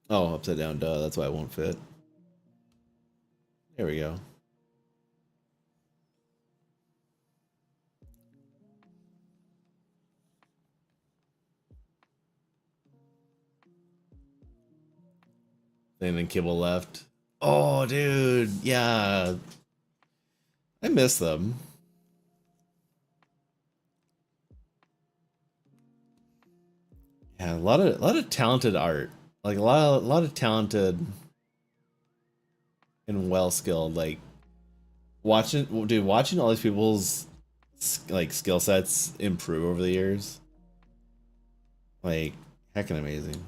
Oh, upside down, duh. That's why it won't fit. There we go. And then Kibble left. Oh, dude, yeah, I miss them. Yeah, a lot of talented art, like a lot of talented and well skilled. Like watching all these people's like skill sets improve over the years, like heckin' amazing.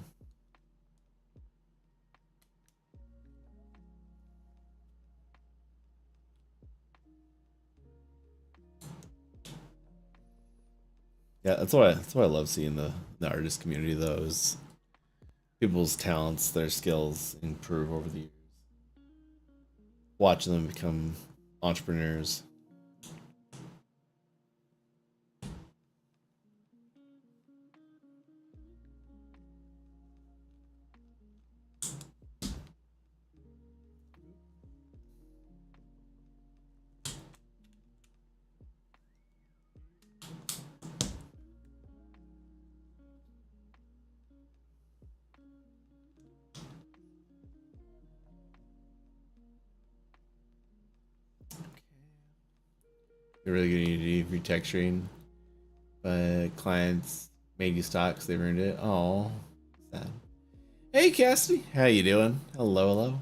Yeah, that's what I love seeing the artist community though is people's talents, their skills improve over the years. Watching them become entrepreneurs. They're really gonna need retexturing, but clients made you stocks. They've earned it. Oh, sad. Hey, Cassidy, how you doing? Hello, hello.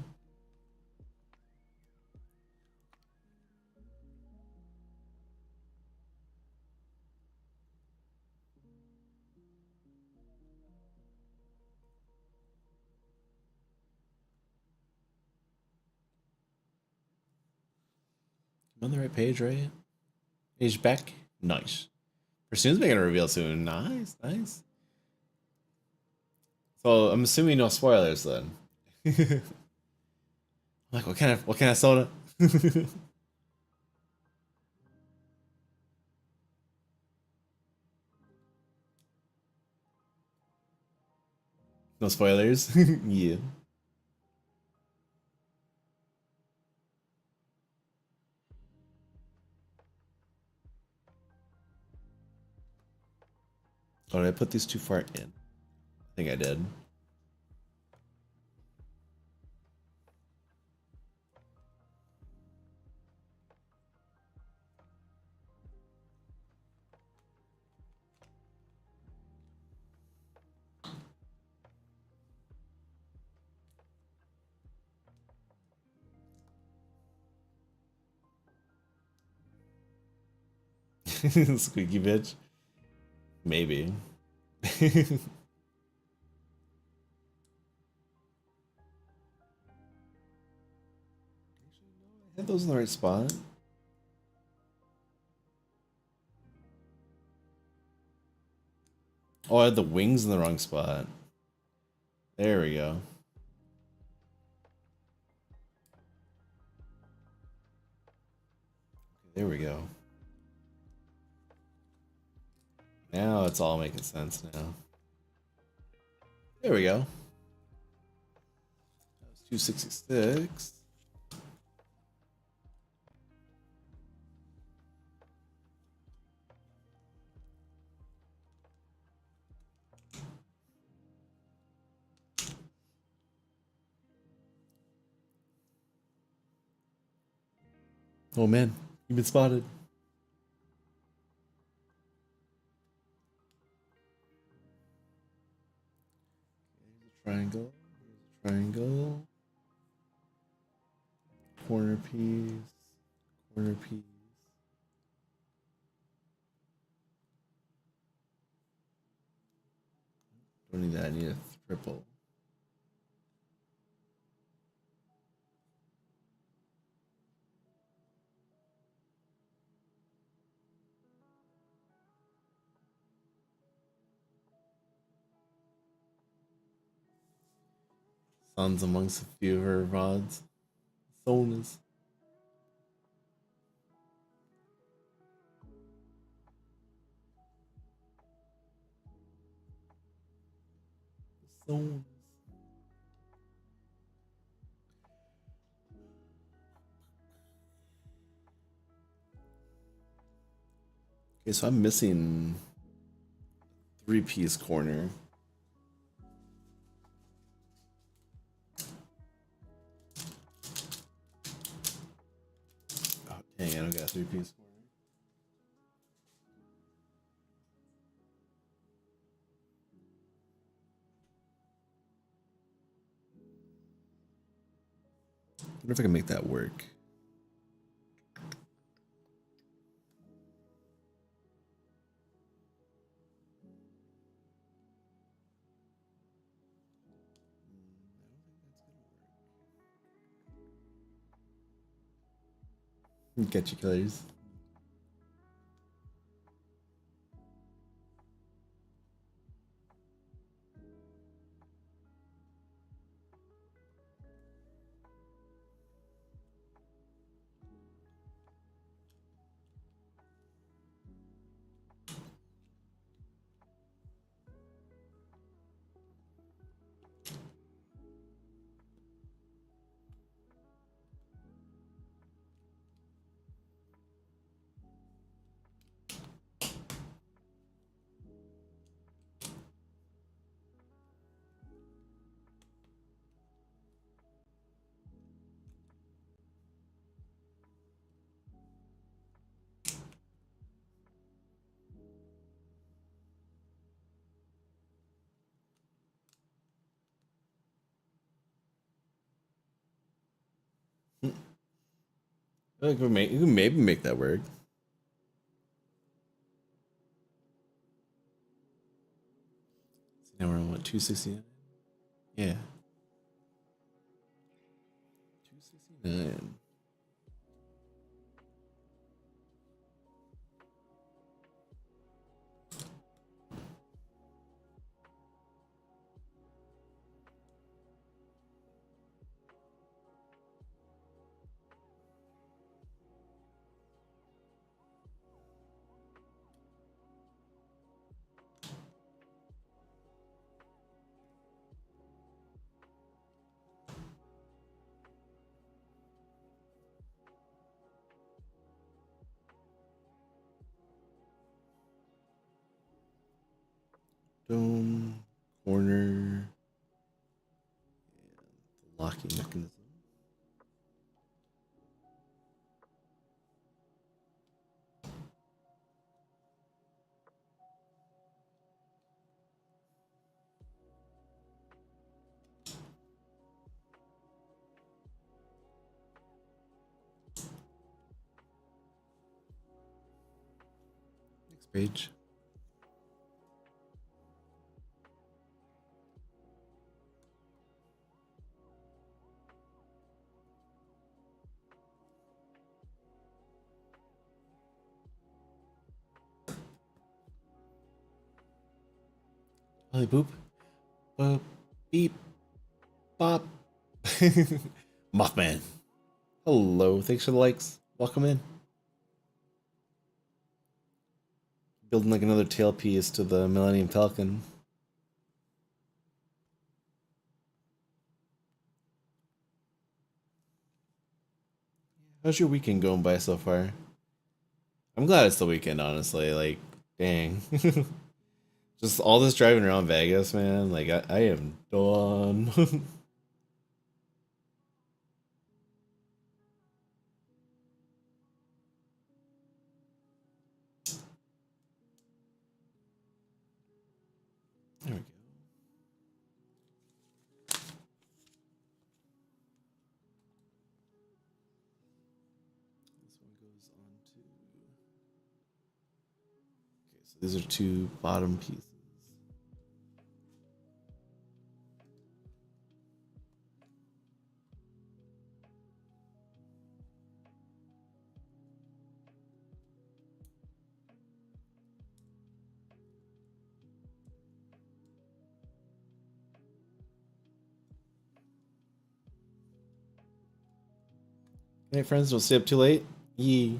I'm on the right page, right? Page back. Nice. Pursune's making a reveal soon. Nice, nice. So I'm assuming no spoilers then. Like what kind of soda? No spoilers. Yeah. Oh, did I put these too far in? I think I did. Squeaky bitch. Maybe. I had those in the right spot. Oh, I had the wings in the wrong spot. There we go. There we go. Now it's all making sense now. There we go. That was 266. Oh man, you've been spotted. Triangle. Triangle. Corner piece. Corner piece. Don't need that. I need a triple. Sons amongst a few of her rods. Sonas. Sonas. Okay, so I'm missing 3-piece corner. Oh dang, I don't got 3-piece corner. I wonder if I can make that work. Get you killers. I think we can maybe make that work. So now we're on what, 269? Yeah. 269. Dome, corner, locking mechanism. Next page. Holy boop. Boop. Beep. Bop. Mothman. Hello. Thanks for the likes. Welcome in. Building like another tailpiece to the Millennium Falcon. How's your weekend going by so far? I'm glad it's the weekend, honestly. Like, dang. Just all this driving around Vegas, man. Like, I am done. There we go. This one goes on to. Okay, so these are 2 bottom pieces. Hey friends, don't stay up too late. Yee.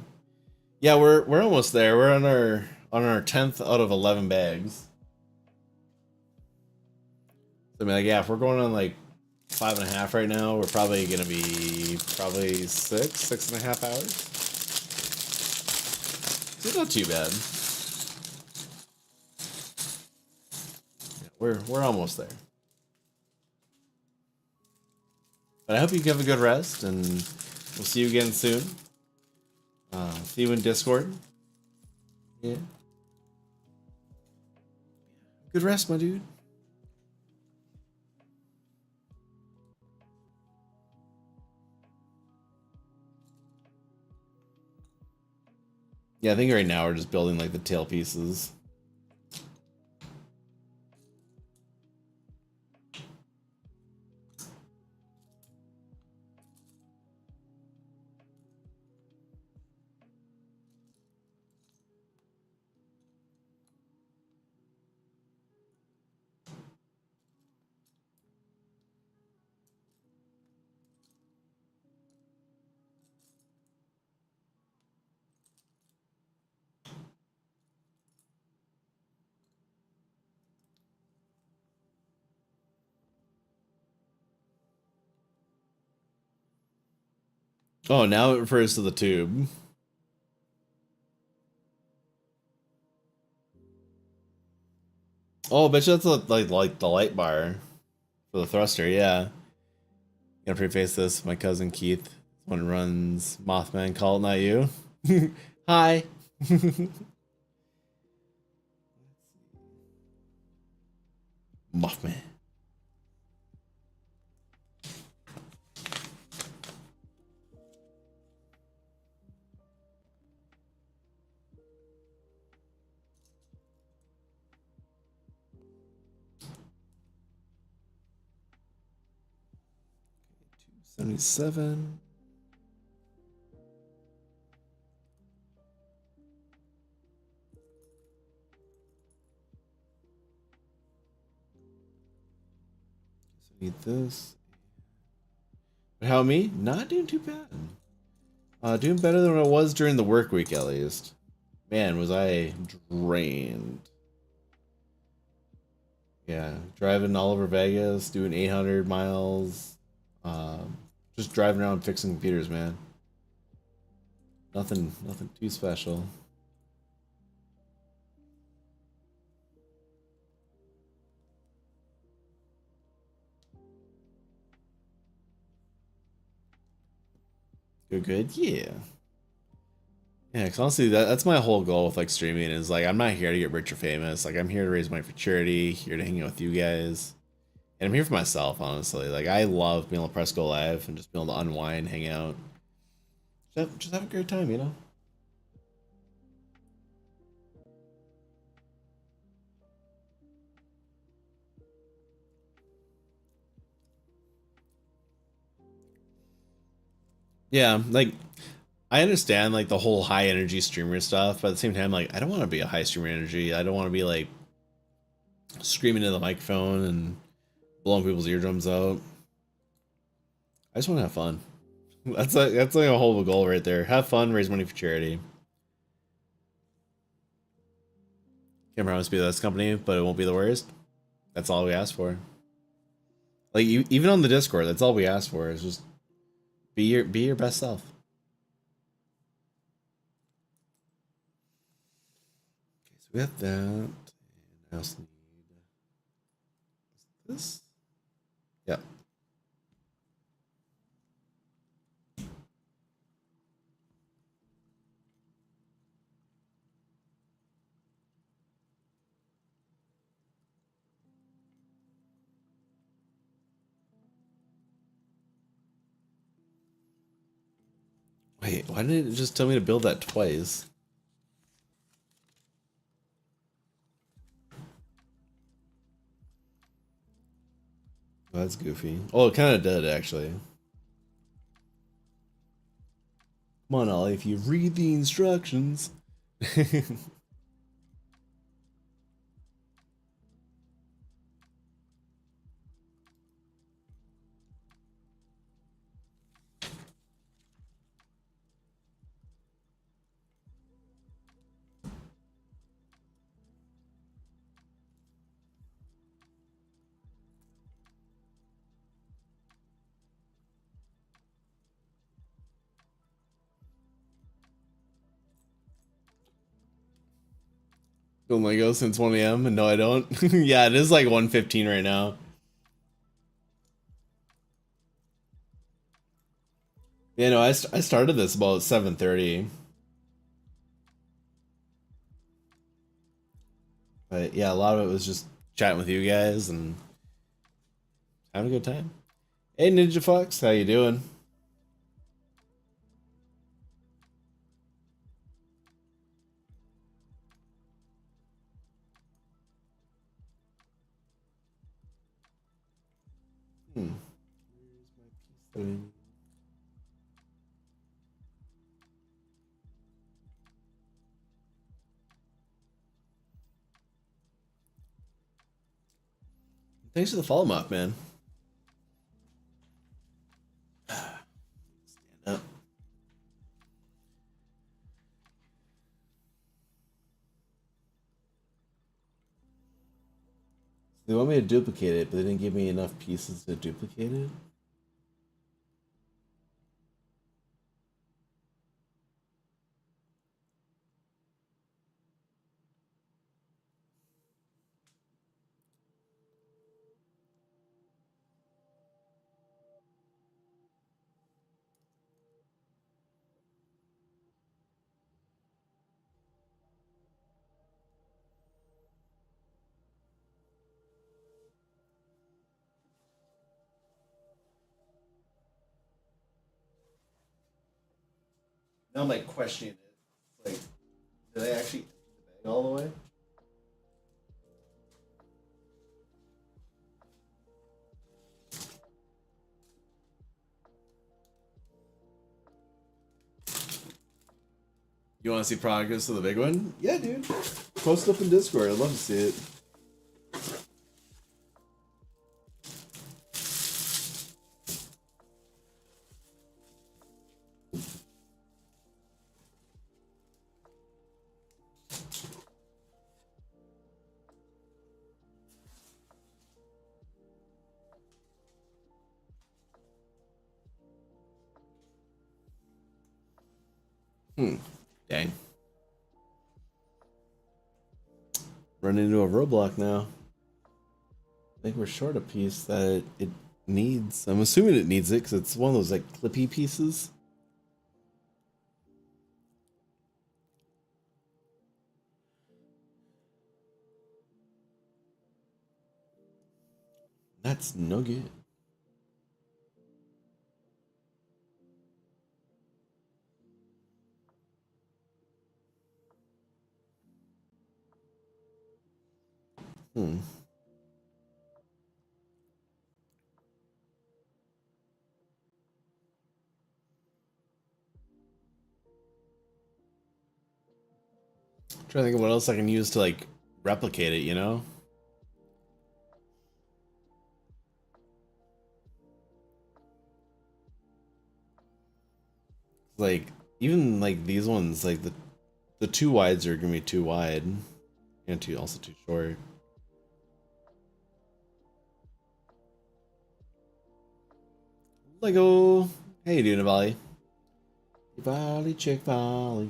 Yeah, we're almost there. We're on our 10th out of 11 bags. I mean, like, yeah, if we're going on like 5.5 right now, we're probably gonna be probably 6.5 hours. It's not too bad. Yeah, we're almost there. But I hope you have a good rest, and we'll see you again soon. See you in Discord. Yeah. Good rest, my dude. Yeah, I think right now we're just building like the tail pieces. Oh, now it refers to the tube. Oh, I bet you that's like the light bar for the thruster. Yeah, gotta preface this. My cousin Keith, one who runs Mothman. Call it, not you. Hi. Mothman. $277. Need this. But how me? Not doing too bad. Doing better than I was during the work week, at least. Man, was I drained. Yeah, driving all over Vegas, doing 800 miles. Just driving around fixing computers, man. Nothing too special. Good, yeah. Yeah, because honestly, that's my whole goal with like streaming is like I'm not here to get rich or famous. Like I'm here to raise money for charity, here to hang out with you guys, and I'm here for myself. Honestly, like I love being able to press go live and just being able to unwind, hang out, just have a great time, you know. Yeah, like I understand like the whole high energy streamer stuff, but at the same time, like I don't want to be a high streamer energy. I don't want to be like screaming into the microphone and blowing people's eardrums out. I just want to have fun. That's like a whole of a goal right there. Have fun, raise money for charity. Can't promise to be the best company, but it won't be the worst. That's all we ask for. Like even on the Discord, that's all we ask for is just be your best self. Okay, so we have that. I also need this. Yep. Wait, why didn't it just tell me to build that twice? Oh, that's goofy. Oh, it kind of did actually. Come on, Ollie, if you read the instructions. Doing Lego since 1 a.m. and no, I don't. Yeah, it is like 1:15 right now. Yeah, no, I started this about 7:30. But yeah, a lot of it was just chatting with you guys and having a good time. Hey, Ninja Fox, how you doing? Hmm. Where's my piece? Thanks for the follow up, man. Stand up. They want me to duplicate it, but they didn't give me enough pieces to duplicate it. Now I'm like questioning it. Like, did I actually empty the bag all the way? You want to see progress of the big one? Yeah, dude. Post up in Discord. I'd love to see it. Dang. Run into a roadblock now. I think we're short a piece that it needs. I'm assuming it needs it because it's one of those like clippy pieces. That's no good. Hmm. Trying to think of what else I can use to like replicate it, you know? Like even like these ones, like the too wides are gonna be too wide and too also too short. Lego. Hey, you doing, Valley? Valley, check Valley.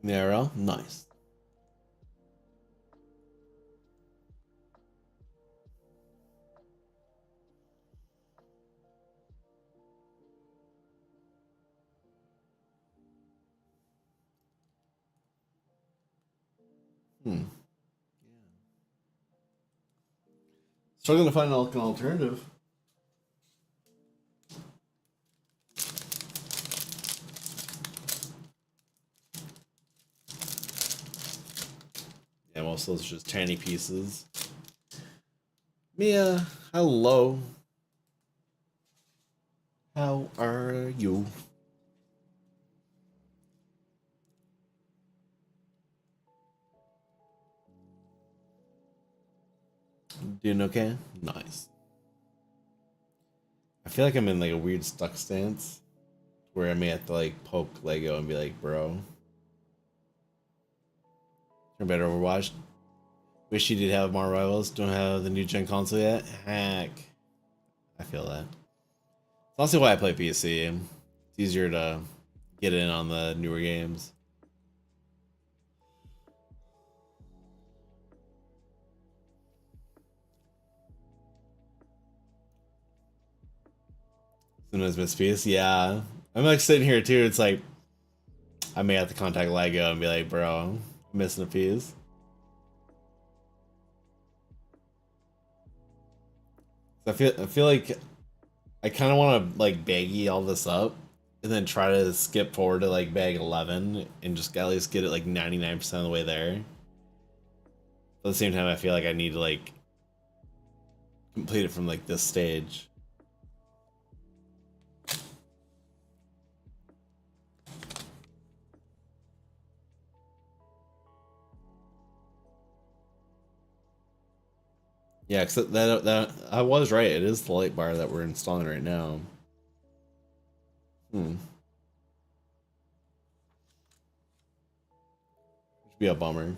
Narrow, nice. Hmm. Struggling to find an alternative. Yeah, most of those are just tiny pieces. Mia, hello. How are you? Doing okay? Nice. I feel like I'm in like a weird stuck stance where I may have to like poke Lego and be like, bro, turn better Overwatch. Wish you did have more rivals. Don't have the new gen console yet. Heck, I feel that. That's also why I play PC. It's easier to get in on the newer games. Sometimes miss piece. Yeah, I'm like sitting here too. It's like I may have to contact Lego and be like, bro, I'm missing a piece. I feel like I kind of want to like baggy all this up and then try to skip forward to like bag 11 and just at least get it like 99% of the way there. But at the same time, I feel like I need to like complete it from like this stage. Yeah, because that I was right. It is the light bar that we're installing right now. Hmm. Should be a bummer.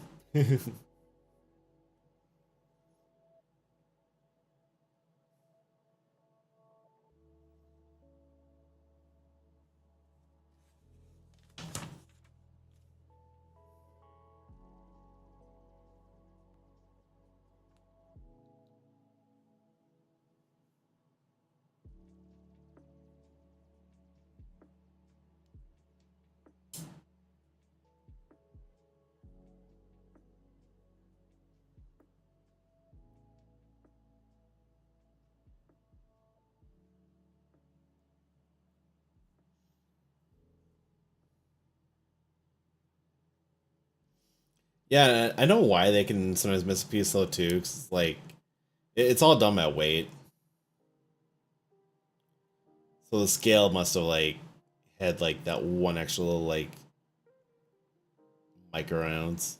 Yeah, I know why they can sometimes miss a piece though too. Cause like it's all done by weight, so the scale must have like had like that one extra little like micro ounce.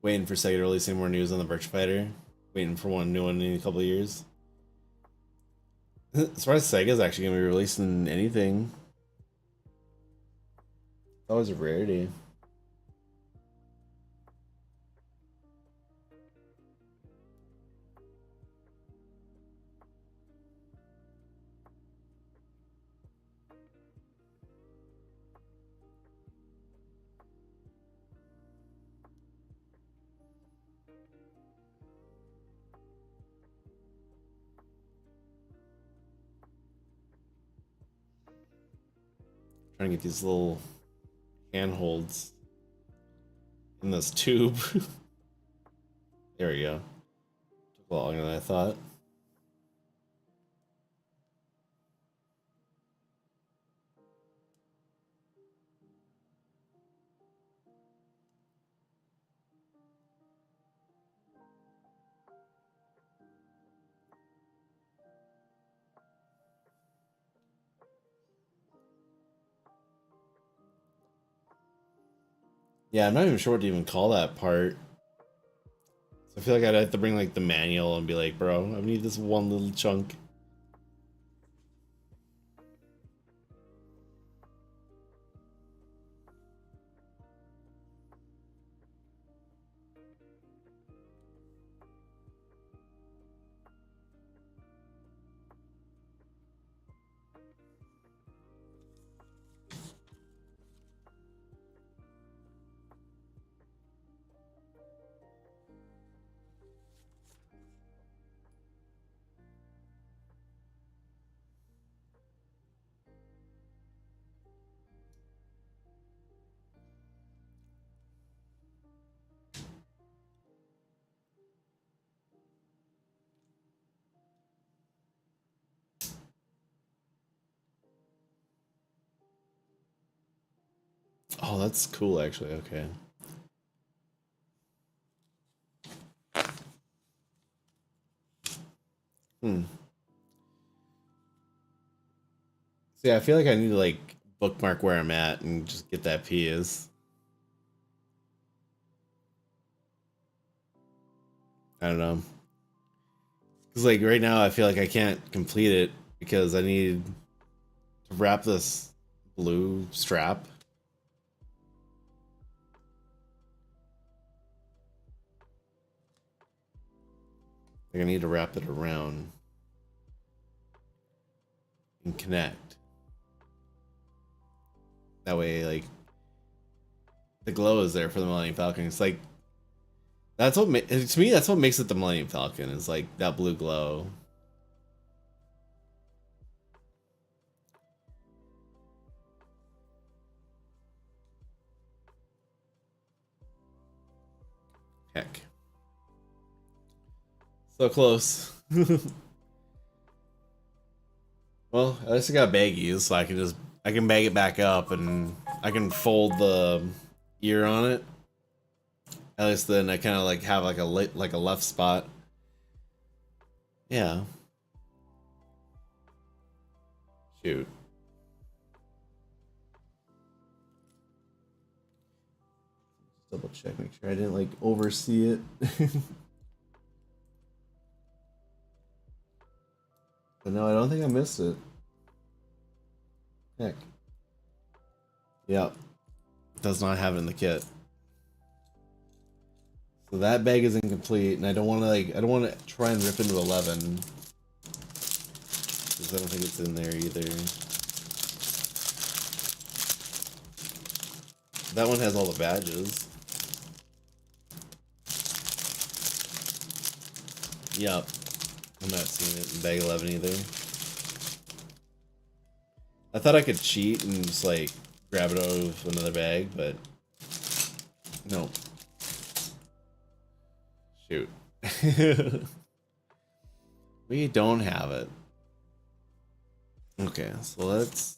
Waiting for Sega to release any more news on the Virtua Fighter. Waiting for one new one in a couple of years. As far as Sega's actually gonna be releasing anything, that was a rarity. Trying to get these little handholds in this tube. There we go. Took a lot longer than I thought. Yeah, I'm not even sure what to even call that part. So I feel like I'd have to bring like the manual and be like, bro, I need this one little chunk. Oh, that's cool actually. Okay. Hmm. So yeah, I feel like I need to like bookmark where I'm at and just get that piece. I don't know. Because like right now I feel like I can't complete it because I need to wrap this blue strap. Like I need to wrap it around and connect. That way, like, the glow is there for the Millennium Falcon. It's like, that's what, to me, that's what makes it the Millennium Falcon, is like that blue glow. Heck. So close. Well, at least I got baggies, so I can bag it back up and I can fold the ear on it. At least then I kind of like have like a left spot. Yeah. Shoot. Double check, make sure I didn't like oversee it. But no, I don't think I missed it. Heck. Yep. Does not have it in the kit. So that bag is incomplete, and I don't want to try and rip into 11. Because I don't think it's in there either. That one has all the badges. Yep. I'm not seeing it in bag 11 either. I thought I could cheat and just like grab it out of another bag, but no. Shoot. We don't have it. Okay, so let's...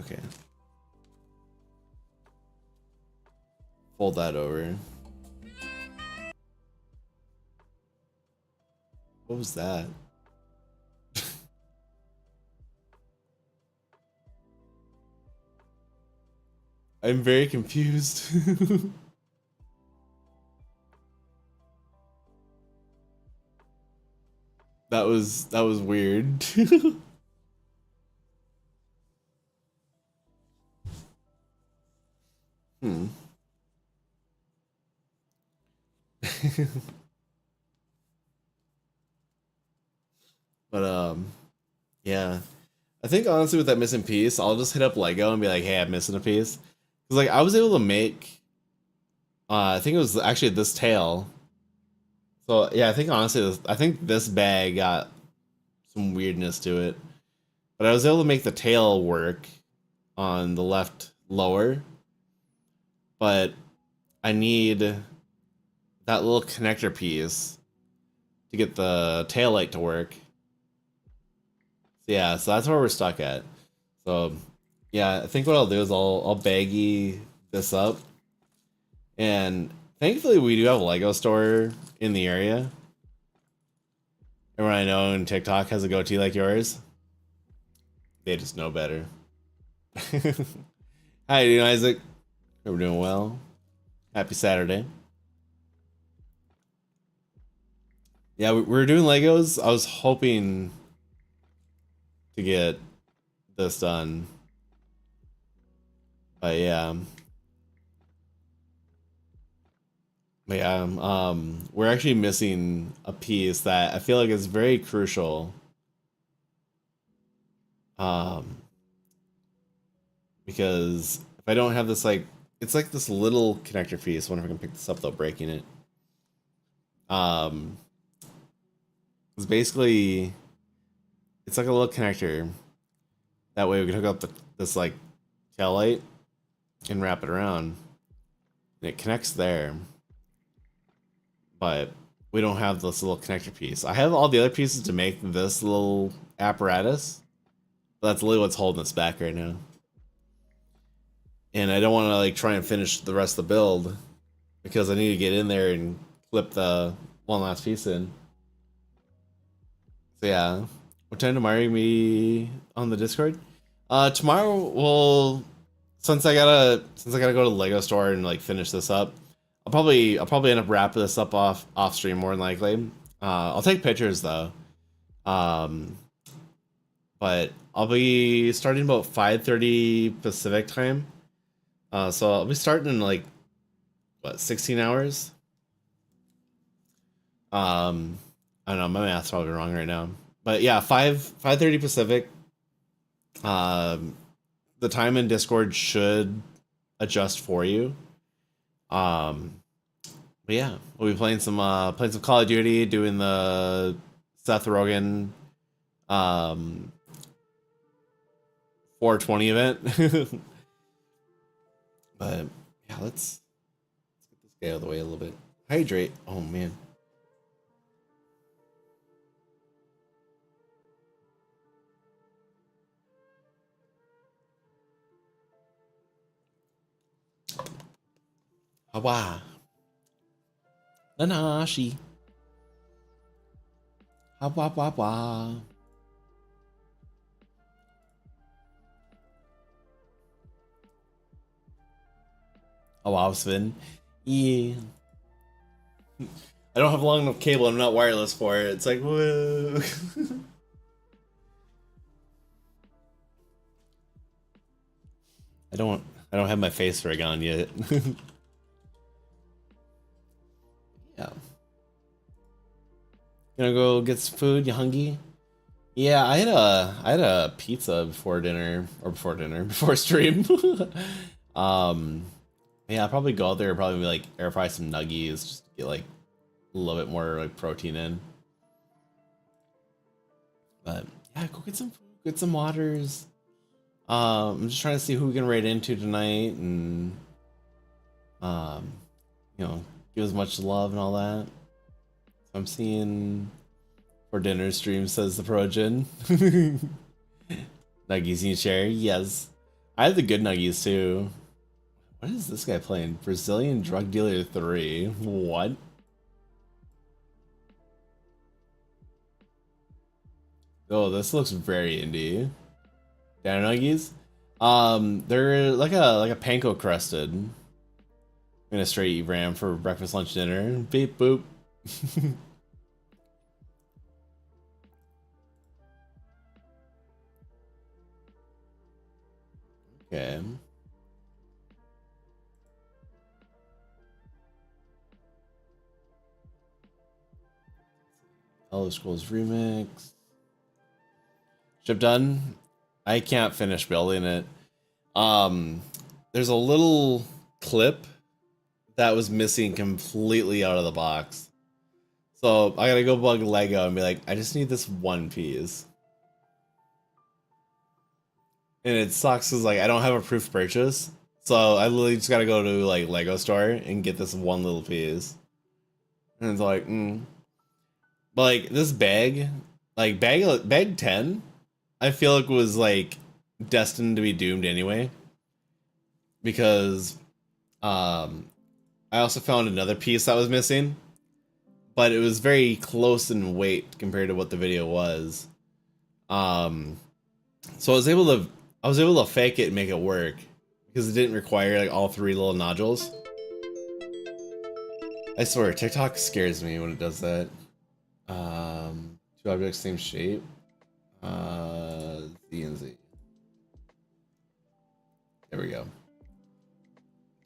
Okay. Fold that over. What was that? I'm very confused. That was weird. Hmm. But yeah. I think honestly with that missing piece, I'll just hit up Lego and be like, "Hey, I'm missing a piece." Cuz like I was able to make I think it was actually this tail. So yeah, I think honestly I think this bag got some weirdness to it. But I was able to make the tail work on the left lower. But I need that little connector piece to get the tail light to work. So yeah, so that's where we're stuck at. So yeah, I think what I'll do is I'll baggy this up. And thankfully we do have a Lego store in the area. Everyone I know in TikTok has a goatee like yours. They just know better. How you doing, Isaac? Hope we're doing well. Happy Saturday. Yeah, we're doing Legos. I was hoping to get this done. But yeah. But yeah, we're actually missing a piece that I feel like is very crucial. Because if I don't have this, like, it's like this little connector piece. I wonder if I can pick this up without breaking it. It's basically, it's like a little connector. That way we can hook up this like tail light and wrap it around. And it connects there. But we don't have this little connector piece. I have all the other pieces to make this little apparatus. But that's literally what's holding us back right now. And I don't want to like try and finish the rest of the build because I need to get in there and clip the one last piece in. So yeah, what time tomorrow you be on the Discord? Tomorrow, well, since I gotta go to the Lego store and like finish this up, I'll probably end up wrapping this up off stream more than likely. I'll take pictures though. But I'll be starting about 5:30 Pacific time. So I'll be starting in like what 16 hours. I don't know, my math's probably wrong right now. But yeah, 5:30 Pacific. Um the time in Discord should adjust for you. Um but yeah, we'll be playing some Call of Duty, doing the Seth Rogen 420 event. But yeah, let's get this guy out of the way a little bit. Hydrate. Oh man. Hawa. Nanashi. Hawa wa wa. Oh wow, Sven. Yeah. I don't have long enough cable. I'm not wireless for it. It's like, whoa. I don't. I don't have my face rig on yet. Yeah. Gonna go get some food. You hungry? Yeah, I had a pizza before stream. um, yeah, I'll probably go out there. Probably like air fry some nuggies, just to get like a little bit more like protein in. But yeah, go get some food, get some waters. I'm just trying to see who we can raid into tonight, and um, give as much love and all that. So I'm seeing for dinner stream, says the Progen. Nuggies you share? Yes. I have the good nuggies too. What is this guy playing? Brazilian Drug Dealer 3. What? Oh, this looks very indie. Down nuggies? They're like a panko crusted. I'm gonna straight eat ram for breakfast, lunch, dinner. Beep boop. Okay. Elder Scrolls Remix. Ship done. I can't finish building it. There's a little clip that was missing completely out of the box. So I gotta go bug Lego and be like, I just need this one piece. And it sucks because like I don't have a proof purchase. So I literally just gotta go to like Lego store and get this one little piece. And it's like, But like this bag, like bag 10, I feel like was like destined to be doomed anyway. Because I also found another piece that was missing, but it was very close in weight compared to what the video was. So I was able to fake it and make it work because it didn't require like all three little nodules. I swear, TikTok scares me when it does that. Two objects, same shape. Z and Z. There we go.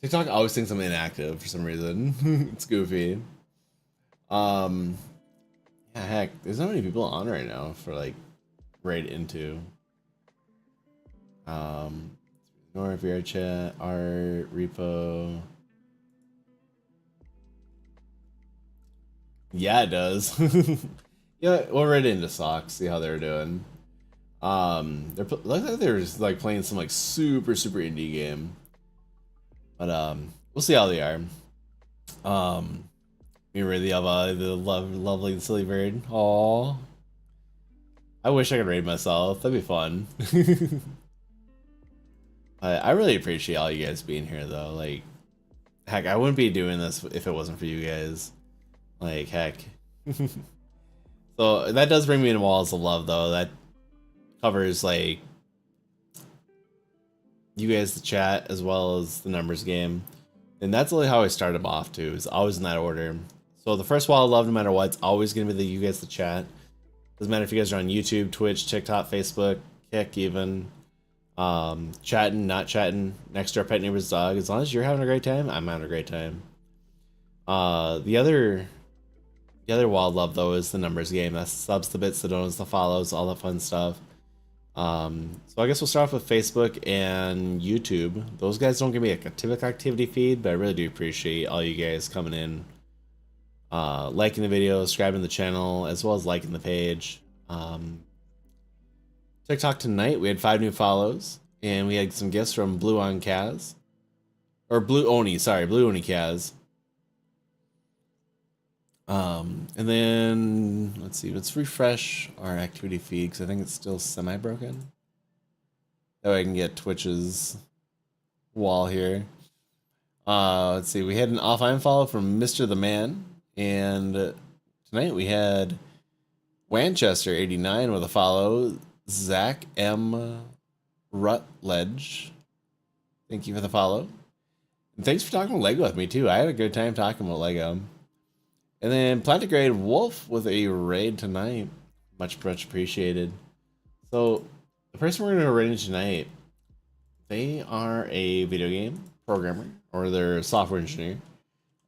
TikTok always thinks I'm inactive for some reason. It's goofy. Yeah, heck, there's not many people on right now for like raid into. Ignore VR chat, art, repo. Yeah, it does. Yeah, we'll raid into socks, see how they're doing. Looks like they're just like playing some like super indie game. But we'll see how they are. Me raid the aliavali, the lovely and silly bird. Aww. I wish I could raid myself. That'd be fun. I really appreciate all you guys being here though. Like, heck, I wouldn't be doing this if it wasn't for you guys. Like, heck. So that does bring me to Walls of Love though. That covers like you guys, the chat, as well as the numbers game. And that's really how I started off too, is always in that order. So the first Wall of Love, no matter what, it's always gonna be the you guys, the chat. Doesn't matter if you guys are on YouTube, Twitch, TikTok, Facebook, Kick even. Chatting, not chatting, next to our pet neighbor's dog. As long as you're having a great time, I'm having a great time. The other The other wild love though is the numbers game. That's subs, the bits, the donuts, the follows, all that fun stuff. So I guess we'll start off with Facebook and YouTube. Those guys don't give me a typical activity feed, but I really do appreciate all you guys coming in, liking the video, subscribing to the channel, as well as liking the page. TikTok tonight, we had 5 new follows, and we had some gifts from Blue on Kaz. Or Blue Oni, sorry, Blue Oni Kaz. And then let's see, let's refresh our activity feed because I think it's still semi-broken. That way I can get Twitch's wall here. Let's see, we had an offline follow from Mr. the Man, and tonight we had Wanchester89 with a follow, Zach M. Rutledge. Thank you for the follow. And thanks for talking Lego with me too. I had a good time talking about Lego. And then Plantigrade Wolf with a raid tonight. Much appreciated. So the person we're going to raid tonight, they are a video game programmer, or they're a software engineer.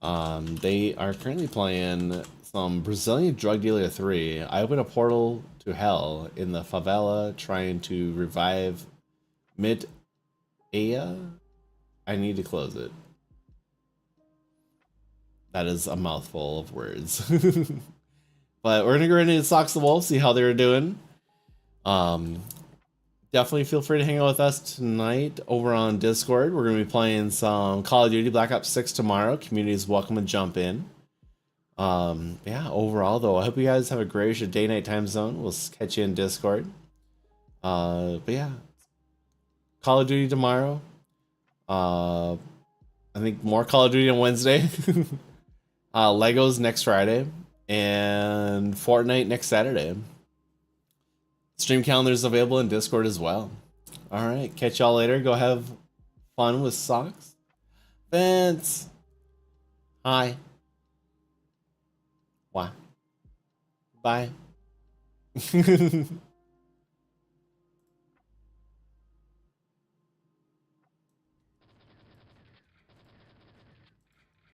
They are currently playing some Brazilian Drug Dealer 3. I opened a portal to hell in the favela trying to revive Mid-Aya. I need to close it. That is a mouthful of words. But we're gonna go into Socks the Wolf, see how they're doing. Definitely feel free to hang out with us tonight over on Discord. We're gonna be playing some Call of Duty Black Ops 6 tomorrow. Community is welcome to jump in. Yeah, overall though, I hope you guys have a great day-night time zone. We'll catch you in Discord. But yeah, Call of Duty tomorrow. I think more Call of Duty on Wednesday. Legos next Friday, and Fortnite next Saturday. Stream calendar is available in Discord as well. All right, catch y'all later. Go have fun with Socks. Vince, hi. Why? Bye.